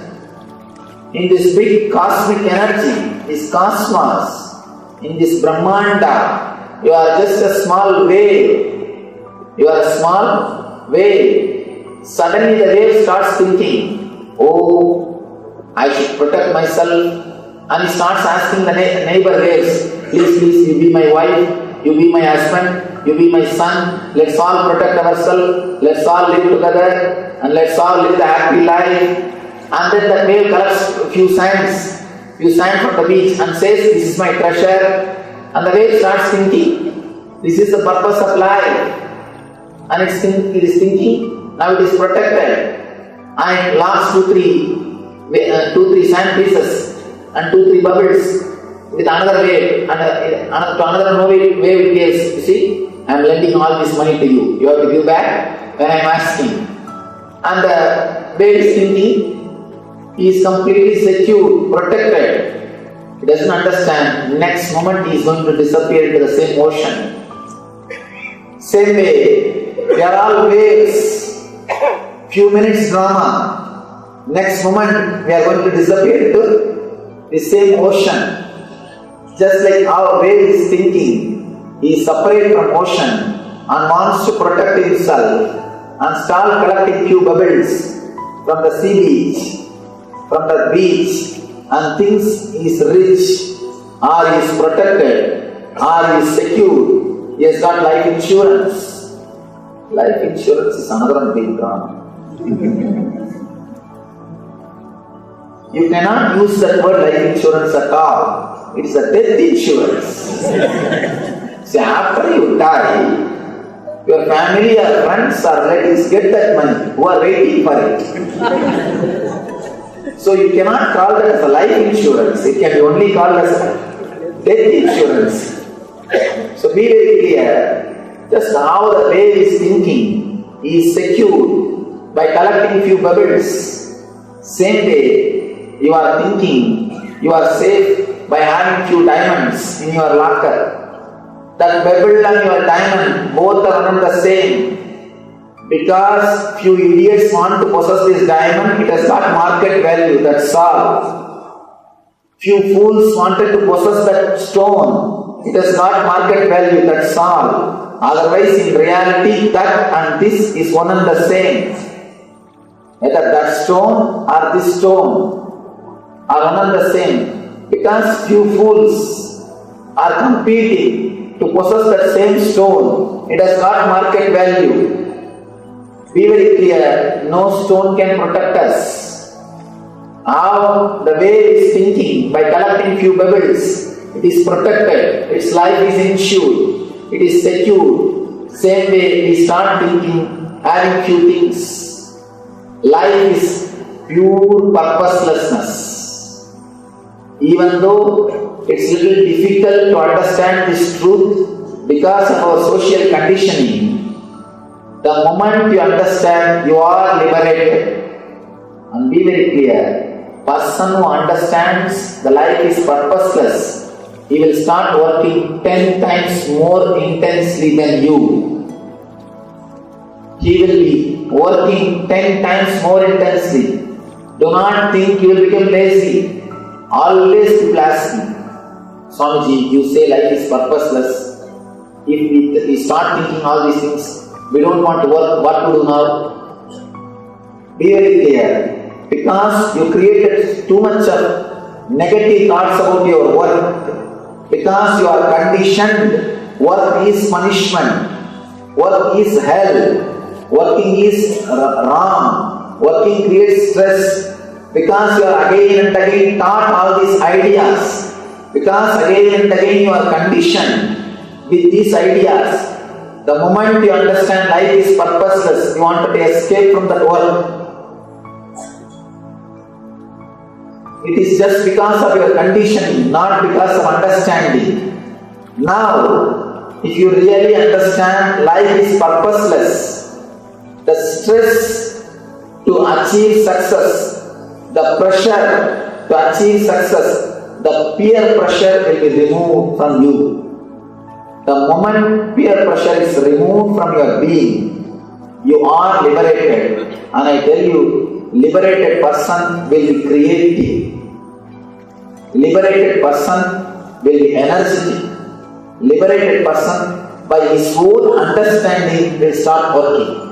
In this big cosmic energy, this cosmos, in this Brahmanda, you are just a small wave. You are a small wave. Suddenly the wave starts thinking, oh, I should protect myself, And he starts asking the neighbor waves, please, you be my wife, you be my husband, you be my son, let's all protect ourselves, let's all live together, and let's all live the happy life. And then the wave collects a few sands from the beach and says, this is my treasure. And the wave starts thinking, this is the purpose of life. And it is thinking, now it is protected. And last two, three sand pieces and 2-3 bubbles with another wave, and to another wave it gives, you see, I am lending all this money to you. You have to give back when I am asking. And the wave is thinking, he is completely secure, protected. He doesn't understand. Next moment he is going to disappear into the same ocean. Same way, they are all waves. Few minutes drama. Next moment we are going to disappear into the same ocean. Just like our wave is thinking, he is separate from ocean and wants to protect himself and start collecting few bubbles from the sea beach, from the beach, and thinks he is rich, or he is protected, or he is secure. He has got life insurance. Life insurance is another big drama. You cannot use that word life insurance at all. It is a death insurance. See, after you die, your family or friends or relatives get that money who are waiting for it. So you cannot call that as a life insurance. It can be only called as death insurance. So be very clear. Just how the wave is thinking, he is secure by collecting few bubbles. Same way, you are thinking, you are safe by having few diamonds in your locker. That bubble and your diamond, both are not the same. Because few idiots want to possess this diamond, it has got market value, that's all. Few fools wanted to possess that stone, it has got market value, that's all. Otherwise, in reality, that and this is one and the same. Whether that stone or this stone are one and the same. Because few fools are competing to possess that same stone, it has got market value. Be very clear, no stone can protect us. How the wave is thinking, by collecting few bubbles, it is protected, its life is insured, it is secure. Same way we start thinking, having few things. Life is pure purposelessness. Even though it's little difficult to understand this truth because of our social conditioning, the moment you understand, you are liberated. And be very clear, person who understands the life is purposeless, he will start working 10 times more intensely than you. He will be working 10 times more intensely. Do not think you will become lazy. Always people ask me, Swamiji, you say life is purposeless. If we start thinking all these things, we don't want to work, what to do now? Be very clear. Because you created too much of negative thoughts about your work. Because you are conditioned, work is punishment. Work is hell. Working is wrong. Working creates stress. Because you are again and again taught all these ideas. Because again and again you are conditioned with these ideas. The moment you understand life is purposeless, you want to escape from that world. It is just because of your conditioning, not because of understanding. Now, if you really understand life is purposeless, the stress to achieve success, the pressure to achieve success, the peer pressure will be removed from you. The moment peer pressure is removed from your being, you are liberated. And I tell you, liberated person will be creative. Liberated person will be energetic. Liberated person, by his own understanding, will start working.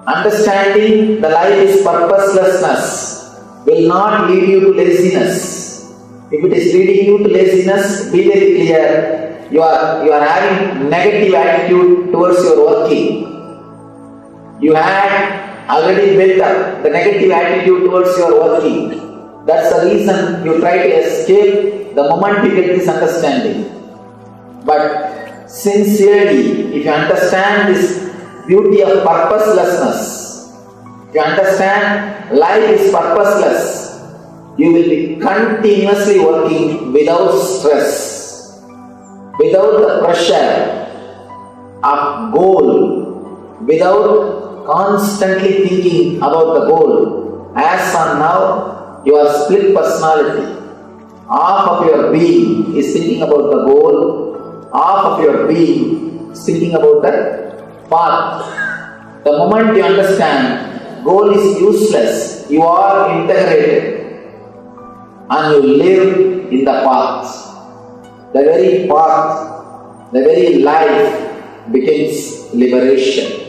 Understanding the life is purposelessness will not lead you to laziness. If it is leading you to laziness, be very clear. You are having negative attitude towards your working. You had already built up the negative attitude towards your working. That's the reason you try to escape the moment you get this understanding. But sincerely, if you understand this beauty of purposelessness, if you understand life is purposeless, you will be continuously working without stress, without the pressure of goal, without constantly thinking about the goal. As on now, you are split personality. Half of your being is thinking about the goal, half of your being is thinking about the path. The moment you understand goal is useless, you are integrated and you live in the path. The very path, the very life becomes liberation.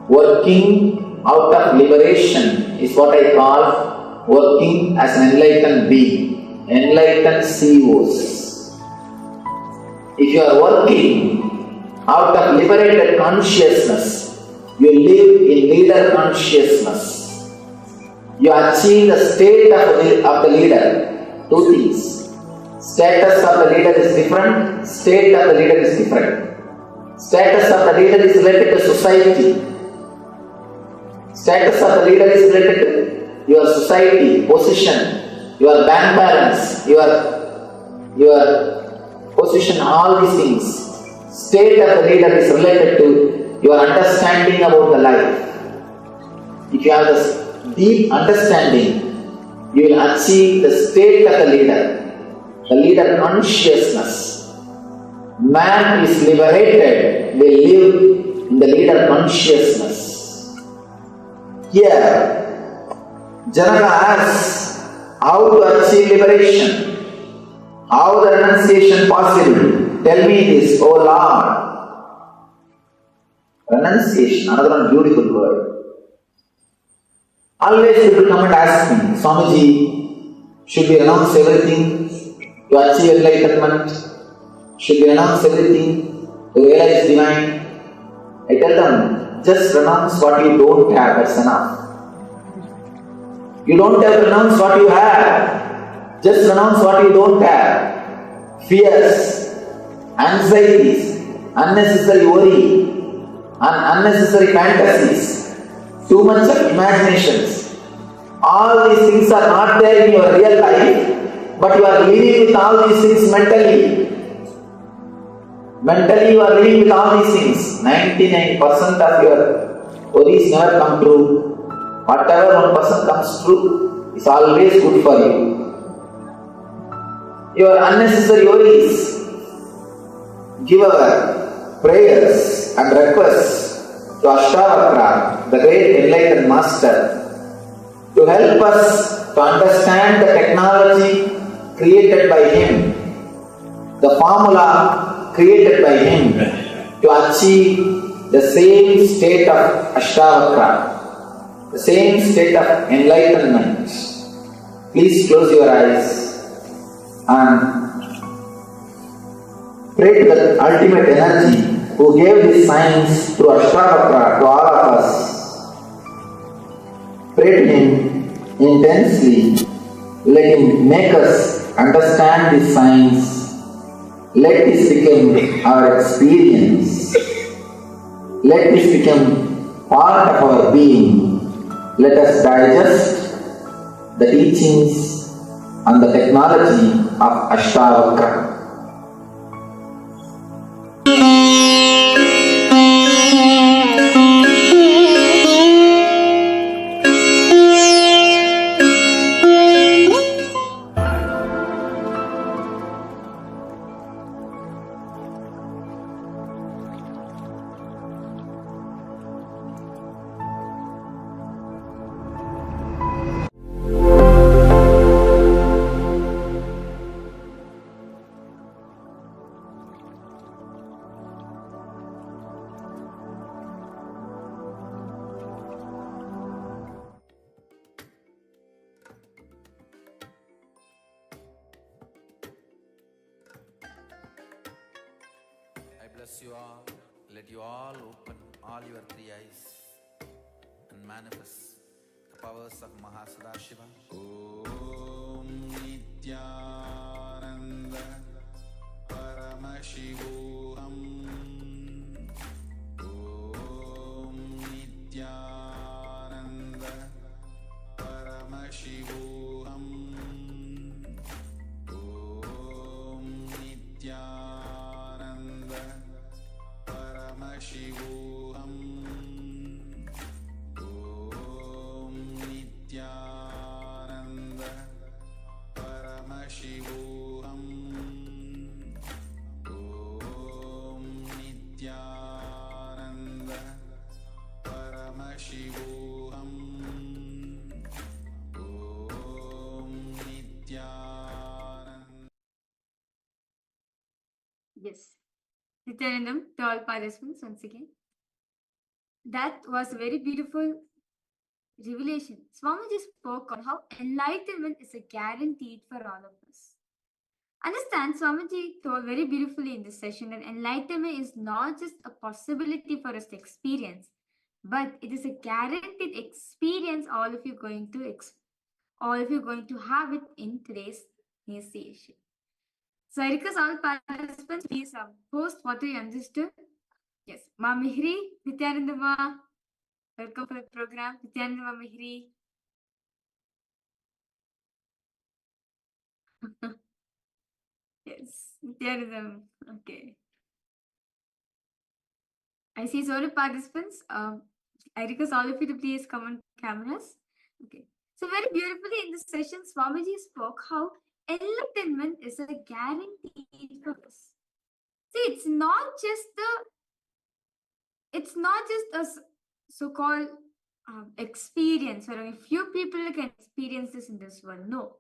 Working out of liberation is what I call working as an enlightened being, enlightened CEOs. If you are working out of liberated consciousness, you live in leader consciousness. You achieve the state of the leader. Two things. Status of the leader is different, state of the leader is different. Status of the leader is related to society. Status of the leader is related to your society, position, your bank balance, your position, all these things. State of the leader is related to your understanding about the life. If you have this deep understanding, you will achieve the state of the leader consciousness. Man is liberated, will live in the leader consciousness. Here, Janaka asks how to achieve liberation, how the renunciation possible. Tell me this, O Lord. Renunciation, another one beautiful word. Always people come and ask me, Swamiji, should we renounce everything to achieve enlightenment? Should we renounce everything to realize divine? I tell them, just renounce what you don't have, that's enough. You don't have to renounce what you have. Just renounce what you don't have. Fears, anxieties, unnecessary worry, unnecessary fantasies, too much of imaginations. All these things are not there in your real life, but you are living with all these things mentally. Mentally you are living with all these things. 99% of your worries never come true. Whatever 1% comes true is always good for you. Your unnecessary worries, give our prayers and requests to Ashtavakra, the great enlightened master, to help us to understand the technology created by him, the formula created by him to achieve the same state of Ashtavakra, the same state of enlightenment. Please close your eyes and pray to the ultimate energy who gave this science through Ashtavakra to all of us. Pray to him intensely. Let him make us understand this science. Let this become our experience. Let this become part of our being. Let us digest the teachings and the technology of Ashtavakra. bless you all. Let you all open all your three eyes and manifest the powers of Mahasadashiva. Om Nityananda Paramashivoham. Om Nityananda Paramashivoham. Om Nityananda Paramashivoham. Om Nityananda Paramashivoham. Om Nityananda Paramashivoham. Om Nityananda. Yes. Nityanandam to all participants once again. That was a very beautiful revelation. Swamiji spoke on how enlightenment is a guaranteed for all of us. Understand, Swamiji told very beautifully in this session that enlightenment is not just a possibility for us to experience, but it is a guaranteed experience all of you going to have it in today's initiation. So I request all participants, please post what you understood. Yes, Ma Mihri, Nityananda Ma, welcome for the program. Nityananda Ma Mihri. Yes, Nityananda. Okay. I see so many participants. I request all of you to please come on cameras. Okay. So very beautifully in this session, Swamiji spoke how enlightenment is a guarantee for us. See, it's not just a so-called experience where a few people can experience this in this world. No.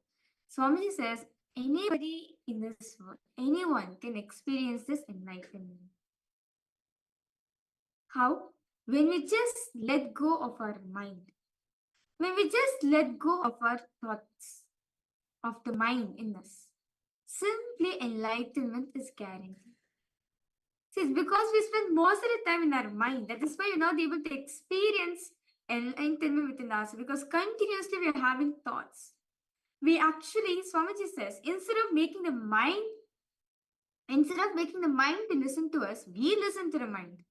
Swamiji says anybody in this world, anyone can experience this enlightenment. How? When we just let go of our mind. When we just let go of our thoughts, of the mind in us, simply enlightenment is guaranteed. See, it's because we spend most of the time in our mind. That is why you're not able to experience enlightenment within us, because continuously we are having thoughts. We actually, Swamiji says, instead of making the mind to listen to us, we listen to the mind.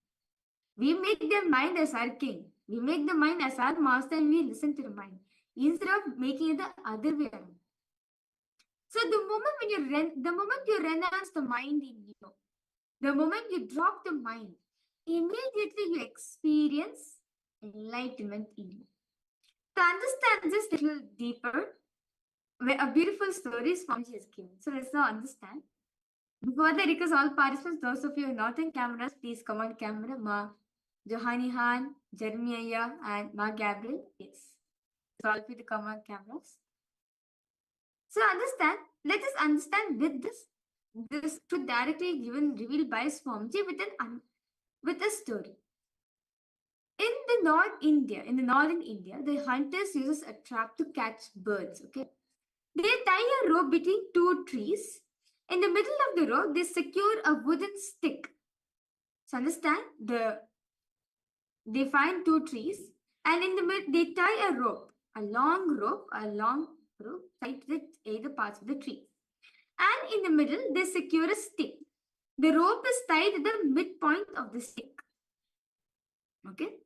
We make the mind as our king. We make the mind as our master and we listen to the mind. Instead of making it the other way around. So the moment you renounce the mind in you, the moment you drop the mind, immediately you experience enlightenment in you. To understand this a little deeper, a beautiful story Swamiji has given. So let's now understand. Before that, request all participants, those of you who are not in cameras, please come on camera. Ma Johani Han, Jeremiah, and Ma Gabriel. Yes. So all of you to come on cameras. So understand, let us understand with this truth directly revealed by Swamiji with a story. In the northern India, the hunters uses a trap to catch birds. Okay, they tie a rope between two trees. In the middle of the rope, they secure a wooden stick. So understand, they find two trees, and in the middle they tie a long rope tied with either parts of the tree. And in the middle, they secure a stick. The rope is tied at the midpoint of the stick. Okay.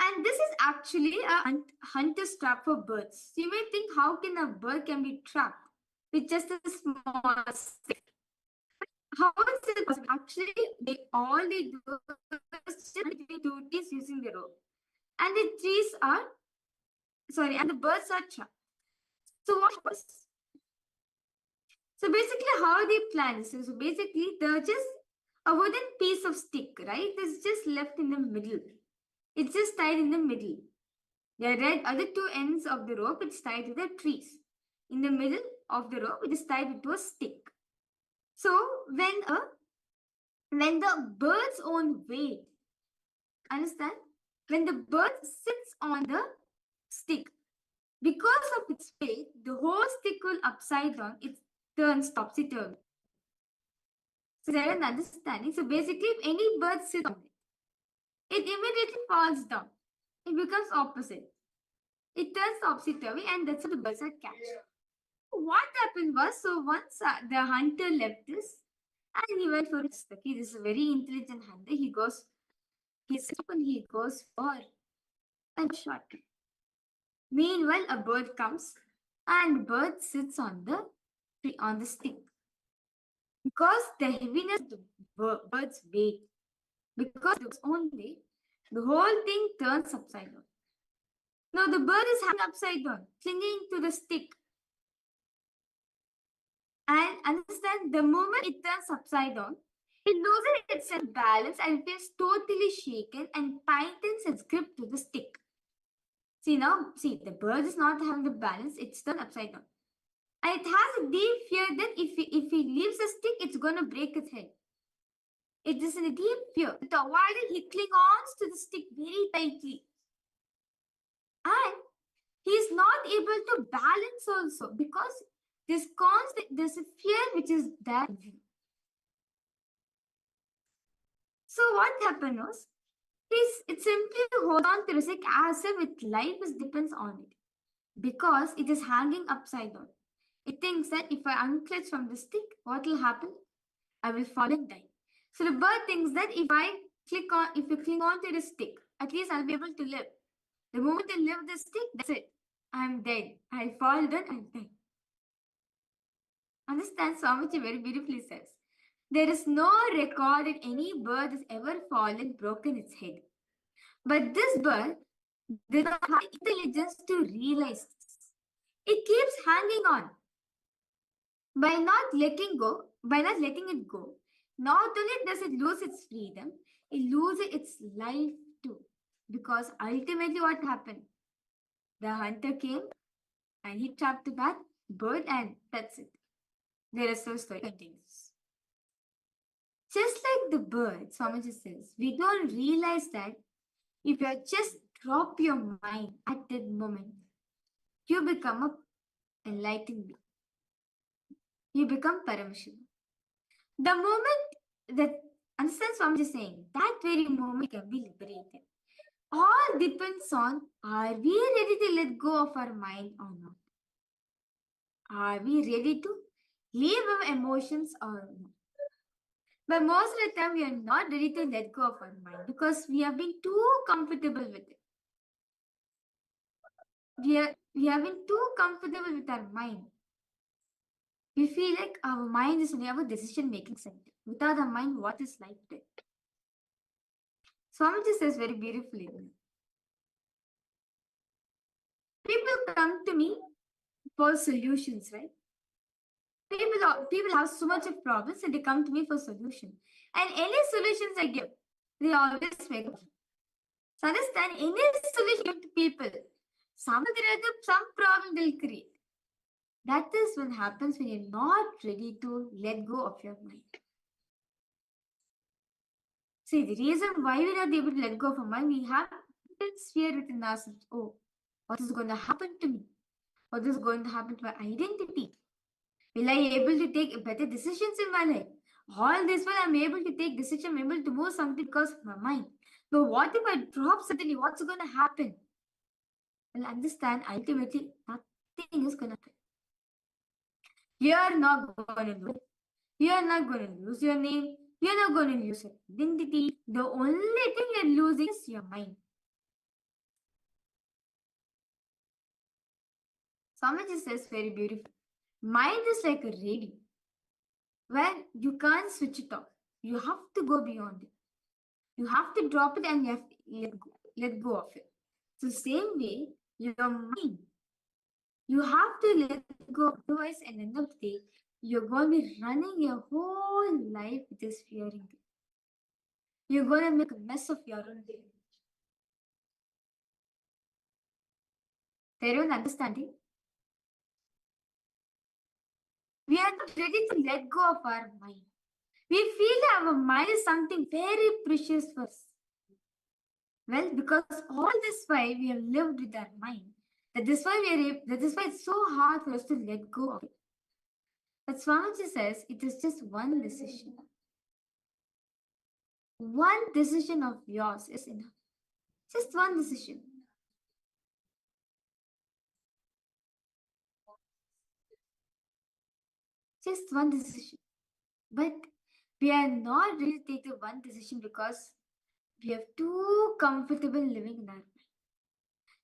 And this is actually a hunter's trap for birds. So you may think, how can a bird can be trapped with just a small stick? How is it possible? Actually, all they do is just between two trees using the rope. And the birds are trapped. So what happens? So basically how they plan this. So basically they're just a wooden piece of stick, right? It's just left in the middle. It's just tied in the middle. The other two ends of the rope, it's tied to the trees. In the middle of the rope, it is tied to a stick. So when the bird's own weight, understand? When the bird sits on the stick, because of its weight, the whole stick will upside down. It turns topsy-turvy. So there is an understanding. So basically, if any bird sits on it immediately falls down. It becomes opposite. It turns opposite away, and that's how the birds are catched. What happened was, so once the hunter left this, and he went for his study. This is a very intelligent hunter. He goes for a shot. Meanwhile, a bird comes, and bird sits on the stick. Because the heaviness of the bird's weight, because of its own weight, the whole thing turns upside down. Now the bird is hanging upside down, clinging to the stick. And understand, the moment it turns upside down, it loses its balance and feels totally shaken and tightens its grip to the stick. See, the bird is not having the balance, it's turned upside down. And it has a deep fear that if he leaves the stick, it's going to break its head. It is in a deep fear. To avoid it, he clings on to the stick very tightly. And he is not able to balance also because there's a fear which is there. So what happened was, it simply hold on to the stick as if its life depends on it. Because it is hanging upside down. It thinks that if I unclutch from the stick, what will happen? I will fall and die. So the bird thinks that if you cling on to the stick, at least I'll be able to live. The moment I leave the stick, that's it. I'm dead. I'll fall down and die. Understand, Swamiji very beautifully says, there is no record that any bird has ever fallen, broken its head. But this bird does not have intelligence to realize this. It keeps hanging on. By not letting it go, not only does it lose its freedom, it loses its life too. Because ultimately what happened? The hunter came and he trapped the bird, and that's it. The rest of the story continues. Just like the bird, Swamiji says, we don't realize that if you just drop your mind at that moment, you become an enlightened being. You become Paramashivam. The moment that, understand Swamiji saying, that very moment can be liberated. All depends on, are we ready to let go of our mind or not? Are we ready to leave our emotions or not? But most of the time, we are not ready to let go of our mind because we have been too comfortable with it. We have been too comfortable with our mind. We feel like our mind is only our decision-making center. Without our mind, what is life then? Swamiji says very beautifully. People come to me for solutions, right? People have so much of problems and they come to me for solution. And any solutions I give, they always make up. So understand, any solution to people, some problem they'll create. That is what happens when you're not ready to let go of your mind. See, the reason why we're not able to let go of our mind, we have this fear within ourselves. Oh, what is going to happen to me? What is going to happen to my identity? Will I be able to take better decisions in my life? All this while I'm able to take decisions, I'm able to move something because of my mind. But what if I drop suddenly? What's going to happen? Well, understand, ultimately, nothing is going to happen. You're not going to lose. You're not going to lose your name. You're not going to lose your identity. The only thing you're losing is your mind. Swamiji says very beautiful. Mind is like a radio where you can't switch it off. You have to go beyond it. You have to drop it and you have to let go of it. So same way, your mind, you have to let go. Otherwise, at the end of the day, you're going to be running your whole life with this fearing. You're going to make a mess of your own day. There is understanding. We are not ready to let go of our mind. We feel our mind is something very precious for us. Well, because all this while we have lived with our mind, that is why it's so hard for us to let go of it. But Swamiji says it is just one decision. One decision of yours is enough. Just one decision. Just one decision. But we are not really taking one decision because we are too comfortable living in our mind.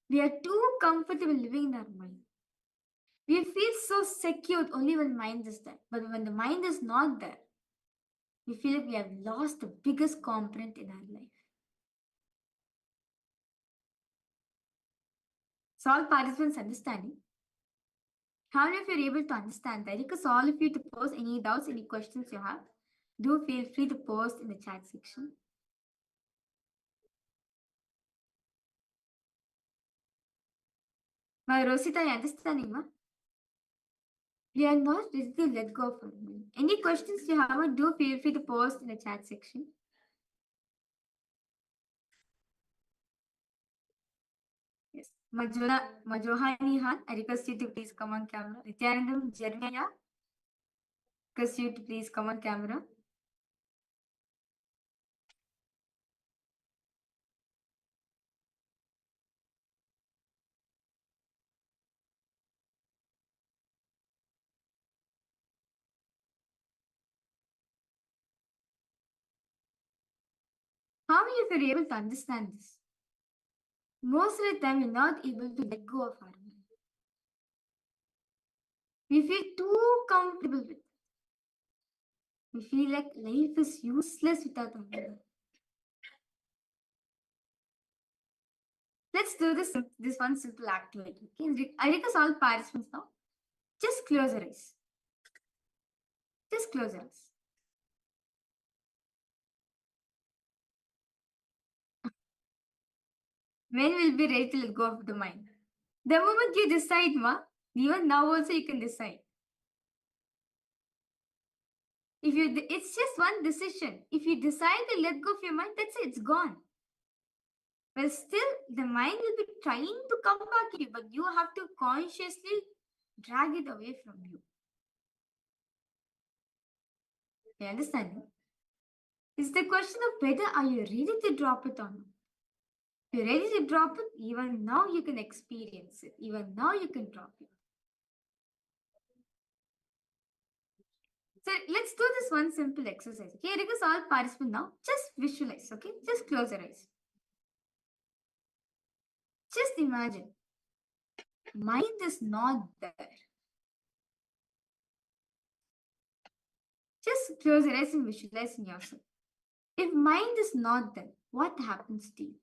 We are too comfortable living in our mind. We feel so secure only when mind is there. But when the mind is not there, we feel like we have lost the biggest component in our life. So all participants understanding. How many of you are able to understand that? Because all of you to post any doubts, any questions you have, do feel free to post in the chat section. My Rosita, are you understanding, ma? We are not ready to let go of our mind. Any questions you have, do feel free to post in the chat section. Yes. Majohani Han, I request you to please come on camera. Nityanandam Jeremiah, request you to please come on camera. How many of you are able to understand this? Most of the time, we're not able to let go of our mind. We feel too comfortable with it. We feel like life is useless without our mind. Let's do this one simple activity. Okay? I request all participants now. Just close your eyes. Just close your eyes. When will be ready to let go of the mind? The moment you decide, ma, even now also you can decide. It's just one decision. If you decide to let go of your mind, that's it, it's gone. But still, the mind will be trying to come back to you, but you have to consciously drag it away from you. You understand? It's the question of whether are you ready to drop it or not. If you're ready to drop it, even now you can experience it. Even now you can drop it. So let's do this one simple exercise. Okay, because all participants now, just visualize. Okay, just close your eyes. Just imagine, mind is not there. Just close your eyes and visualize in yourself. If mind is not there, what happens to you?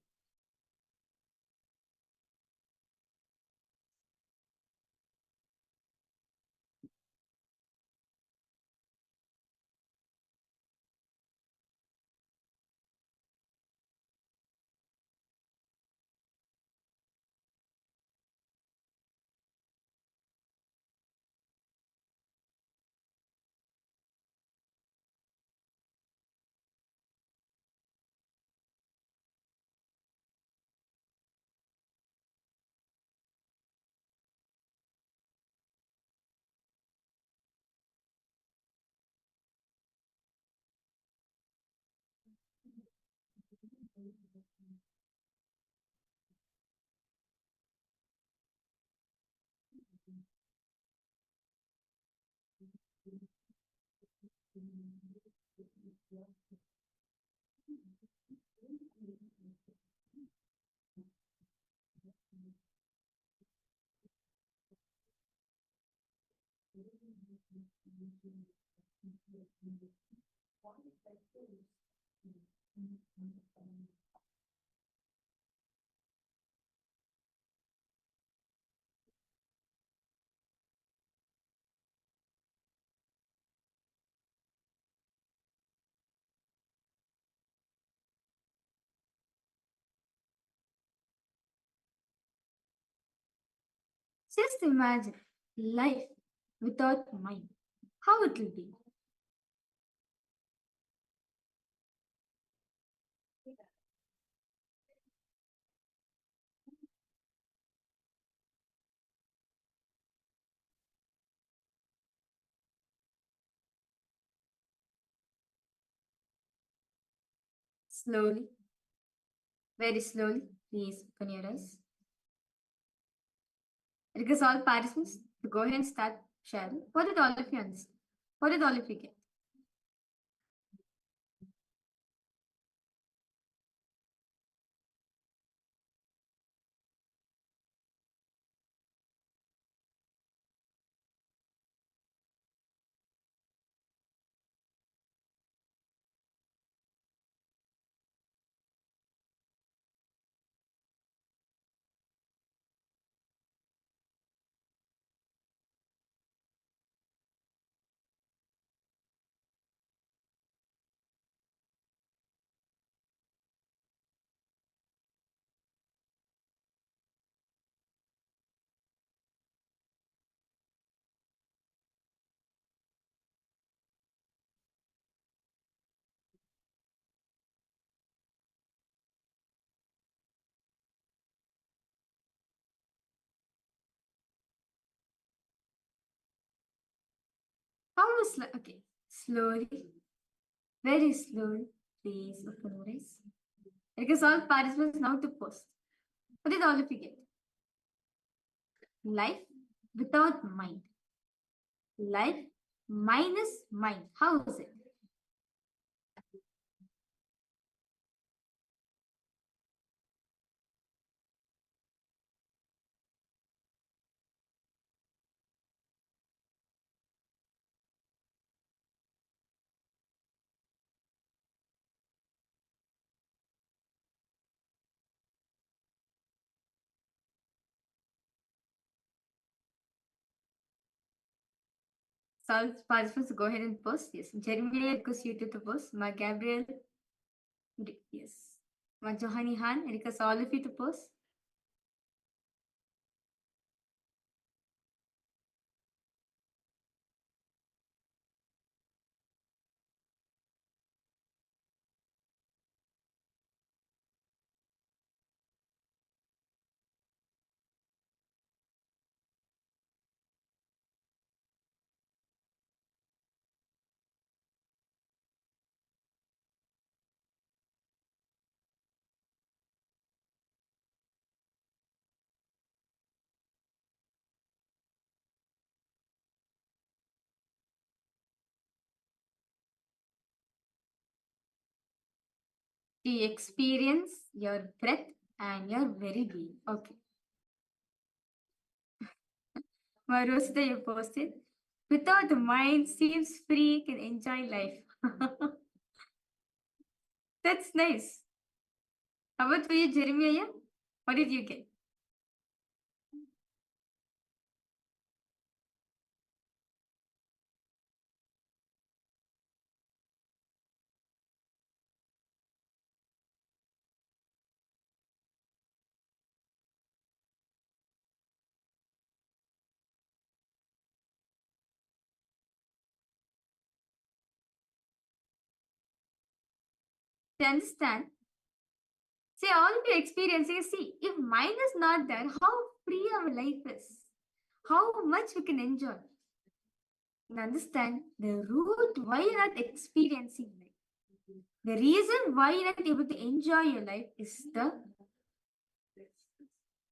Just imagine life without mind. How it will be? Slowly, very slowly, please open your eyes. I request all participants to go ahead and start sharing. What did all of you understand? What did all of you get? How is okay? Slowly, very slowly, please open your eyes. I request all participants now to post. What did all of you get? Life without mind. Life minus mind. How is it? So all participants go ahead and post. Yes. Jeremiah request you to post. Ma Gabriel. Yes. Ma Johani Han request all of you to post. To experience your breath and your very being. Okay. Marosita, you posted. Without the mind, seems free, can enjoy life. That's nice. How about for you, Jeremiah? What did you get? To understand, see, all of your experiences, see, if mind is not there, how free our life is, how much we can enjoy. And understand the root why you're not experiencing life. The reason why you're not able to enjoy your life is the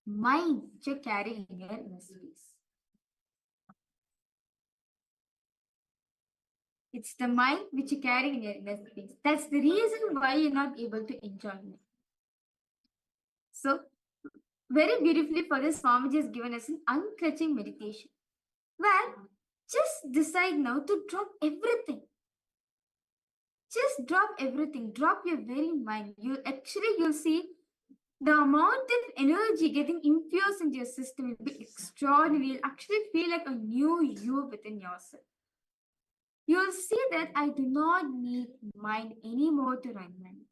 mind which you're carrying in your inner space. It's the mind which you're carrying in your inner space. That's the reason why you're not able to enjoy life. So, very beautifully for this, Swamiji has given us an unclutching meditation. Where just decide now to drop everything. Just drop everything. Drop your very mind. You'll see the amount of energy getting infused into your system will be extraordinary. You'll actually feel like a new you within yourself. You'll see that I do not need mind anymore to run my life.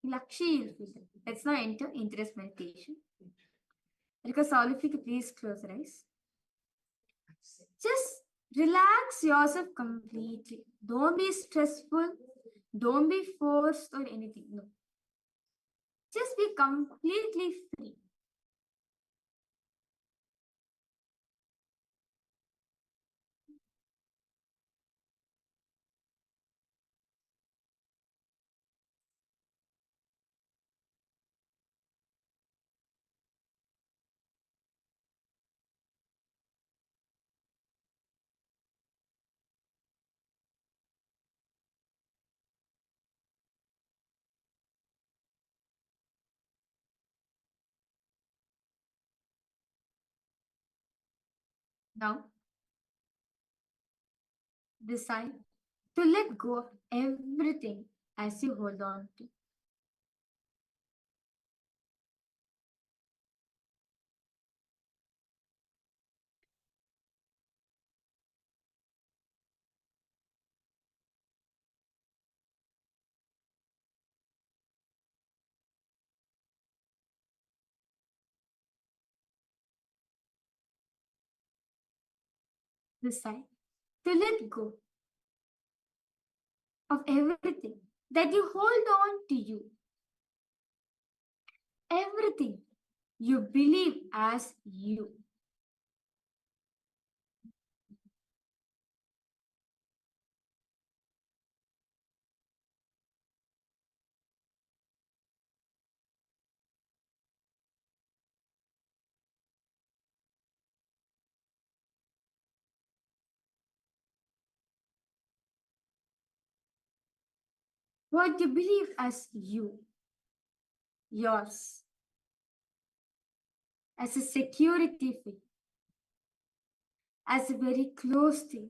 You'll feel that. Let's now enter into this meditation. Because all of you can please close your eyes. Just relax yourself completely. Don't be stressful. Don't be forced or anything. No. Just be completely free. Now, decide to let go of everything as you hold on to. Decide to let go of everything that you hold on to you. Everything you believe as you. What you believe as you, yours, as a security for you, as a very close to you.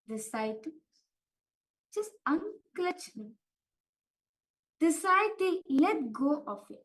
Decide to just unclutch me. Decide to let go of it.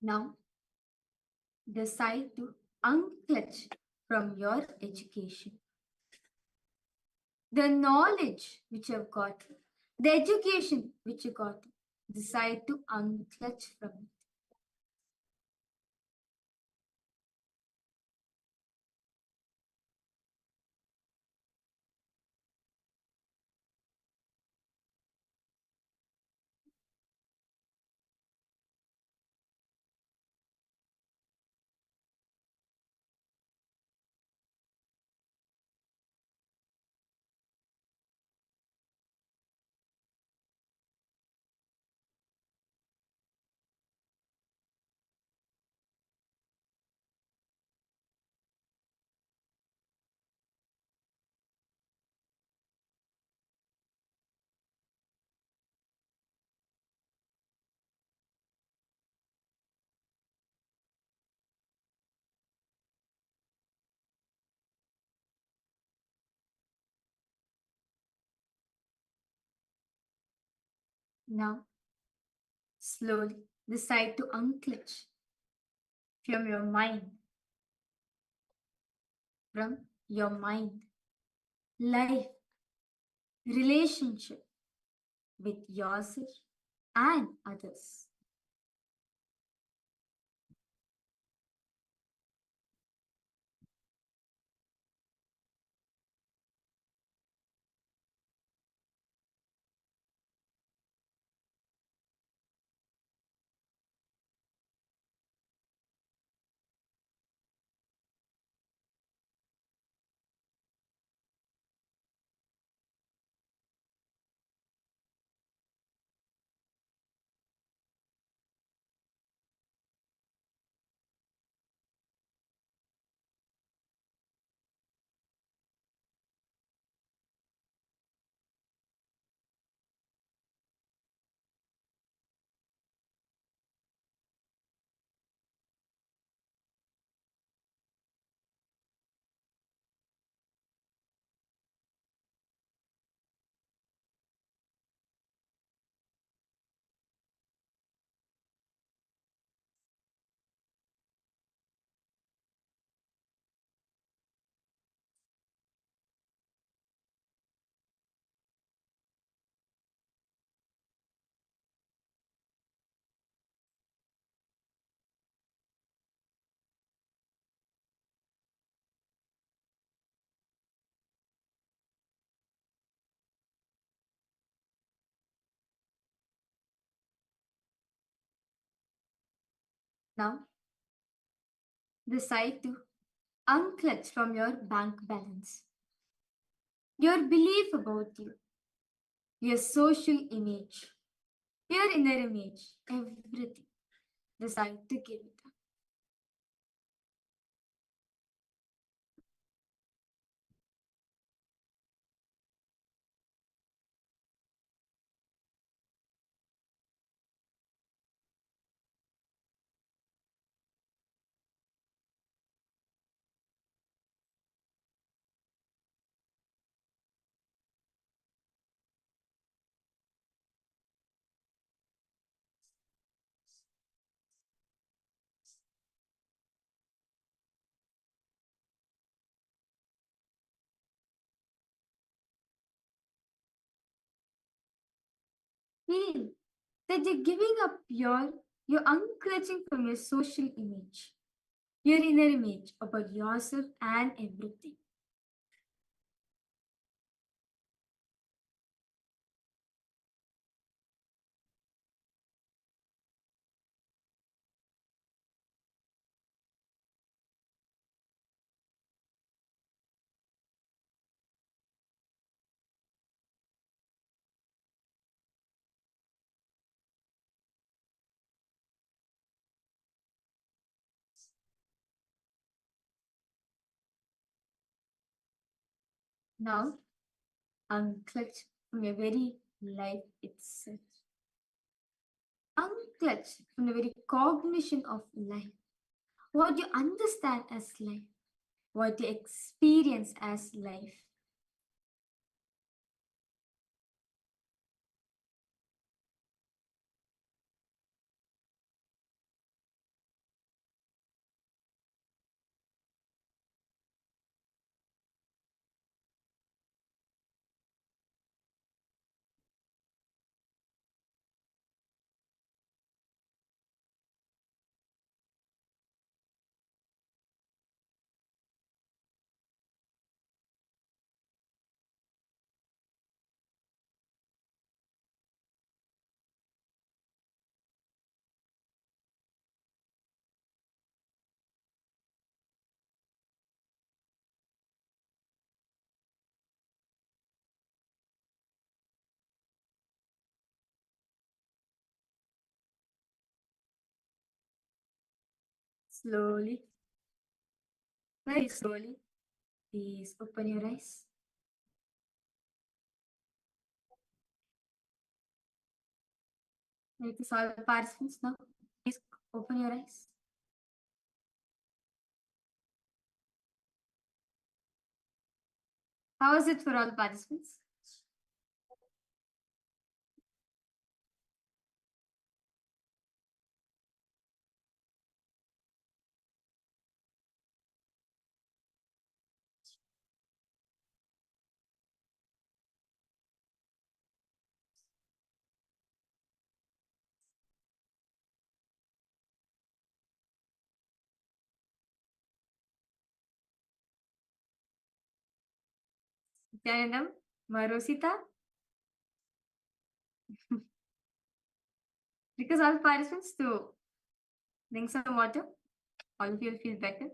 Now, decide to unclutch from your education. The knowledge which you have got, the education which you got, decide to unclutch from it. Now, slowly decide to unclutch from your mind, life, relationship with yourself and others. Now, decide to unclutch from your bank balance, your belief about you, your social image, your inner image, everything. Decide to give it up. Feel that you're giving up you're unclutching from your social image, your inner image about yourself and everything. Now, unclutch from your very life itself. Unclutch from the very cognition of life. What you understand as life, what you experience as life. Slowly, very slowly, please open your eyes. Make this all participants now. Please open your eyes. How is it for all participants? Nityanandam, Marosita. Because all participants to drink some water, all of you will feel better.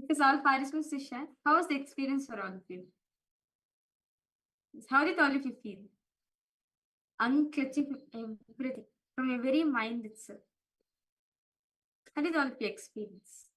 Because all participants to share, how was the experience for all of you? How did all of you feel? Unclutching from everything, from your very mind itself. How did all of you experience?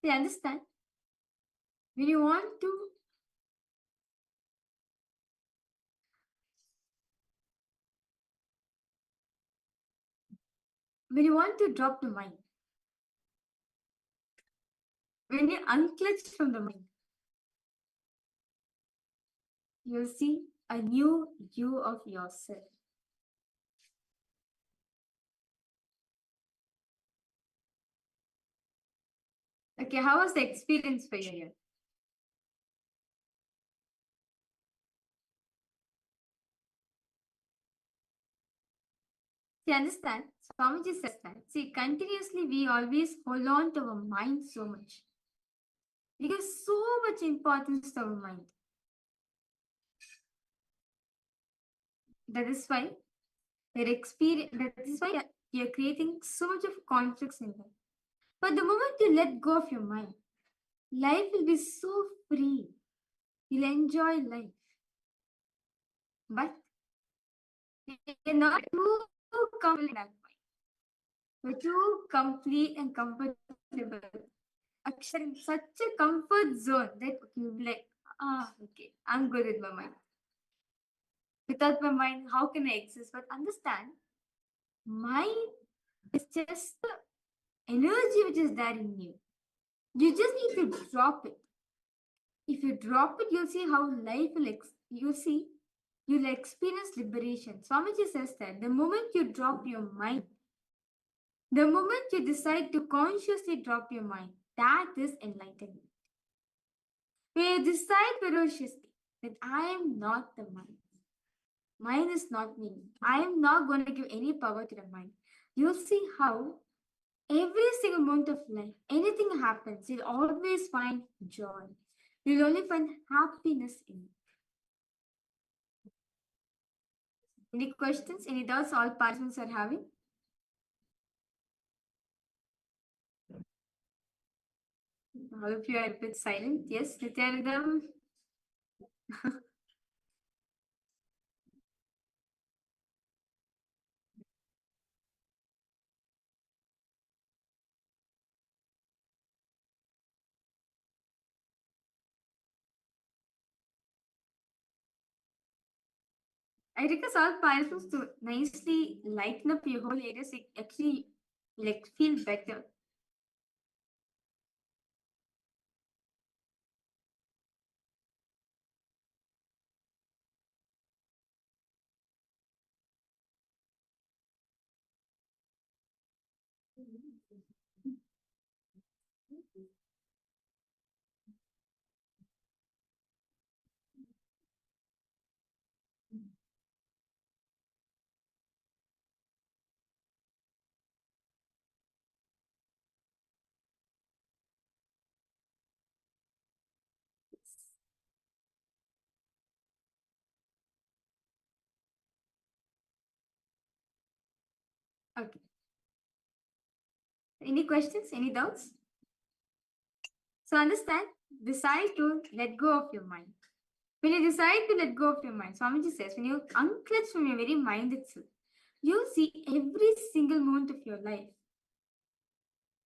You understand? When you want to drop the mind, when you unclutch from the mind, you'll see a new you of yourself. Okay, how was the experience for you here? See, understand? Swamiji says that. See, continuously we always hold on to our mind so much. We give so much importance to our mind. That is why you're creating so much of conflicts in life. But the moment you let go of your mind, life will be so free. You'll enjoy life. But you're not too comfortable in that mind. You're too complete and comfortable. Actually, in such a comfort zone that you'll be like, okay, I'm good with my mind. Without my mind, how can I exist? But understand, mind is just the energy which is there in you. You just need to drop it. If you drop it, you'll see how life will, you'll experience liberation. Swamiji says that the moment you drop your mind, the moment you decide to consciously drop your mind, that is enlightenment. Where you decide ferociously that I am not the mind. Mind is not me. I am not going to give any power to the mind. You'll see how every single moment of life, anything happens, you'll always find joy. You'll only find happiness in it. Any questions? Any doubts all participants are having? All of you are a bit silent. Yes, Nityananda. I request all participants to nicely lighten up your whole area so you actually feel better. Okay. Any questions? Any doubts? So understand, decide to let go of your mind. When you decide to let go of your mind, Swamiji says, when you unclutch from your very mind itself, you'll see every single moment of your life.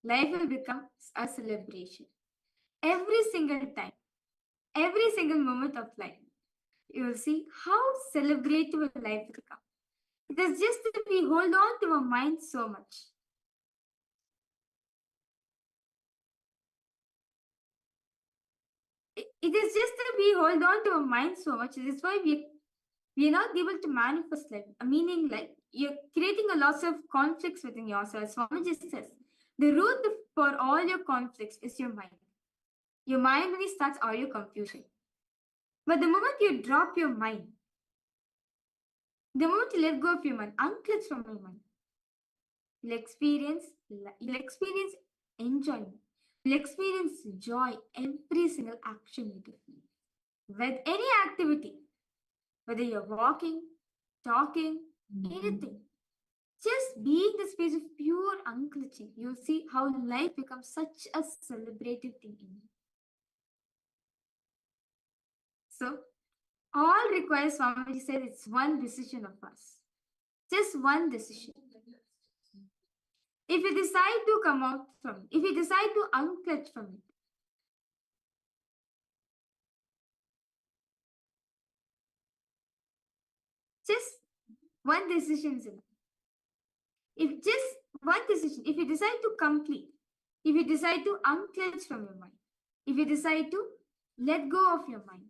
Life will become a celebration. Every single time, every single moment of life, you will see how celebrative life will become. It is just that we hold on to our mind so much. It is just that we hold on to our mind so much. That's why we are not able to manifest life. Meaning, like, you're creating a lot of conflicts within yourself. Swamiji says, the root for all your conflicts is your mind. Your mind only starts all your confusion. But the moment you drop your mind, the moment you let go of your mind, unclutch from your mind, you'll experience enjoyment. You'll experience joy every single action you do. With any activity, whether you're walking, talking, anything, just being the space of pure unclutching, you'll see how life becomes such a celebrative thing in you. So, all requires, Swamiji said, it's one decision of us. Just one decision. if you decide to come out from it, if you decide to unclutch from it, just one decision is enough. If just one decision, if you decide to complete, if you decide to unclutch from your mind, if you decide to let go of your mind,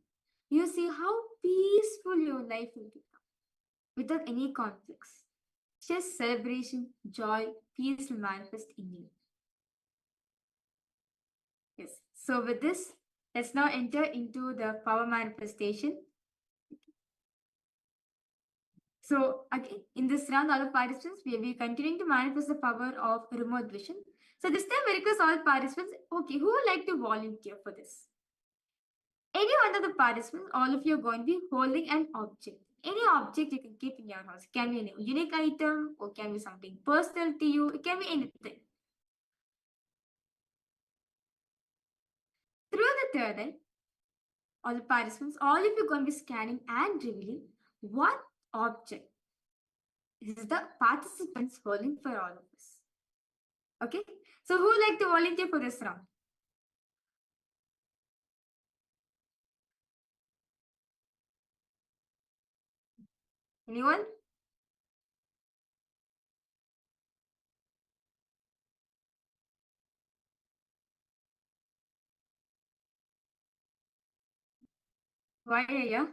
you see how peaceful your life will become without any conflicts. Just celebration, joy, peace will manifest in you. Yes. So with this, let's now enter into the power manifestation. So again, in this round, all of participants, we will be continuing to manifest the power of remote vision. So this time, we request all participants, okay, who would like to volunteer for this? Any one of the participants, all of you are going to be holding an object. Any object you can keep in your house. It can be a unique item or can be something personal to you. It can be anything. Through the third eye, all the participants, all of you are going to be scanning and revealing what object is the participants holding for all of us. Okay, so who would like to volunteer for this round? Anyone? Why are you?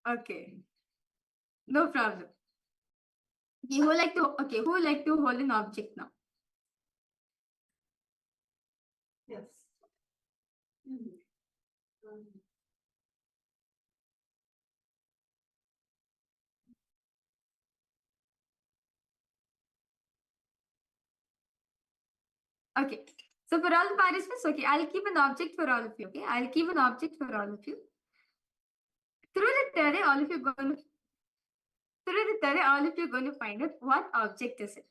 Okay, no problem. Okay, who would like to hold an object now? Yes. Okay. So for all the participants, okay, I'll keep an object for all of you. Okay, I'll keep an object for all of you. Through the third eye, all of you are going to find out what object is it.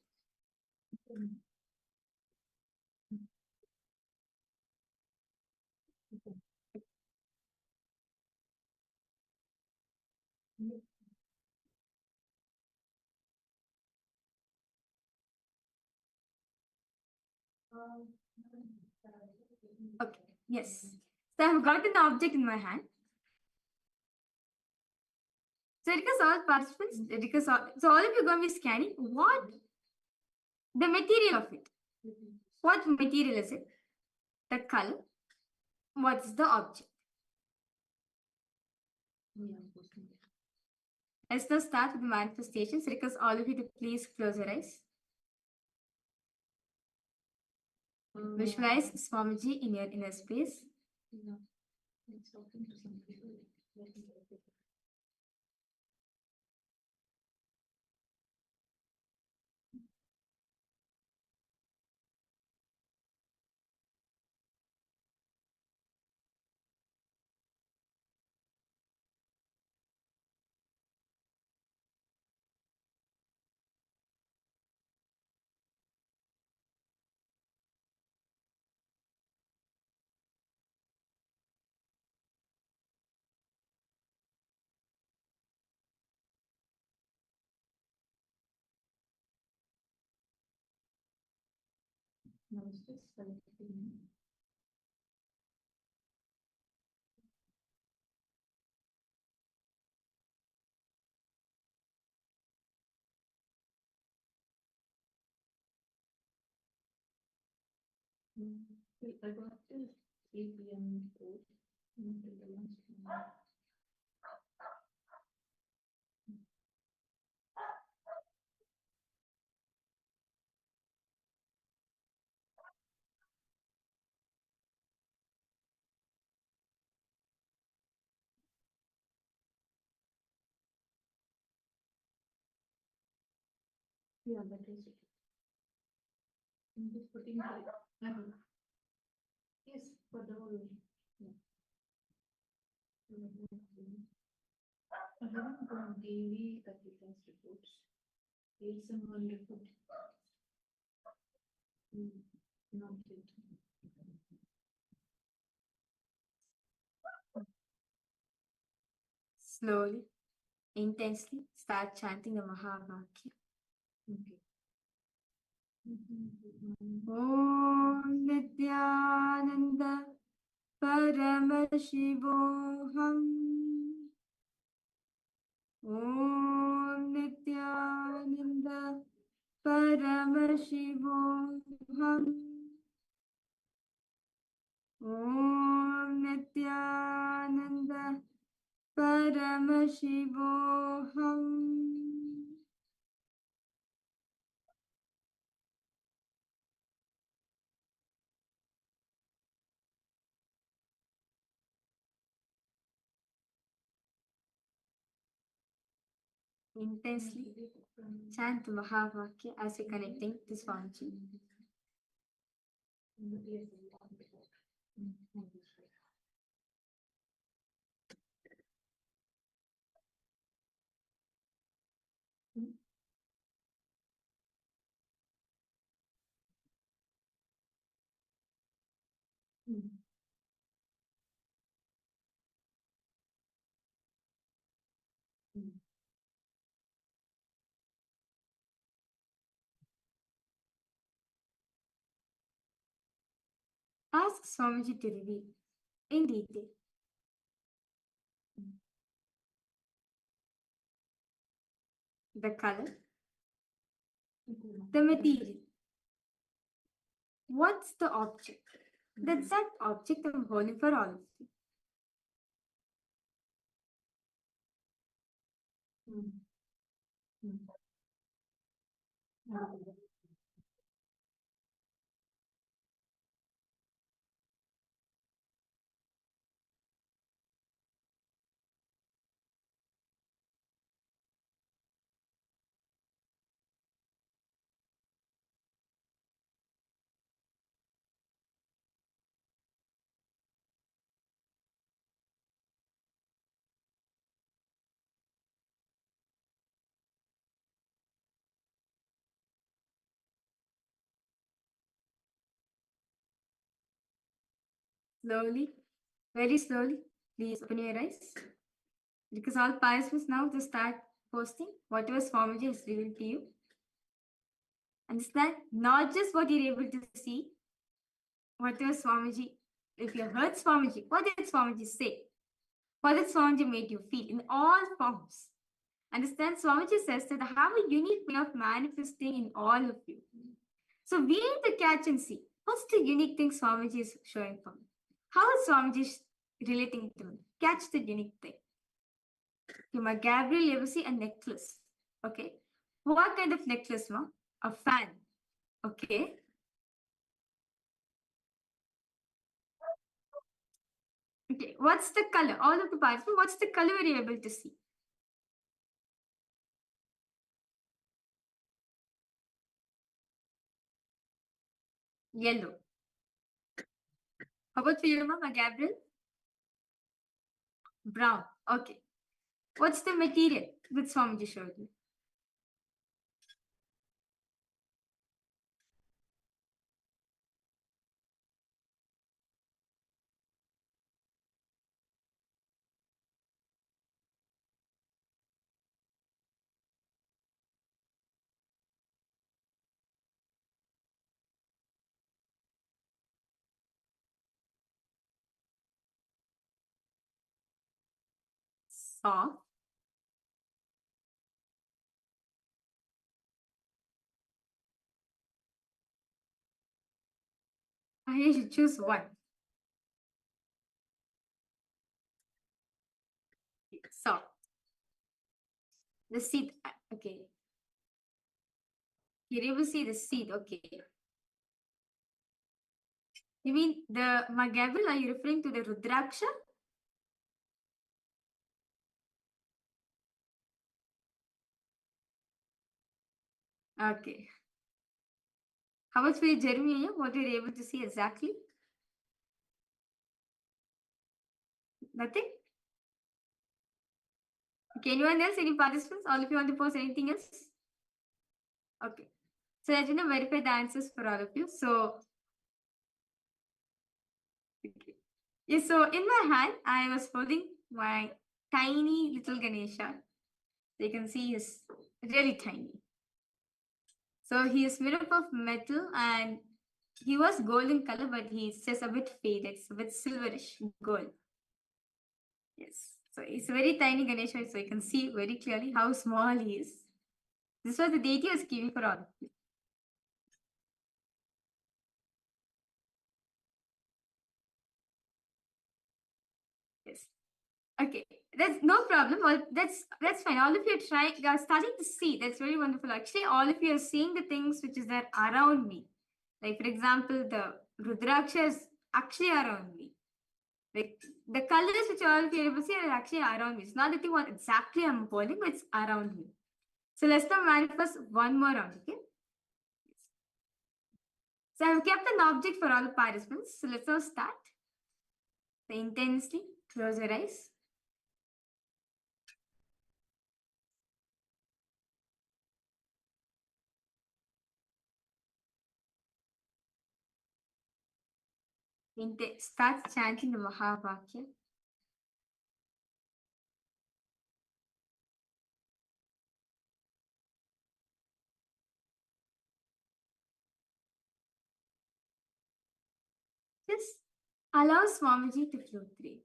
Okay. Yes. So I've got an object in my hand. So because all participants, so all of you are going to be scanning what the material of it. What material is it? The color. What's the object? Let's now start with the manifestations. Request all of you to please close your eyes. Visualize Swamiji in your inner space. I got till 3 p.m. Yeah, that is it. I'm just putting yes, for the whole week. Yeah. I haven't gone daily applicants reports. Here's some one report. Not yet. Slowly, intensely start chanting the Mahavakya. Okay. Om Nityananda Paramashivoham. Om Nityananda Paramashivoham. Om Nityananda Paramashivoham. Intensely chant the Mahavakya as you're connecting to Swamiji. Ask Swamiji to reveal in detail the color, the material. What's the object? The exact object I'm holding for all of you. Slowly, very slowly, please open your eyes. Because all participants now to start posting whatever Swamiji has revealed to you. Understand? Not just what you're able to see, whatever Swamiji, if you heard Swamiji, what did Swamiji say? What did Swamiji made you feel in all forms? Understand? Swamiji says that I have a unique way of manifesting in all of you. So we need to catch and see what's the unique thing Swamiji is showing for me. How is Swamiji relating to me? Catch the unique thing. Okay, Gabriel, you ever see a necklace? Okay. What kind of necklace, ma? A fan. Okay. Okay. What's the color? All of the parts. What's the color you're able to see? Yellow. How about for you, ma? Gabriel? Brown. Okay. What's the material that Swamiji showed you? Soft. I should choose one. Soft. The seed. Okay. You're able to see the seed. Okay. You mean the Gabriel? Are you referring to the Rudraksha? Okay. How much for you, Jeremiah? What were you able to see exactly? Nothing? Okay, anyone else? Any participants? All of you want to post anything else? Okay. So I didn't verify the answers for all of you. So Yes, so in my hand, I was holding my tiny little Ganesha. So you can see he's really tiny. So he is made up of metal and he was golden color, but he's just a bit faded. It's a bit silverish gold. Yes. So it's a very tiny Ganesha, so you can see very clearly how small he is. This was the deity was giving for all of you. Yes. Okay, that's no problem. Well, that's fine. All of you are starting to see. That's very wonderful. Actually, all of you are seeing the things which is there around me. Like for example, the Rudraksha is actually around me. Like the colors which all of you are able to see are actually around me. It's not that you want exactly I'm holding, but it's around me. So let's now manifest one more round. Okay. So I've kept an object for all the participants. So let's now start. So intensely close your eyes. Start chanting the Mahavakya. Just allow Swamiji to flow through.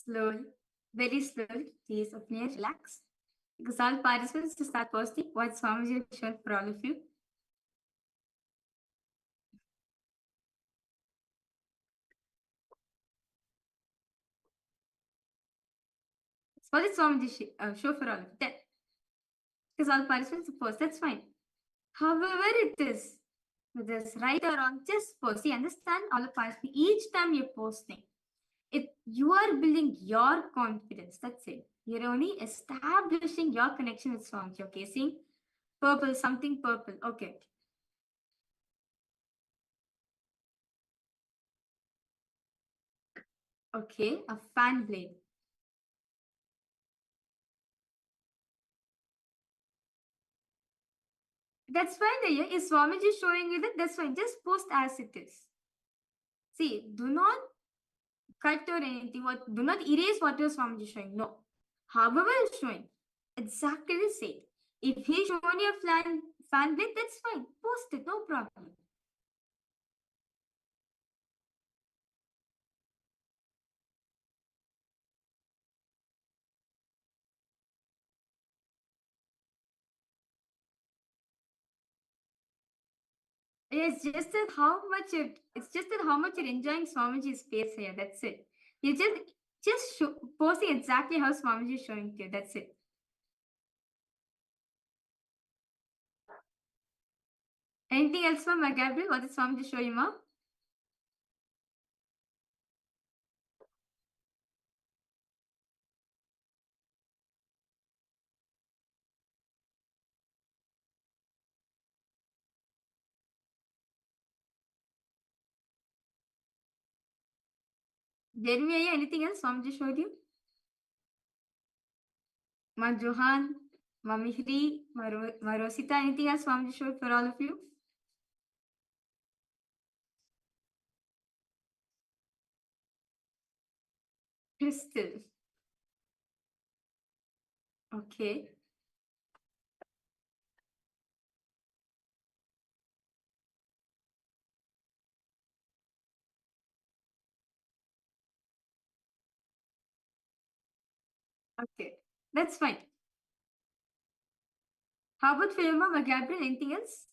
Slowly, very slowly, please open your relax. Because all participants to start posting what Swamiji has shown for all of you. What did Swamiji show for all of you? Then, because all participants post, that's fine. However it is, whether it's right or wrong, just post. See, understand all the participants, each time you're posting, you are building your confidence. That's it. You're only establishing your connection with Swamiji. Okay, see? Purple, something purple. Okay. Okay, a fan blade. That's fine. There is Swamiji showing you that. That's fine. Just post as it is. See, do not cut or anything. Do not erase what your Swamiji showing. No. However, it's showing exactly the same. If he's showing you a fan blade, that's fine. Post it. No problem. It's just that how much you're enjoying Swamiji's space here. That's it. You just posting exactly how Swamiji is showing to you. That's it. Anything else from Gabriel? What did Swamiji show you, Ma? Jeremy, anything else Swamiji showed you? Ma Johan, Ma Mihri, Ma Rosita, anything else Swamiji showed for all of you? Crystal. Okay. Okay. That's fine. How about Philma, Gabriel? Anything else?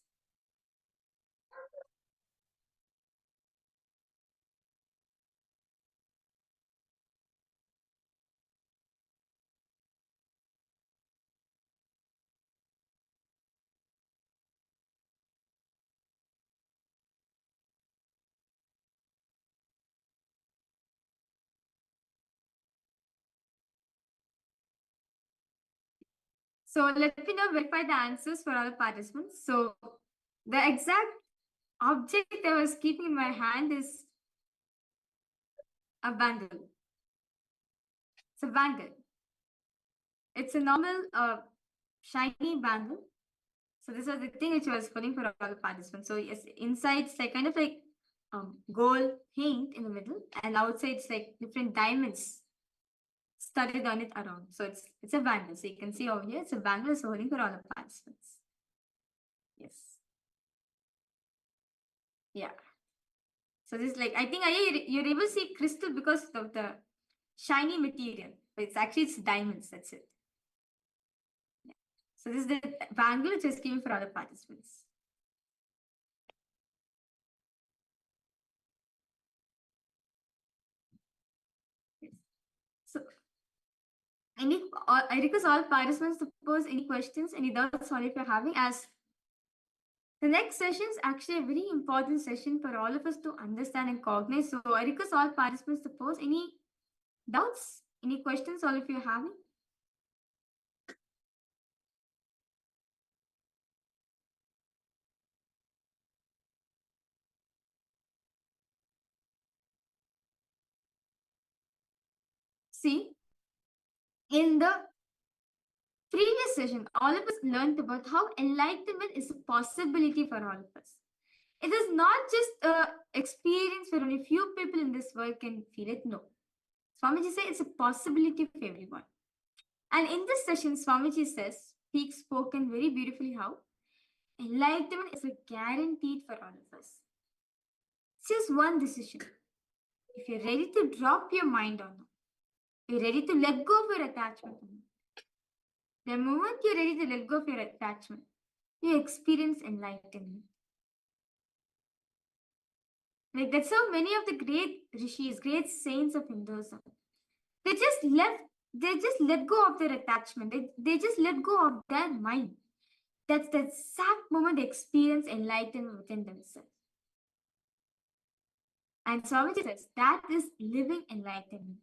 So let me now verify the answers for all the participants. So the exact object I was keeping in my hand is a bangle. It's a bangle. It's a normal shiny bangle. So this was the thing which I was putting for all the participants. So yes, inside it's like kind of like gold paint in the middle, and outside it's like different diamonds studded on it around. So it's a bangle. So you can see over here, it's a bangle is holding for all the participants. Yes. Yeah. So this is like, I think you're able to see crystal because of the shiny material, but it's diamonds. That's it. Yeah. So this is the bangle which is given for other participants. Yes. So I request all participants to pose any questions, any doubts, or if you're having, as the next session is actually a very important session for all of us to understand and cognize. So I request all participants to pose any doubts, any questions, all of you are having. See, in the previous session, all of us learned about how enlightenment is a possibility for all of us. It is not just a experience where only few people in this world can feel it. No. Swamiji said it's a possibility for everyone. And in this session, Swamiji says, he spoken very beautifully how enlightenment is a guaranteed for all of us. It's just one decision. If you're ready to drop your mind on it, you're ready to let go of your attachment on it. The moment you're ready to let go of your attachment, you experience enlightenment. Like that's how many of the great rishis, great saints of Hinduism, they just let go of their attachment. They just let go of their mind. That's the exact moment they experience enlightenment within themselves. And Swamiji says that is living enlightenment.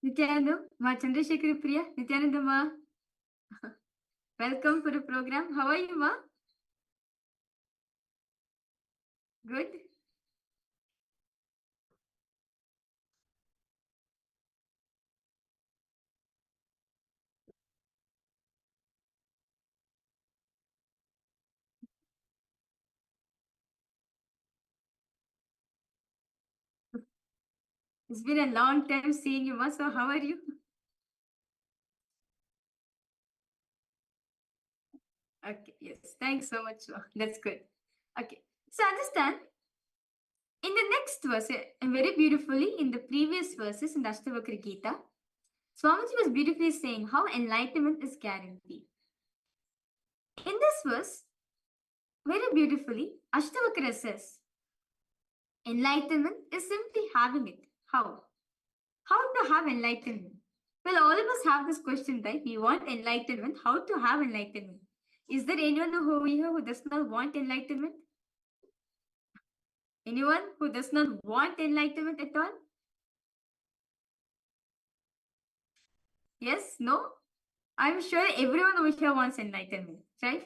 Nityanandam, Ma Chandrasekhar Priya, Nityanandam Ma. Welcome for the program. How are you, Ma? Good. It's been a long time seeing you, Ma. So how are you? Okay, yes. Thanks so much, Ma. That's good. Okay. So understand, in the next verse, and very beautifully in the previous verses in the Ashtavakra Gita, Swamiji was beautifully saying how enlightenment is guaranteed. In this verse, very beautifully, Ashtavakra says, enlightenment is simply having it. How? How to have enlightenment? Well, all of us have this question, right? We want enlightenment. How to have enlightenment? Is there anyone who does not want enlightenment? Anyone who does not want enlightenment at all? Yes? No? I'm sure everyone over here wants enlightenment, right?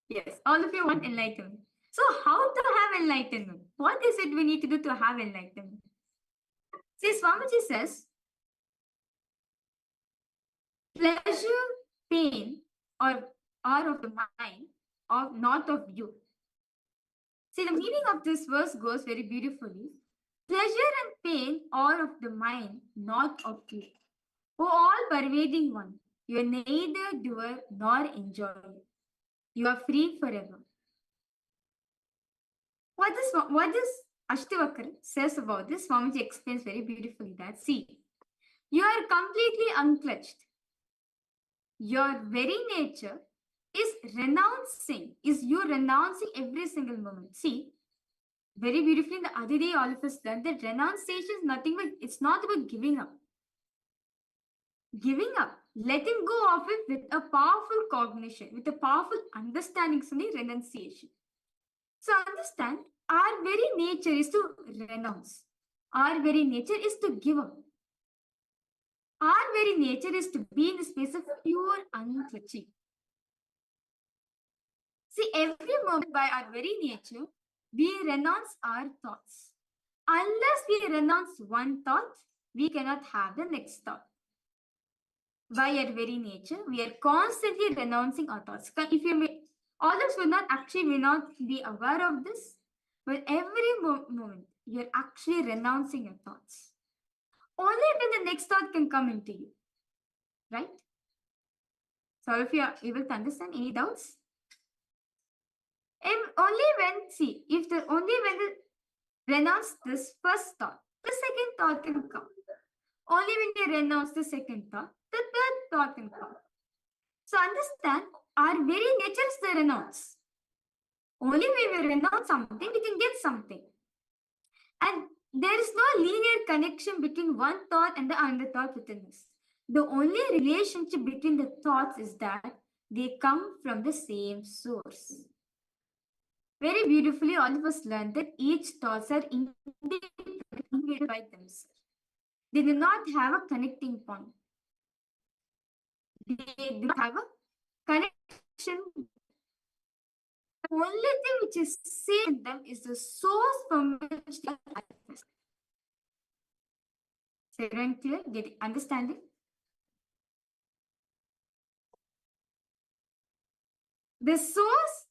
Yes, all of you want enlightenment. So how to have enlightenment? What is it we need to do to have enlightenment? See, Swamiji says, pleasure, pain, or are of the mind, or not of you. See, the meaning of this verse goes very beautifully. Pleasure and pain are of the mind, not of you. O all pervading one, you are neither doer nor enjoyer. You are free forever. What this Ashtavakra says about this, Swamiji explains very beautifully that, see, you are completely unclutched. Your very nature is you renouncing every single moment. See, very beautifully, the other day, all of us learned that renunciation is nothing but, it's not about giving up. Giving up, letting go of it with a powerful cognition, with a powerful understanding, is only renunciation. So understand, our very nature is to renounce. Our very nature is to give up. Our very nature is to be in the space of pure unclutching. See, every moment by our very nature, we renounce our thoughts. Unless we renounce one thought, we cannot have the next thought. By our very nature, we are constantly renouncing our thoughts. If you may, all of us will not be aware of this, but every moment, you're actually renouncing your thoughts. Only when the next thought can come into you, right? So if you are able to understand, any doubts? Only when the renounce this first thought, the second thought can come. Only when you renounce the second thought, the third thought can come. So understand, our very nature is to renounce. Only when we renounce something, we can get something. And there is no linear connection between one thought and the other thought within us. The only relationship between the thoughts is that they come from the same source. Very beautifully, all of us learned that each thoughts are independent by themselves. They do not have a connecting point. They do not have a connection. The only thing which is same in them is the source from which they are manifest. Is everyone clear? Understanding? The source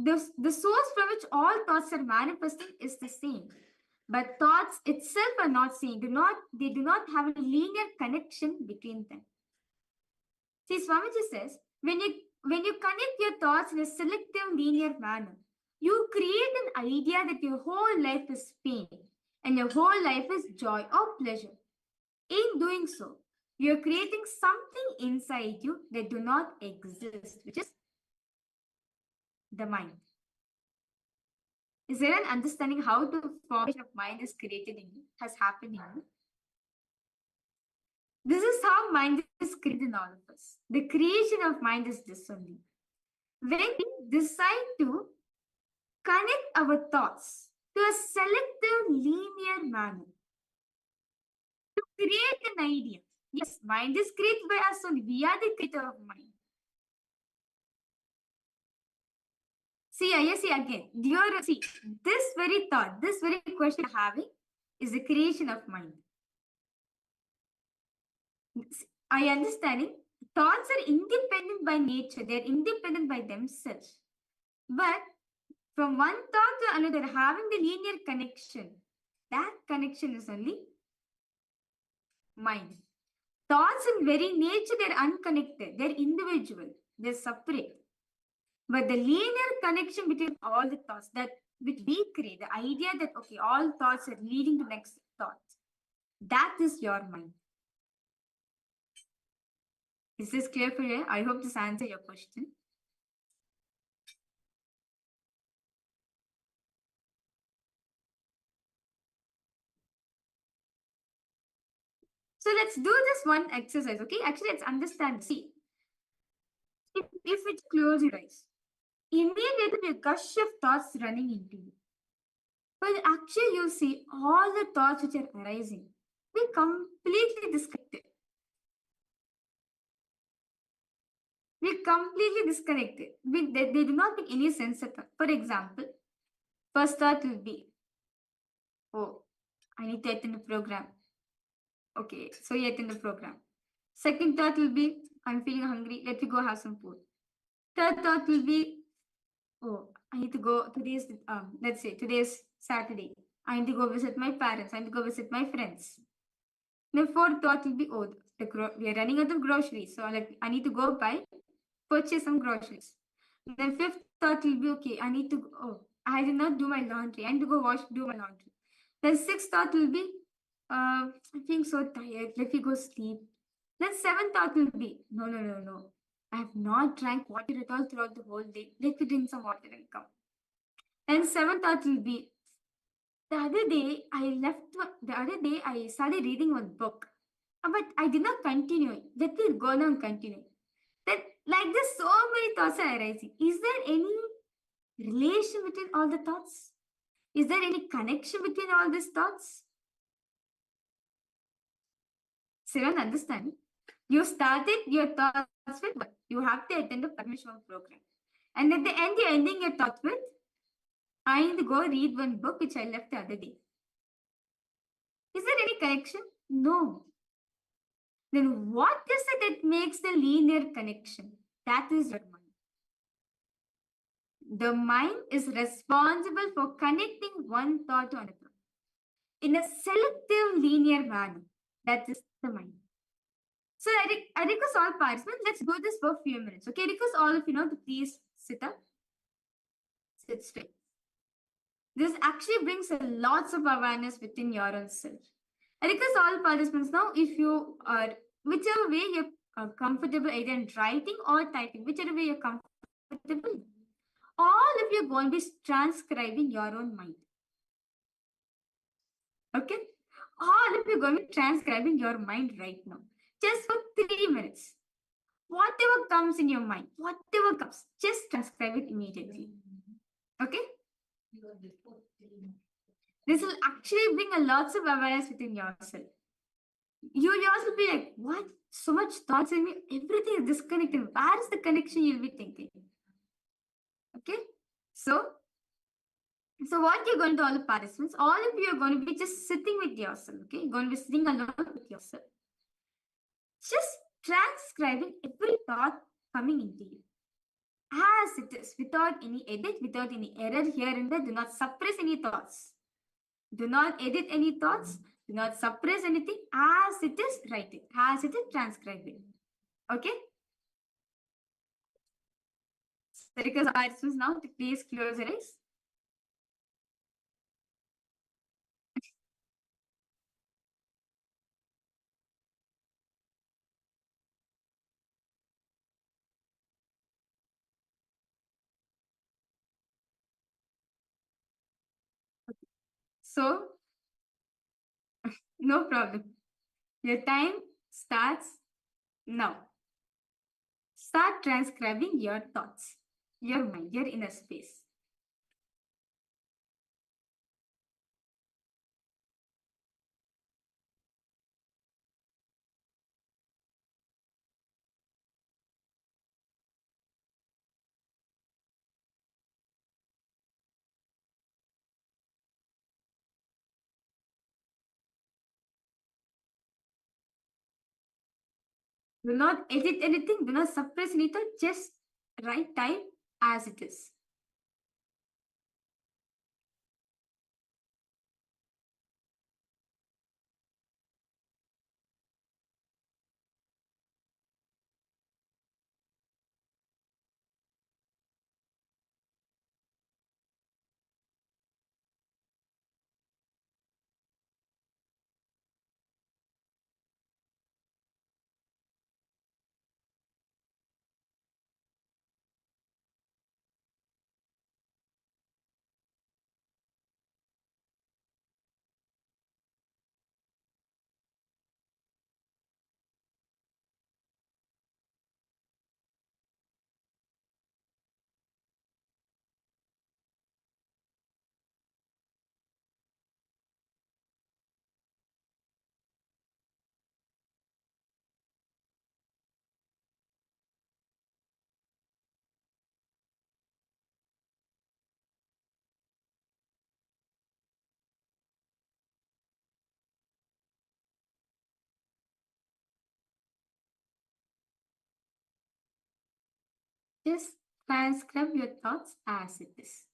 from which all thoughts are manifesting is the same. But thoughts itself are not same. They do not have a linear connection between them. See, Swamiji says, when you connect your thoughts in a selective linear manner, you create an idea that your whole life is pain and your whole life is joy or pleasure. In doing so, you are creating something inside you that do not exist, which is the mind. Is there an understanding how the formation of mind is created in you, has happened in you? This is how mind is created in all of us. The creation of mind is this only. When we decide to connect our thoughts to a selective linear manner, to create an idea. Yes, mind is created by us only. We are the creator of mind. See, again. See, this very thought, this very question you're having is the creation of mind. I understanding. Thoughts are independent by nature. They're independent by themselves. But from one thought to another, having the linear connection, that connection is only mind. Thoughts in very nature, they're unconnected. They're individual. They're separate. But the linear connection between all the thoughts that which we create, the idea that, okay, all thoughts are leading to next thoughts, that is your mind. Is this clear for you? I hope this answers your question. So let's do this one exercise, okay? Actually, let's understand. See, if it's close your eyes, immediately a gush of thoughts running into you. But actually, you see all the thoughts which are arising, we completely disconnected. We completely disconnected. They do not make any sense at all. For example, first thought will be, oh, I need to attend the program. Okay, so you attend the program. Second thought will be, I'm feeling hungry. Let me go have some food. Third thought will be, oh, I need to go. Let's say today's Saturday. I need to go visit my parents. I need to go visit my friends. The fourth thought will be, oh, we are running out of groceries. So I need to go purchase some groceries. Then fifth thought will be, okay, I did not do my laundry. I need to go do my laundry. Then sixth thought will be, I'm feeling so tired. Let me go sleep. Then seventh thought will be, no. I have not drank water at all throughout the whole day. Let me drink some water and come. And seventh thought will be, the other day I started reading one book, but I did not continue. Let me go now and continue. Then, like this, so many thoughts are arising. Is there any relation between all the thoughts? Is there any connection between all these thoughts? Sivan, understand? You started your thoughts with what? You have to attend the Paramashivoham program. And at the end, you're ending your thoughts with, I need to go read one book which I left the other day. Is there any connection? No. Then what is it that makes the linear connection? That is your mind. The mind is responsible for connecting one thought to another in a selective linear manner. That is the mind. So I request all participants, let's do this for a few minutes. Okay, request all of you to please sit up. Sit straight. This actually brings lots of awareness within your own self. I request all participants now, if you are, whichever way you're comfortable, either in writing or typing, whichever way you're comfortable, all of you are going to be transcribing your own mind. Okay? All of you are going to be transcribing your mind right now. Just for 3 minutes. Whatever comes in your mind, whatever comes, just transcribe it immediately. Okay? This will actually bring lots of awareness within yourself. You yourself be like, what? So much thoughts in me, everything is disconnected. Where is the connection you'll be thinking? Okay? So what you're going to do, all the participants, all of you are going to be just sitting with yourself. Okay? You're going to be sitting alone with yourself. Just transcribing every thought coming into you as it is, without any edit, without any error here and there. Do not suppress any thoughts. Do not edit any thoughts. Do not suppress anything. As it is, write it. As it is, transcribe it. Okay? So because participants now to please close your eyes. So, no problem. Your time starts now. Start transcribing your thoughts, your mind, your inner space. Do not edit anything, do not suppress anything, just write time as it is. Just transcribe your thoughts as it is.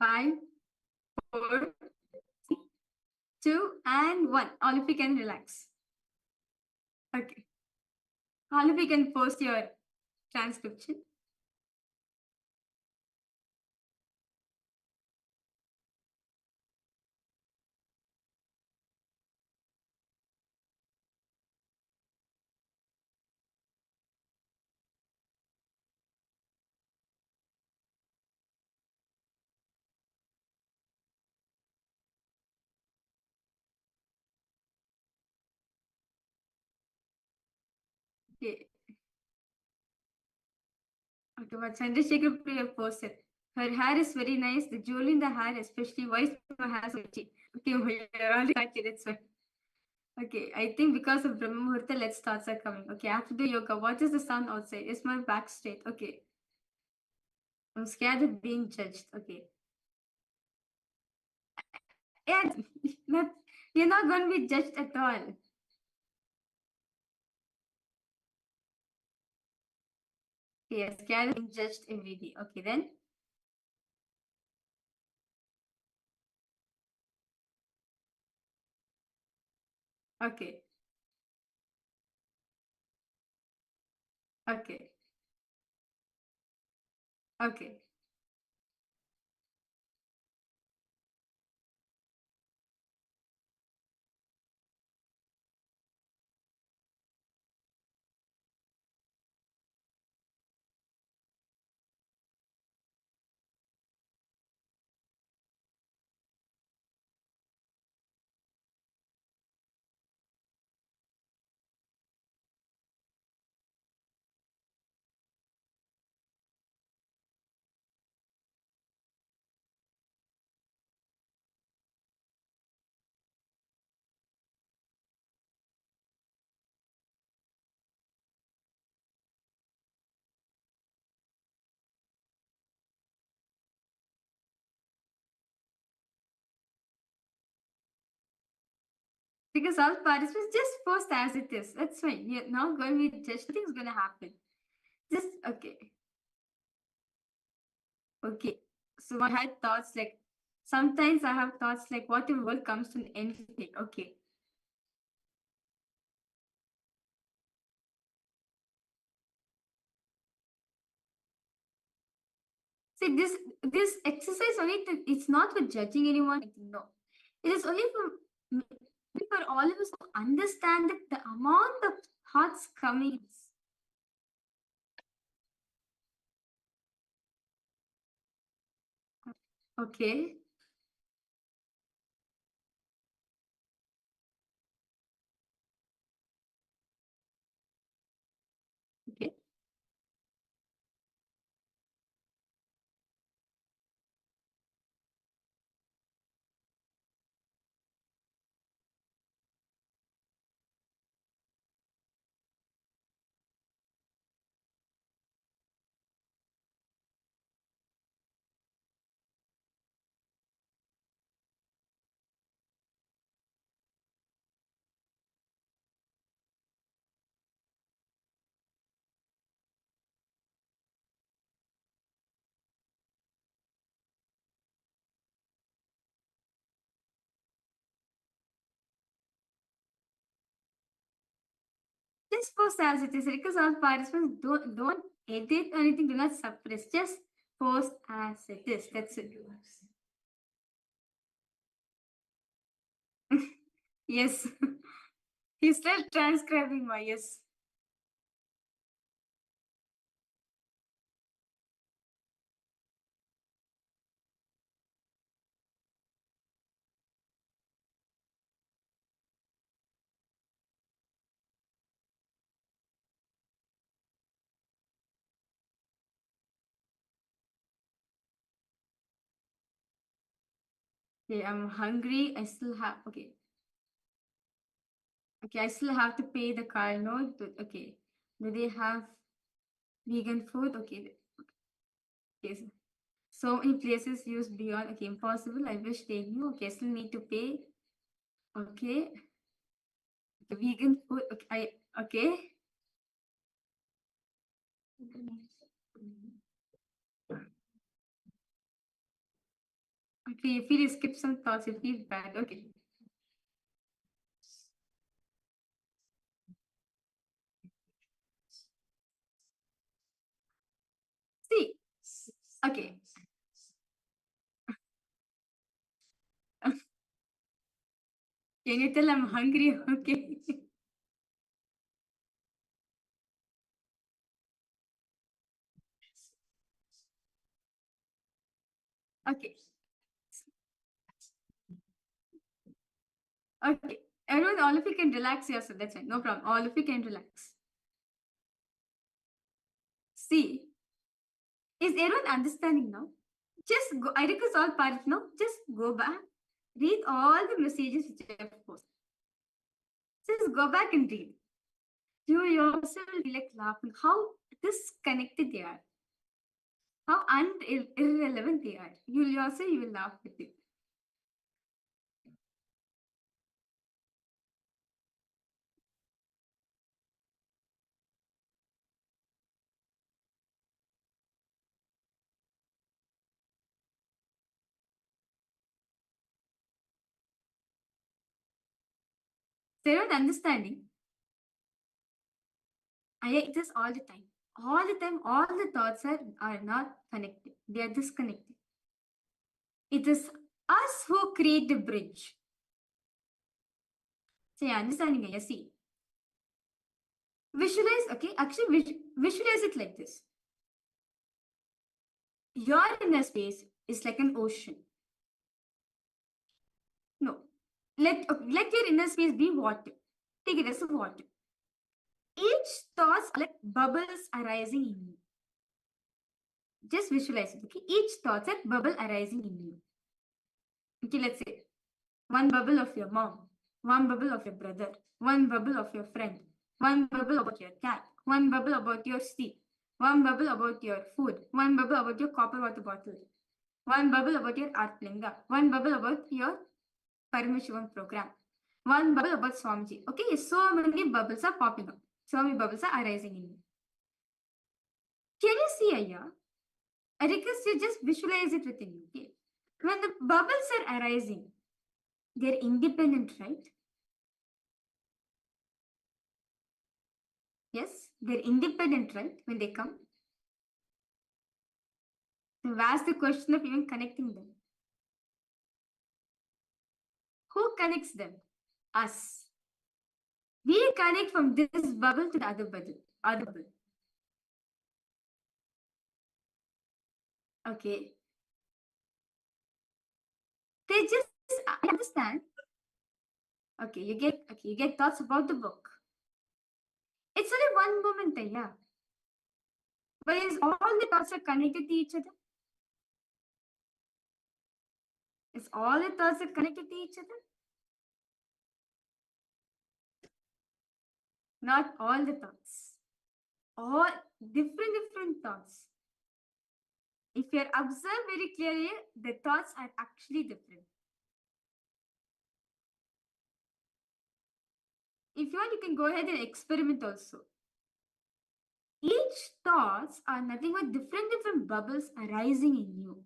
Five, 4, 2, and 1. All of you can relax. Okay. All of you can post your transcription. Okay. Okay, but Chandrasekhar Priya posted. Her hair is very nice. The jewelry in the hair, especially why is my hair so itchy? Okay, you're already catchy, that's fine. Okay, I think because of Brahma Muhurta, let's thoughts are coming. Okay, after the yoga, what is the sun outside? Is my back straight? Okay. I'm scared of being judged. Okay. Yeah, not, you're not going to be judged at all. Okay, you're scared of being judged every day. Okay, then. Okay. Okay. Okay. Because all participants just post as it is. That's fine. You're not going to be judged. Nothing's going to happen. Just, okay. Okay. So I had thoughts like, sometimes I have thoughts like, what if the world comes to an end? Okay. See, this exercise only, it's not for judging anyone. No. It is only for all of us to understand that the amount of thoughts coming. Okay. Okay. Just post as it is, because all participants don't edit or anything, do not suppress. Just post as it is. That's it. Yes. He's still transcribing my yes. Okay, I'm hungry. I still have okay. Okay, I still have to pay the car note. Okay. Do they have vegan food? Okay. Okay. So many places use beyond. Okay, impossible. I wish they knew. Okay, I still need to pay. Okay. Vegan food. Okay. Okay. Okay, you feel you skip some thoughts, you feel bad. Okay. See. Okay. Can you tell I'm hungry? Okay. Okay. Okay. Everyone, all of you can relax yourself. That's fine. No problem. All of you can relax. See, is everyone understanding now? Just go. I request all parties now. Just go back. Read all the messages which I have posted. Just go back and read. You yourself will be like laughing. How disconnected they are. How irrelevant they are. You will laugh with it. They're not understanding. It is all the time. All the time, all the thoughts are not connected. They are disconnected. It is us who create the bridge. So you're understanding it, you see. Visualize, okay? Actually, visualize it like this. Your inner space is like an ocean. No. Let your inner space be water. Take it as water. Each thoughts are like bubbles arising in you. Just visualize it, okay? Each thoughts are bubble arising in you. Okay, let's say one bubble of your mom, one bubble of your brother, one bubble of your friend, one bubble about your cat, one bubble about your seat, one bubble about your food, one bubble about your copper water bottle, one bubble about your art linga, one bubble about your Paramashivoham program, one bubble about Swamiji. Okay, so many bubbles are popping up. So many bubbles are arising in you. Can you see, Aya? I request you just visualize it within you. Okay? When the bubbles are arising, they're independent, right? Yes, they're independent, right? When they come. So what's the question of even connecting them? Who connects them? Us. We connect from this bubble to the other bubble. Okay. They just, I understand. Okay, you get thoughts about the book. It's only one moment, yeah. But is all the thoughts are connected to each other? Is all the thoughts are connected to each other? Not all the thoughts. All different thoughts. If you observe very clearly, the thoughts are actually different. If you want, you can go ahead and experiment also. Each thoughts are nothing but different bubbles arising in you.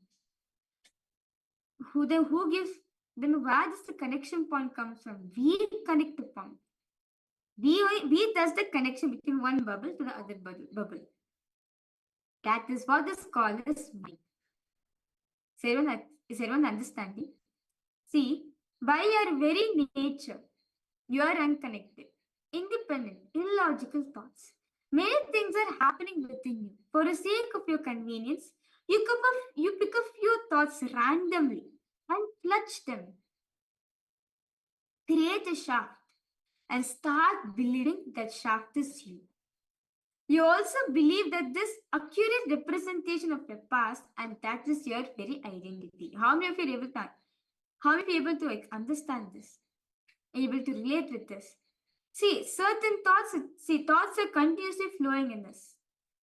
Who gives them? Where does the connection point come from? We connect the point. We does the connection between one bubble to the other bubble. That is what is called as mind. Is everyone understanding? See, by your very nature, you are unconnected, independent, illogical thoughts. Many things are happening within you. For the sake of your convenience, you pick a few thoughts randomly and clutch them. Create a shaft and start believing that shaft is you. You also believe that this accurate representation of your past and that is your very identity. How many of you are able to understand this? Able to relate with this? See, certain thoughts are continuously flowing in us.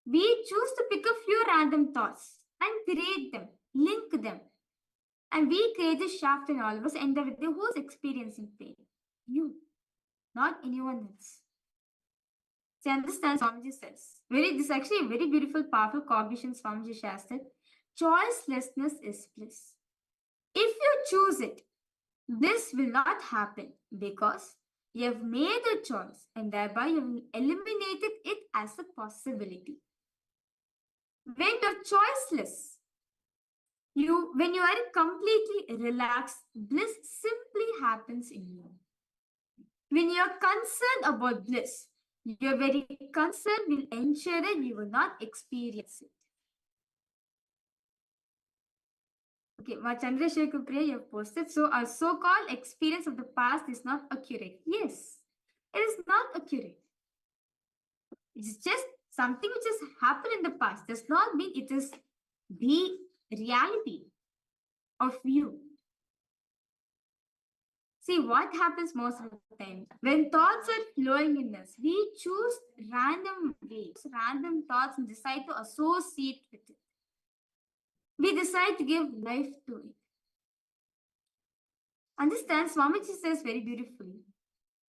We choose to pick a few random thoughts and create them, link them. And we create this shaft in all of us, and who's experiencing pain? You, not anyone else. See, understand, Swamiji says. This is actually a very beautiful, powerful cognition Swamiji shares that choicelessness is bliss. If you choose it, this will not happen because you have made a choice and thereby you have eliminated it as a possibility. When you're choiceless, when you are completely relaxed, bliss simply happens in you. When you're concerned about bliss, your very concern will ensure that you will not experience it. Okay, Chandrasekhar Priya, you have posted. So, our so-called experience of the past is not accurate. Yes, it is not accurate. It's just something which has happened in the past. Does not mean it is the reality of you. See, what happens most of the time? When thoughts are flowing in us, we choose random waves, random thoughts and decide to associate with it. We decide to give life to it. Understand, Swamiji says very beautifully.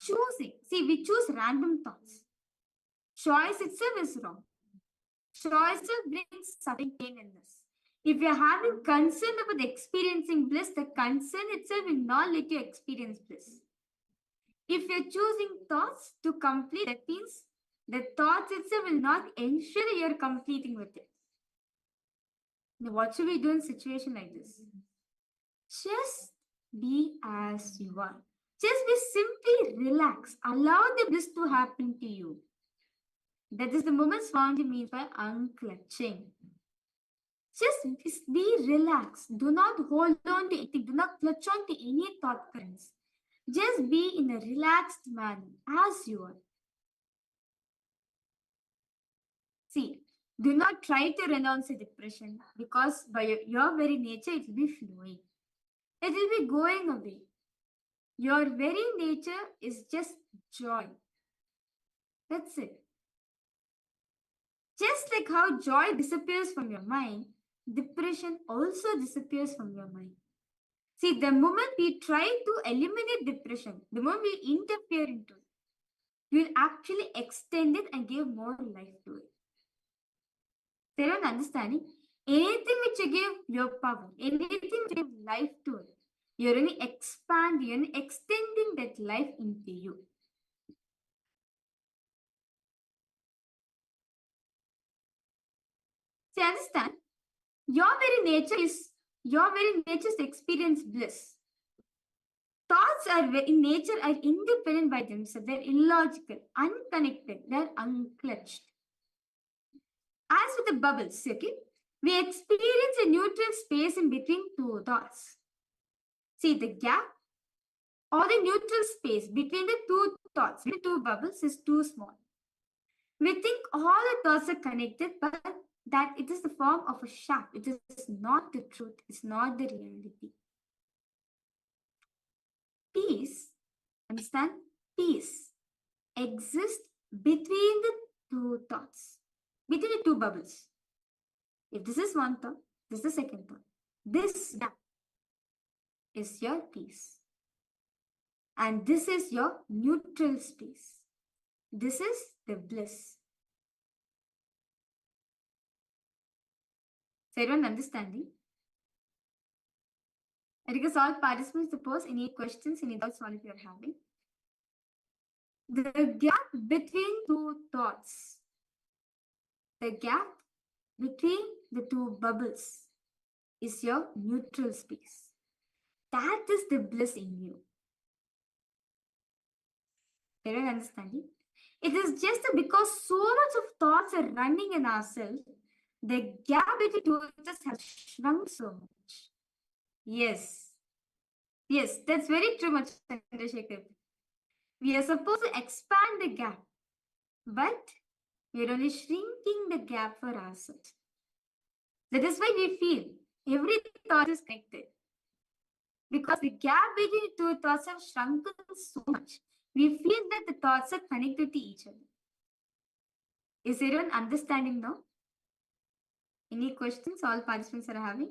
Choosing. See, we choose random thoughts. Choice itself is wrong. Choice itself brings suffering pain in us. If you're having concern about experiencing bliss, the concern itself will not let you experience bliss. If you're choosing thoughts to complete, that means the thoughts itself will not ensure that you're completing with it. Now, what should we do in a situation like this? Just be as you are. Just be simply relaxed. Allow the bliss to happen to you. That is the moment Swamiji means by unclutching. Just be relaxed. Do not hold on to anything. Do not clutch on to any thought currents. Just be in a relaxed manner as you are. See, do not try to renounce a depression because by your very nature it will be flowing. It will be going away. Your very nature is just joy. That's it. Just like how joy disappears from your mind, depression also disappears from your mind. See, the moment we try to eliminate depression, the moment we interfere into it, you will actually extend it and give more life to it. Is everyone understanding? Anything which you give your power, anything which you give life to it, you're only expanding, you're only extending that life into you. See, understand? Your very nature is to experience bliss. Thoughts in nature are independent by themselves. They're illogical, unconnected, they're unclutched. As with the bubbles, okay, we experience a neutral space in between two thoughts. See, the gap or the neutral space between the two thoughts, the two bubbles, is too small. We think all the thoughts are connected, but that it is the form of a shaft. It is not the truth. It's not the reality. Peace, understand? Peace exists between the two thoughts, between the two bubbles. If this is one thought, this is the second thought. This gap is your peace. And this is your neutral space. This is the bliss. So everyone understanding? I request all participants to pose any questions, any doubts all if you are having. The gap between two thoughts, the gap between the two bubbles is your neutral space. That is the bliss in you. Everyone understanding? It is just because so much of thoughts are running in ourselves, the gap between two thoughts has shrunk so much. Yes. Yes, that's very true, Chandrasekhar. We are supposed to expand the gap, but we are only shrinking the gap for ourselves. That is why we feel every thought is connected. Because the gap between two thoughts have shrunken so much, we feel that the thoughts are connected to each other. Is everyone understanding now? Any questions all participants are having?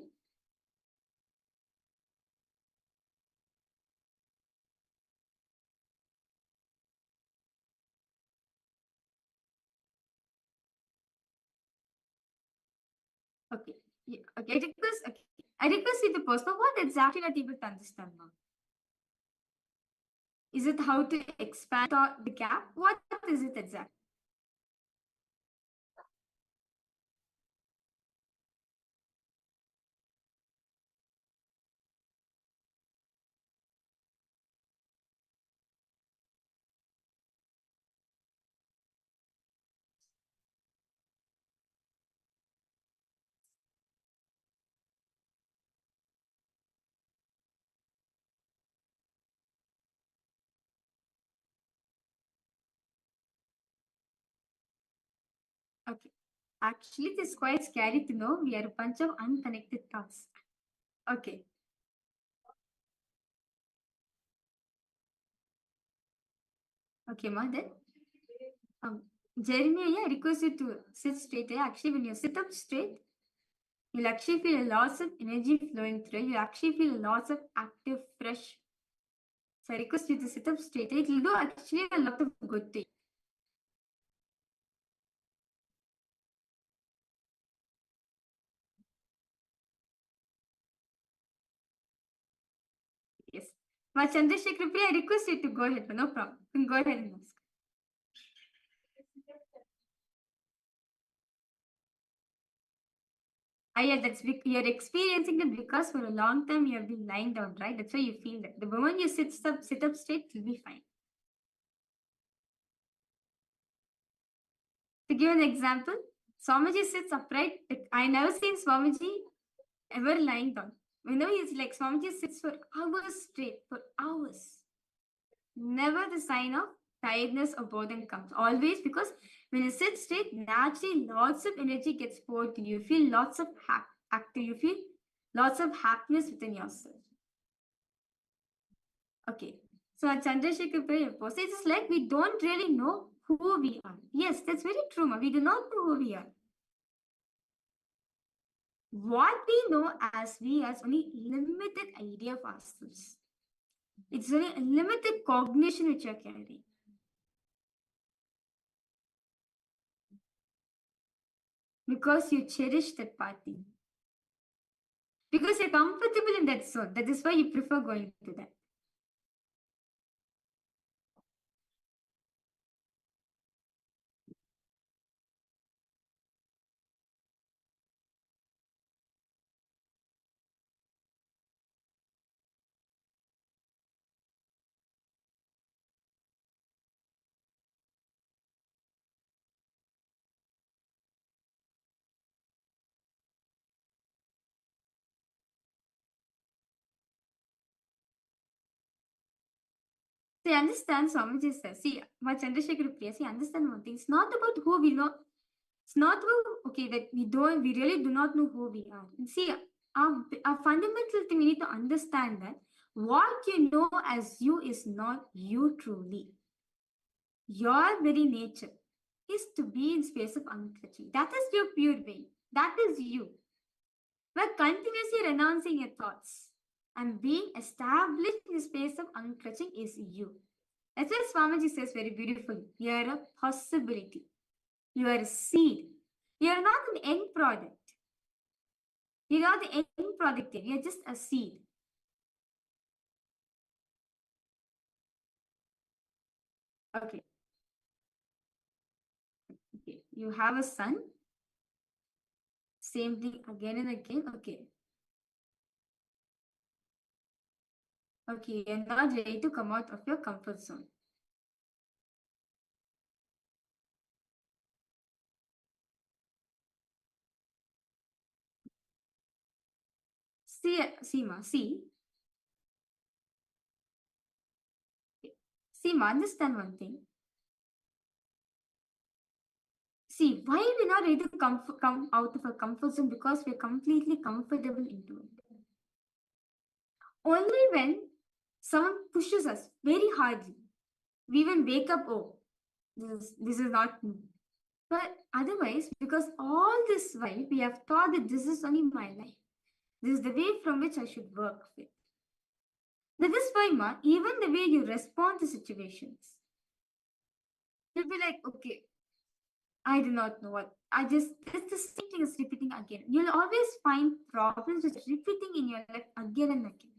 Okay. Yeah. Okay. I request you to pause. But what exactly not able to understand now? Is it how to expand the gap? What is it exactly? Okay. Actually, it is quite scary to know we are a bunch of unconnected thoughts. Okay. Okay, ma, then. Jeremy, I request you to sit straight. Actually, when you sit up straight, you'll actually feel lots of energy flowing through. You actually feel lots of active, fresh. So I request you to sit up straight. It will do actually a lot of good to you. Yes. Ma Chandrasekhar, I request you to go ahead. No problem. You can go ahead and ask. Yeah, you're experiencing it because for a long time you have been lying down, right? That's why you feel that. The moment you sit up straight, you'll be fine. To give an example, Swamiji sits upright. I never seen Swamiji ever lying down. Whenever he's like, Swamiji sits for hours straight, for hours. Never the sign of tiredness or boredom comes. Always, because when you sit straight, naturally lots of energy gets poured in you. You feel lots of active. You feel lots of happiness within yourself. Okay. So Chandrasekhar, it is like we don't really know who we are. Yes, that's very true. Ma. We do not know who we are. What we know as only limited idea of ourselves. It's only a limited cognition which you're carrying. Because you cherish that part in you. because you're comfortable in that zone. That is why you prefer going to that. See, understand Swamiji says. See, my Chandrasekhar Priya, see, understand one thing. It's not about who we know. It's not about, okay, that we really do not know who we are. And see, our fundamental thing, we need to understand that what you know as you is not you truly. Your very nature is to be in space of unclutching. That is your pure being. That is you. We're continuously renouncing your thoughts and being established in the space of unclutching is you. That's why Swamiji says very beautifully, you are a possibility. You are a seed. You are not an end product. You're not the end product. You're just a seed. Okay. Okay. You have a son. Same thing again and again. Okay. Okay, you're not ready to come out of your comfort zone. See, Seema, see. Seema, understand one thing. See, why we're not ready to come out of our comfort zone? Because we're completely comfortable into it. Only when someone pushes us very hardly, we even wake up, oh, this is not me. But otherwise, because all this while we have thought that this is only my life. This is the way from which I should work with. That is why, Ma, even the way you respond to situations, you'll be like, okay, I do not know what. It's the same thing is repeating again. You'll always find problems with repeating in your life again and again.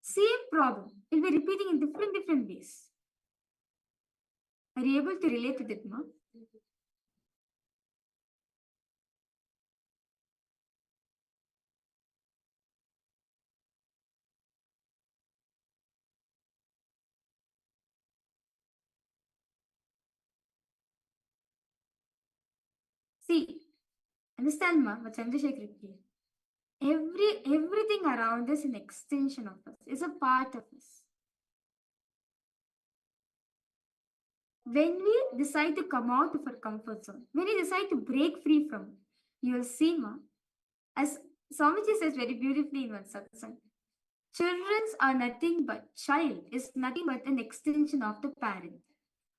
Same problem will be repeating in different ways. Are you able to relate with it, Ma? See, understand, Ma, what Chandrasekhar here. Everything around us is an extension of us, is a part of us. When we decide to come out of our comfort zone, when we decide to break free from it, you will see, Ma, as Swamiji says very beautifully in one satsang, children are nothing but, child is nothing but an extension of the parent.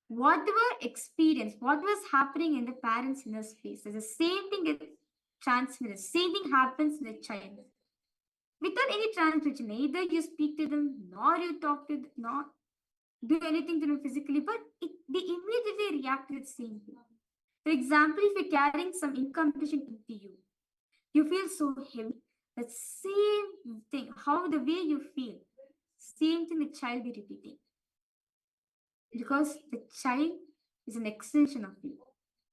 Whatever experience, what was happening in the parent's inner space, is the same thing is transmitted, same thing happens in the child. Without any transmission, neither you speak to them, nor you talk to them, nor do anything to them physically, but they immediately react to the same thing. For example, if you're carrying some incompletion into you, you feel so heavy. The same thing, how the way you feel, same thing the child be repeating. Because the child is an extension of you.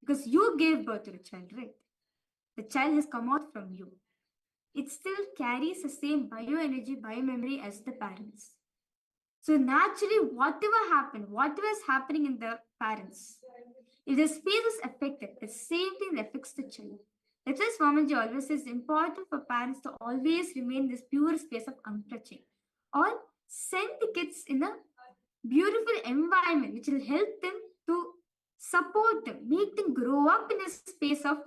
Because you gave birth to the child, right? The child has come out from you. It still carries the same bioenergy, biomemory as the parents. So naturally, whatever happened, whatever is happening in the parents, if the space is affected, the same thing affects the child. That's why Swamiji always says it's important for parents to always remain in this pure space of unclutching, or send the kids in a beautiful environment which will help them to support them, make them grow up in a space of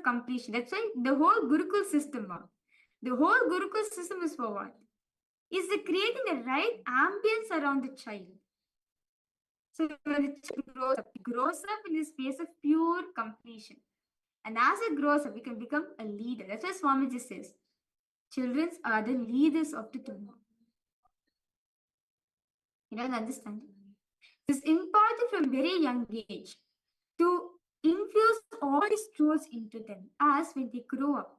completion. That's why the whole Gurukul system, is for what? Is the creating the right ambience around the child. So when the child grows up in this space of pure completion. And as it grows up, it can become a leader. That's why Swamiji says, children are the leaders of the tomorrow. You don't understand? It's important from very young age to infuse all these truths into them, as when they grow up,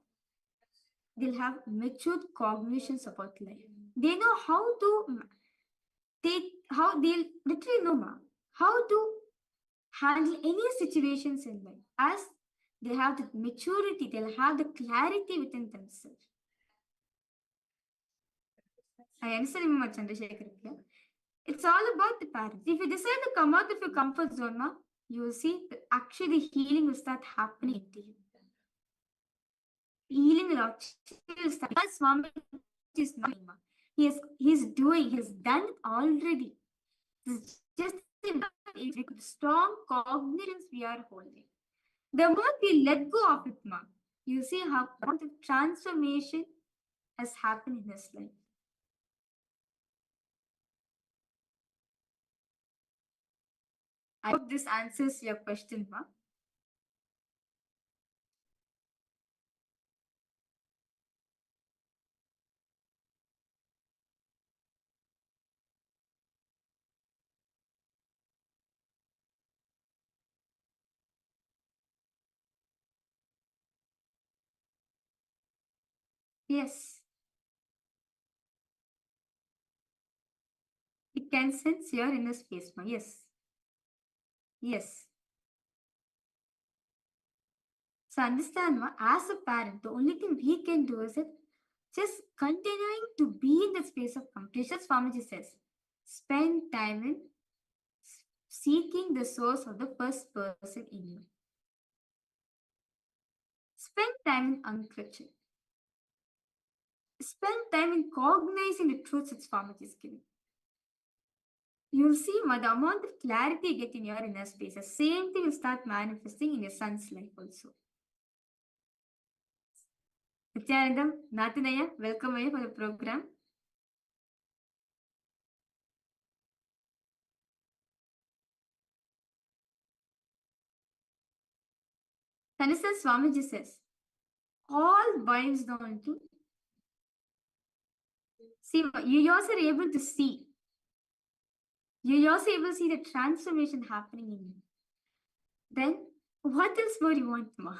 they'll have matured cognitions about life. They know how to they'll literally know how to handle any situations in life. As they have the maturity, they'll have the clarity within themselves. I understand Mama Chandrasekhar here. It's all about the parents. If you decide to come out of your comfort zone, you will see that actually the healing will start happening to you. Healing will actually start. Because Swami is not, he's done it already. It's just a strong cognitions we are holding. The moment we let go of it, you see how what the transformation has happened in his life. I hope this answers your question, Ma. Yes. It can sense your inner space, Ma. Yes. Yes. So understand, Ma, as a parent, the only thing we can do is it just continuing to be in the space of completion. Swamiji says, spend time in seeking the source of the first person in you. Spend time in unclutching. Spend time in cognizing the truths that Swamiji is giving. You'll see the amount of clarity you get in your inner space. The same thing will start manifesting in your son's life also. Nityanandam, Nathanaya, welcome you for the program. Thanissar Swamiji says, all boils down to, see, you also are able to see. You're also able to see the transformation happening in you. Then, what else more you want, Ma?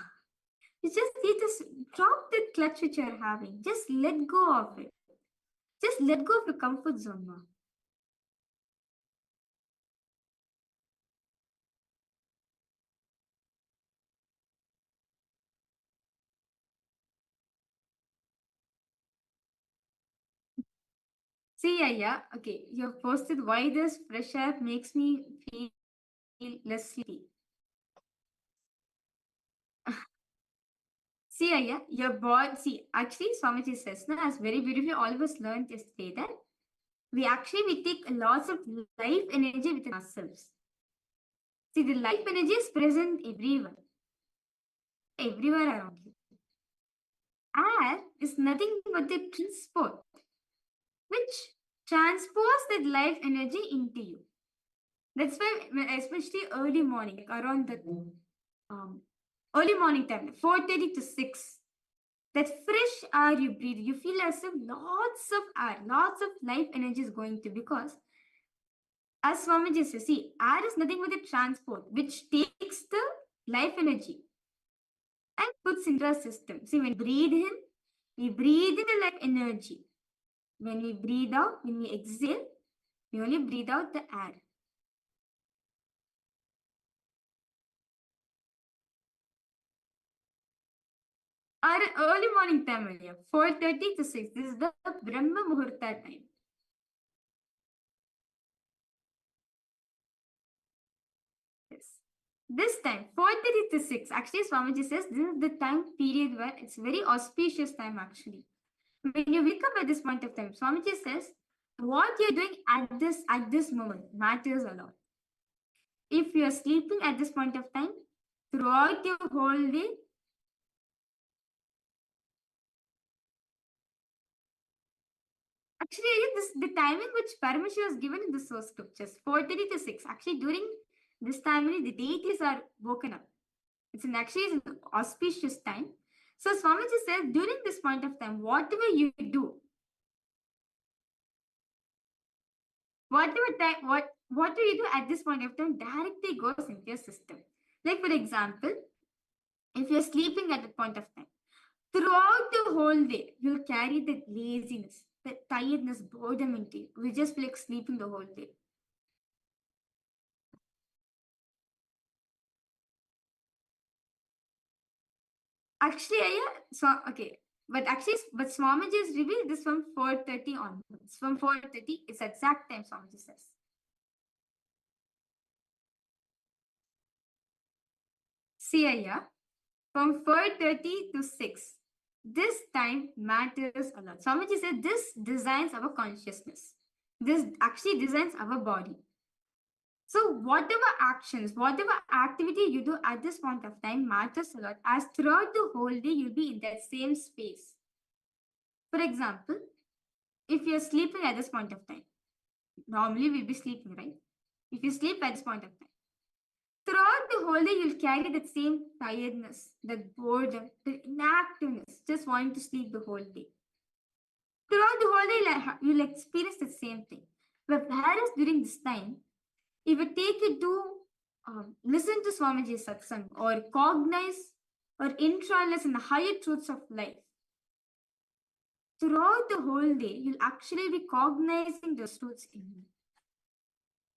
You just need to drop the clutch which you're having. Just let go of it. Just let go of the comfort zone, Ma. See, yeah, okay. You have posted why this fresh air makes me feel less sleepy. See, yeah, your body. See, actually, Swamiji says, no, as very beautifully all of us learned yesterday that we take lots of life energy within ourselves. See, the life energy is present everywhere around you. Air is nothing but the transport, which transports that life energy into you. That's why, especially early morning, like around the early morning time, 4:30 to 6, that fresh air you breathe, you feel as if lots of air, lots of life energy is going to, because as Swamiji says, see, air is nothing but the transport, which takes the life energy and puts into our system. See, when we breathe in the life energy. When we breathe out, when we exhale, we only breathe out the air. Our early morning time, 4:30 to 6. This is the Brahma Muhurta time. Yes. This time, 4:30 to 6. Actually, Swamiji says this is the time period where it's very auspicious time actually. When you wake up at this point of time, Swamiji says what you're doing at this moment matters a lot. If you're sleeping at this point of time, throughout your whole day, actually, the timing which Paramashiva was given in the source scriptures, 4:30 to 6. Actually, during this time, the deities are woken up. It's an auspicious time. So Swamiji says, during this point of time, whatever you do, whatever you do at this point of time directly goes into your system. Like for example, if you're sleeping at that point of time, throughout the whole day, you'll carry that laziness, that tiredness, boredom into you. We just like sleeping the whole day. Actually, but Swamiji has revealed this from 4:30 onwards. From 4:30, it's exact time, Swamiji says. See here, from 4:30 to 6, this time matters a lot. Swamiji said this designs our consciousness. This actually designs our body. So whatever actions, whatever activity you do at this point of time matters a lot, as throughout the whole day, you'll be in that same space. For example, if you're sleeping at this point of time, normally we'll be sleeping, right? If you sleep at this point of time, throughout the whole day, you'll carry that same tiredness, that boredom, that inactiveness, just wanting to sleep the whole day. Throughout the whole day, you'll experience the same thing. But whereas during this time, if you take it to listen to Swamiji's satsang or cognize or internalize in the higher truths of life, throughout the whole day, you'll actually be cognizing those truths in you.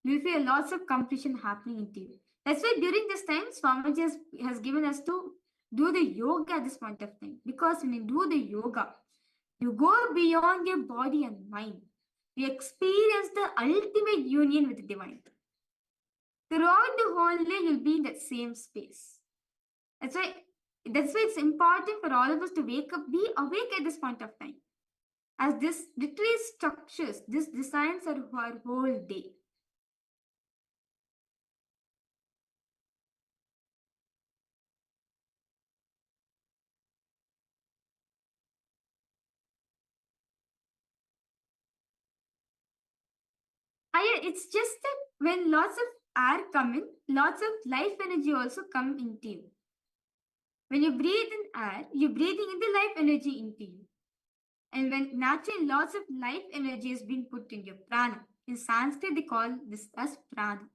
You'll feel lots of completion happening into you. That's why during this time, Swamiji has given us to do the yoga at this point of time. Because when you do the yoga, you go beyond your body and mind. You experience the ultimate union with the divine. Throughout the whole day, you'll be in that same space. That's why it's important for all of us to wake up, be awake at this point of time. As this literally structures, this designs our whole day. It's just that when lots of air come in, lots of life energy also come into you. When you breathe in air, you're breathing in the life energy into you. And when naturally lots of life energy has been put in your prana. In Sanskrit, they call this as prana.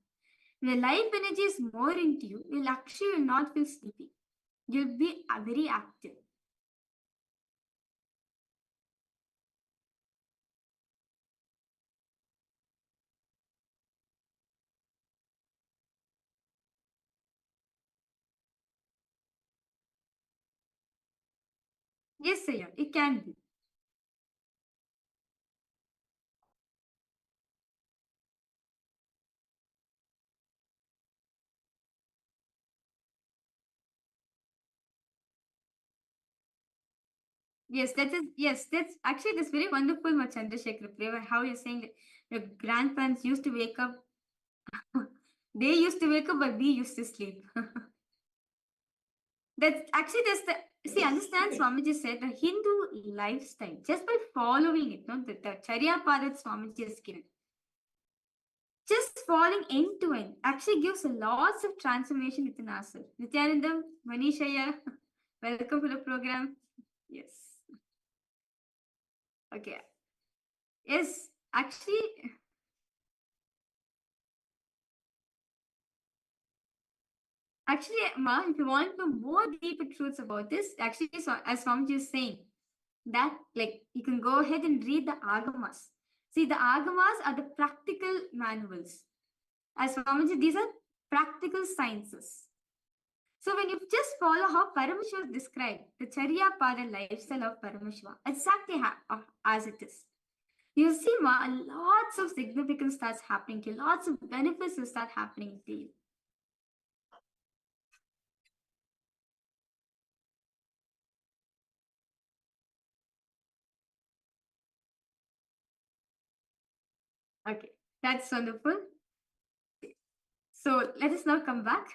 When life energy is more into you, you'll actually not feel sleepy. You'll be very active. Yes, sir, it can be. That's actually this very wonderful, Chandrasekhar Prema, how you're saying that your grandparents used to wake up. They used to wake up, but we used to sleep. Understand Swamiji said the Hindu lifestyle, just by following it, the Charya Padat Swamiji has given. Just following end to end actually gives lots of transformation within ourselves. Nithyanandam, Manishaya, welcome to the program. Yes. Okay. Yes, actually, Ma, if you want to know more deeper truths about this, actually, so as Swamiji is saying, that like you can go ahead and read the Agamas. See, the Agamas are the practical manuals. As Swamiji, these are practical sciences. So when you just follow how Paramashiva described, the Charya Pada lifestyle of Paramashiva, exactly as it is, you see, Ma, lots of significance starts happening to you, lots of benefits will start happening to you. Okay, that's wonderful. So let us now come back.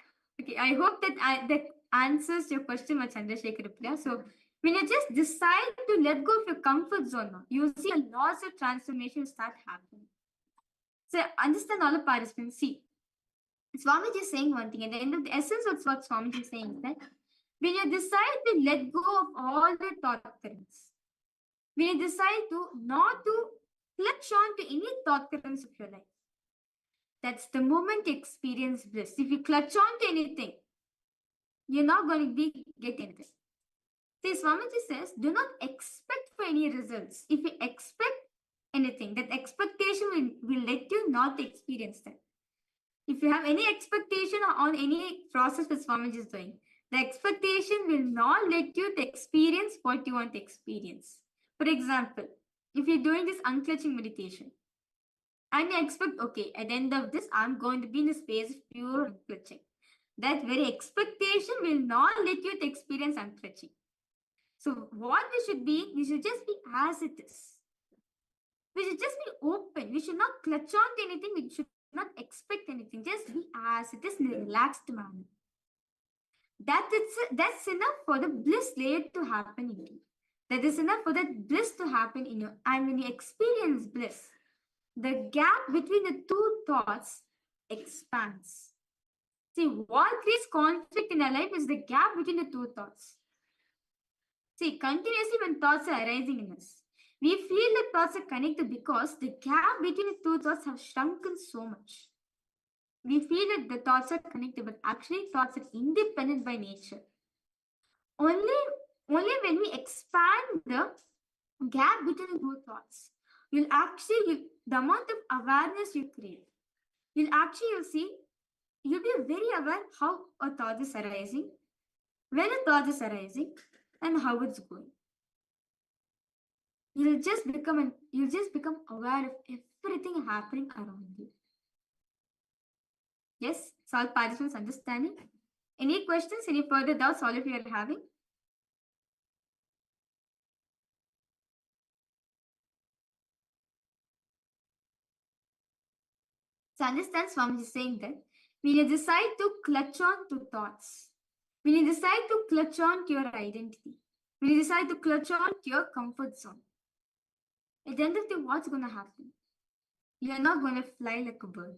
Okay, I hope that answers your question, Chandrasekhar Priya. So when you just decide to let go of your comfort zone, you see a lots of transformation start happening. So understand all the participants. See, Swamiji is saying one thing. At the end of the essence of what Swamiji is saying is that when you decide to let go of all the thought currents, when you decide to not to clutch on to any thought currents of your life, that's the moment you experience bliss. If you clutch on to anything, you're not going to get anything. See, Swamiji says, do not expect for any results. If you expect anything, that expectation will let you not experience that. If you have any expectation on any process that Swamiji is doing, the expectation will not let you to experience what you want to experience. For example, if you're doing this unclutching meditation, and you expect, okay, at the end of this, I'm going to be in a space of pure unclutching. That very expectation will not let you to experience unclutching. So what we should just be as it is. We should just be open. We should not clutch on to anything. We should not expect anything. Just be as it is in a relaxed manner. That's enough for the bliss layer to happen in you. That is enough for that bliss to happen in you. And when you experience bliss, the gap between the two thoughts expands. See, what creates conflict in our life is the gap between the two thoughts. See, continuously when thoughts are arising in us, we feel that thoughts are connected because the gap between the two thoughts have shrunken so much. We feel that the thoughts are connected, but actually thoughts are independent by nature. Only when we expand the gap between the two thoughts, the amount of awareness you create, you'll see, you'll be very aware how a thought is arising, when a thought is arising, and how it's going. You'll just become aware of everything happening around you. Yes, it's all participants understanding. Any questions, any further doubts all of you are having? So understand Swamiji is saying that when you decide to clutch on to thoughts, when you decide to clutch on to your identity, when you decide to clutch on to your comfort zone, at the end of the day, what's going to happen? You're not going to fly like a bird.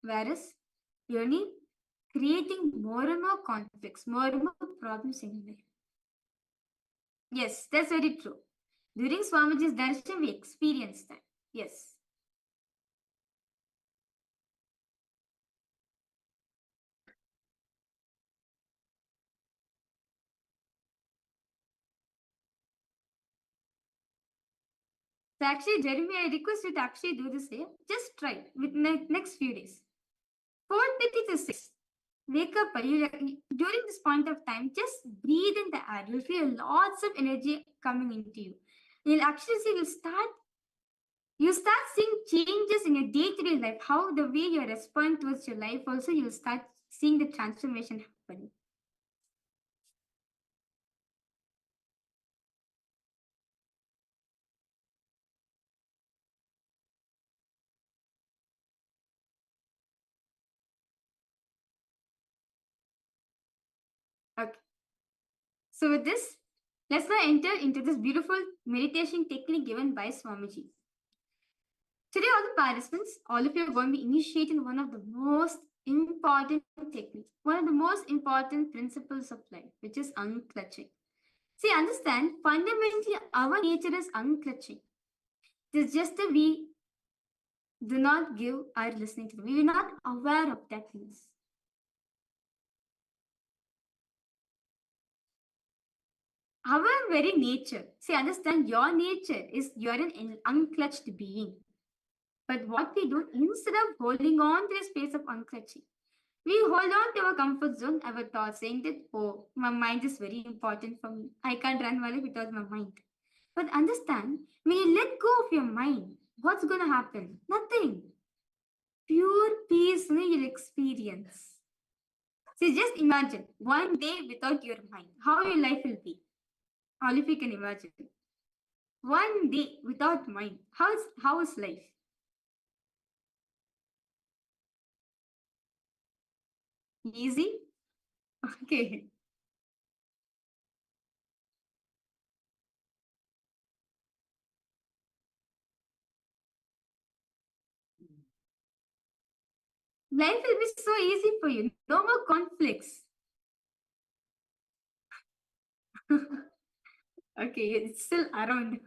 Whereas, you're only creating more and more conflicts, more and more problems in your life. Yes, that's very true. During Swamiji's darshan, we experienced that. Yes. So actually, Jeremy, I request you to actually do this here. Just try with next few days. 4:30 to 6. Wake up. During this point of time, just breathe in the air. You'll feel lots of energy coming into you. You'll actually see, you start seeing changes in your day-to-day life. How the way you respond towards your life also, you'll start seeing the transformation happening. Okay. So with this, let's now enter into this beautiful meditation technique given by Swamiji. Today, all the participants, all of you are going to be initiating one of the most important techniques, one of the most important principles of life, which is unclutching. See, understand, fundamentally, our nature is unclutching. It's just that we do not give our listening to them. We are not aware of that piece. Our very nature, see, understand, your nature is you're an unclutched being. But what we do, instead of holding on to a space of unclutching, we hold on to our comfort zone, our thoughts, saying that, oh, my mind is very important for me. I can't run my life without my mind. But understand, when you let go of your mind, what's going to happen? Nothing. Pure peace you'll experience. See, just imagine one day without your mind, how your life will be. All of you can imagine. One day without mind, how is life? Easy? Okay. Life will be so easy for you. No more conflicts. Okay, it's still around.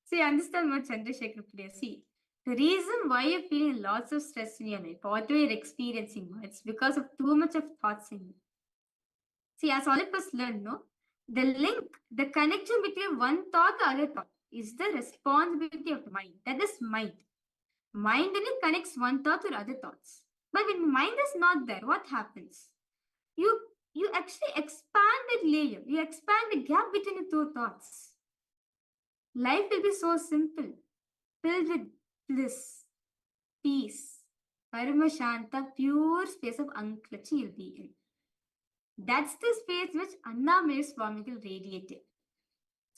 See, understand what Chandrasekhar Priya. See, The reason why you're feeling lots of stress in your life, what you're experiencing, it's because of too much of thoughts in you. See, as all of us learn, no, the link, the connection between one thought and other thought is the responsibility of the mind. That is mind. Mind only connects one thought to other thoughts. But when mind is not there, what happens? You actually expand that layer. You expand the gap between the two thoughts. Life will be so simple, filled with bliss, peace, Paramashanta, pure space of unclutching you'll be in. That's the space which Annamaya Swamigal radiated.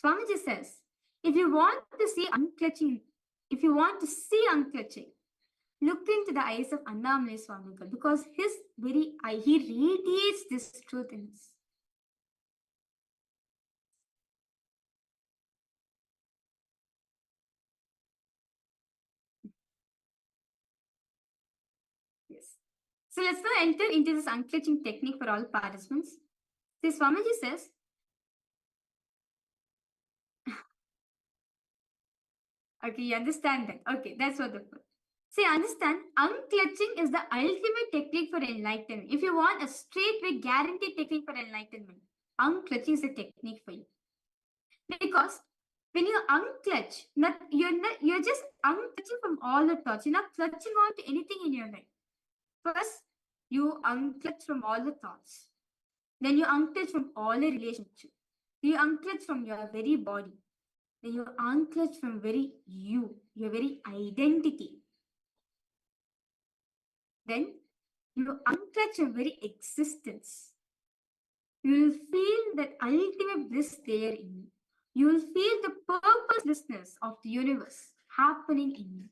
Swamiji says, if you want to see unclutching, look into the eyes of Annamaya Swamigal, because his very eye, he radiates this truth in us. Yes. So let's now enter into this unclutching technique for all participants. See, Swamiji says, okay, you understand that. Okay, that's wonderful. See, understand, unclutching is the ultimate technique for enlightenment. If you want a straightway guaranteed technique for enlightenment, unclutching is the technique for you. Because when you unclutch, you're just unclutching from all the thoughts. You're not clutching on to anything in your life. First, you unclutch from all the thoughts. Then you unclutch from all the relationships. You unclutch from your very body. Then you unclutch from your very identity. Then you unclutch your very existence. You will feel that ultimate bliss there in you. You will feel the purposelessness of the universe happening in you.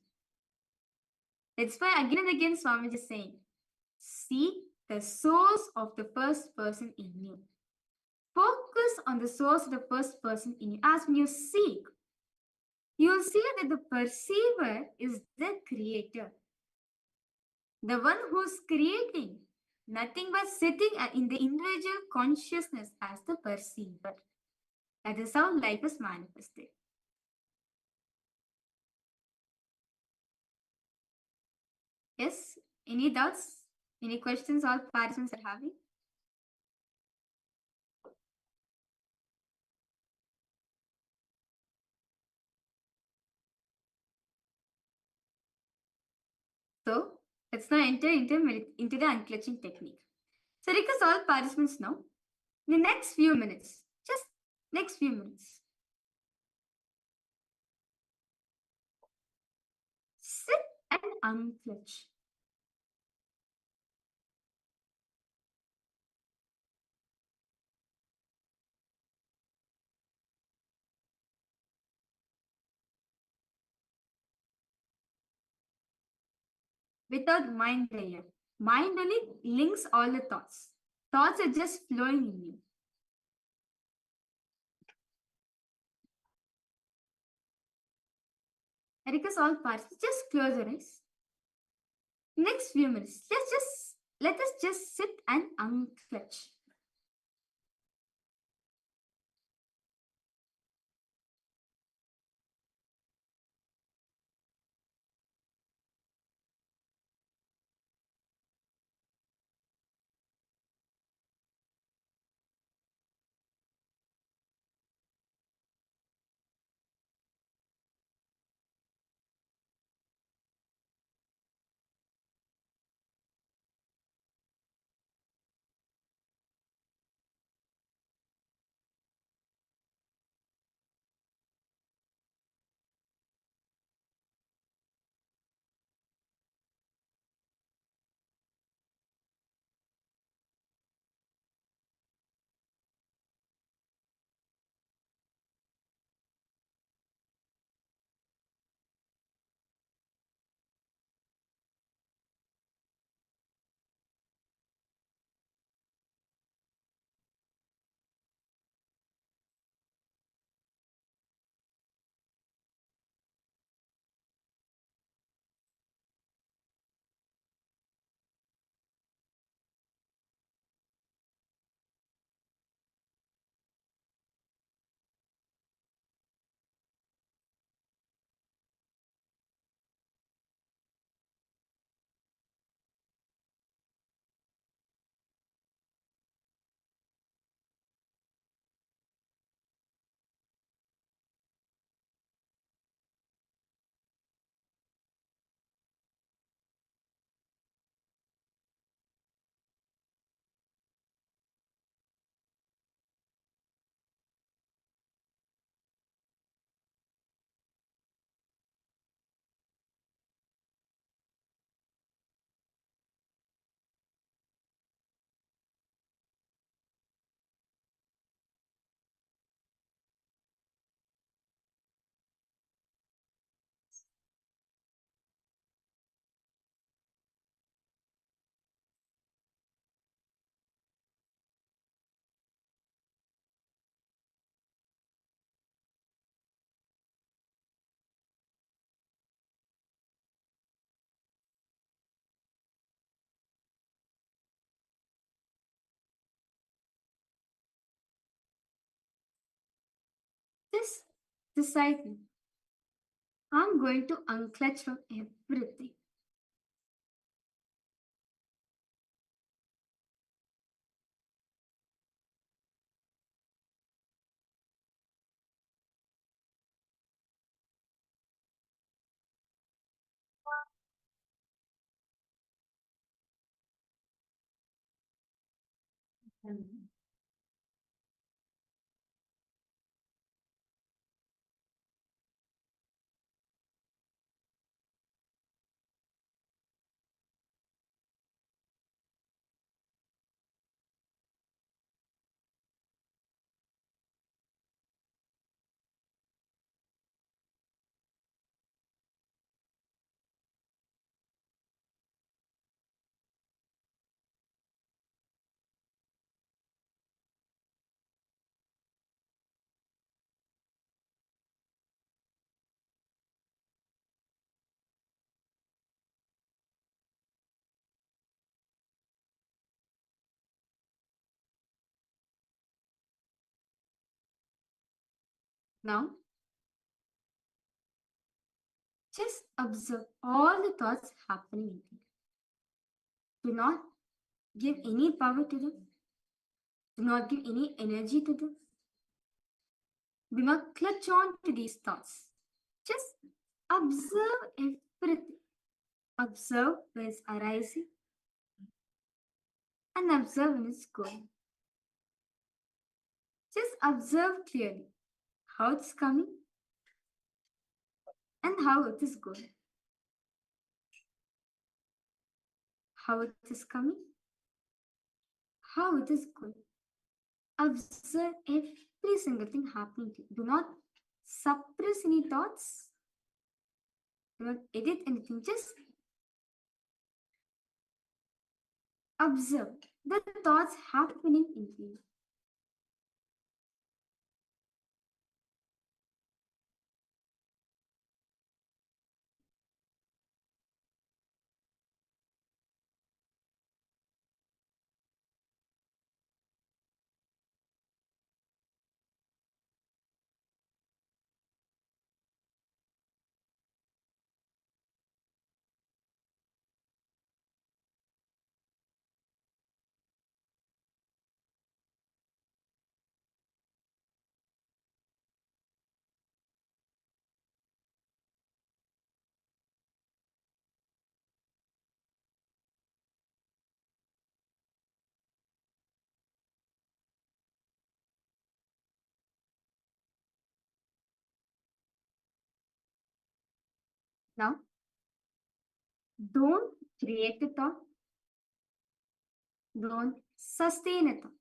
That's why again and again Swamiji is saying, see the source of the first person in you. Focus on the source of the first person in you. As when you seek, you will see that the perceiver is the creator. The one who's creating, nothing but sitting in the individual consciousness as the perceiver. That is how life is manifested. Yes? Any doubts? Any questions all participants are having? So, let's now enter into the unclutching technique. So, request all participants now, in the next few minutes, just next few minutes, sit and unclutch. Without mind layer. Mind only links all the thoughts. Thoughts are just flowing in you. I request all participants, just close your eyes. Next few minutes, let us just sit and unclutch. Just decide, I'm going to unclutch from everything. Now, just observe all the thoughts happening in you. Do not give any power to them. Do not give any energy to them. Do not clutch on to these thoughts. Just observe everything. Observe when it's arising and observe when it's going. Just observe clearly how it's coming and how it is going. How it is coming, how it is going. Observe every single thing happening to you. Do not suppress any thoughts. Do not edit anything. Just observe the thoughts happening in you. Now, don't create a thought. Don't sustain a thought.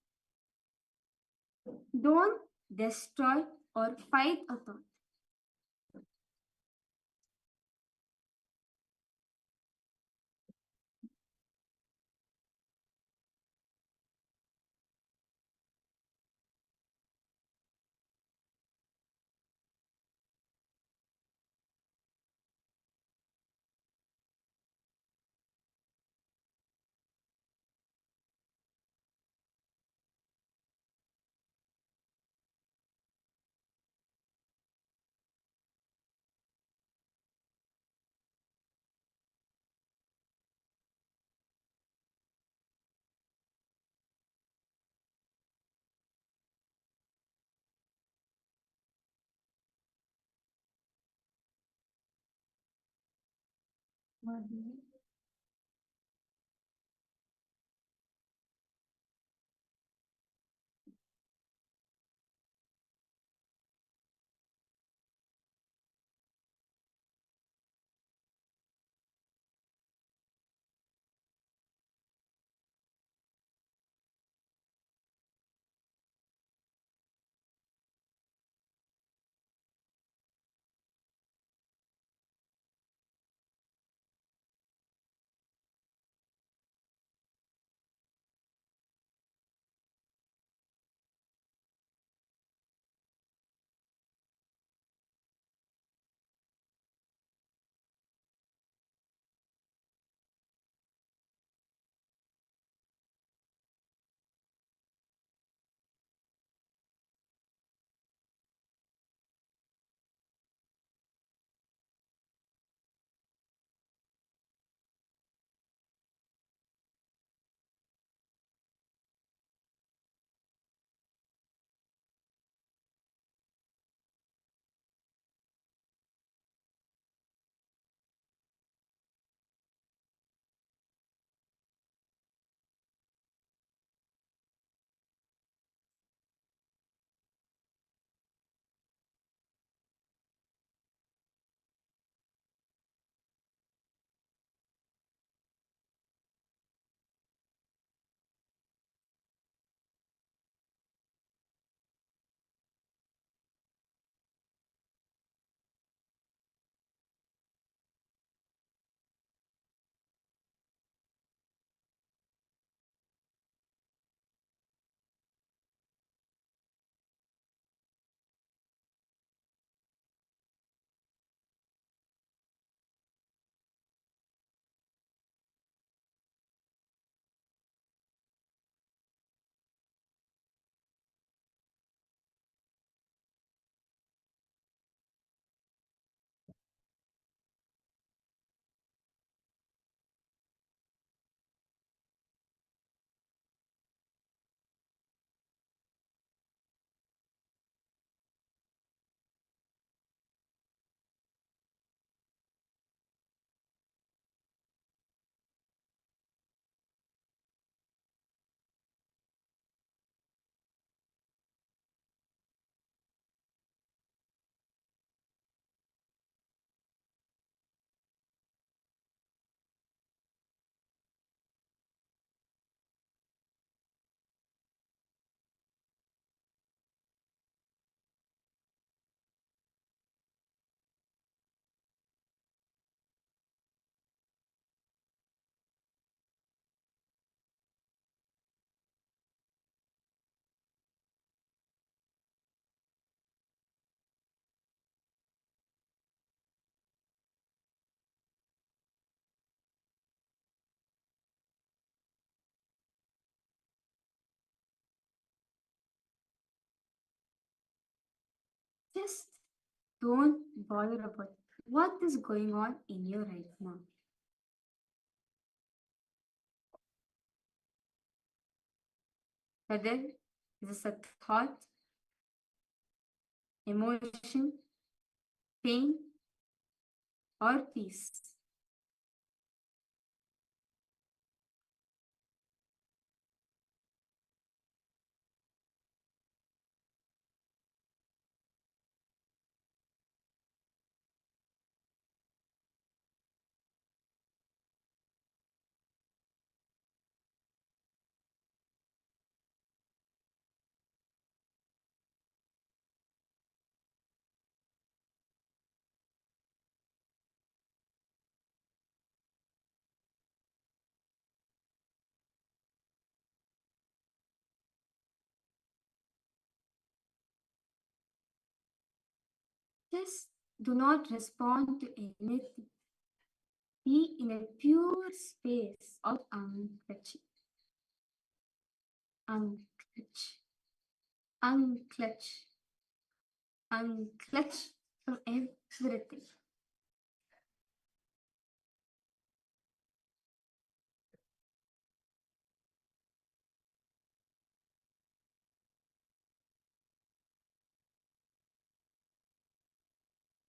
Don't destroy or fight a thought. Just don't bother about what is going on in you right now. Whether this is a thought, emotion, pain, or peace. Just do not respond to anything. Be in a pure space of unclutching. Unclutch. Unclutch. Unclutch from everything.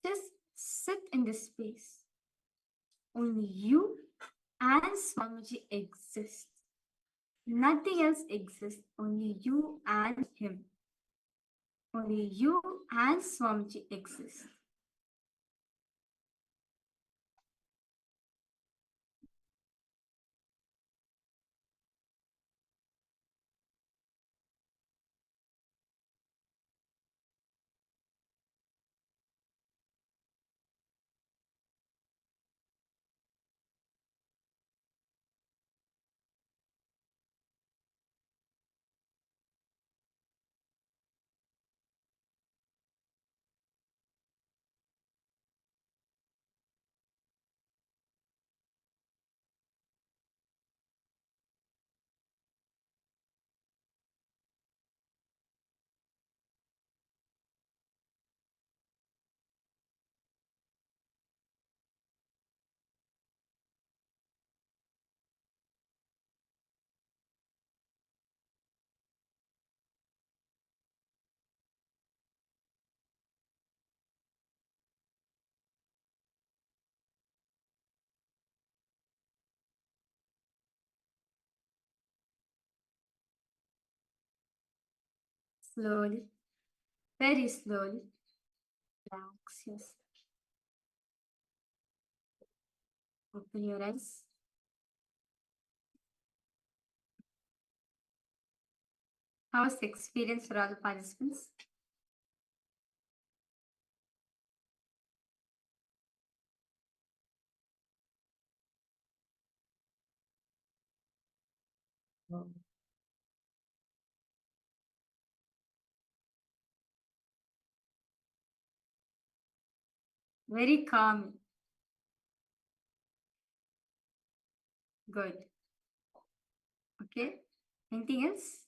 Just sit in this space. Only you and Swamiji exist. Nothing else exists. Only you and him. Only you and Swamiji exist. Slowly, very slowly, relax yourself. Open your eyes. How was the experience for all the participants? Very calm. Good. Okay. Anything else?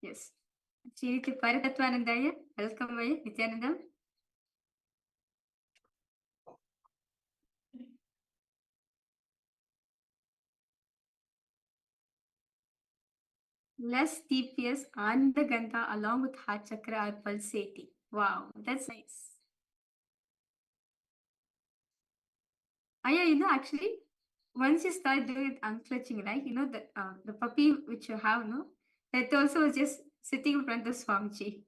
Yes. Shiriti Paratatvanandaya. Welcome, Nityanandam. Less TPS and the Gandha along with heart chakra are pulsating. Wow, that's nice. Yeah, actually, once you start doing unclutching, right? The puppy which you have, no, that also was just sitting in front of Swamiji.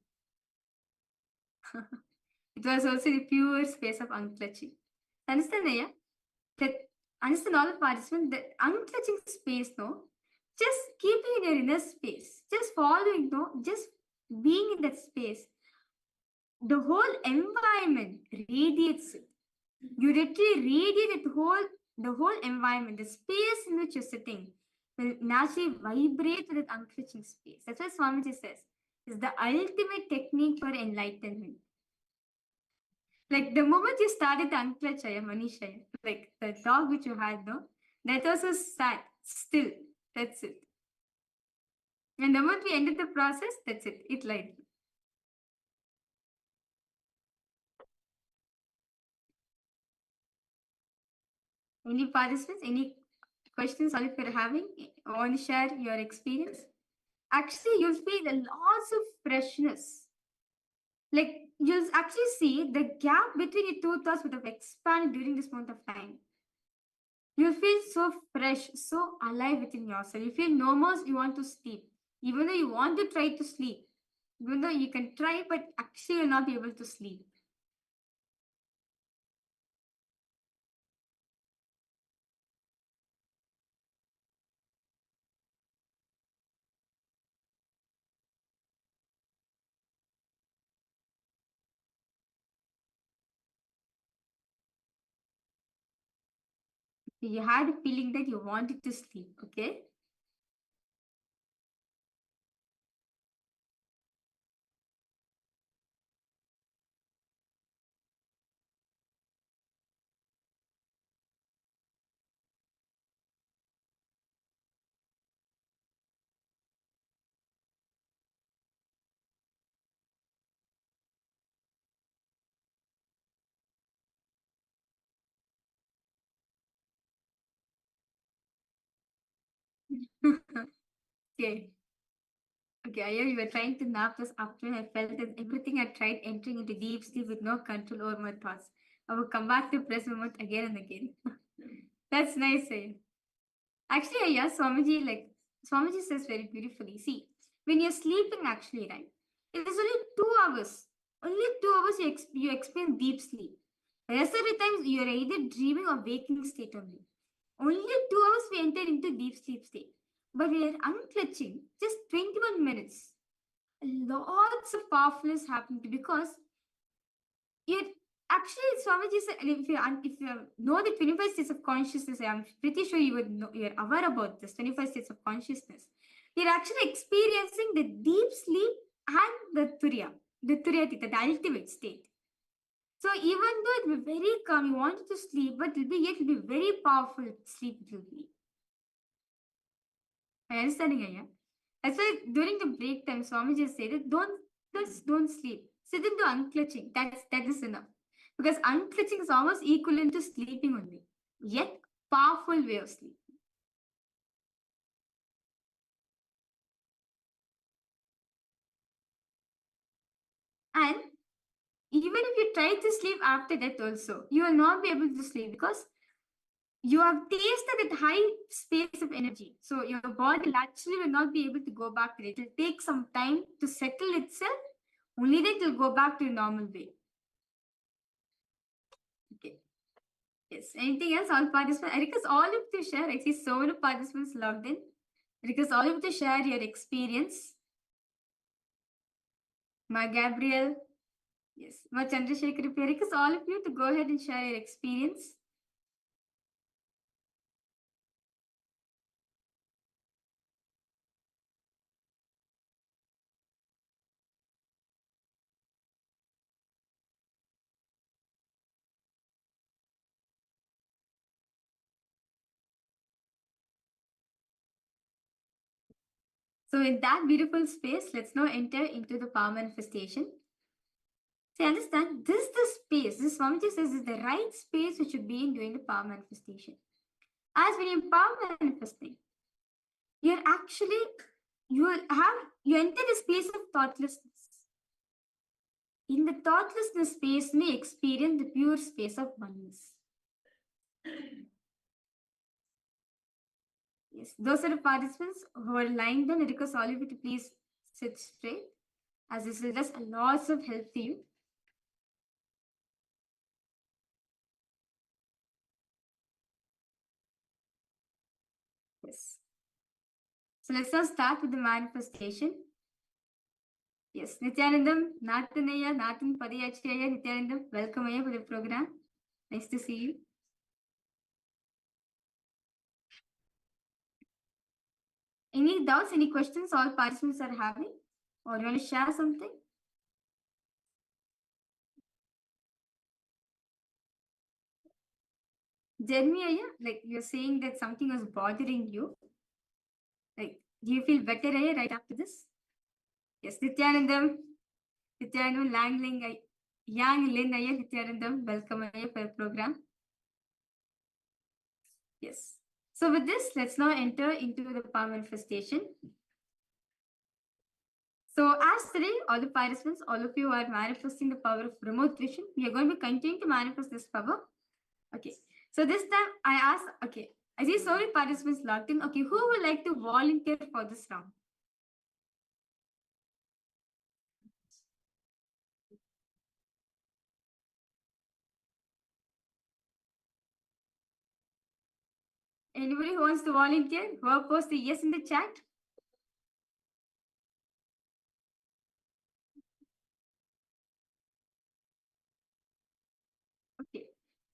It was also the pure space of unclutching. Understand, yeah? That understand all the participants, that unclutching space, no, just keeping in your inner space, just following, no, just being in that space. The whole environment radiates it. You literally radiate the whole environment, the space in which you're sitting will naturally vibrate with unclutching space. That's what Swamiji says. It's the ultimate technique for enlightenment. Like the moment you started to unclutch, Manisha, like the dog which you had, no, that also sat still. That's it. And the moment we ended the process, that's it. It lied. Any participants? Any questions? All if you're having, want to share your experience? Actually, you'll feel a lots of freshness. Like you'll actually see the gap between your two thoughts would have expanded during this moment of time. You'll feel so fresh, so alive within yourself. You feel no more you want to sleep. Even though you want to try to sleep. Even though you can try, but actually you'll not be able to sleep. You had a feeling that you wanted to sleep, okay? Okay. Okay, Aya, you were trying to nap us after I felt that everything I tried entering into deep sleep with no control over my thoughts. I would come back to present moment again and again. That's nice, Aya. Actually, yeah, Swamiji says very beautifully. See, when you're sleeping, actually, right, it is only 2 hours. Only 2 hours you experience deep sleep. The rest of the times you're either dreaming or waking state only. Only 2 hours we enter into deep sleep state. But we are unclutching just 21 minutes. Lots of powerfulness happening because it actually Swamiji said if you know the 25 states of consciousness, I'm pretty sure you would know, you're aware about this 25 states of consciousness. You're actually experiencing the deep sleep and the Turiya Tita, the ultimate state. So even though it will be very calm, you wanted to sleep, but it will be very powerful sleep it will be. Are you understanding, Aya? That's why during the break time, Swamiji said that don't sleep. Sit into unclutching. That is enough. Because unclutching is almost equivalent to sleeping only. Yet powerful way of sleep. And even if you try to sleep after that also, you will not be able to sleep because you have tasted that high space of energy. So your body actually will not be able to go back to it. It will take some time to settle itself. Only then it will go back to a normal way. Okay. Yes. Anything else? All participants. I request all of you to share. I see so many participants logged in. I request all of you to share your experience. Ma Gabriel. Yes. Ma Chandrasekhar. I request all of you to go ahead and share your experience. So in that beautiful space, let's now enter into the power manifestation. So understand, this is the space. This Swamiji says is the right space which should be in doing the power manifestation. As when you're power manifesting, you're actually, you enter the space of thoughtlessness. In the thoughtlessness space, we experience the pure space of oneness. Yes, those are the participants who are lying down. I request all of you to please sit straight, as this will just a lots of help to you. Yes. So let's now start with the manifestation. Yes, Nithyanandam, Nathanaya, Nathan Padayachaya, Nithyanandam, welcome Aya for the program. Nice to see you. Any doubts, any questions all participants are having? Or you want to share something? Jeremiah, like you're saying that something was bothering you. Like, do you feel better right after this? Yes, Nithyanandam, Langling, Yang Lin, Nithyanandam, welcome for the program. Yes. So with this, let's now enter into the power manifestation. So as today, all the participants, all of you are manifesting the power of remote vision. We are going to be continuing to manifest this power. Okay. So this time I asked, okay, I see so many participants logged in. Okay, who would like to volunteer for this round? Anybody who wants to volunteer? Who will post the yes in the chat?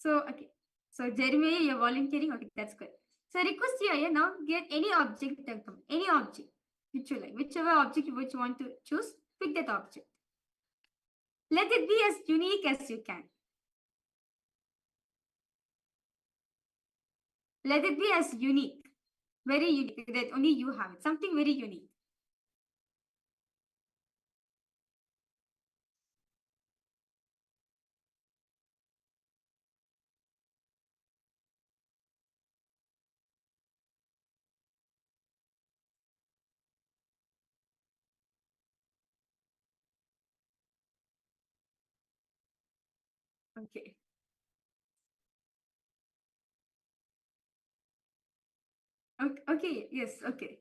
Okay. So Jeremiah, you're volunteering. Okay, that's good. So I request you here now get any object that come. Any object which you like. Whichever object you want to choose, pick that object. Let it be as unique as you can. Let it be as unique. Very unique. That only you have it. Something very unique. Okay. Okay. Yes. Okay.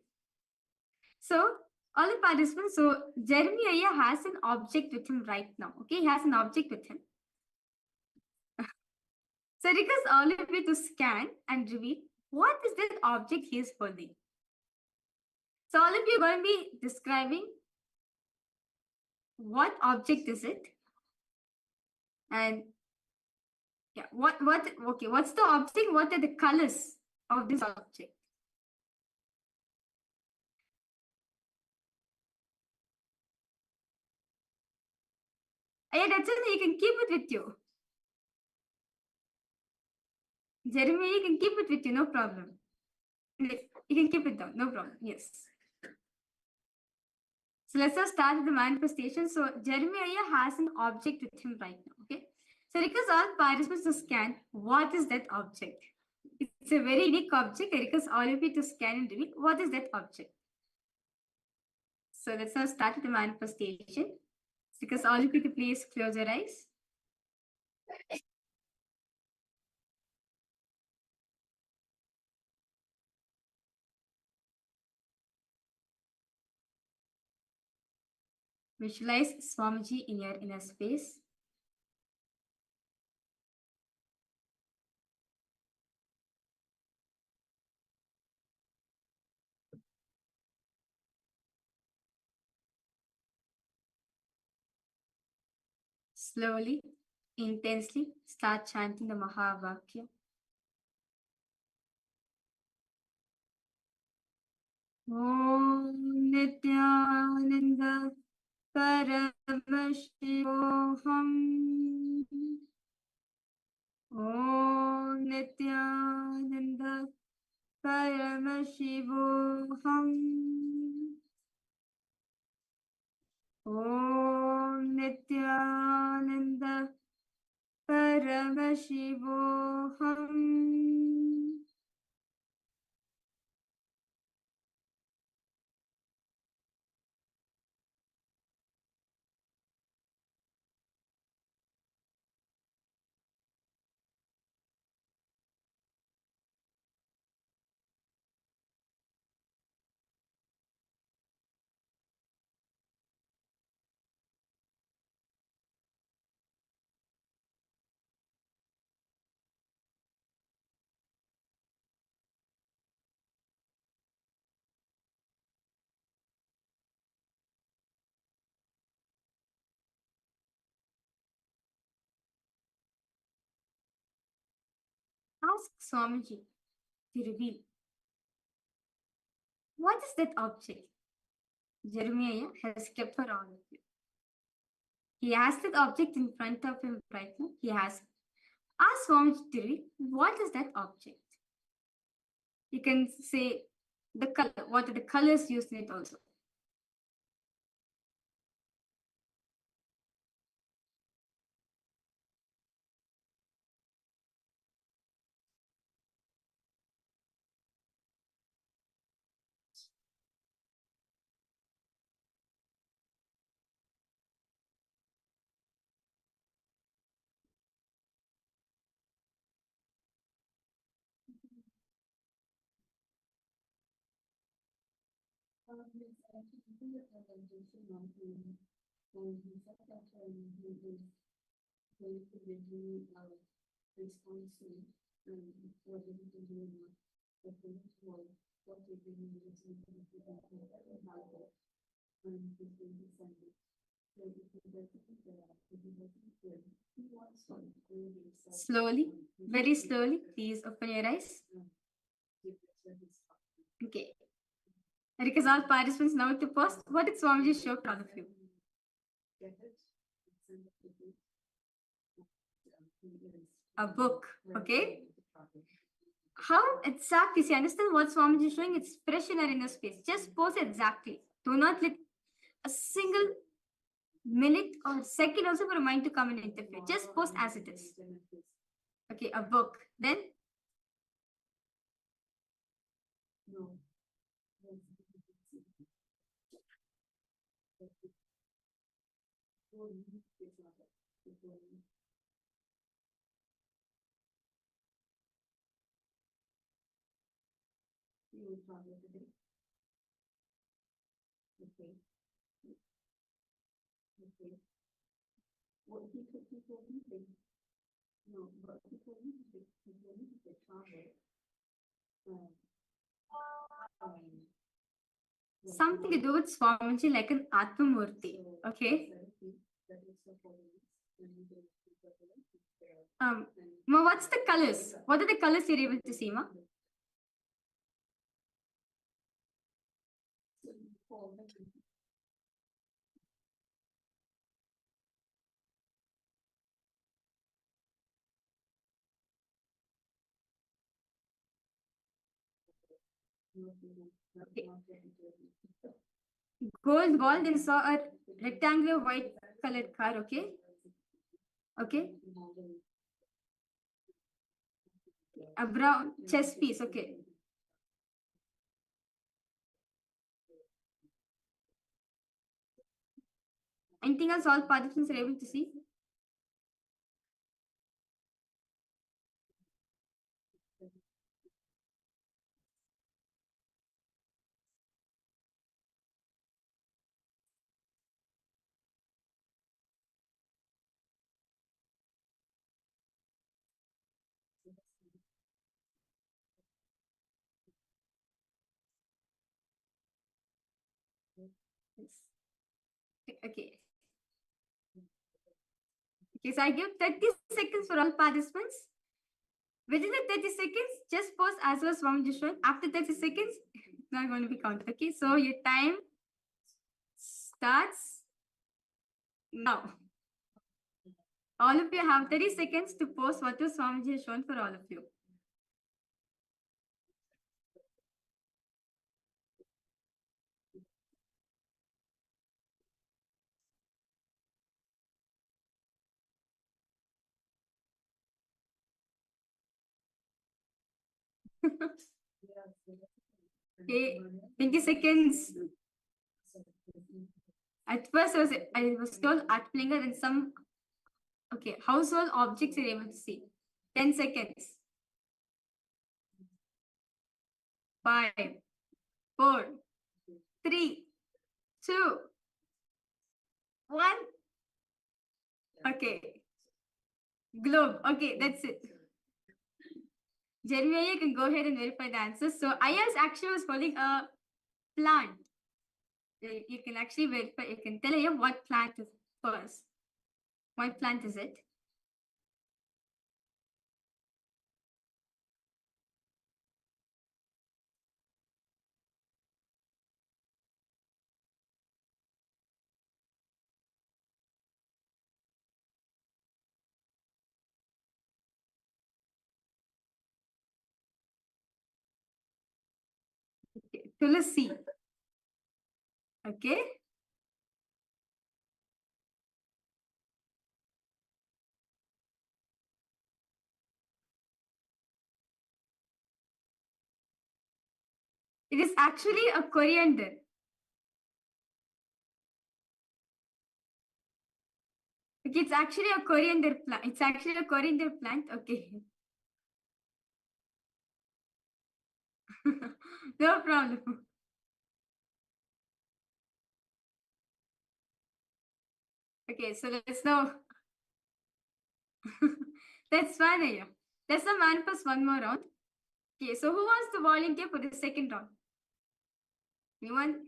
So all the participants, so Jeremiah has an object with him right now. Okay, he has an object with him. So I request all of you to scan and reveal what is that object he is holding. So all of you are going to be describing what object is it, and yeah, what's the object? What are the colors of this object? Yeah, that's it. You can keep it with you. Jeremy, you can keep it with you, no problem. You can keep it down, no problem. Yes. So let's just start with the manifestation. So Jeremiah has an object with him right now. Okay. So request all participants to scan what is that object. It's a very unique object. I request all of you to scan and reveal what is that object. So let's now start with the manifestation. Because all of you to please close your eyes. Visualize Swamiji in your inner space. Slowly, intensely, start chanting the Mahavakya. Om Nityananda Paramashivoham. Om Nityananda Paramashivoham. Om Nityananda Paramashivoham. Ask Swamiji to reveal what is that object Jeremiah has kept for all of you. He has that object in front of him right now. He has. Ask Swamiji, what is that object? You can say the color, what are the colors used in it also. Slowly, very slowly, please open your eyes. Okay. I request all participants now to post. What did Swamiji show to all of you? A book. Okay. How exactly? See, understand what Swamiji is showing? It's fresh in our inner space. Just pose exactly. Do not let a single minute or second also for a mind to come and interfere. Just post as it is. Okay, a book. Then something to do with Swamiji like an Atmamurti. Okay. Ma, what's the colors? What are the colors you're able to see, Ma? Okay. Gold wall, then saw a rectangular white colored car, okay? Okay. A brown chess piece, okay. Anything else all participants are able to see? Yes. Okay. Okay, so I give 30 seconds for all participants. Within the 30 seconds, just pause as was Swamiji showing. After 30 seconds, it's not going to be counted. Okay, so your time starts now. All of you have 30 seconds to post what was Swamiji has shown for all of you. Okay, 20 seconds. At first, I was told art flinger and some household objects you're able to see. 10 seconds. 5, 4, 3, 2, 1. Okay. Globe. Okay, that's it. Jeremiah, you can go ahead and verify the answers. So Ayaz actually was holding a plant. You can actually verify, you can tell him what plant is first. What plant is it? Tulasi. Okay. It is actually a coriander. Okay, it's actually a coriander plant. It's actually a coriander plant. Okay. No problem. Okay, so let's know. That's fine, Aya. Let's now manifest one more round. Okay, so who wants to volunteer for the second round? Anyone?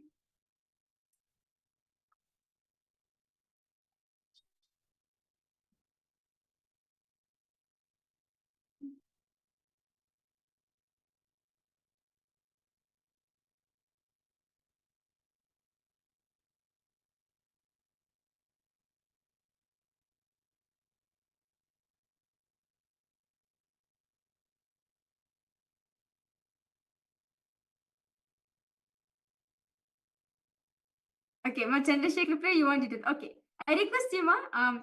Okay, Ma Chandrasekhar Priya, you want to do. Okay. I request you, Ma,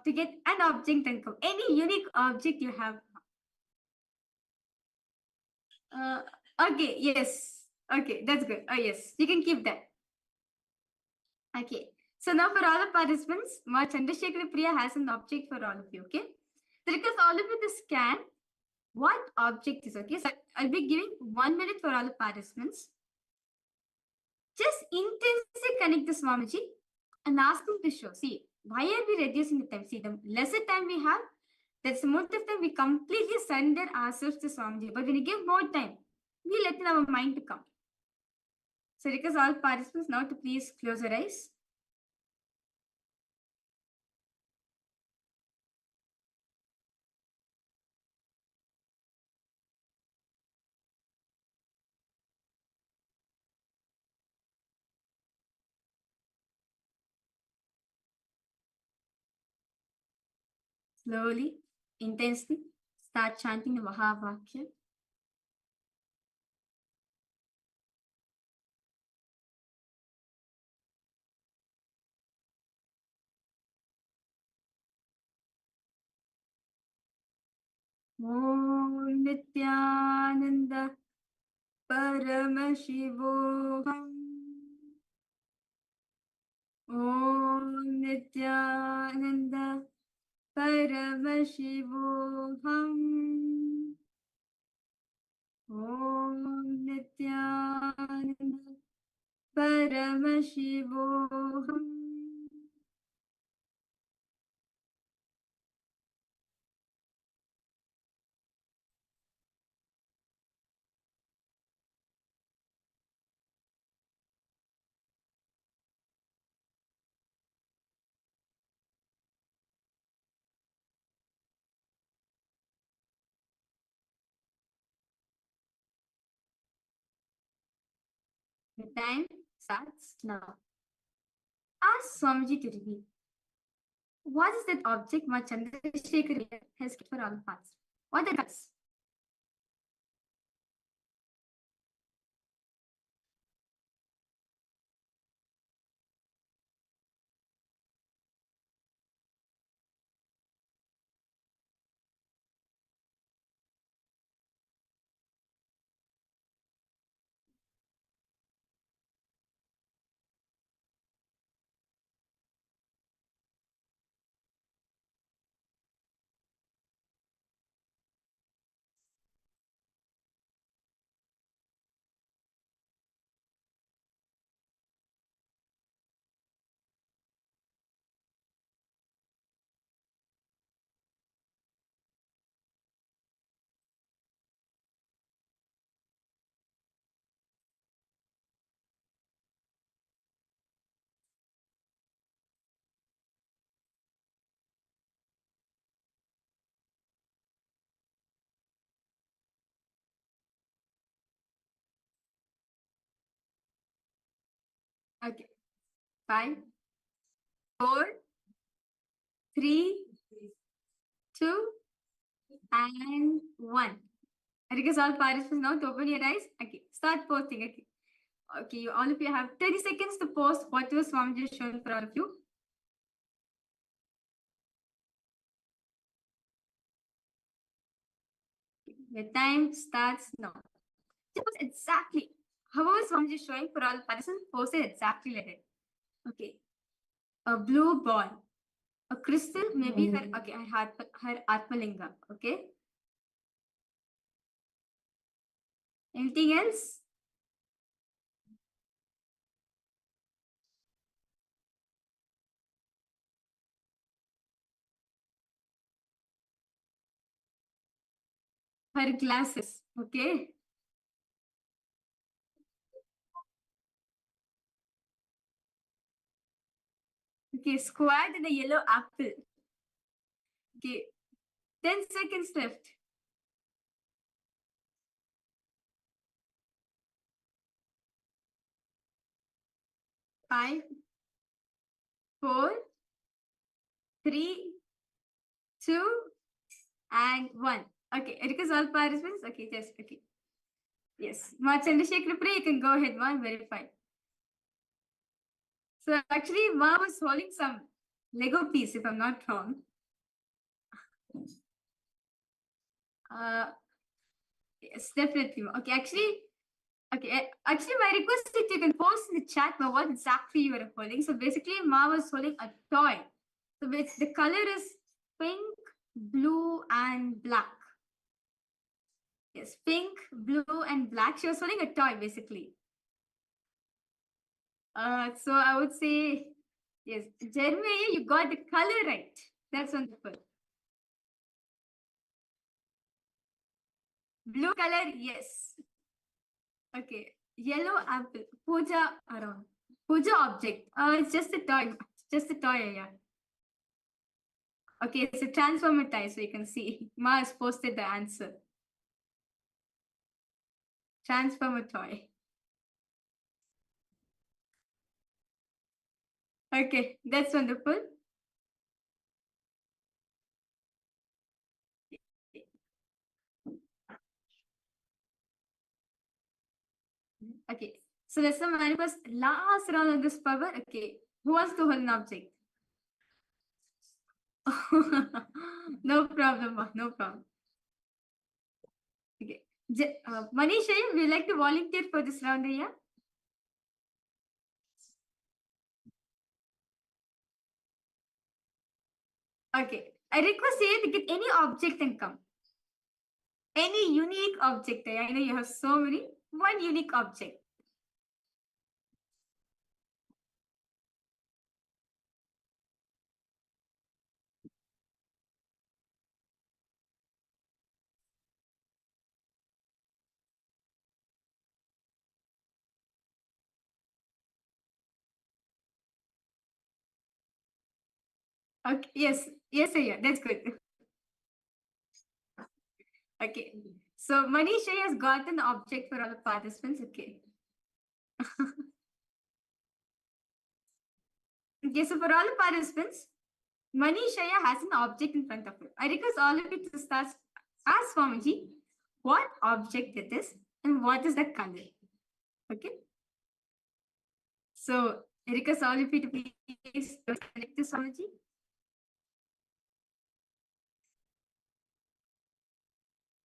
to get an object and come. Any unique object you have. Okay, yes. Okay, that's good. Oh, yes. You can keep that. Okay. So now for all the participants, Ma Chandrasekhar Priya has an object for all of you. Okay. So request all of you to scan what object is. Okay. So I'll be giving 1 minute for all the participants. Just intensely connect the Swamiji and ask them to show. See, why are we reducing the time? See, the lesser time we have, that's the most of time we completely surrender ourselves to Swamiji. But when we give more time, we let in our mind to come. So request all participants now to please close your eyes. Slowly, intensely, start chanting the Mahavakya. Om Nityananda Paramashivoham. Om Nityananda Paramashivoham. Om Nityananda Paramashivoham. The time starts now. Ask Swamiji to reveal. What is that object my Chandrasekhar has kept for all of us? What it is? Okay. 5, 4, 3, 2, and 1. I request all participants now to open your eyes. Okay. Start posting. Okay. Okay, all of you have 30 seconds to post whatever Swamiji is showing for all of you. The time starts now. Just exactly. However, Swamiji is showing for all participants, post it exactly like it. Okay. A blue ball. A crystal, maybe her, okay, her Atmalinga. Okay. Anything else? Her glasses. Okay. Okay, squad and a yellow apple. Okay. 10 seconds left. 5, 4, 3, 2, and 1. Okay, because all participants. Okay, just okay. Yes, Ma Chandrasekhar Priya, you can go ahead, Ma, and verify. So actually, Ma was holding some Lego piece, if I'm not wrong. Yes, definitely. Ma. Okay, actually, my request is you can post in the chat Ma, what exactly you were holding. So basically, Ma was holding a toy. So the color is pink, blue, and black. Yes, pink, blue, and black. She was holding a toy, basically. So I would say, yes, Jeremiah, you got the color right. That's wonderful. Blue color, yes. Okay. Yellow apple. Puja around. Puja object. It's just a toy. Just a toy, yeah. Okay, it's a transformer toy, so you can see. Ma has posted the answer. Transformer toy. Okay, that's wonderful. Okay, so let's manifest last round of this power. Okay, who wants to hold an object? No problem, Ma, no problem. Okay, Manisha, would you like to volunteer for this round here? Okay, I request you to get any object and come. Any unique object. I know you have so many. One unique object. Okay, yes, yeah, that's good. Okay, so Manisha has got an object for all the participants. Okay. Okay, so for all the participants, Manisha has an object in front of her. I request all of you to start ask Swamiji what object it is and what is the color. Okay. So I request all of you to please connect to Swamiji.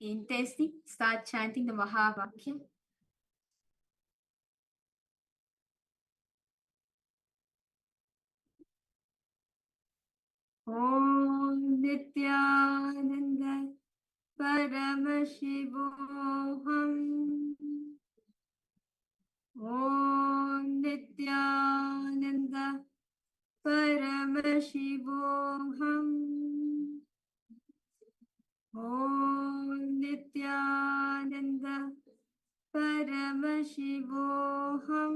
Intensely start chanting the Mahavakya. Om Nityananda Paramashivoham. Om Nityananda Paramashivoham. Om Nityananda Paramashivoham.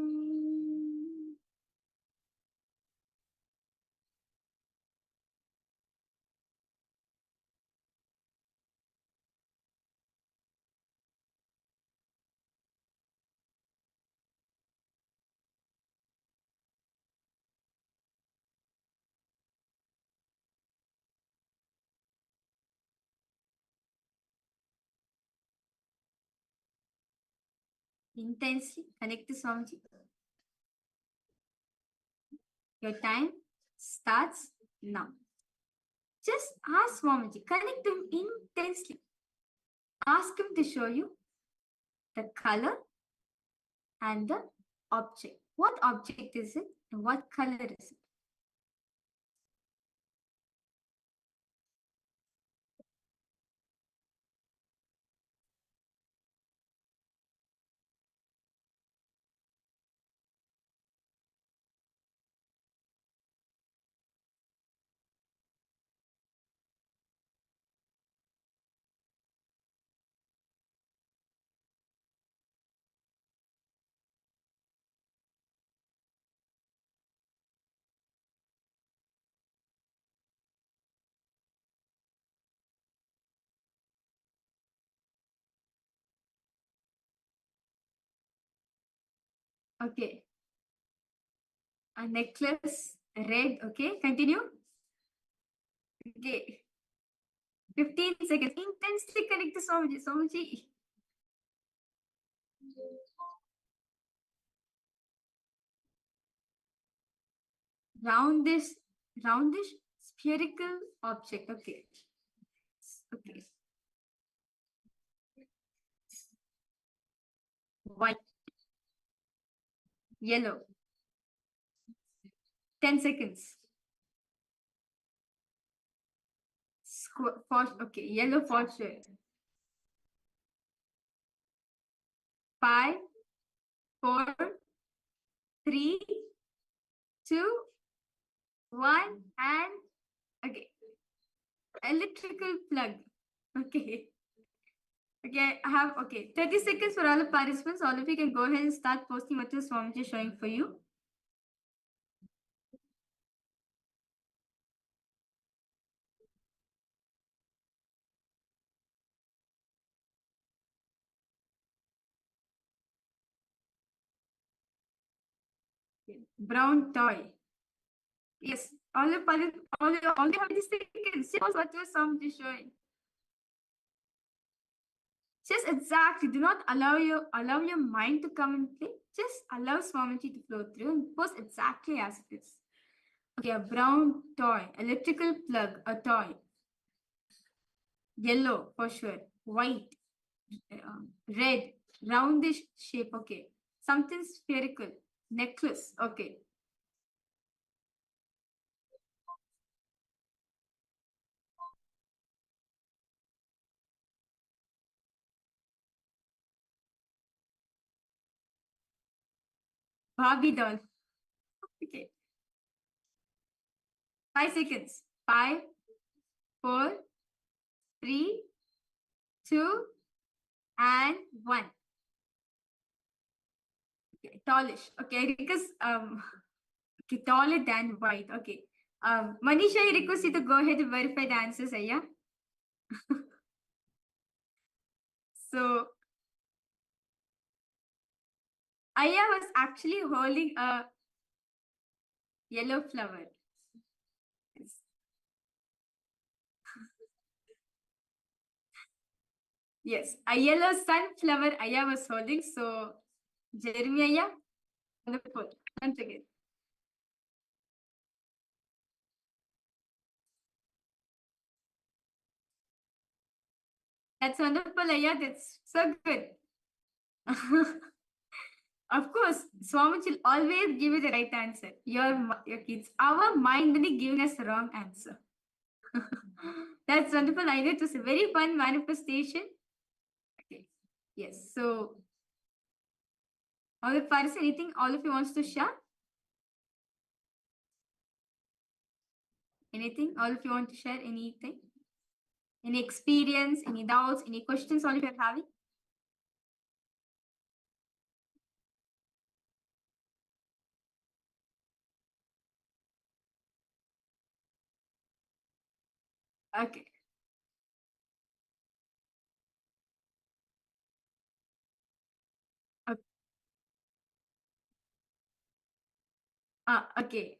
intensely connect to Swamiji. Your time starts now. Just ask Swamiji, connect to him intensely. Ask him to show you the color and the object. What object is it and what color is it? Okay. A necklace, red. Okay, continue. Okay. 15 seconds. Intensely connect to Swamiji. Swamiji. Roundish, spherical object. Okay. Okay. White. Yellow. 10 seconds. Okay, yellow for sure. 5, 4, 3, 2, 1, and okay. Electrical plug. Okay. Okay, I have 30 seconds for all the participants. All of you can go ahead and start posting what is Swamiji showing for you. Brown toy. Yes, all you have 30 seconds. Just what was Swamiji showing. Just exactly. Do not allow your mind to come and play. Just allow Swamiji to flow through and post exactly as it is. Okay, a brown toy, electrical plug, a toy. Yellow for sure. White, red, roundish shape. Okay, something spherical. Necklace. Okay. Barbie doll. Okay. 5 seconds. 5, 4, 3, 2, and 1. Okay, tallish. Okay, because okay, taller than white. Okay. Manisha, I request you to go ahead and verify the answers, Aya. So Aya was actually holding a yellow flower. Yes. Yes, a yellow sunflower Aya was holding. So, Jeremy Aya, wonderful. Once again. That's wonderful, Aya. That's so good. Of course, Swamiji will always give you the right answer. Your kids. Our mind only giving us the wrong answer. That's wonderful. I know it was a very fun manifestation. Okay. Yes. So, all of Paris, anything all of you wants to share? Anything? All of you want to share anything? Any experience? Any doubts? Any questions? All of you are having? Okay. Okay. Okay.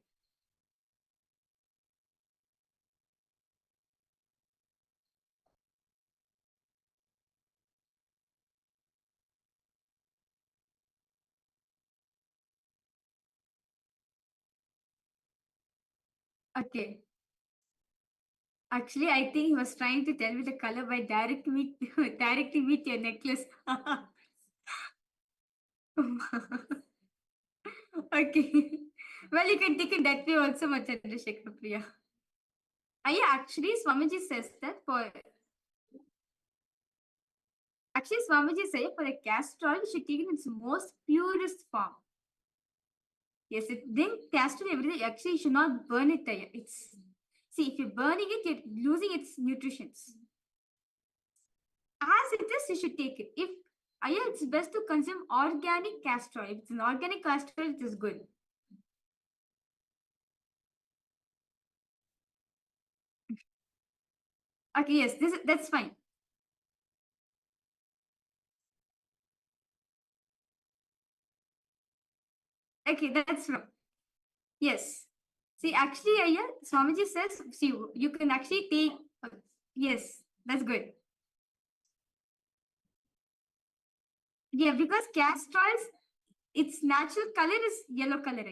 Okay. Actually, I think he was trying to tell me the color by directly with your necklace. Okay. Well, you can take it that way also, my Chandrasekhar Priya. Yeah, actually, Swamiji says that for Swamiji says for a castor oil, you should take it in its most purest form. Yes, then castor oil, everything actually you should not burn it. It's see, if you're burning it, you're losing its nutrients. As it is, you should take it. If it's best to consume organic castor oil. If it's an organic castor oil, it is good. Okay, yes, that's fine. Okay, that's wrong. Yes. See, actually, Swamiji says, see, you can actually take. Yes, that's good. Yeah, because castor oils, its natural color is yellow color.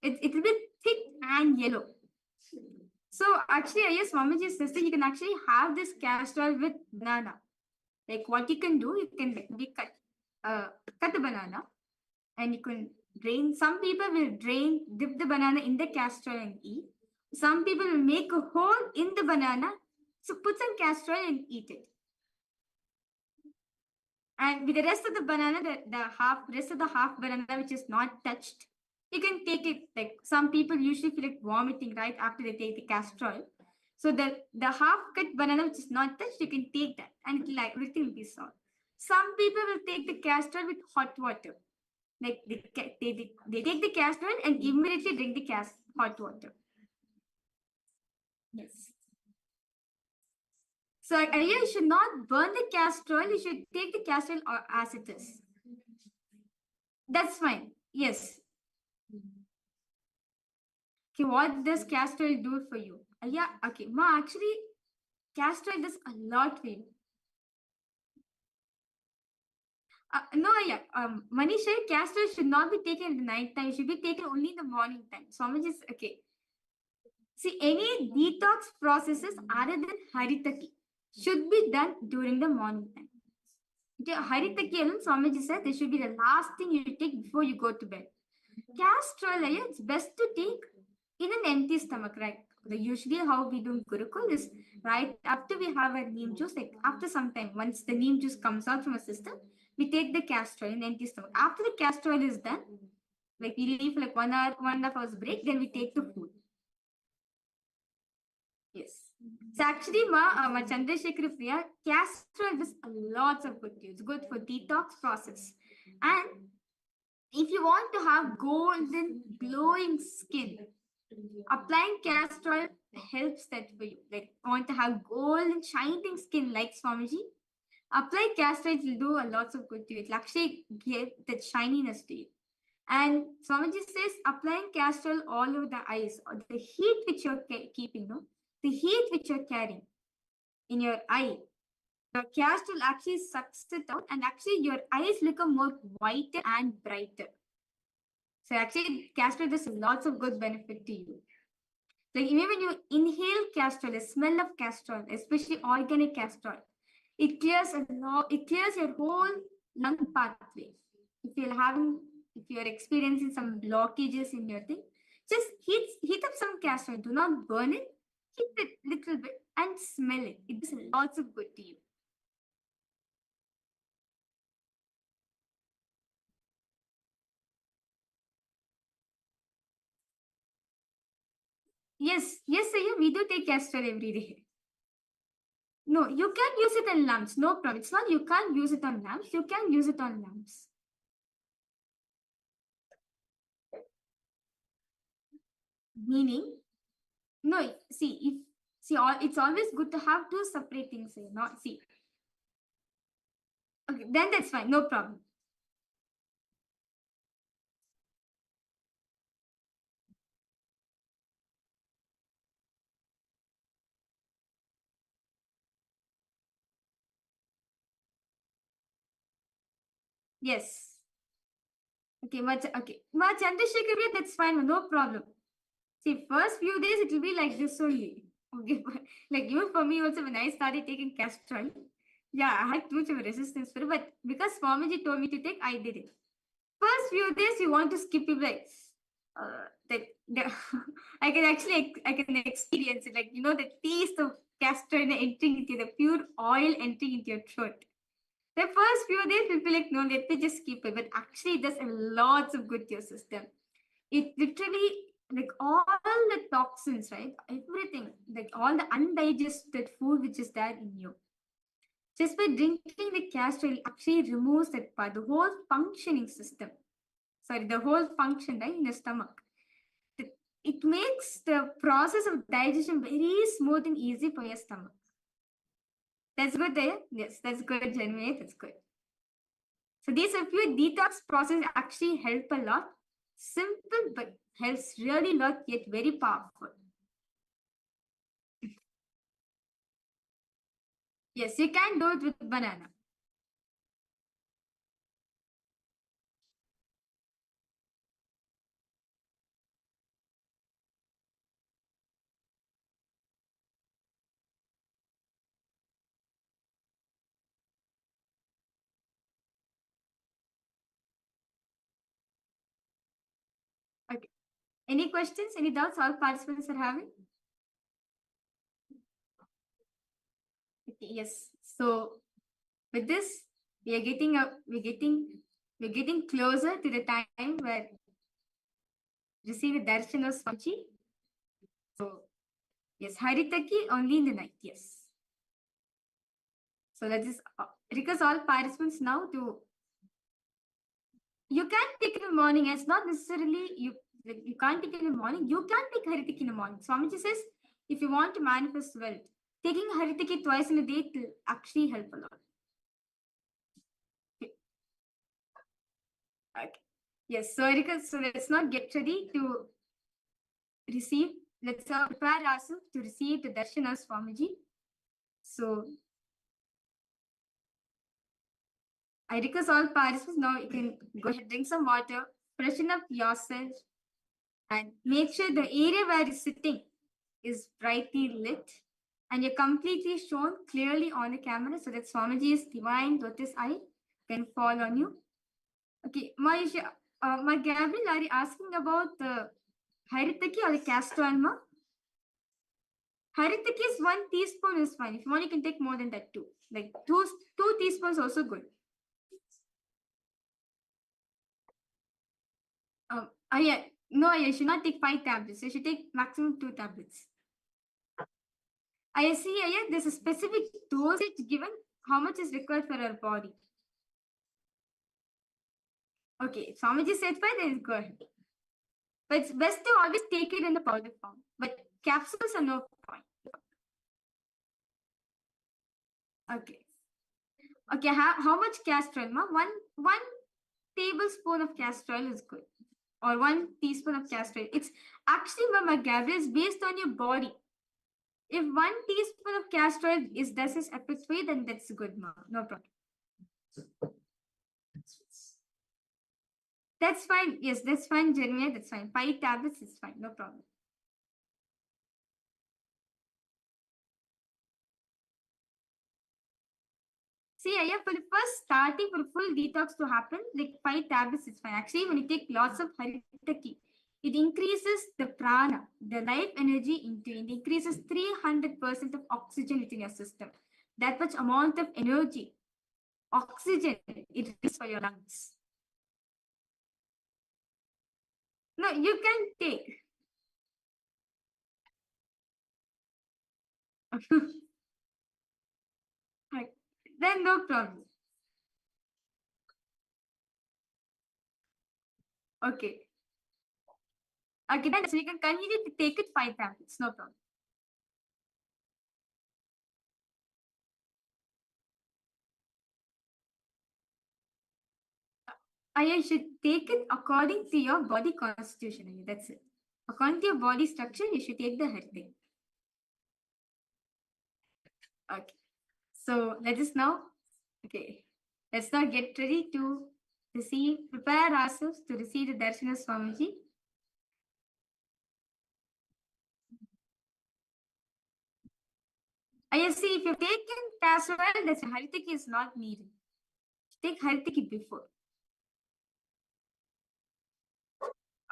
It will be thick and yellow. So actually, Swamiji says that you can actually have this castor oil with banana. Like what you can do, you can cut the banana and you can drain. Some people will dip the banana in the castor oil and eat. Some people will make a hole in the banana, so put some castor oil and eat it. And with the rest of the banana, rest of the half banana which is not touched, you can take it. Like some people usually feel like vomiting right after they take the castor oil. So the half cut banana which is not touched, you can take that and everything will be solved. Some people will take the castor oil with hot water. Like they take the castor oil and immediately drink the hot water. Yes. So you should not burn the castor oil. You should take the castor oil as it is. That's fine. Yes. Okay, what does castor oil do for you? Okay. Ma, actually, castor oil does a lot for you. No, Manisha, castor oil should not be taken in the night time. It should be taken only in the morning time. Swamiji, okay. See, any detox processes other than Haritaki should be done during the morning time. Haritaki alone, Swamiji said, this should be the last thing you take before you go to bed. Castor oil, it's best to take in an empty stomach, right? Usually how we do Gurukul is right after we have a neem juice, like after some time, once the neem juice comes out from a system, we take the castor oil in empty stomach. After the castor oil is done, like we leave like 1 hour, 1.5 hours break, then we take the food. Yes. So actually, ma Chandrasekhar Priya, castor oil does lots of good use. Good for detox process. And if you want to have golden, glowing skin, applying castor oil helps that for you. Like, want to have golden, shining skin like Swamiji? Apply castor oil, it will do a lots of good to you. It will actually give that shininess to you. And Swamiji says, applying castor oil all over the eyes, or the heat which you're keeping, no? The heat which you're carrying in your eye, the castor oil actually sucks it out, and actually your eyes become more whiter and brighter. So actually, castor oil does lots of good benefit to you. Like even when you inhale castor oil, the smell of castor oil, especially organic castor oil, it clears your whole lung pathway. If you're experiencing some blockages in your thing, just heat up some castor oil. Do not burn it. Heat it a little bit and smell it. It does lots of good to you. Yes, Sayya, we do take castor oil every day. No, you can use it on lamps. No problem. It's not you can't use it on lamps. You can use it on lamps. Meaning, no, it's always good to have two separate things here. Not see. Okay, then that's fine. No problem. Yes. Okay, Ma Chandrasekhar, that's fine. No problem. See, first few days it will be like this only. Okay, but like even for me also when I started taking castor oil, yeah, I had too much of a resistance for it, but because Swamiji told me to take, I did it. First few days you want to skip it, like that I can experience it, like the taste of castor oil entering into the pure oil entering into your throat. The first few days will be like, no, let me just skip it, but actually it does a lots of good to your system. It literally, like all the toxins, right? Everything, like all the undigested food which is there in you. Just by drinking the castor oil actually removes that part, the whole functioning system. Sorry, the whole function, right, in the stomach. It makes the process of digestion very smooth and easy for your stomach. That's good there. Yes, that's good, Janvi. That's good. So these are few detox process actually help a lot. Simple, but helps really a lot, yet very powerful. Yes, you can do it with banana. Okay. Any questions? Any doubts all participants are having? Okay, yes. So with this, we are getting we're getting closer to the time where receive a darshan of Swamiji. So yes, Haritaki only in the night. Yes. So that is request all participants now to, you can take in the morning. It's not necessarily you can't take in the morning. You can take Haritaki in the morning. Swamiji says if you want to manifest wealth, taking Haritaki twice in a day will actually help a lot. Okay. Okay. Yes. So Erika, so let's not get ready to receive. Let's prepare ourselves to receive the darshan of Swamiji. So I request all participants now you can go ahead, drink some water, freshen up yourself, and make sure the area where you're sitting is brightly lit and you're completely shown clearly on the camera so that Swamiji's divine lotus eye can fall on you. Okay, my Gabriel, are you asking about the Haritaki or the castor oil, ma? Haritaki is 1 teaspoon is fine. If you want, you can take more than that too. Like two teaspoons also good. Yeah, no, you should not take 5 tablets. You should take maximum 2 tablets. I see, yeah, there's a specific dosage given how much is required for our body. Okay, if Swamiji said 5, then go ahead. But it's best to always take it in the powder form. But capsules are no point. Okay. Okay, how much castor oil? One tablespoon of castor oil is good. Or 1 teaspoon of castor oil. It's actually, Mama Gabriel, is based on your body. If 1 teaspoon of castor oil does its effect way, then that's good, ma. No problem. That's fine. Yes, that's fine, Jeremiah. That's fine. 5 tablets is fine. No problem. See, yeah, for the first starting for full detox to happen, like 5 tablets is fine. Actually, when you take lots of Haritaki, it increases the prana, the life energy into it increases 300% of oxygen within your system. That much amount of energy, oxygen, it is for your lungs. No, you can take. Then no problem. Okay. Okay, then so you can continue to take it 5 tablets, no problem. I should take it according to your body constitution. That's it. According to your body structure, you should take the Haritaki. Okay. So let us now, okay, let's now get ready to prepare ourselves to receive the darshan of Swamiji. I see if you've taken casserole, that's Haritaki is not needed. Take Haritaki before.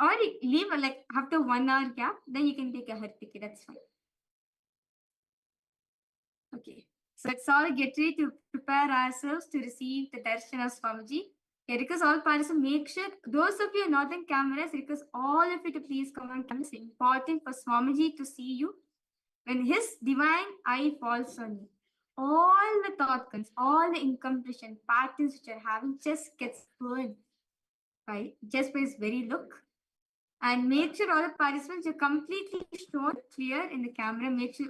Or leave like after 1 hour gap, then you can take a Haritaki, that's fine. Okay, so let's all get ready to prepare ourselves to receive the darshan of Swamiji. Okay, request all participants, make sure, those of you not in cameras, request all of you to please come on camera. It's important for Swamiji to see you. When his divine eye falls on you, all the thought comes, all the incompletion patterns which you're having just gets burned, right? Just by his very look. And make sure all the participants are completely shown clear in the camera. Make sure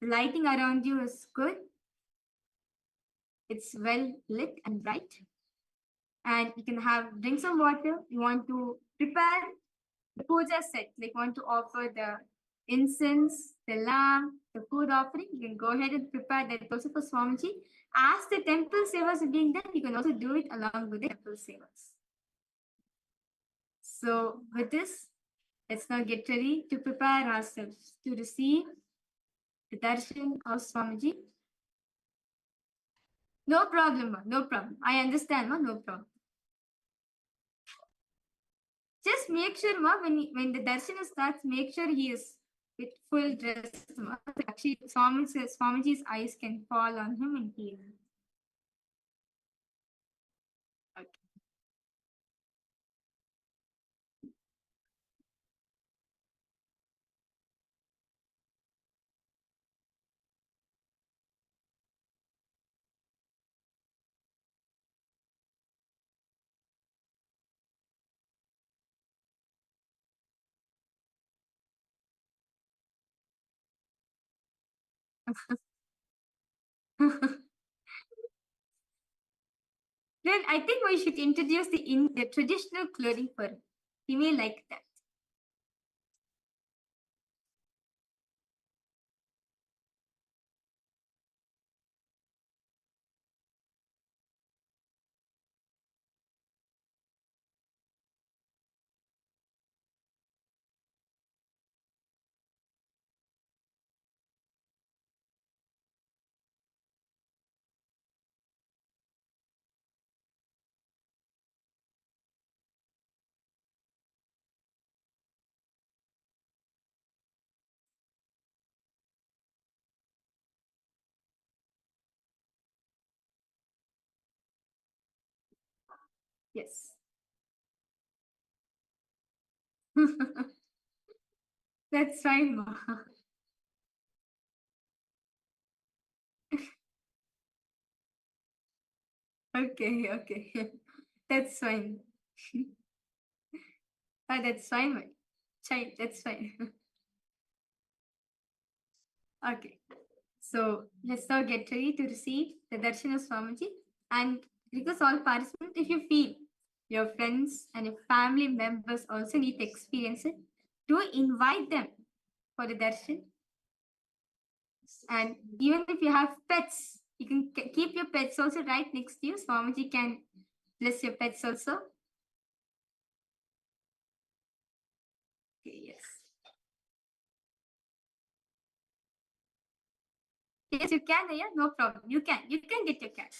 the lighting around you is good. It's well lit and bright. And you can drink some water. You want to prepare the puja set, like want to offer the incense, the lamp, the food offering. You can go ahead and prepare that also for Swamiji. As the temple sevas are being done, you can also do it along with the temple sevas. So with this, let's now get ready to prepare ourselves to receive the darshan of Swamiji. No problem, ma. No problem. I understand, ma. No problem. Just make sure, ma, when the darshan starts, make sure he is with full dress. Ma. Actually, Swamiji's eyes can fall on him and heal him. Then I think we should introduce the traditional clothing for him. He may like that. Yes. That's fine, ma. Okay, okay. That's fine. That's fine, ma. Child, that's fine. Okay. So let's now get ready to receive the darshan of Swamiji. And because all participants, if you feel your friends and your family members also need to experience it, do invite them for the darshan. And even if you have pets, you can keep your pets also right next to you. Swamiji can bless your pets also. Okay, yes. Yes, you can, yeah, no problem. You can get your cat.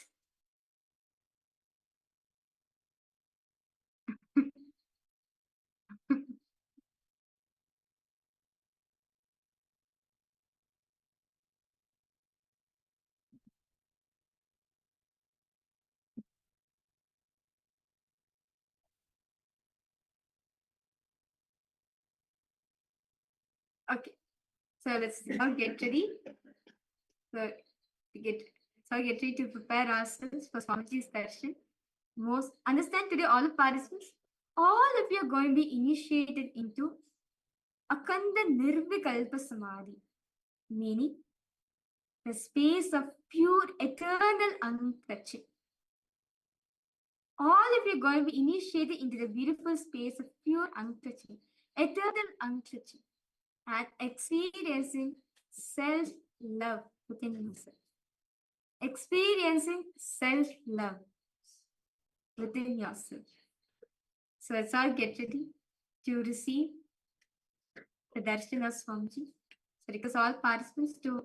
Okay, so let's now get ready. So get ready to prepare ourselves for Swamiji's darshan. Understand today, all the participants, all of you are going to be initiated into Akanda Nirvikalpa Samadhi, meaning the space of pure eternal unclutching. All of you are going to be initiated into the beautiful space of pure unclutching, eternal unclutching, and experiencing self-love within yourself. Experiencing self-love within yourself. So let's all get ready to receive the darshan of Swamiji. So request all participants to